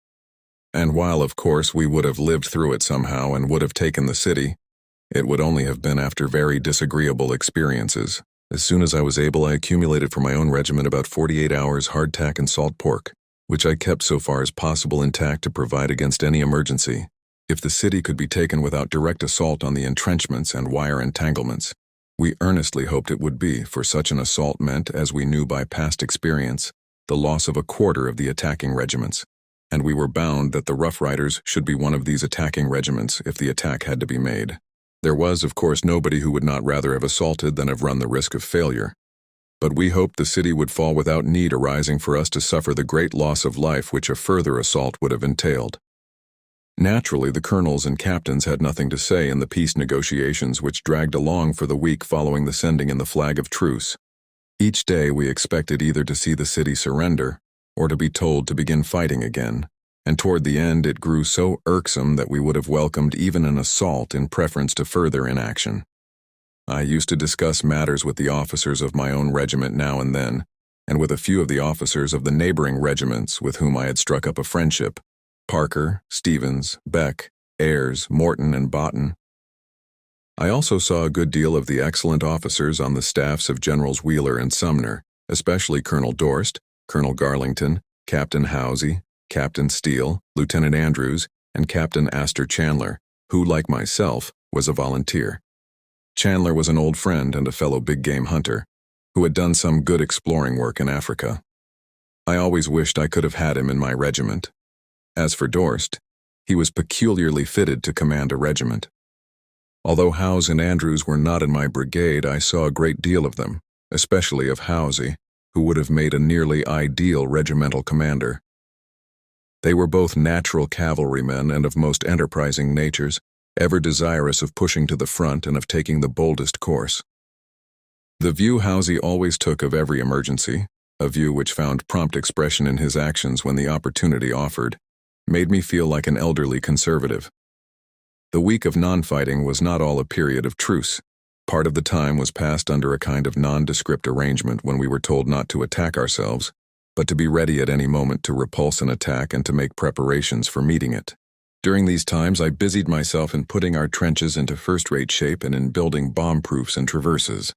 And while, of course, we would have lived through it somehow and would have taken the city, it would only have been after very disagreeable experiences. As soon as I was able, I accumulated for my own regiment about 48 hours hardtack and salt pork, which I kept so far as possible intact to provide against any emergency. If the city could be taken without direct assault on the entrenchments and wire entanglements, we earnestly hoped it would be, for such an assault meant, as we knew by past experience, the loss of a quarter of the attacking regiments, and we were bound that the Rough Riders should be one of these attacking regiments if the attack had to be made. There was, of course, nobody who would not rather have assaulted than have run the risk of failure, but we hoped the city would fall without need arising for us to suffer the great loss of life which a further assault would have entailed. Naturally, the colonels and captains had nothing to say in the peace negotiations which dragged along for the week following the sending in the flag of truce. Each day we expected either to see the city surrender or to be told to begin fighting again, and toward the end it grew so irksome that we would have welcomed even an assault in preference to further inaction. I used to discuss matters with the officers of my own regiment now and then, and with a few of the officers of the neighboring regiments with whom I had struck up a friendship: Parker, Stevens, Beck, Ayres, Morton, and Botten. I also saw a good deal of the excellent officers on the staffs of Generals Wheeler and Sumner, especially Colonel Dorst, Colonel Garlington, Captain Housie, Captain Steele, Lieutenant Andrews, and Captain Astor Chandler, who, like myself, was a volunteer. Chandler was an old friend and a fellow big-game hunter, who had done some good exploring work in Africa. I always wished I could have had him in my regiment. As for Dorst, he was peculiarly fitted to command a regiment. Although Howes and Andrews were not in my brigade, I saw a great deal of them, especially of Housie, who would have made a nearly ideal regimental commander. They were both natural cavalrymen and of most enterprising natures, ever desirous of pushing to the front and of taking the boldest course. The view Housie always took of every emergency, a view which found prompt expression in his actions when the opportunity offered, made me feel like an elderly conservative. The week of non-fighting was not all a period of truce. Part of the time was passed under a kind of nondescript arrangement when we were told not to attack ourselves, but to be ready at any moment to repulse an attack and to make preparations for meeting it. During these times I busied myself in putting our trenches into first-rate shape and in building bomb-proofs and traverses.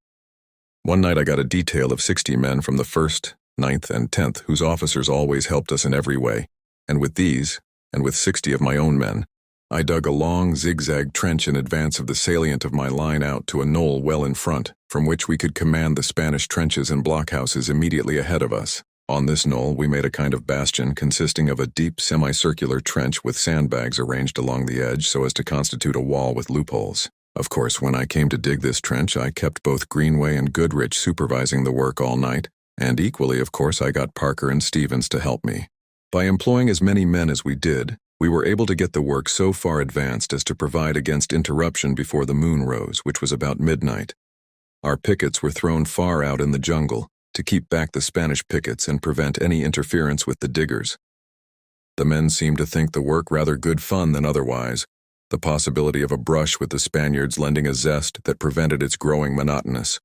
One night I got a detail of 60 men from the 1st, 9th, and 10th, whose officers always helped us in every way, and with these, and with 60 of my own men, I dug a long, zigzag trench in advance of the salient of my line out to a knoll well in front, from which we could command the Spanish trenches and blockhouses immediately ahead of us. On this knoll, we made a kind of bastion consisting of a deep semicircular trench with sandbags arranged along the edge so as to constitute a wall with loopholes. Of course, when I came to dig this trench, I kept both Greenway and Goodrich supervising the work all night, and equally, of course, I got Parker and Stevens to help me. By employing as many men as we did, we were able to get the work so far advanced as to provide against interruption before the moon rose, which was about midnight. Our pickets were thrown far out in the jungle to keep back the Spanish pickets and prevent any interference with the diggers. The men seemed to think the work rather good fun than otherwise, the possibility of a brush with the Spaniards lending a zest that prevented its growing monotonous.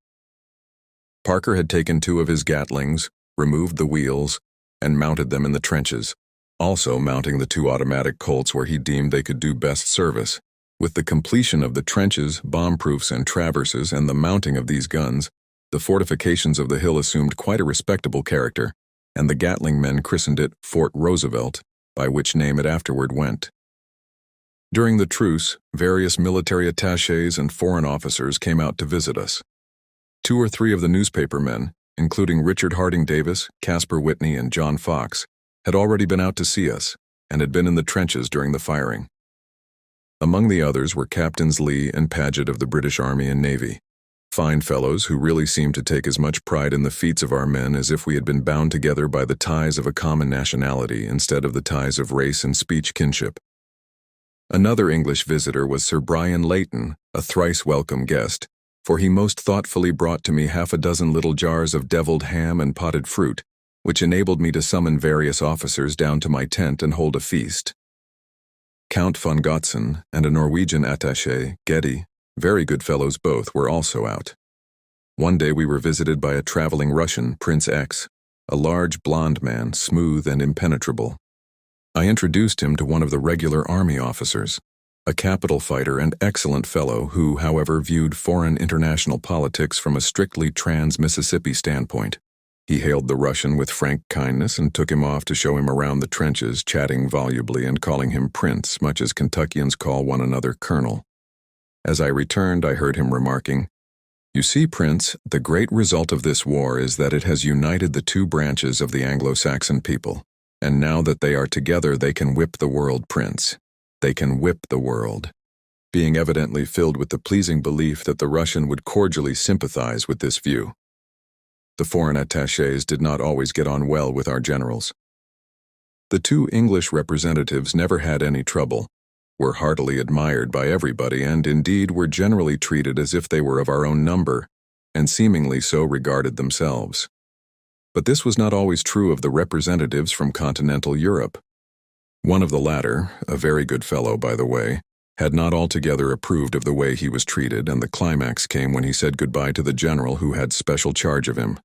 Parker had taken 2 of his Gatlings, removed the wheels, and mounted them in the trenches, also mounting the 2 automatic Colts where he deemed they could do best service. With the completion of the trenches, bomb-proofs, and traverses, and the mounting of these guns, the fortifications of the hill assumed quite a respectable character, and the Gatling men christened it Fort Roosevelt, by which name it afterward went. During the truce, various military attachés and foreign officers came out to visit us. 2 or 3 of the newspaper men, including Richard Harding Davis, Caspar Whitney, and John Fox, had already been out to see us, and had been in the trenches during the firing. Among the others were Captains Lee and Paget of the British Army and Navy, fine fellows who really seemed to take as much pride in the feats of our men as if we had been bound together by the ties of a common nationality instead of the ties of race and speech kinship. Another English visitor was Sir Brian Leighton, a thrice welcome guest, for he most thoughtfully brought to me 6 little jars of deviled ham and potted fruit, which enabled me to summon various officers down to my tent and hold a feast. Count von Gotzen and a Norwegian attaché, Getty, very good fellows both, were also out. One day we were visited by a traveling Russian, Prince X, a large blond man, smooth and impenetrable. I introduced him to one of the regular army officers, a capital fighter and excellent fellow who, however, viewed foreign international politics from a strictly trans-Mississippi standpoint. He hailed the Russian with frank kindness and took him off to show him around the trenches, chatting volubly and calling him Prince, much as Kentuckians call one another Colonel. As I returned, I heard him remarking, "You see, Prince, the great result of this war is that it has united the 2 branches of the Anglo-Saxon people, and now that they are together they can whip the world, Prince. They can whip the world," being evidently filled with the pleasing belief that the Russian would cordially sympathize with this view. The foreign attachés did not always get on well with our generals. The 2 English representatives never had any trouble, were heartily admired by everybody, and indeed were generally treated as if they were of our own number, and seemingly so regarded themselves. But this was not always true of the representatives from continental Europe. One of the latter, a very good fellow by the way, had not altogether approved of the way he was treated, and the climax came when he said goodbye to the general who had special charge of him.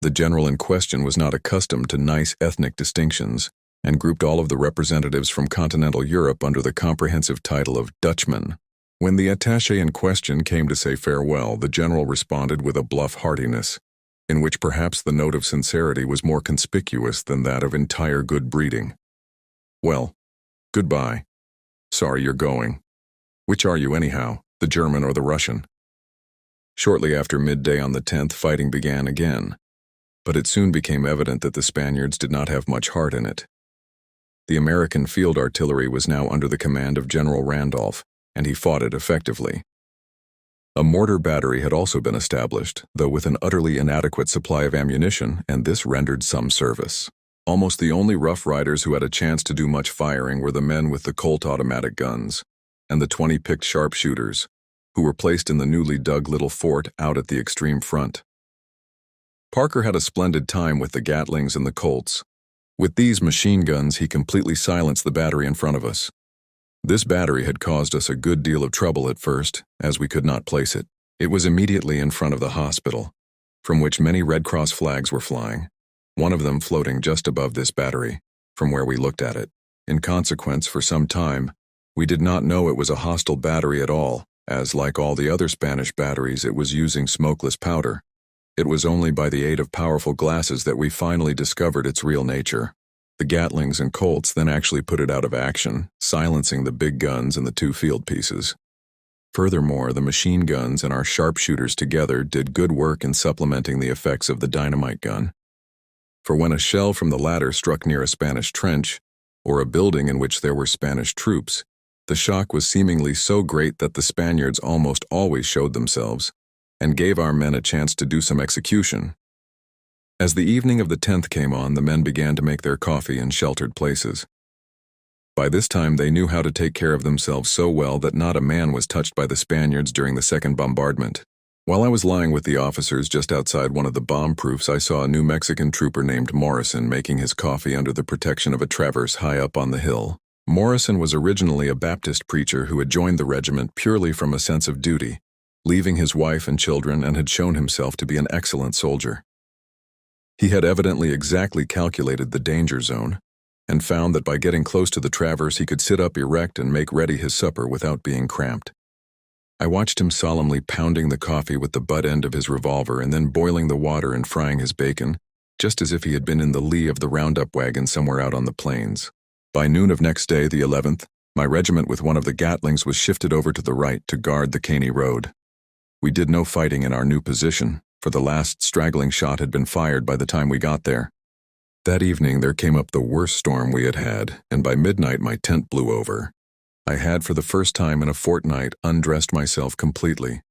The general in question was not accustomed to nice ethnic distinctions, and grouped all of the representatives from continental Europe under the comprehensive title of Dutchman. When the attaché in question came to say farewell, the general responded with a bluff heartiness, in which perhaps the note of sincerity was more conspicuous than that of entire good breeding. "Well, goodbye. Sorry you're going. Which are you anyhow, the German or the Russian?" Shortly after midday on the 10th, fighting began again, but it soon became evident that the Spaniards did not have much heart in it. The American field artillery was now under the command of General Randolph, and he fought it effectively. A mortar battery had also been established, though with an utterly inadequate supply of ammunition, and this rendered some service. Almost the only Rough Riders who had a chance to do much firing were the men with the Colt automatic guns, and the 20 picked sharpshooters, who were placed in the newly dug little fort out at the extreme front. Parker had a splendid time with the Gatlings and the Colts. With these machine guns, he completely silenced the battery in front of us. This battery had caused us a good deal of trouble at first, as we could not place it. It was immediately in front of the hospital, from which many Red Cross flags were flying, one of them floating just above this battery, from where we looked at it. In consequence, for some time, we did not know it was a hostile battery at all, as, like all the other Spanish batteries, it was using smokeless powder. It was only by the aid of powerful glasses that we finally discovered its real nature. The Gatlings and Colts then actually put it out of action, silencing the big guns and the two field pieces. Furthermore, the machine guns and our sharpshooters together did good work in supplementing the effects of the dynamite gun. For when a shell from the latter struck near a Spanish trench, or a building in which there were Spanish troops, the shock was seemingly so great that the Spaniards almost always showed themselves, and gave our men a chance to do some execution. As the evening of the 10th came on, the men began to make their coffee in sheltered places. By this time they knew how to take care of themselves so well that not a man was touched by the Spaniards during the second bombardment. While I was lying with the officers just outside one of the bomb-proofs, I saw a New Mexican trooper named Morrison making his coffee under the protection of a traverse high up on the hill. Morrison was originally a Baptist preacher who had joined the regiment purely from a sense of duty, leaving his wife and children, and had shown himself to be an excellent soldier. He had evidently exactly calculated the danger zone, and found that by getting close to the traverse he could sit up erect and make ready his supper without being cramped. I watched him solemnly pounding the coffee with the butt end of his revolver and then boiling the water and frying his bacon, just as if he had been in the lee of the roundup wagon somewhere out on the plains. By noon of next day, the 11th, my regiment with one of the Gatlings was shifted over to the right to guard the Caney Road. We did no fighting in our new position, for the last straggling shot had been fired by the time we got there. That evening there came up the worst storm we had had, and by midnight my tent blew over. I had for the first time in a fortnight undressed myself completely,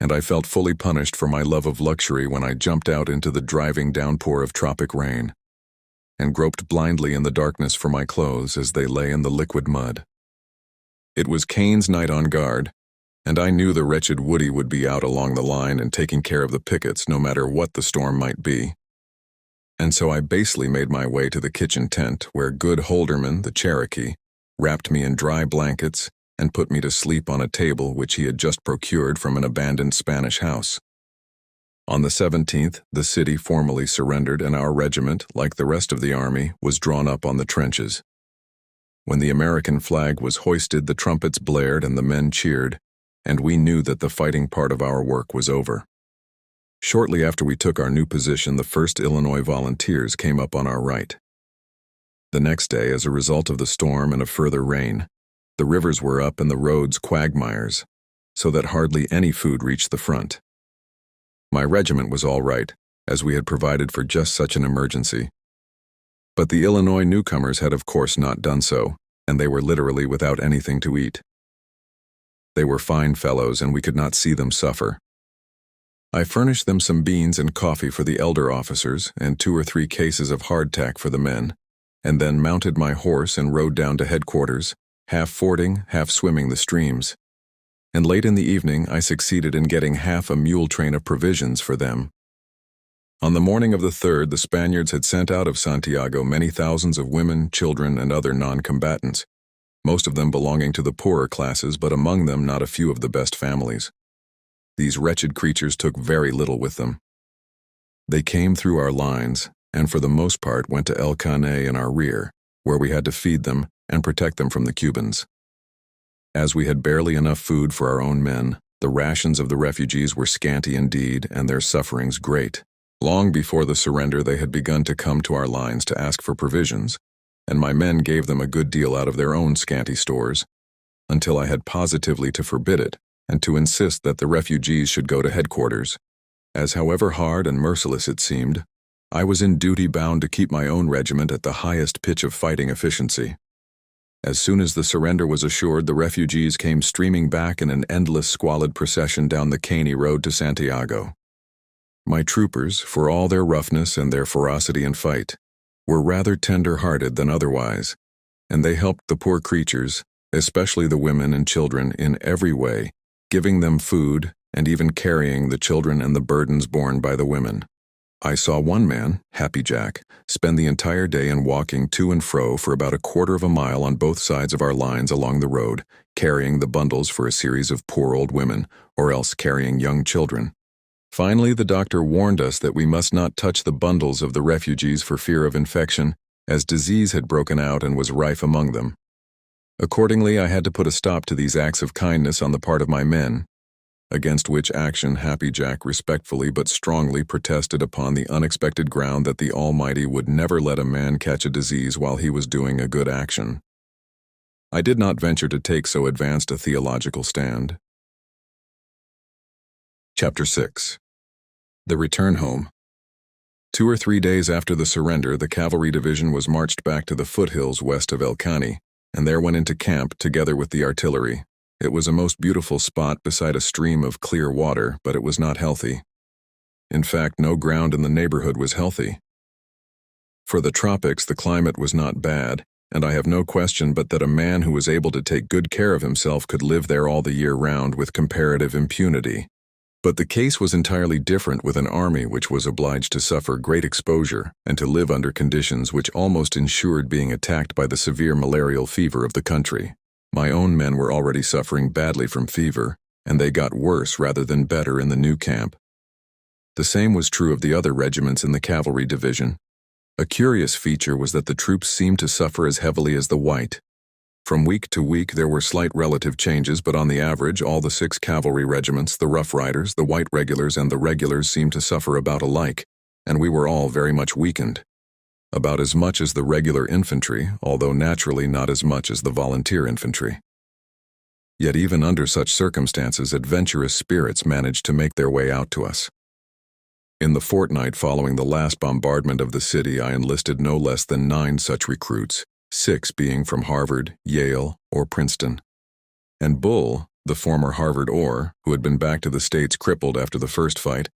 and I felt fully punished for my love of luxury when I jumped out into the driving downpour of tropic rain, and groped blindly in the darkness for my clothes as they lay in the liquid mud. It was Kane's night on guard, and I knew the wretched Woody would be out along the line and taking care of the pickets no matter what the storm might be. And so I basely made my way to the kitchen tent where good Holderman, the Cherokee, wrapped me in dry blankets and put me to sleep on a table which he had just procured from an abandoned Spanish house. On the 17th, the city formally surrendered, and our regiment, like the rest of the army, was drawn up on the trenches. When the American flag was hoisted, the trumpets blared and the men cheered, and we knew that the fighting part of our work was over. Shortly after we took our new position, the 1st Illinois Volunteers came up on our right. The next day, as a result of the storm and of further rain, the rivers were up and the roads quagmires, so that hardly any food reached the front. My regiment was all right, as we had provided for just such an emergency. But the Illinois newcomers had of course not done so, and they were literally without anything to eat. They were fine fellows, and we could not see them suffer. I furnished them some beans and coffee for the elder officers, and 2 or 3 cases of hardtack for the men, and then mounted my horse and rode down to headquarters, half fording, half swimming the streams. And late in the evening I succeeded in getting half a mule train of provisions for them. On the morning of the 3rd, the Spaniards had sent out of Santiago many thousands of women, children, and other non-combatants, most of them belonging to the poorer classes, but among them not a few of the best families. These wretched creatures took very little with them. They came through our lines, and for the most part went to El Caney in our rear, where we had to feed them and protect them from the Cubans. As we had barely enough food for our own men, the rations of the refugees were scanty indeed, and their sufferings great. Long before the surrender, they had begun to come to our lines to ask for provisions, and my men gave them a good deal out of their own scanty stores, until I had positively to forbid it, and to insist that the refugees should go to headquarters, as however hard and merciless it seemed, I was in duty bound to keep my own regiment at the highest pitch of fighting efficiency. As soon as the surrender was assured, the refugees came streaming back in an endless squalid procession down the Caney Road to Santiago. My troopers, for all their roughness and their ferocity in fight, were rather tender-hearted than otherwise, and they helped the poor creatures, especially the women and children, in every way, giving them food and even carrying the children and the burdens borne by the women. I saw one man, Happy Jack, spend the entire day in walking to and fro for about 1/4 of a mile on both sides of our lines along the road, carrying the bundles for a series of poor old women, or else carrying young children. Finally, the doctor warned us that we must not touch the bundles of the refugees for fear of infection, as disease had broken out and was rife among them. Accordingly, I had to put a stop to these acts of kindness on the part of my men, against which action Happy Jack respectfully but strongly protested upon the unexpected ground that the Almighty would never let a man catch a disease while he was doing a good action. I did not venture to take so advanced a theological stand. Chapter 6. The Return Home. 2 or 3 days after the surrender, the cavalry division was marched back to the foothills west of El Caney, and there went into camp together with the artillery. It was a most beautiful spot beside a stream of clear water, but it was not healthy. In fact, no ground in the neighborhood was healthy. For the tropics, the climate was not bad, and I have no question but that a man who was able to take good care of himself could live there all the year round with comparative impunity. But the case was entirely different with an army which was obliged to suffer great exposure and to live under conditions which almost ensured being attacked by the severe malarial fever of the country. My own men were already suffering badly from fever, and they got worse rather than better in the new camp. The same was true of the other regiments in the cavalry division. A curious feature was that the troops seemed to suffer as heavily as the white. From week to week there were slight relative changes, but on the average all the 6 cavalry regiments, the Rough Riders, the White Regulars, and the Regulars seemed to suffer about alike, and we were all very much weakened. About as much as the regular infantry, although naturally not as much as the volunteer infantry. Yet even under such circumstances, adventurous spirits managed to make their way out to us. In the fortnight following the last bombardment of the city, I enlisted no less than 9 such recruits, 6 being from Harvard, Yale, or Princeton. And Bull, the former Harvard Orr, who had been back to the States crippled after the first fight,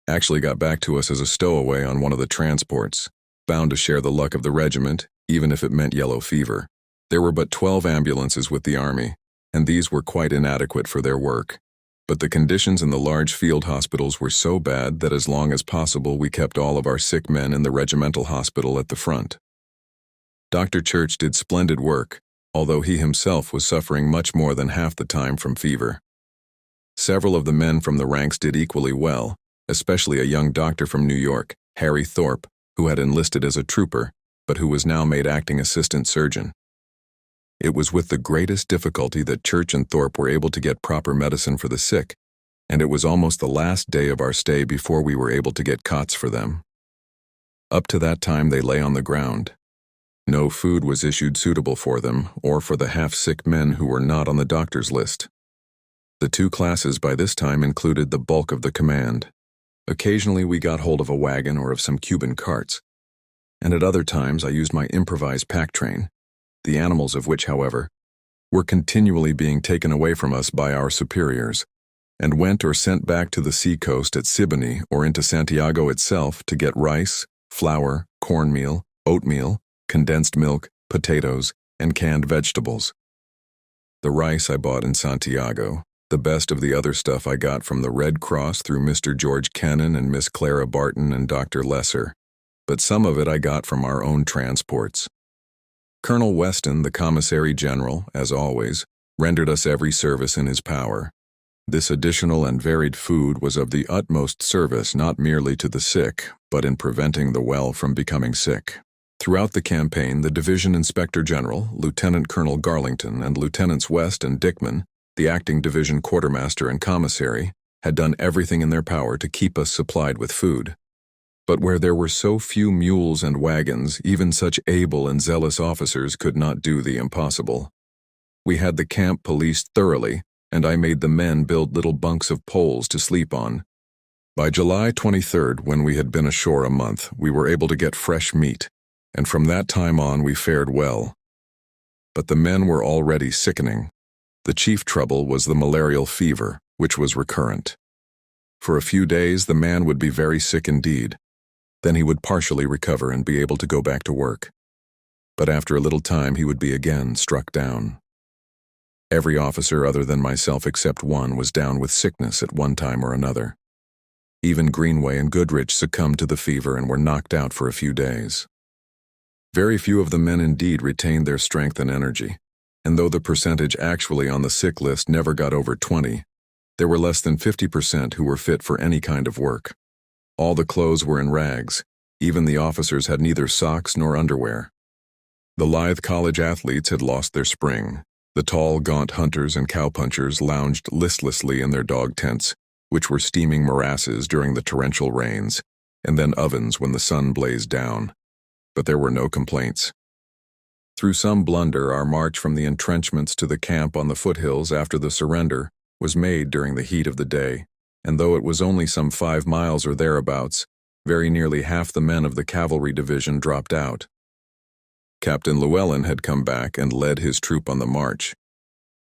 actually got back to us as a stowaway on one of the transports, bound to share the luck of the regiment, even if it meant yellow fever. There were but 12 ambulances with the army, and these were quite inadequate for their work. But the conditions in the large field hospitals were so bad that as long as possible we kept all of our sick men in the regimental hospital at the front. Dr. Church did splendid work, although he himself was suffering much more than half the time from fever. Several of the men from the ranks did equally well, especially a young doctor from New York, Harry Thorpe, who had enlisted as a trooper, but who was now made acting assistant surgeon. It was with the greatest difficulty that Church and Thorpe were able to get proper medicine for the sick, and it was almost the last day of our stay before we were able to get cots for them. Up to that time they lay on the ground. No food was issued suitable for them, or for the half-sick men who were not on the doctor's list. The 2 classes by this time included the bulk of the command. Occasionally we got hold of a wagon or of some Cuban carts, and at other times I used my improvised pack train, the animals of which, however, were continually being taken away from us by our superiors, and went or sent back to the seacoast at Siboney or into Santiago itself to get rice, flour, cornmeal, oatmeal, condensed milk, potatoes, and canned vegetables. The rice I bought in Santiago. The best of the other stuff I got from the Red Cross through Mr. George Kennan and Miss Clara Barton and Dr. Lesser, but some of it I got from our own transports. Colonel Weston, the Commissary General, as always, rendered us every service in his power. This additional and varied food was of the utmost service not merely to the sick, but in preventing the well from becoming sick. Throughout the campaign, the Division Inspector General, Lieutenant Colonel Garlington, and Lieutenants West and Dickman, the acting division quartermaster and commissary, had done everything in their power to keep us supplied with food. But where there were so few mules and wagons, even such able and zealous officers could not do the impossible. We had the camp policed thoroughly, and I made the men build little bunks of poles to sleep on. By July 23rd, when we had been ashore a month, we were able to get fresh meat, and from that time on we fared well. But the men were already sickening. The chief trouble was the malarial fever, which was recurrent. For a few days the man would be very sick indeed. Then he would partially recover and be able to go back to work. But after a little time he would be again struck down. Every officer other than myself except one was down with sickness at one time or another. Even Greenway and Goodrich succumbed to the fever and were knocked out for a few days. Very few of the men indeed retained their strength and energy, and though the percentage actually on the sick list never got over 20, there were less than 50% who were fit for any kind of work. All the clothes were in rags. Even the officers had neither socks nor underwear. The lithe college athletes had lost their spring. The tall, gaunt hunters and cowpunchers lounged listlessly in their dog tents, which were steaming morasses during the torrential rains, and then ovens when the sun blazed down. But there were no complaints. Through some blunder, our march from the entrenchments to the camp on the foothills after the surrender was made during the heat of the day, and though it was only some 5 miles or thereabouts, very nearly half the men of the cavalry division dropped out. Captain Llewellyn had come back and led his troop on the march.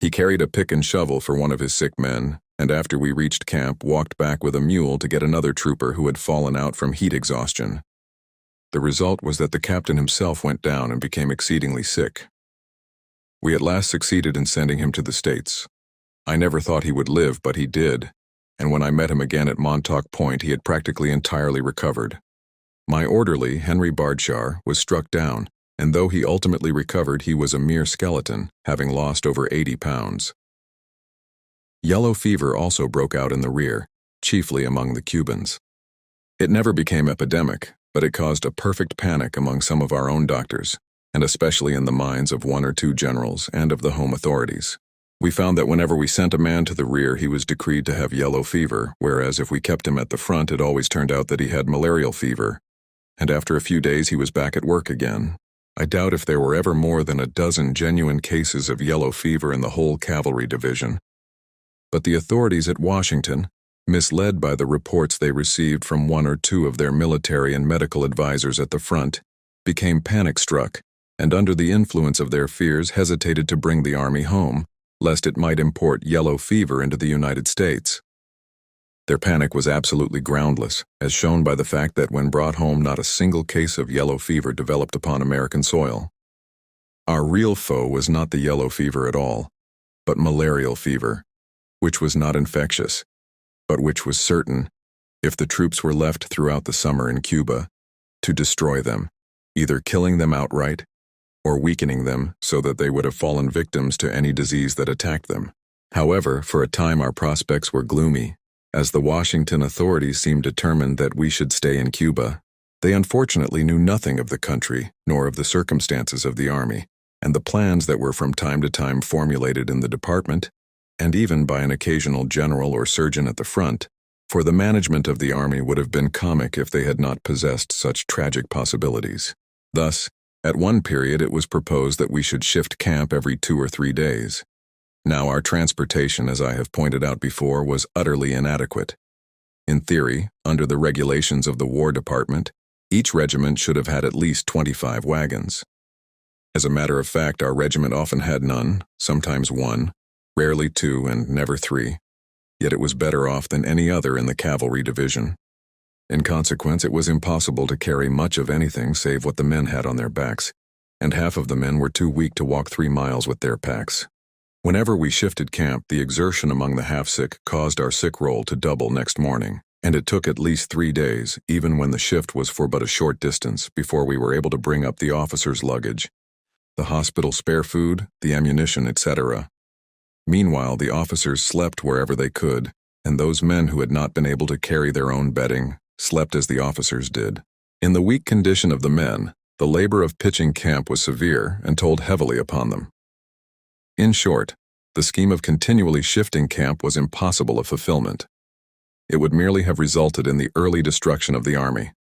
He carried a pick and shovel for one of his sick men, and after we reached camp, walked back with a mule to get another trooper who had fallen out from heat exhaustion. The result was that the captain himself went down and became exceedingly sick. We at last succeeded in sending him to the States. I never thought he would live, but he did, and when I met him again at Montauk Point, he had practically entirely recovered. My orderly, Henry Bardshar, was struck down, and though he ultimately recovered, he was a mere skeleton, having lost over 80 pounds. Yellow fever also broke out in the rear, chiefly among the Cubans. It never became epidemic, but it caused a perfect panic among some of our own doctors, and especially in the minds of 1 or 2 generals and of the home authorities. We found that whenever we sent a man to the rear, he was decreed to have yellow fever, whereas if we kept him at the front, it always turned out that he had malarial fever, and after a few days he was back at work again. I doubt if there were ever more than a dozen genuine cases of yellow fever in the whole cavalry division. But the authorities at Washington, misled by the reports they received from 1 or 2 of their military and medical advisors at the front, became panic-struck, and under the influence of their fears hesitated to bring the army home, lest it might import yellow fever into the United States. Their panic was absolutely groundless, as shown by the fact that when brought home, not a single case of yellow fever developed upon American soil. Our real foe was not the yellow fever at all, but malarial fever, which was not infectious, but which was certain, if the troops were left throughout the summer in Cuba, to destroy them, either killing them outright or weakening them so that they would have fallen victims to any disease that attacked them. However, for a time our prospects were gloomy, as the Washington authorities seemed determined that we should stay in Cuba. They unfortunately knew nothing of the country, nor of the circumstances of the army, and the plans that were from time to time formulated in the department, and even by an occasional general or surgeon at the front, for the management of the army would have been comic if they had not possessed such tragic possibilities. Thus, at one period it was proposed that we should shift camp every 2 or 3 days. Now our transportation, as I have pointed out before, was utterly inadequate. In theory, under the regulations of the War Department, each regiment should have had at least 25 wagons. As a matter of fact, our regiment often had none, sometimes 1, rarely 2, and never 3, yet it was better off than any other in the cavalry division. In consequence, it was impossible to carry much of anything save what the men had on their backs, and half of the men were too weak to walk 3 miles with their packs. Whenever we shifted camp, the exertion among the half-sick caused our sick roll to double next morning, and it took at least 3 days, even when the shift was for but a short distance, before we were able to bring up the officers' luggage, the hospital spare food, the ammunition, etc. Meanwhile, the officers slept wherever they could, and those men who had not been able to carry their own bedding slept as the officers did. In the weak condition of the men, the labor of pitching camp was severe and told heavily upon them. In short, the scheme of continually shifting camp was impossible of fulfillment. It would merely have resulted in the early destruction of the army.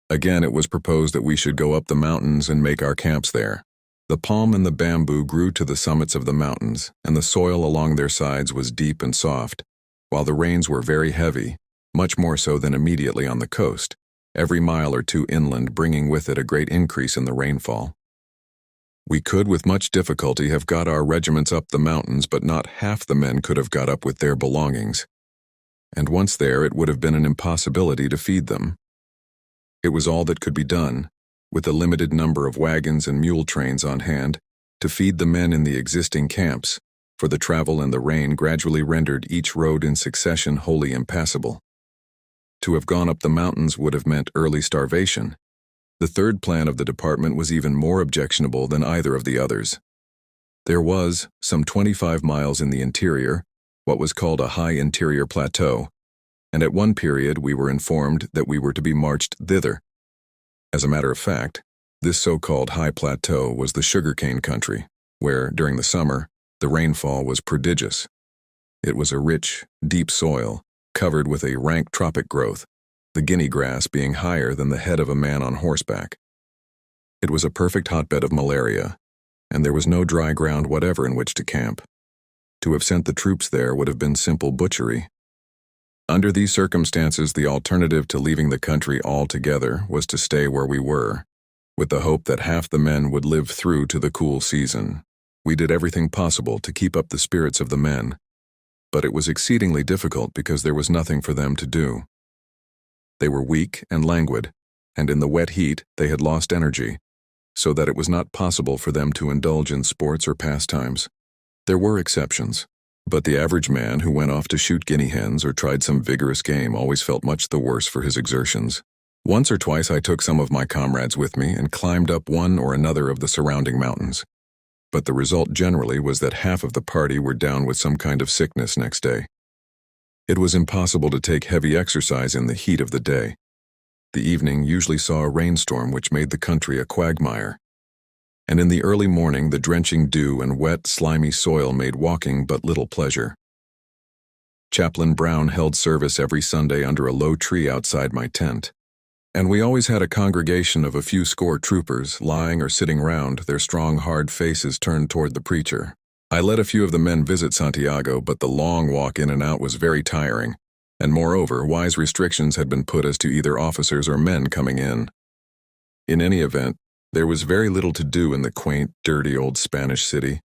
Again, it was proposed that we should go up the mountains and make our camps there. The palm and the bamboo grew to the summits of the mountains, and the soil along their sides was deep and soft, while the rains were very heavy, much more so than immediately on the coast, every mile or 2 inland bringing with it a great increase in the rainfall. We could with much difficulty have got our regiments up the mountains, but not half the men could have got up with their belongings, and once there it would have been an impossibility to feed them. It was all that could be done, with a limited number of wagons and mule trains on hand, to feed the men in the existing camps, for the travel and the rain gradually rendered each road in succession wholly impassable. To have gone up the mountains would have meant early starvation. The third plan of the department was even more objectionable than either of the others. There was, some 25 miles in the interior, what was called a high interior plateau, and at one period we were informed that we were to be marched thither. As a matter of fact, this so-called high plateau was the sugarcane country, where, during the summer, The rainfall was prodigious. It was a rich, deep soil, covered with a rank tropic growth, the guinea grass being higher than the head of a man on horseback. It was a perfect hotbed of malaria, and there was no dry ground whatever in which to camp. To have sent the troops there would have been simple butchery. Under these circumstances, the alternative to leaving the country altogether was to stay where we were, with the hope that half the men would live through to the cool season. We did everything possible to keep up the spirits of the men, but it was exceedingly difficult because there was nothing for them to do. They were weak and languid, and in the wet heat they had lost energy, so that it was not possible for them to indulge in sports or pastimes. There were exceptions, but the average man who went off to shoot guinea hens or tried some vigorous game always felt much the worse for his exertions. Once or twice I took some of my comrades with me and climbed up one or another of the surrounding mountains, but the result generally was that half of the party were down with some kind of sickness next day. It was impossible to take heavy exercise in the heat of the day. The evening usually saw a rainstorm which made the country a quagmire, and in the early morning the drenching dew and wet, slimy soil made walking but little pleasure. Chaplain Brown held service every Sunday under a low tree outside my tent, and we always had a congregation of a few score troopers lying or sitting round, their strong, hard faces turned toward the preacher. I let a few of the men visit Santiago, but the long walk in and out was very tiring, and moreover, wise restrictions had been put as to either officers or men coming in. In any event, there was very little to do in the quaint, dirty old Spanish city,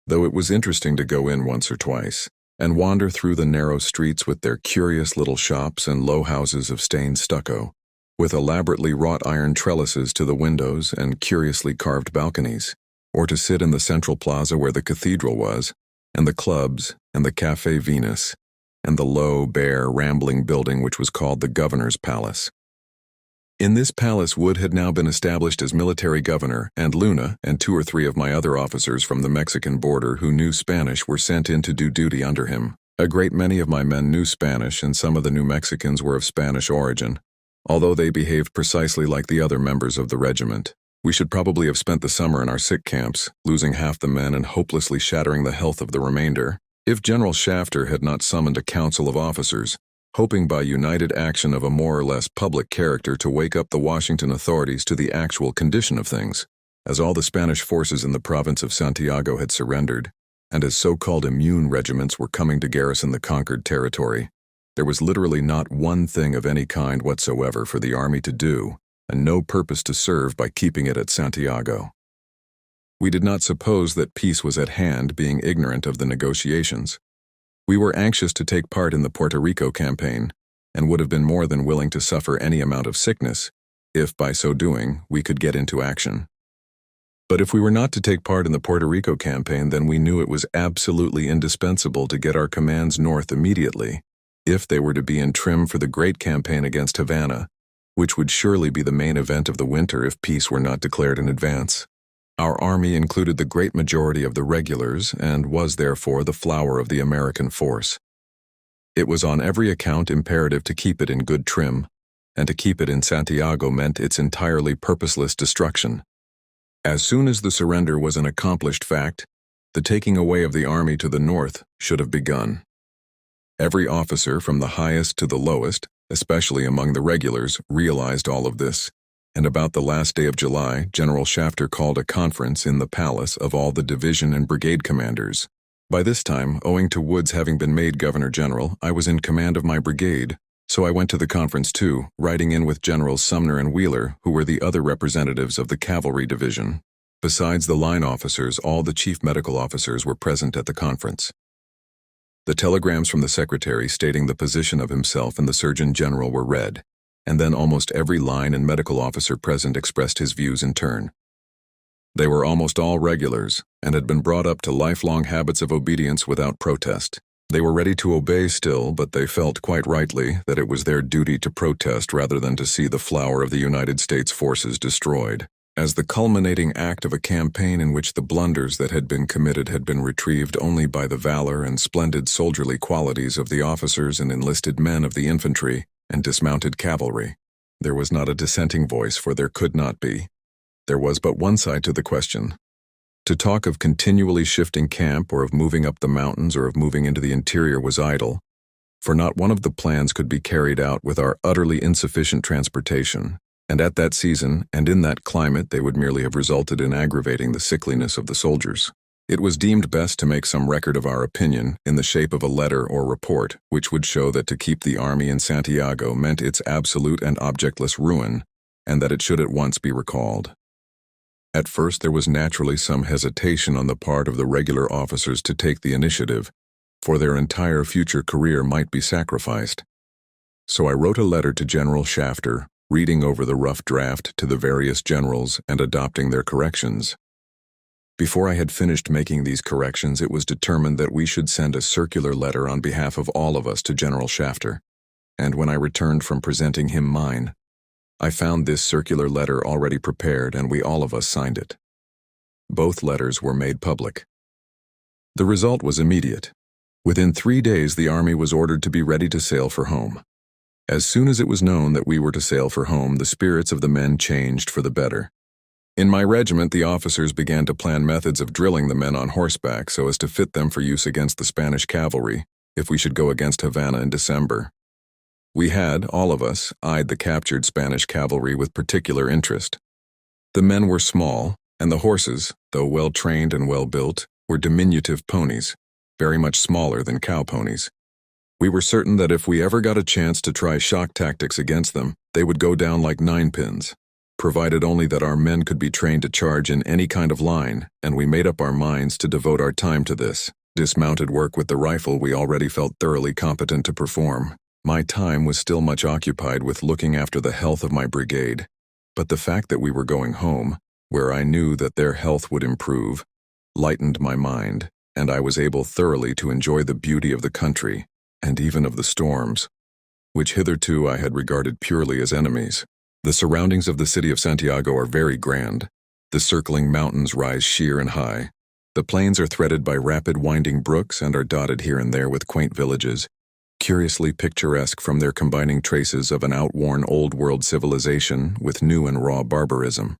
though it was interesting to go in once or twice, and wander through the narrow streets with their curious little shops and low houses of stained stucco, with elaborately wrought iron trellises to the windows and curiously carved balconies, or to sit in the central plaza where the cathedral was, and the clubs, and the Café Venus, and the low, bare, rambling building which was called the Governor's Palace. In this palace Wood had now been established as military governor, and Luna and 2 or 3 of my other officers from the Mexican border who knew Spanish were sent in to do duty under him. A great many of my men knew Spanish, and some of the New Mexicans were of Spanish origin, although they behaved precisely like the other members of the regiment. We should probably have spent the summer in our sick camps, losing half the men and hopelessly shattering the health of the remainder, if General Shafter had not summoned a council of officers, hoping by united action of a more or less public character to wake up the Washington authorities to the actual condition of things. As all the Spanish forces in the province of Santiago had surrendered, and as so-called immune regiments were coming to garrison the conquered territory, there was literally not one thing of any kind whatsoever for the army to do, and no purpose to serve by keeping it at Santiago. We did not suppose that peace was at hand, being ignorant of the negotiations. We were anxious to take part in the Puerto Rico campaign, and would have been more than willing to suffer any amount of sickness, if by so doing we could get into action. But if we were not to take part in the Puerto Rico campaign, then we knew it was absolutely indispensable to get our commands north immediately, if they were to be in trim for the great campaign against Havana, which would surely be the main event of the winter if peace were not declared in advance. Our army included the great majority of the regulars and was therefore the flower of the American force. It was on every account imperative to keep it in good trim, and to keep it in Santiago meant its entirely purposeless destruction. As soon as the surrender was an accomplished fact, the taking away of the army to the north should have begun. Every officer from the highest to the lowest, especially among the regulars, realized all of this, and about the last day of July, General Shafter called a conference in the palace of all the division and brigade commanders. By this time, owing to Wood's having been made Governor-General, I was in command of my brigade, so I went to the conference too, riding in with Generals Sumner and Wheeler, who were the other representatives of the Cavalry Division. Besides the line officers, all the chief medical officers were present at the conference. The telegrams from the secretary stating the position of himself and the Surgeon General were read, and then almost every line and medical officer present expressed his views in turn. They were almost all regulars, and had been brought up to lifelong habits of obedience without protest. They were ready to obey still, but they felt quite rightly that it was their duty to protest rather than to see the flower of the United States forces destroyed. As the culminating act of a campaign in which the blunders that had been committed had been retrieved only by the valor and splendid soldierly qualities of the officers and enlisted men of the infantry and dismounted cavalry, there was not a dissenting voice, for there could not be. There was but one side to the question. To talk of continually shifting camp or of moving up the mountains or of moving into the interior was idle, for not one of the plans could be carried out with our utterly insufficient transportation, and at that season and in that climate they would merely have resulted in aggravating the sickliness of the soldiers. It was deemed best to make some record of our opinion in the shape of a letter or report, which would show that to keep the army in Santiago meant its absolute and objectless ruin, and that it should at once be recalled. At first there was naturally some hesitation on the part of the regular officers to take the initiative, for their entire future career might be sacrificed. So I wrote a letter to General Shafter, reading over the rough draft to the various generals and adopting their corrections. Before I had finished making these corrections, it was determined that we should send a circular letter on behalf of all of us to General Shafter, and when I returned from presenting him mine, I found this circular letter already prepared and we all of us signed it. Both letters were made public. The result was immediate. Within 3 days the army was ordered to be ready to sail for home. As soon as it was known that we were to sail for home, the spirits of the men changed for the better. In my regiment, the officers began to plan methods of drilling the men on horseback so as to fit them for use against the Spanish cavalry if we should go against Havana in December. We had, all of us, eyed the captured Spanish cavalry with particular interest. The men were small, and the horses, though well trained and well built, were diminutive ponies, very much smaller than cow ponies. We were certain that if we ever got a chance to try shock tactics against them, they would go down like ninepins, provided only that our men could be trained to charge in any kind of line, and we made up our minds to devote our time to this. Dismounted work with the rifle we already felt thoroughly competent to perform. My time was still much occupied with looking after the health of my brigade, but the fact that we were going home, where I knew that their health would improve, lightened my mind, and I was able thoroughly to enjoy the beauty of the country, and even of the storms, which hitherto I had regarded purely as enemies. The surroundings of the city of Santiago are very grand. The circling mountains rise sheer and high. The plains are threaded by rapid winding brooks and are dotted here and there with quaint villages, curiously picturesque from their combining traces of an outworn old-world civilization with new and raw barbarism.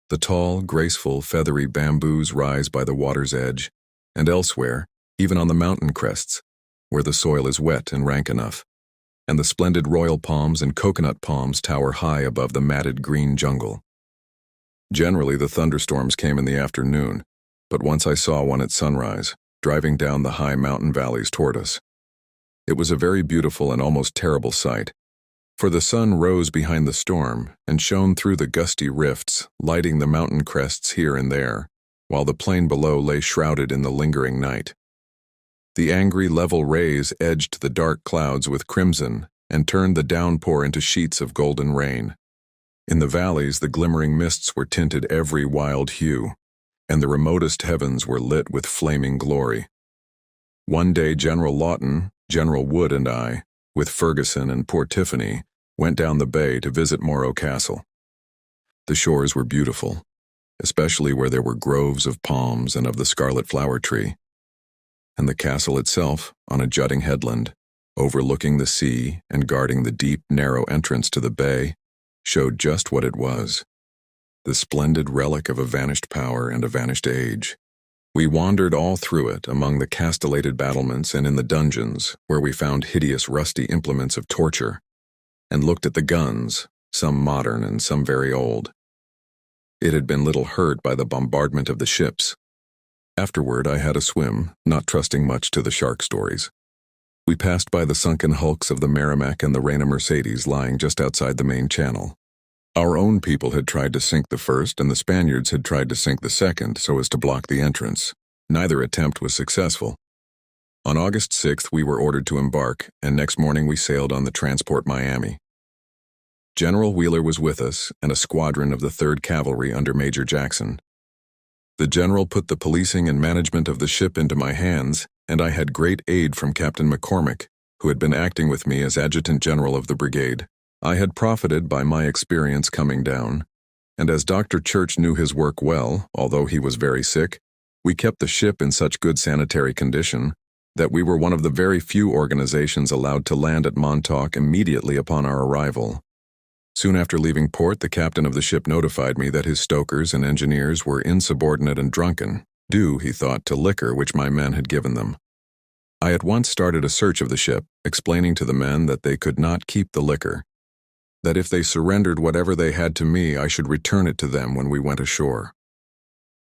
The tall, graceful, feathery bamboos rise by the water's edge, and elsewhere, even on the mountain crests, where the soil is wet and rank enough, and the splendid royal palms and coconut palms tower high above the matted green jungle. Generally, the thunderstorms came in the afternoon, but once I saw one at sunrise, driving down the high mountain valleys toward us. It was a very beautiful and almost terrible sight, for the sun rose behind the storm and shone through the gusty rifts, lighting the mountain crests here and there, while the plain below lay shrouded in the lingering night. The angry level rays edged the dark clouds with crimson and turned the downpour into sheets of golden rain. In the valleys, the glimmering mists were tinted every wild hue, and the remotest heavens were lit with flaming glory. One day General Lawton, General Wood, and I, with Ferguson and poor Tiffany, went down the bay to visit Morro Castle. The shores were beautiful, especially where there were groves of palms and of the scarlet flower tree. And the castle itself, on a jutting headland, overlooking the sea and guarding the deep, narrow entrance to the bay, showed just what it was, the splendid relic of a vanished power and a vanished age. We wandered all through it, among the castellated battlements and in the dungeons, where we found hideous rusty implements of torture, and looked at the guns, some modern and some very old. It had been little hurt by the bombardment of the ships. Afterward I had a swim, not trusting much to the shark stories. We passed by the sunken hulks of the Merrimac and the Reina Mercedes lying just outside the main channel. Our own people had tried to sink the first, and the Spaniards had tried to sink the second so as to block the entrance. Neither attempt was successful. On August 6th we were ordered to embark, and next morning we sailed on the transport Miami. General Wheeler was with us, and a squadron of the 3rd Cavalry under Major Jackson. The general put the policing and management of the ship into my hands, and I had great aid from Captain McCormick, who had been acting with me as Adjutant General of the brigade. I had profited by my experience coming down, and as Dr. Church knew his work well, although he was very sick, we kept the ship in such good sanitary condition that we were one of the very few organizations allowed to land at Montauk immediately upon our arrival. Soon after leaving port, the captain of the ship notified me that his stokers and engineers were insubordinate and drunken, due, he thought, to liquor which my men had given them. I at once started a search of the ship, explaining to the men that they could not keep the liquor, that if they surrendered whatever they had to me, I should return it to them when we went ashore,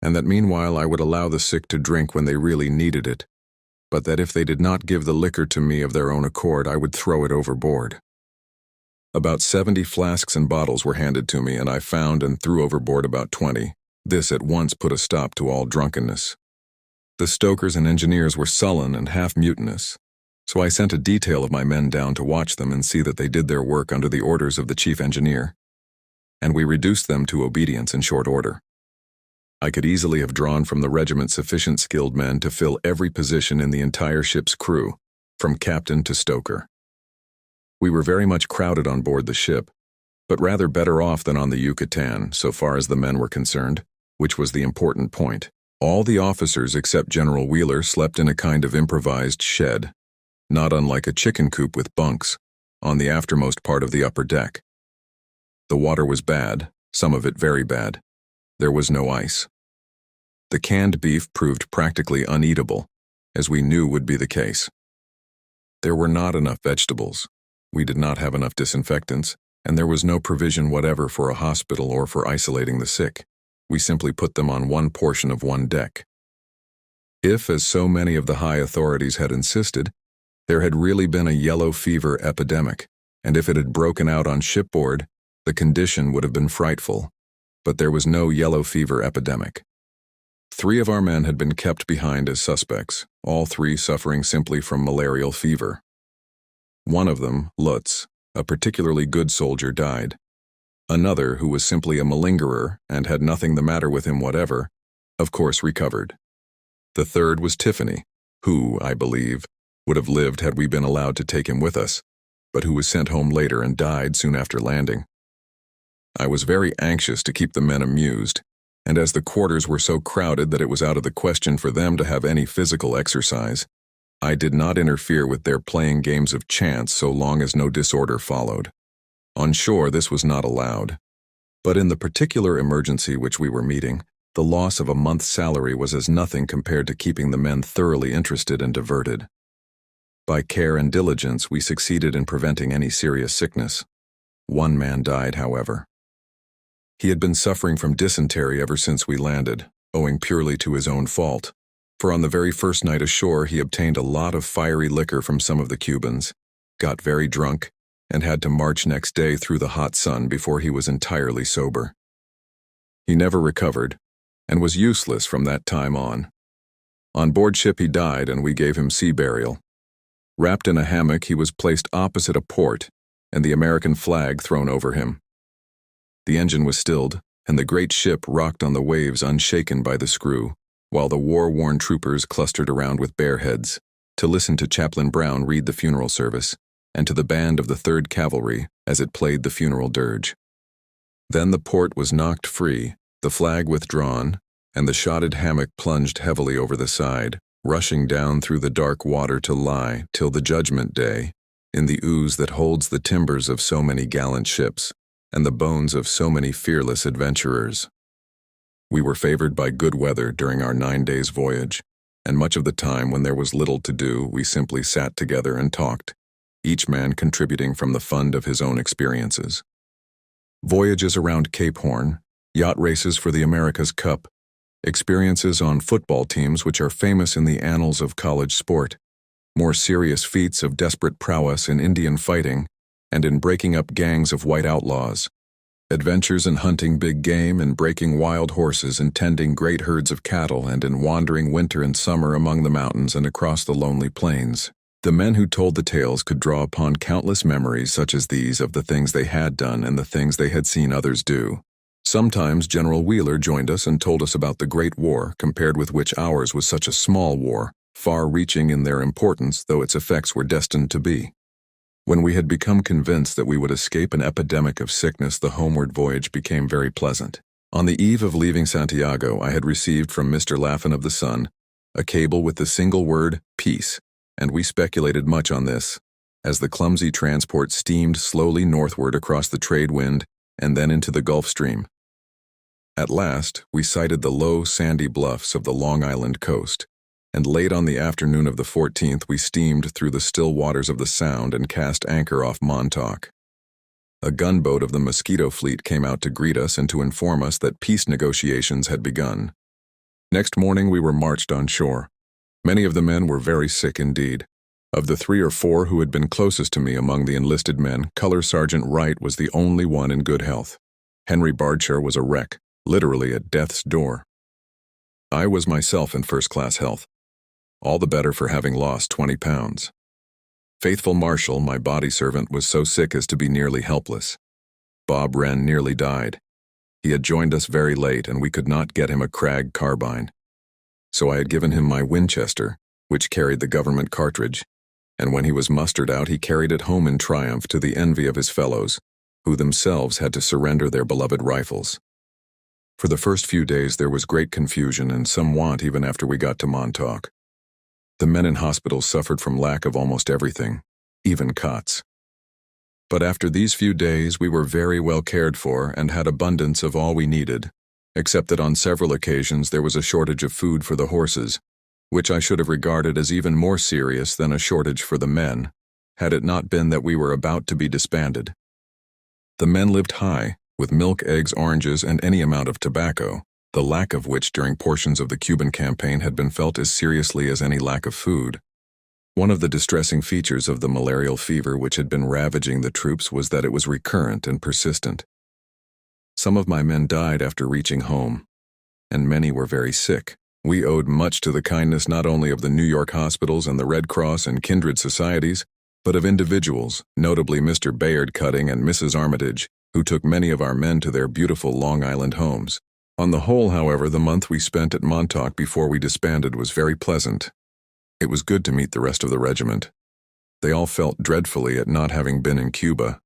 and that meanwhile I would allow the sick to drink when they really needed it, but that if they did not give the liquor to me of their own accord, I would throw it overboard. About 70 flasks and bottles were handed to me, and I found and threw overboard about 20. This at once put a stop to all drunkenness. The stokers and engineers were sullen and half mutinous, so I sent a detail of my men down to watch them and see that they did their work under the orders of the chief engineer, and we reduced them to obedience in short order. I could easily have drawn from the regiment sufficient skilled men to fill every position in the entire ship's crew, from captain to stoker. We were very much crowded on board the ship, but rather better off than on the Yucatan, so far as the men were concerned, which was the important point. All the officers except General Wheeler slept in a kind of improvised shed, not unlike a chicken coop with bunks, on the aftermost part of the upper deck. The water was bad, some of it very bad. There was no ice. The canned beef proved practically uneatable, as we knew would be the case. There were not enough vegetables. We did not have enough disinfectants, and there was no provision whatever for a hospital or for isolating the sick. We simply put them on one portion of one deck. If, as so many of the high authorities had insisted, there had really been a yellow fever epidemic, and if it had broken out on shipboard, the condition would have been frightful. But there was no yellow fever epidemic. 3 of our men had been kept behind as suspects, all 3 suffering simply from malarial fever. One of them, Lutz, a particularly good soldier, died. Another, who was simply a malingerer and had nothing the matter with him whatever, of course recovered. The third was Tiffany, who, I believe, would have lived had we been allowed to take him with us, but who was sent home later and died soon after landing. I was very anxious to keep the men amused, and as the quarters were so crowded that it was out of the question for them to have any physical exercise, I did not interfere with their playing games of chance so long as no disorder followed. On shore, this was not allowed. But in the particular emergency which we were meeting, the loss of a month's salary was as nothing compared to keeping the men thoroughly interested and diverted. By care and diligence, we succeeded in preventing any serious sickness. One man died, however. He had been suffering from dysentery ever since we landed, owing purely to his own fault, for on the very first night ashore he obtained a lot of fiery liquor from some of the Cubans, got very drunk, and had to march next day through the hot sun before he was entirely sober. He never recovered, and was useless from that time on. On board ship he died, and we gave him sea burial. Wrapped in a hammock, he was placed opposite a port, and the American flag thrown over him. The engine was stilled, and the great ship rocked on the waves unshaken by the screw, while the war-worn troopers clustered around with bare heads, to listen to Chaplain Brown read the funeral service, and to the band of the 3rd Cavalry as it played the funeral dirge. Then the port was knocked free, the flag withdrawn, and the shotted hammock plunged heavily over the side, rushing down through the dark water to lie, till the judgment day, in the ooze that holds the timbers of so many gallant ships, and the bones of so many fearless adventurers. We were favored by good weather during our 9 days' voyage, and much of the time when there was little to do, we simply sat together and talked, each man contributing from the fund of his own experiences. Voyages around Cape Horn, yacht races for the America's Cup, experiences on football teams which are famous in the annals of college sport, more serious feats of desperate prowess in Indian fighting and in breaking up gangs of white outlaws, adventures in hunting big game and breaking wild horses and tending great herds of cattle and in wandering winter and summer among the mountains and across the lonely plains. The men who told the tales could draw upon countless memories such as these of the things they had done and the things they had seen others do. Sometimes General Wheeler joined us and told us about the Great War, compared with which ours was such a small war, far-reaching in their importance, though its effects were destined to be. When we had become convinced that we would escape an epidemic of sickness, the homeward voyage became very pleasant. On the eve of leaving Santiago, I had received from Mr. Laffan of the Sun a cable with the single word, peace, and we speculated much on this, as the clumsy transport steamed slowly northward across the trade wind and then into the Gulf Stream. At last, we sighted the low, sandy bluffs of the Long Island coast, and late on the afternoon of the 14th we steamed through the still waters of the Sound and cast anchor off Montauk. A gunboat of the Mosquito Fleet came out to greet us and to inform us that peace negotiations had begun. Next morning we were marched on shore. Many of the men were very sick indeed. Of the 3 or 4 who had been closest to me among the enlisted men, Color Sergeant Wright was the only one in good health. Henry Bardshar was a wreck, literally at death's door. I was myself in first-class health, all the better for having lost 20 pounds. Faithful Marshall, my body servant, was so sick as to be nearly helpless. Bob Wren nearly died. He had joined us very late, and we could not get him a Krag carbine. So I had given him my Winchester, which carried the government cartridge, and when he was mustered out he carried it home in triumph to the envy of his fellows, who themselves had to surrender their beloved rifles. For the first few days there was great confusion and some want even after we got to Montauk. The men in hospitals suffered from lack of almost everything, even cots. But after these few days we were very well cared for and had abundance of all we needed, except that on several occasions there was a shortage of food for the horses, which I should have regarded as even more serious than a shortage for the men, had it not been that we were about to be disbanded. The men lived high, with milk, eggs, oranges, and any amount of tobacco, the lack of which during portions of the Cuban campaign had been felt as seriously as any lack of food. One of the distressing features of the malarial fever which had been ravaging the troops was that it was recurrent and persistent. Some of my men died after reaching home, and many were very sick. We owed much to the kindness not only of the New York hospitals and the Red Cross and kindred societies, but of individuals, notably Mr. Bayard Cutting and Mrs. Armitage, who took many of our men to their beautiful Long Island homes. On the whole, however, the month we spent at Montauk before we disbanded was very pleasant. It was good to meet the rest of the regiment. They all felt dreadfully at not having been in Cuba.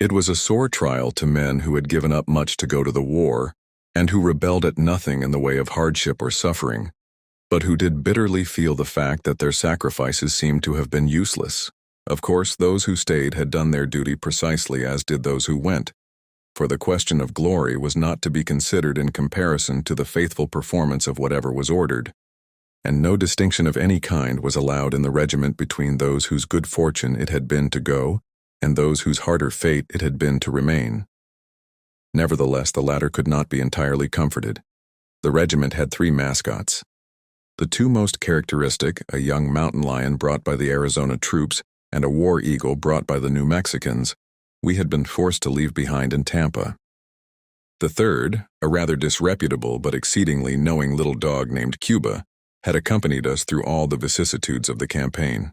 It was a sore trial to men who had given up much to go to the war, and who rebelled at nothing in the way of hardship or suffering, but who did bitterly feel the fact that their sacrifices seemed to have been useless. Of course, those who stayed had done their duty precisely as did those who went, for the question of glory was not to be considered in comparison to the faithful performance of whatever was ordered, and no distinction of any kind was allowed in the regiment between those whose good fortune it had been to go and those whose harder fate it had been to remain. Nevertheless, the latter could not be entirely comforted. The regiment had 3 mascots. The 2 most characteristic, a young mountain lion brought by the Arizona troops and a war eagle brought by the New Mexicans, we had been forced to leave behind in Tampa. The third, a rather disreputable but exceedingly knowing little dog named Cuba, had accompanied us through all the vicissitudes of the campaign.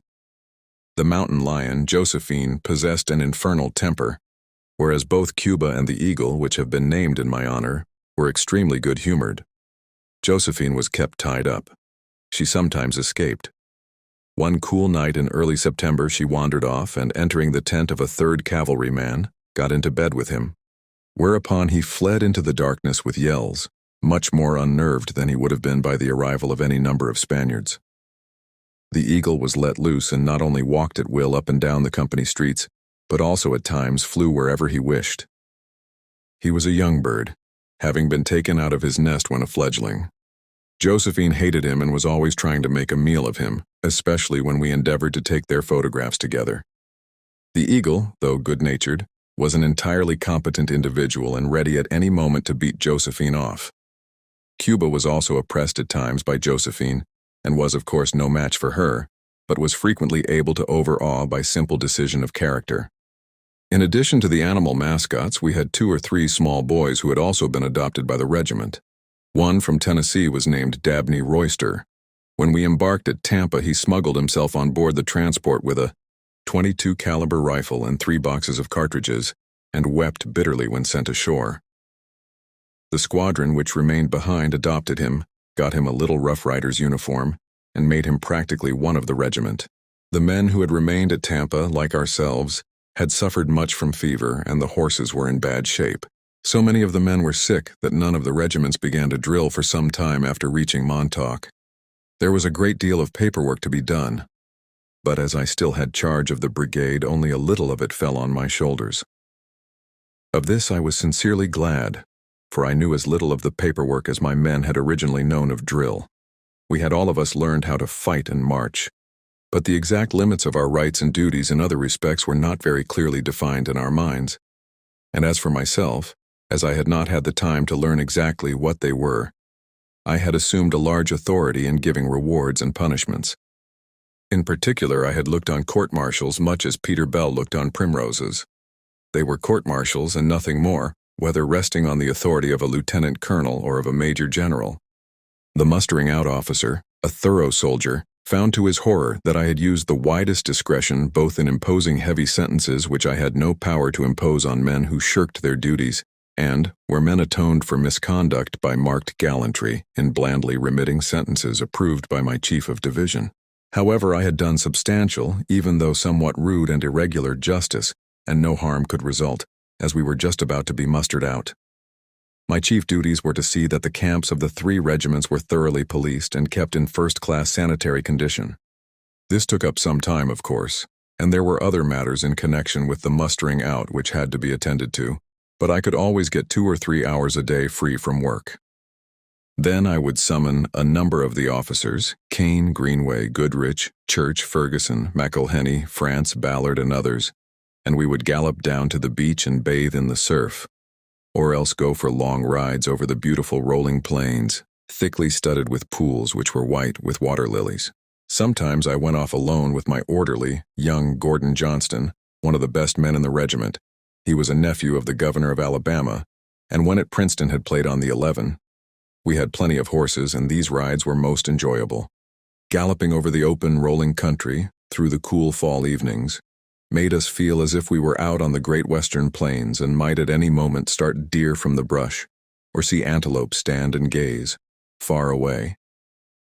The mountain lion, Josephine, possessed an infernal temper, whereas both Cuba and the eagle, which have been named in my honor, were extremely good-humored. Josephine was kept tied up. She sometimes escaped. One cool night in early September she wandered off and, entering the tent of a 3rd Cavalry man, got into bed with him, whereupon he fled into the darkness with yells, much more unnerved than he would have been by the arrival of any number of Spaniards. The eagle was let loose and not only walked at will up and down the company streets, but also at times flew wherever he wished. He was a young bird, having been taken out of his nest when a fledgling. Josephine hated him and was always trying to make a meal of him, especially when we endeavored to take their photographs together. The eagle, though good-natured, was an entirely competent individual and ready at any moment to beat Josephine off. Cuba was also oppressed at times by Josephine, and was of course no match for her, but was frequently able to overawe by simple decision of character. In addition to the animal mascots, we had 2 or 3 small boys who had also been adopted by the regiment. One from Tennessee was named Dabney Royster. When we embarked at Tampa, he smuggled himself on board the transport with a .22 caliber rifle and 3 boxes of cartridges, and wept bitterly when sent ashore. The squadron which remained behind adopted him, got him a little Rough Rider's uniform, and made him practically one of the regiment. The men who had remained at Tampa, like ourselves, had suffered much from fever, and the horses were in bad shape. So many of the men were sick that none of the regiments began to drill for some time after reaching Montauk. There was a great deal of paperwork to be done. but as I still had charge of the brigade, only a little of it fell on my shoulders. Of this I was sincerely glad, for I knew as little of the paperwork as my men had originally known of drill. We had all of us learned how to fight and march, but the exact limits of our rights and duties in other respects were not very clearly defined in our minds. And as for myself, as I had not had the time to learn exactly what they were, I had assumed a large authority in giving rewards and punishments. In particular, I had looked on court-martials much as Peter Bell looked on primroses. They were court-martials and nothing more, whether resting on the authority of a lieutenant colonel or of a major general. The mustering-out officer, a thorough soldier, found to his horror that I had used the widest discretion both in imposing heavy sentences which I had no power to impose on men who shirked their duties, and, where men atoned for misconduct by marked gallantry, in blandly remitting sentences approved by my chief of division. However, I had done substantial, even though somewhat rude and irregular, justice, and no harm could result, as we were just about to be mustered out. My chief duties were to see that the camps of the 3 regiments were thoroughly policed and kept in first-class sanitary condition. This took up some time, of course, and there were other matters in connection with the mustering out which had to be attended to, but I could always get 2 or 3 hours a day free from work. Then I would summon a number of the officers, Kane, Greenway, Goodrich, Church, Ferguson, McElhenney, France, Ballard, and others, and we would gallop down to the beach and bathe in the surf, or else go for long rides over the beautiful rolling plains, thickly studded with pools which were white with water lilies. Sometimes I went off alone with my orderly, young Gordon Johnston, one of the best men in the regiment. He was a nephew of the governor of Alabama, and when at Princeton had played on the 11. We had plenty of horses, and these rides were most enjoyable. Galloping over the open, rolling country, through the cool fall evenings, made us feel as if we were out on the great western plains and might at any moment start deer from the brush, or see antelope stand and gaze, far away,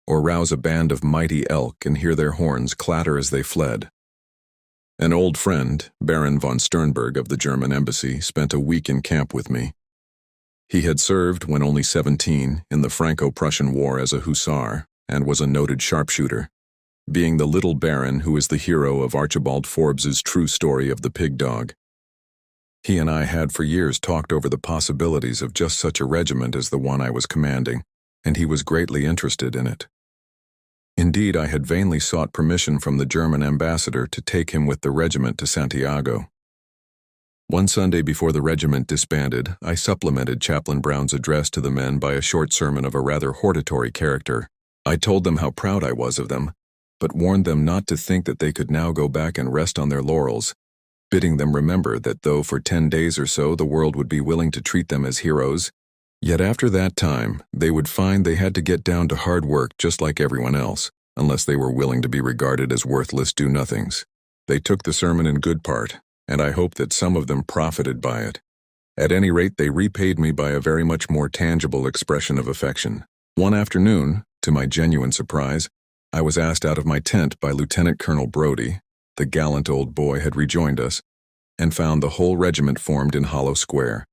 or rouse a band of mighty elk and hear their horns clatter as they fled. An old friend, Baron von Sternberg of the German embassy, spent a week in camp with me. He had served, when only 17, in the Franco-Prussian War as a hussar, and was a noted sharpshooter, being the little baron who is the hero of Archibald Forbes's true story of the pig dog. He and I had for years talked over the possibilities of just such a regiment as the one I was commanding, and he was greatly interested in it. Indeed, I had vainly sought permission from the German ambassador to take him with the regiment to Santiago. One Sunday before the regiment disbanded, I supplemented Chaplain Brown's address to the men by a short sermon of a rather hortatory character. I told them how proud I was of them, but warned them not to think that they could now go back and rest on their laurels, bidding them remember that though for 10 days or so the world would be willing to treat them as heroes, yet after that time they would find they had to get down to hard work just like everyone else, unless they were willing to be regarded as worthless do-nothings. They took the sermon in good part, and I hope that some of them profited by it. At any rate, they repaid me by a very much more tangible expression of affection. One afternoon, to my genuine surprise, I was asked out of my tent by Lieutenant Colonel Brodie. The gallant old boy had rejoined us, and found the whole regiment formed in hollow square,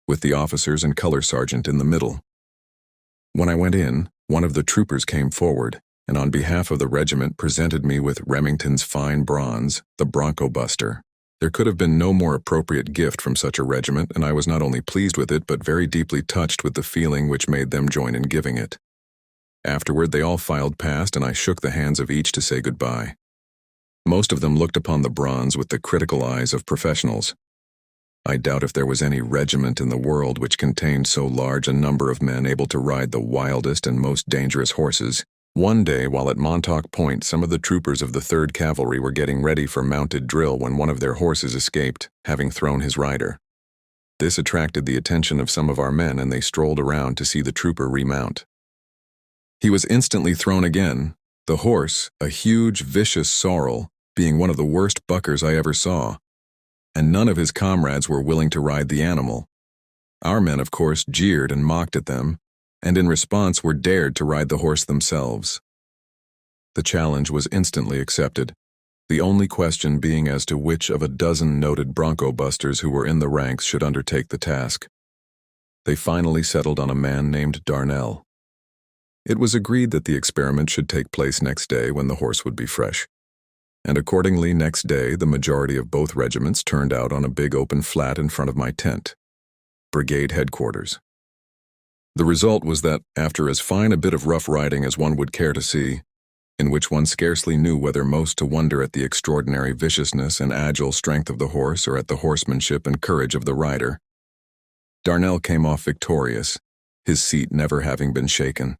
with the officers and color sergeant in the middle. When I went in, one of the troopers came forward, and on behalf of the regiment presented me with Remington's fine bronze, the Bronco Buster. There could have been no more appropriate gift from such a regiment, and I was not only pleased with it, but very deeply touched with the feeling which made them join in giving it. Afterward, they all filed past, and I shook the hands of each to say goodbye. Most of them looked upon the bronze with the critical eyes of professionals. I doubt if there was any regiment in the world which contained so large a number of men able to ride the wildest and most dangerous horses. One day, while at Montauk Point, some of the troopers of the 3rd Cavalry were getting ready for mounted drill when one of their horses escaped, having thrown his rider. This attracted the attention of some of our men, and they strolled around to see the trooper remount. He was instantly thrown again, the horse, a huge, vicious sorrel, being one of the worst buckers I ever saw, and none of his comrades were willing to ride the animal. Our men, of course, jeered and mocked at them, and in response were dared to ride the horse themselves. The challenge was instantly accepted, the only question being as to which of a dozen noted bronco busters who were in the ranks should undertake the task. They finally settled on a man named Darnell. It was agreed that the experiment should take place next day when the horse would be fresh. and accordingly next day the majority of both regiments turned out on a big open flat in front of my tent. Brigade headquarters. The result was that, after as fine a bit of rough riding as one would care to see, in which one scarcely knew whether most to wonder at the extraordinary viciousness and agile strength of the horse or at the horsemanship and courage of the rider, Darnell came off victorious, his seat never having been shaken.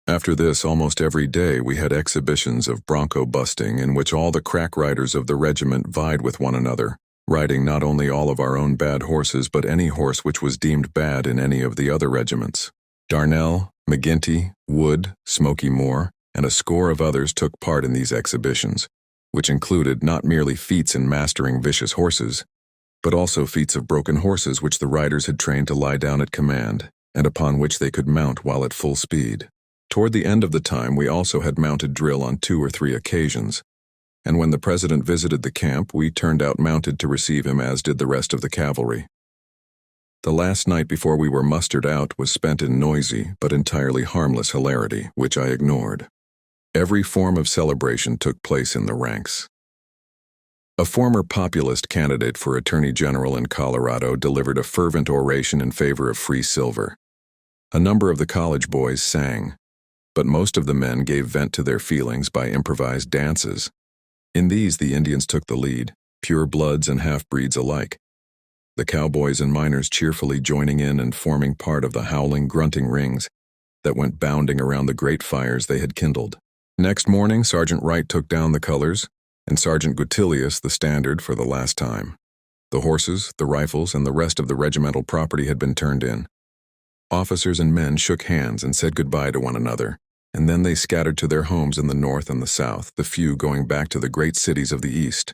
After this, almost every day we had exhibitions of bronco busting in which all the crack riders of the regiment vied with one another, riding not only all of our own bad horses but any horse which was deemed bad in any of the other regiments. Darnell, McGinty, Wood, Smoky Moore, and a score of others took part in these exhibitions, which included not merely feats in mastering vicious horses, but also feats of broken horses which the riders had trained to lie down at command, and upon which they could mount while at full speed. Toward the end of the time we also had mounted drill on 2 or 3 occasions, and when the President visited the camp we turned out mounted to receive him, as did the rest of the cavalry. The last night before we were mustered out was spent in noisy but entirely harmless hilarity, which I ignored. Every form of celebration took place in the ranks. A former populist candidate for Attorney General in Colorado delivered a fervent oration in favor of free silver. A number of the college boys sang, but most of the men gave vent to their feelings by improvised dances. In these the Indians took the lead, pure bloods and half-breeds alike, the cowboys and miners cheerfully joining in and forming part of the howling, grunting rings that went bounding around the great fires they had kindled. Next morning Sergeant Wright took down the colors, and Sergeant Gutilius the standard for the last time. The horses, the rifles, and the rest of the regimental property had been turned in. Officers and men shook hands and said goodbye to one another, and then they scattered to their homes in the north and the south, the few going back to the great cities of the east,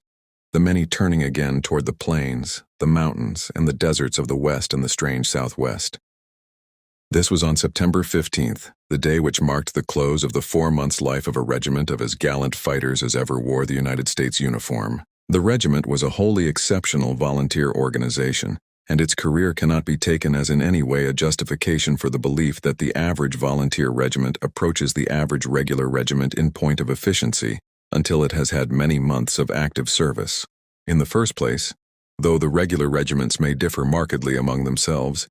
the many turning again toward the plains, the mountains, and the deserts of the west and the strange southwest. This was on September 15th, the day which marked the close of the 4 months' life of a regiment of as gallant fighters as ever wore the United States uniform. The regiment was a wholly exceptional volunteer organization, and its career cannot be taken as in any way a justification for the belief that the average volunteer regiment approaches the average regular regiment in point of efficiency until it has had many months of active service. In the first place, though the regular regiments may differ markedly among themselves,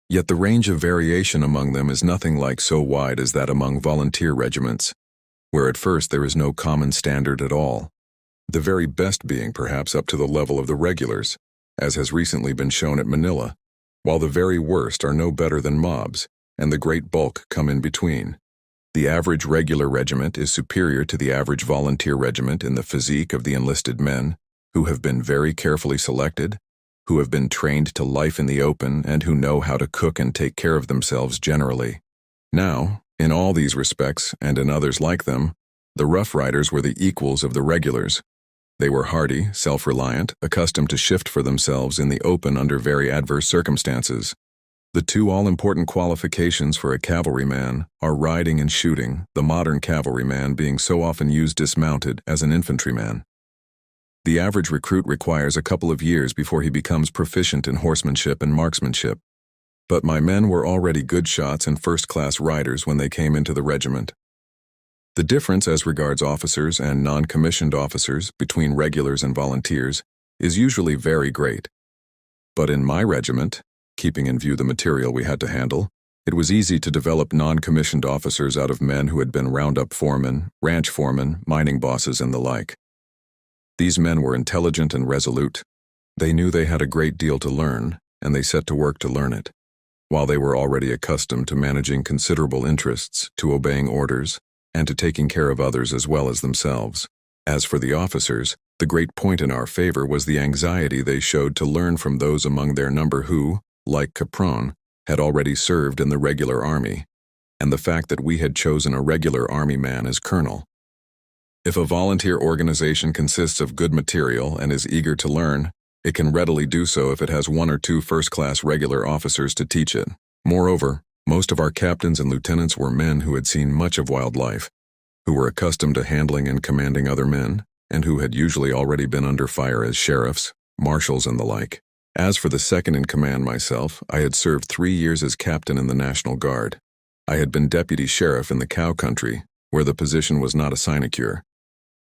yet the range of variation among them is nothing like so wide as that among volunteer regiments, where at first there is no common standard at all, the very best being perhaps up to the level of the regulars, as has recently been shown at Manila, while the very worst are no better than mobs, and the great bulk come in between. The average regular regiment is superior to the average volunteer regiment in the physique of the enlisted men, who have been very carefully selected, who have been trained to life in the open, and who know how to cook and take care of themselves generally. Now, in all these respects, and in others like them, the Rough Riders were the equals of the regulars. They were hardy, self-reliant, accustomed to shift for themselves in the open under very adverse circumstances. The 2 all-important qualifications for a cavalryman are riding and shooting, the modern cavalryman being so often used dismounted as an infantryman. The average recruit requires a couple of years before he becomes proficient in horsemanship and marksmanship, but my men were already good shots and first-class riders when they came into the regiment. The difference as regards officers and non-commissioned officers between regulars and volunteers is usually very great. But in my regiment, keeping in view the material we had to handle, it was easy to develop non-commissioned officers out of men who had been roundup foremen, ranch foremen, mining bosses, and the like. These men were intelligent and resolute. They knew they had a great deal to learn, and they set to work to learn it, while they were already accustomed to managing considerable interests, to obeying orders, and to taking care of others as well as themselves. As for the officers, the great point in our favor was the anxiety they showed to learn from those among their number who, like Capron, had already served in the regular army, and the fact that we had chosen a regular army man as colonel. If a volunteer organization consists of good material and is eager to learn, it can readily do so if it has 1 or 2 first-class regular officers to teach it. Moreover, most of our captains and lieutenants were men who had seen much of wild life, who were accustomed to handling and commanding other men, and who had usually already been under fire as sheriffs, marshals, and the like. As for the second-in-command myself, I had served 3 years as captain in the National Guard. I had been deputy sheriff in the cow country, where the position was not a sinecure.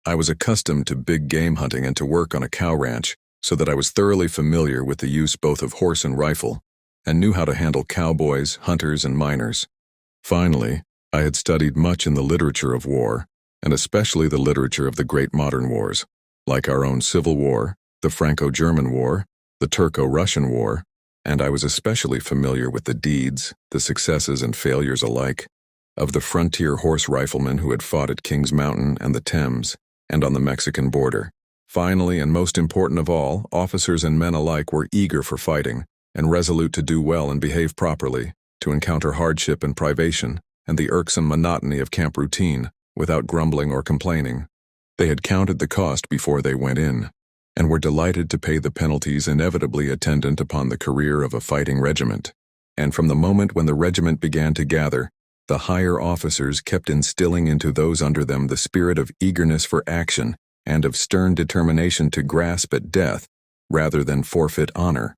I was accustomed to big game hunting and to work on a cow ranch, so that I was thoroughly familiar with the use both of horse and rifle, and knew how to handle cowboys, hunters, and miners. Finally, I had studied much in the literature of war, and especially the literature of the great modern wars, like our own Civil War, the Franco-German War, the Turco-Russian War, and I was especially familiar with the deeds, the successes and failures alike, of the frontier horse riflemen who had fought at Kings Mountain and the Thames, and on the Mexican border. Finally, and most important of all, officers and men alike were eager for fighting, and resolute to do well and behave properly, to encounter hardship and privation, and the irksome monotony of camp routine, without grumbling or complaining. They had counted the cost before they went in, and were delighted to pay the penalties inevitably attendant upon the career of a fighting regiment. And from the moment when the regiment began to gather, the higher officers kept instilling into those under them the spirit of eagerness for action and of stern determination to grasp at death rather than forfeit honor.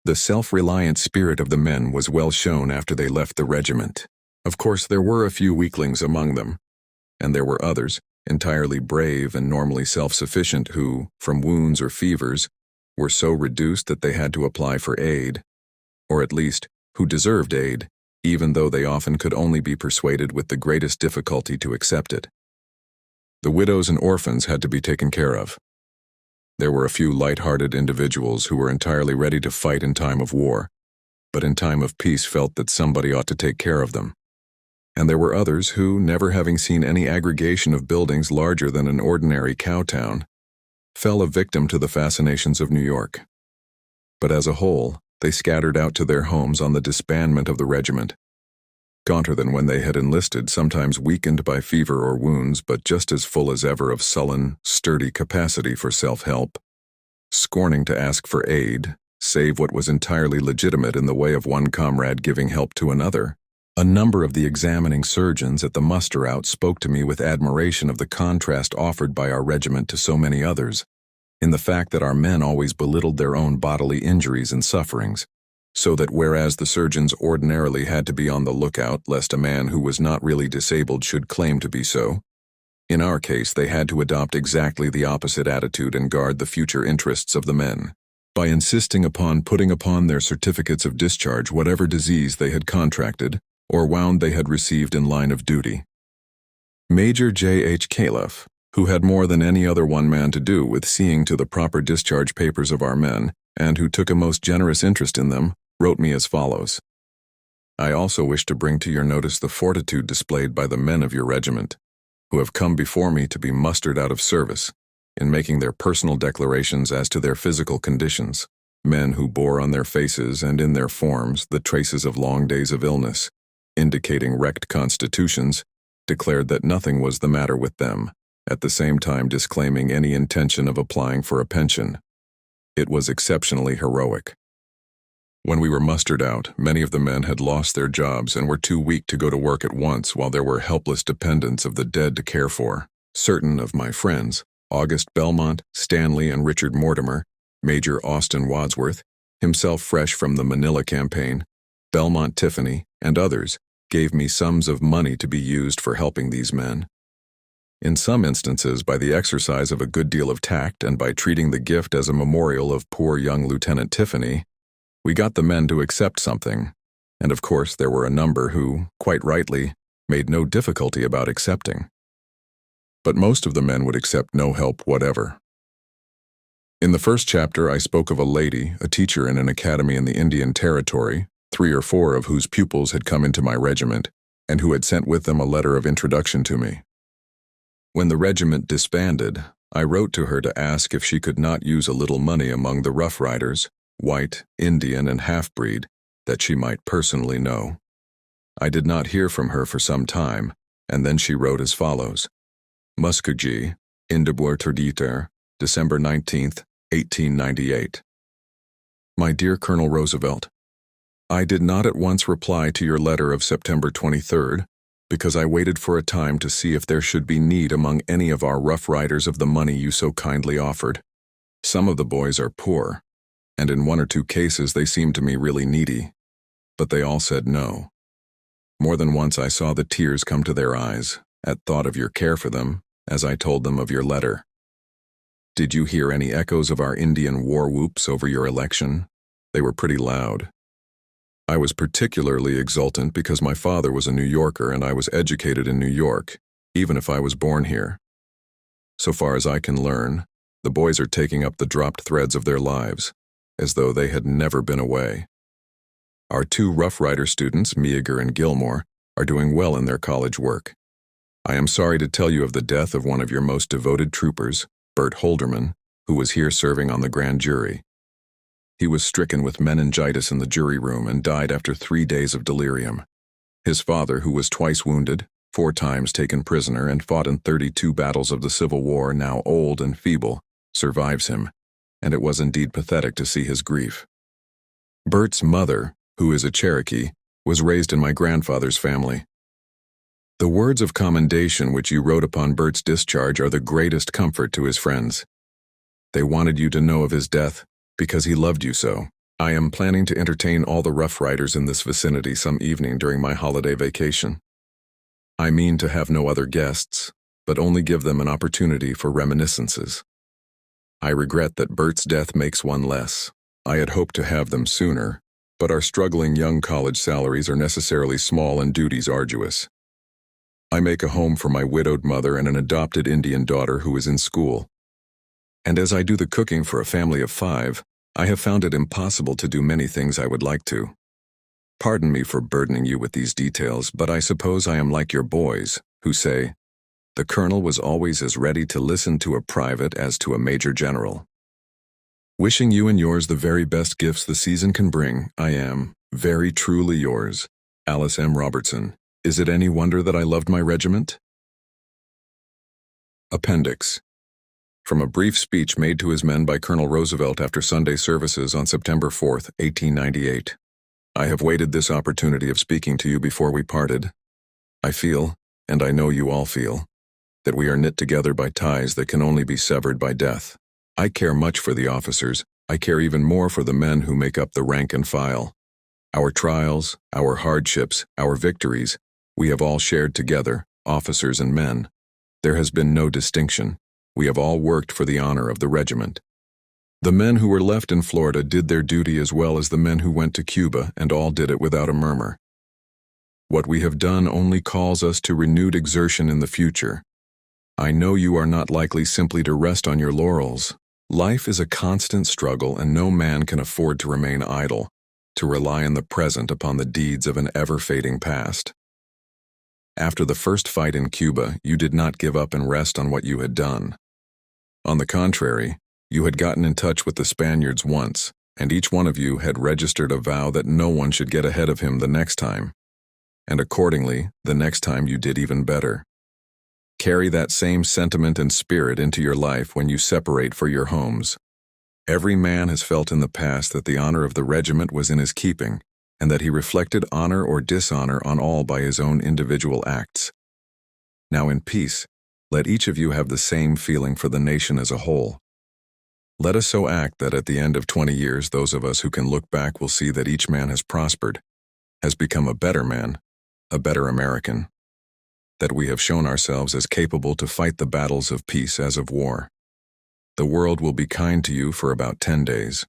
The self-reliant spirit of the men was well shown after they left the regiment. Of course, there were a few weaklings among them, and there were others, entirely brave and normally self-sufficient, who, from wounds or fevers, were so reduced that they had to apply for aid, or at least, who deserved aid, even though they often could only be persuaded with the greatest difficulty to accept it. The widows and orphans had to be taken care of. There were a few light-hearted individuals who were entirely ready to fight in time of war, but in time of peace felt that somebody ought to take care of them. And there were others who, never having seen any aggregation of buildings larger than an ordinary cow town, fell a victim to the fascinations of New York. But as a whole, they scattered out to their homes on the disbandment of the regiment, gaunter than when they had enlisted, sometimes weakened by fever or wounds, but just as full as ever of sullen, sturdy capacity for self-help, scorning to ask for aid, save what was entirely legitimate in the way of one comrade giving help to another. A number of the examining surgeons at the muster-out spoke to me with admiration of the contrast offered by our regiment to so many others, in the fact that our men always belittled their own bodily injuries and sufferings, so that whereas the surgeons ordinarily had to be on the lookout lest a man who was not really disabled should claim to be so, in our case they had to adopt exactly the opposite attitude and guard the future interests of the men, by insisting upon putting upon their certificates of discharge whatever disease they had contracted or wound they had received in line of duty. Major J.H. Califf, who had more than any other one man to do with seeing to the proper discharge papers of our men, and who took a most generous interest in them, wrote me as follows. I also wish to bring to your notice the fortitude displayed by the men of your regiment, who have come before me to be mustered out of service, in making their personal declarations as to their physical conditions, men who bore on their faces and in their forms the traces of long days of illness, indicating wrecked constitutions, declared that nothing was the matter with them, at the same time disclaiming any intention of applying for a pension. It was exceptionally heroic. When we were mustered out, many of the men had lost their jobs and were too weak to go to work at once, while there were helpless dependents of the dead to care for. Certain of my friends, August Belmont, Stanley, and Richard Mortimer, Major Austin Wadsworth, himself fresh from the Manila campaign, Belmont Tiffany, and others, gave me sums of money to be used for helping these men. In some instances, by the exercise of a good deal of tact and by treating the gift as a memorial of poor young Lieutenant Tiffany, we got the men to accept something, and of course there were a number who, quite rightly, made no difficulty about accepting. But most of the men would accept no help whatever. In the first chapter I spoke of a lady, a teacher in an academy in the Indian Territory, 3 or 4 of whose pupils had come into my regiment, and who had sent with them a letter of introduction to me. When the regiment disbanded, I wrote to her to ask if she could not use a little money among the Rough Riders, white, Indian, and half-breed, that she might personally know. I did not hear from her for some time, and then she wrote as follows. Muskogee, Indeboer December 19th, 1898. My dear Colonel Roosevelt, I did not at once reply to your letter of September 23rd, because I waited for a time to see if there should be need among any of our Rough Riders of the money you so kindly offered. Some of the boys are poor, and in 1 or 2 cases they seemed to me really needy, but they all said no. More than once I saw the tears come to their eyes at thought of your care for them as I told them of your letter. Did you hear any echoes of our Indian war whoops over your election? They were pretty loud. I was particularly exultant because my father was a New Yorker and I was educated in New York, even if I was born here. So far as I can learn, the boys are taking up the dropped threads of their lives, as though they had never been away. Our two Rough Rider students, Meagher and Gilmore, are doing well in their college work. I am sorry to tell you of the death of one of your most devoted troopers, Bert Holderman, who was here serving on the grand jury. He was stricken with meningitis in the jury room and died after 3 days of delirium. His father, who was twice wounded, 4 times taken prisoner, and fought in 32 battles of the Civil War, now old and feeble, survives him, and it was indeed pathetic to see his grief. Bert's mother, who is a Cherokee, was raised in my grandfather's family. The words of commendation which you wrote upon Bert's discharge are the greatest comfort to his friends. They wanted you to know of his death, because he loved you so. I am planning to entertain all the Rough Riders in this vicinity some evening during my holiday vacation. I mean to have no other guests, but only give them an opportunity for reminiscences. I regret that Bert's death makes one less. I had hoped to have them sooner, but our struggling young college salaries are necessarily small and duties arduous. I make a home for my widowed mother and an adopted Indian daughter who is in school. And as I do the cooking for a family of 5, I have found it impossible to do many things I would like to. Pardon me for burdening you with these details, but I suppose I am like your boys, who say, "The colonel was always as ready to listen to a private as to a major general." Wishing you and yours the very best gifts the season can bring, I am, very truly yours, Alice M. Robertson. Is it any wonder that I loved my regiment? Appendix. From a brief speech made to his men by Colonel Roosevelt after Sunday services on September 4, 1898. I have waited this opportunity of speaking to you before we parted. I feel, and I know you all feel, that we are knit together by ties that can only be severed by death. I care much for the officers. I care even more for the men who make up the rank and file. Our trials, our hardships, our victories, we have all shared together, officers and men. There has been no distinction. We have all worked for the honor of the regiment. The men who were left in Florida did their duty as well as the men who went to Cuba, and all did it without a murmur. What we have done only calls us to renewed exertion in the future. I know you are not likely simply to rest on your laurels. Life is a constant struggle, and no man can afford to remain idle, to rely in the present upon the deeds of an ever-fading past. After the first fight in Cuba, you did not give up and rest on what you had done. On the contrary, you had gotten in touch with the Spaniards once, and each one of you had registered a vow that no one should get ahead of him the next time. And accordingly, the next time you did even better. Carry that same sentiment and spirit into your life when you separate for your homes. Every man has felt in the past that the honor of the regiment was in his keeping, and that he reflected honor or dishonor on all by his own individual acts. Now in peace, let each of you have the same feeling for the nation as a whole. Let us so act that at the end of 20 years, those of us who can look back will see that each man has prospered, has become a better man, a better American, that we have shown ourselves as capable to fight the battles of peace as of war. The world will be kind to you for about 10 days.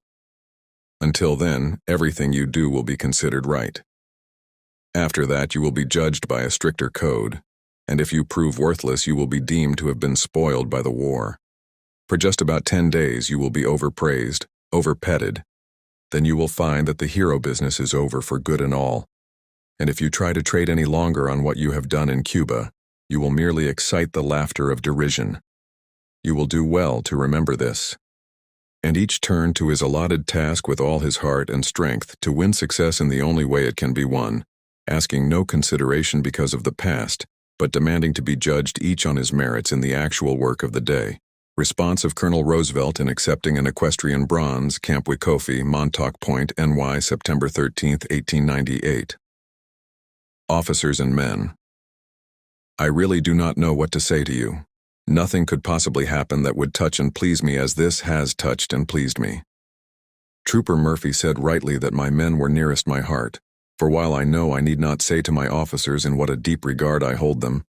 Until then, everything you do will be considered right. After that, you will be judged by a stricter code, and if you prove worthless, you will be deemed to have been spoiled by the war. For just about 10 days, you will be overpraised, overpetted. Then you will find that the hero business is over for good and all. And if you try to trade any longer on what you have done in Cuba, you will merely excite the laughter of derision. You will do well to remember this. And each turn to his allotted task with all his heart and strength to win success in the only way it can be won, asking no consideration because of the past, but demanding to be judged each on his merits in the actual work of the day. Response of Colonel Roosevelt in accepting an equestrian bronze, Camp Wikofi, Montauk Point, NY, September 13, 1898. Officers and men. I really do not know what to say to you. Nothing could possibly happen that would touch and please me as this has touched and pleased me. Trooper Murphy said rightly that my men were nearest my heart, for while I know I need not say to my officers in what a deep regard I hold them,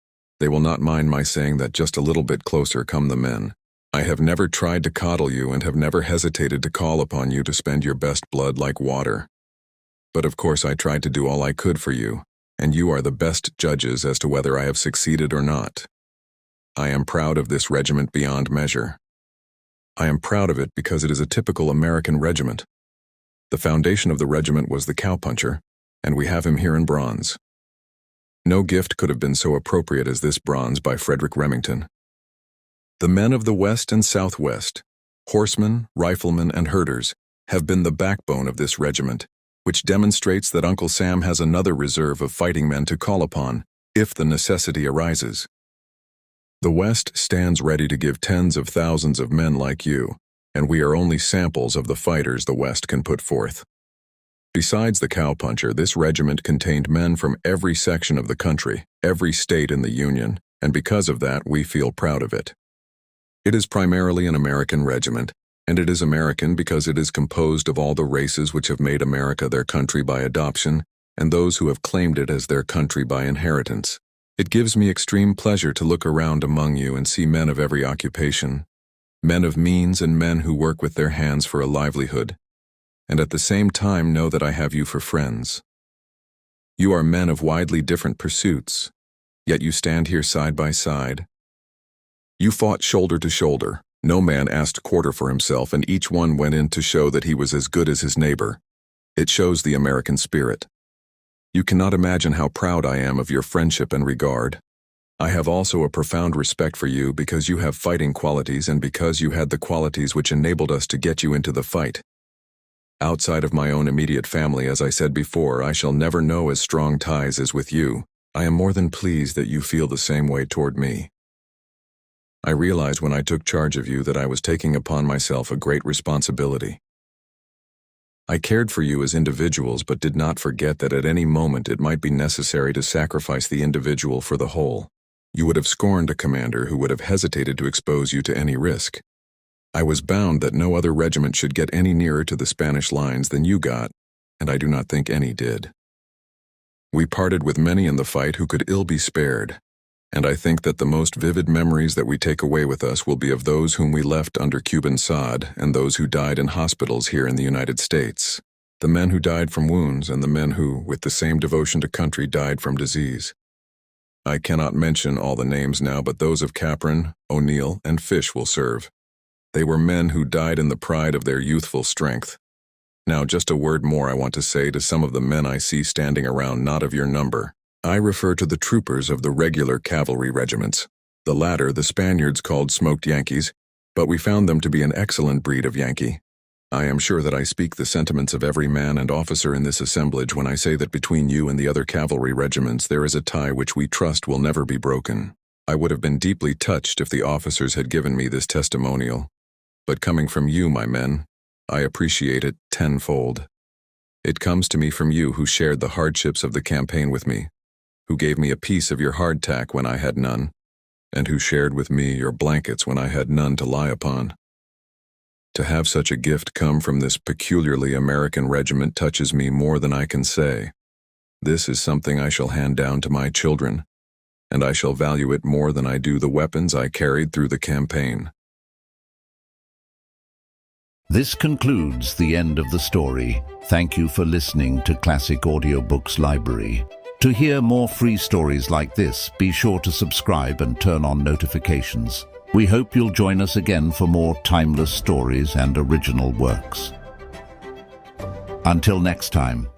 They will not mind my saying that just a little bit closer come the men. I have never tried to coddle you and have never hesitated to call upon you to spend your best blood like water. But of course I tried to do all I could for you, and you are the best judges as to whether I have succeeded or not. I am proud of this regiment beyond measure. I am proud of it because it is a typical American regiment. The foundation of the regiment was the cowpuncher, and we have him here in bronze. No gift could have been so appropriate as this bronze by Frederick Remington. The men of the West and Southwest, horsemen, riflemen, and herders, have been the backbone of this regiment, which demonstrates that Uncle Sam has another reserve of fighting men to call upon, if the necessity arises. The West stands ready to give tens of thousands of men like you, and we are only samples of the fighters the West can put forth. Besides the cowpuncher, this regiment contained men from every section of the country, every state in the Union, and because of that, we feel proud of it. It is primarily an American regiment, and it is American because it is composed of all the races which have made America their country by adoption, and those who have claimed it as their country by inheritance. It gives me extreme pleasure to look around among you and see men of every occupation, men of means and men who work with their hands for a livelihood, and at the same time know that I have you for friends. You are men of widely different pursuits, yet you stand here side by side. You fought shoulder to shoulder. No man asked quarter for himself, and each one went in to show that he was as good as his neighbor. It shows the American spirit. You cannot imagine how proud I am of your friendship and regard. I have also a profound respect for you because you have fighting qualities and because you had the qualities which enabled us to get you into the fight. Outside of my own immediate family, as I said before, I shall never know as strong ties as with you. I am more than pleased that you feel the same way toward me. I realized when I took charge of you that I was taking upon myself a great responsibility. I cared for you as individuals but did not forget that at any moment it might be necessary to sacrifice the individual for the whole. You would have scorned a commander who would have hesitated to expose you to any risk. I was bound that no other regiment should get any nearer to the Spanish lines than you got, and I do not think any did. We parted with many in the fight who could ill be spared, and I think that the most vivid memories that we take away with us will be of those whom we left under Cuban sod and those who died in hospitals here in the United States, the men who died from wounds and the men who, with the same devotion to country, died from disease. I cannot mention all the names now, but those of Capron, O'Neill, and Fish will serve. They were men who died in the pride of their youthful strength. Now just a word more I want to say to some of the men I see standing around not of your number. I refer to the troopers of the regular cavalry regiments. The latter the Spaniards called smoked Yankees, but we found them to be an excellent breed of Yankee. I am sure that I speak the sentiments of every man and officer in this assemblage when I say that between you and the other cavalry regiments there is a tie which we trust will never be broken. I would have been deeply touched if the officers had given me this testimonial, but coming from you, my men, I appreciate it tenfold. It comes to me from you who shared the hardships of the campaign with me, who gave me a piece of your hardtack when I had none, and who shared with me your blankets when I had none to lie upon. To have such a gift come from this peculiarly American regiment touches me more than I can say. This is something I shall hand down to my children, and I shall value it more than I do the weapons I carried through the campaign. This concludes the end of the story. Thank you for listening to Classic Audiobooks Library. To hear more free stories like this, be sure to subscribe and turn on notifications. We hope you'll join us again for more timeless stories and original works. Until next time.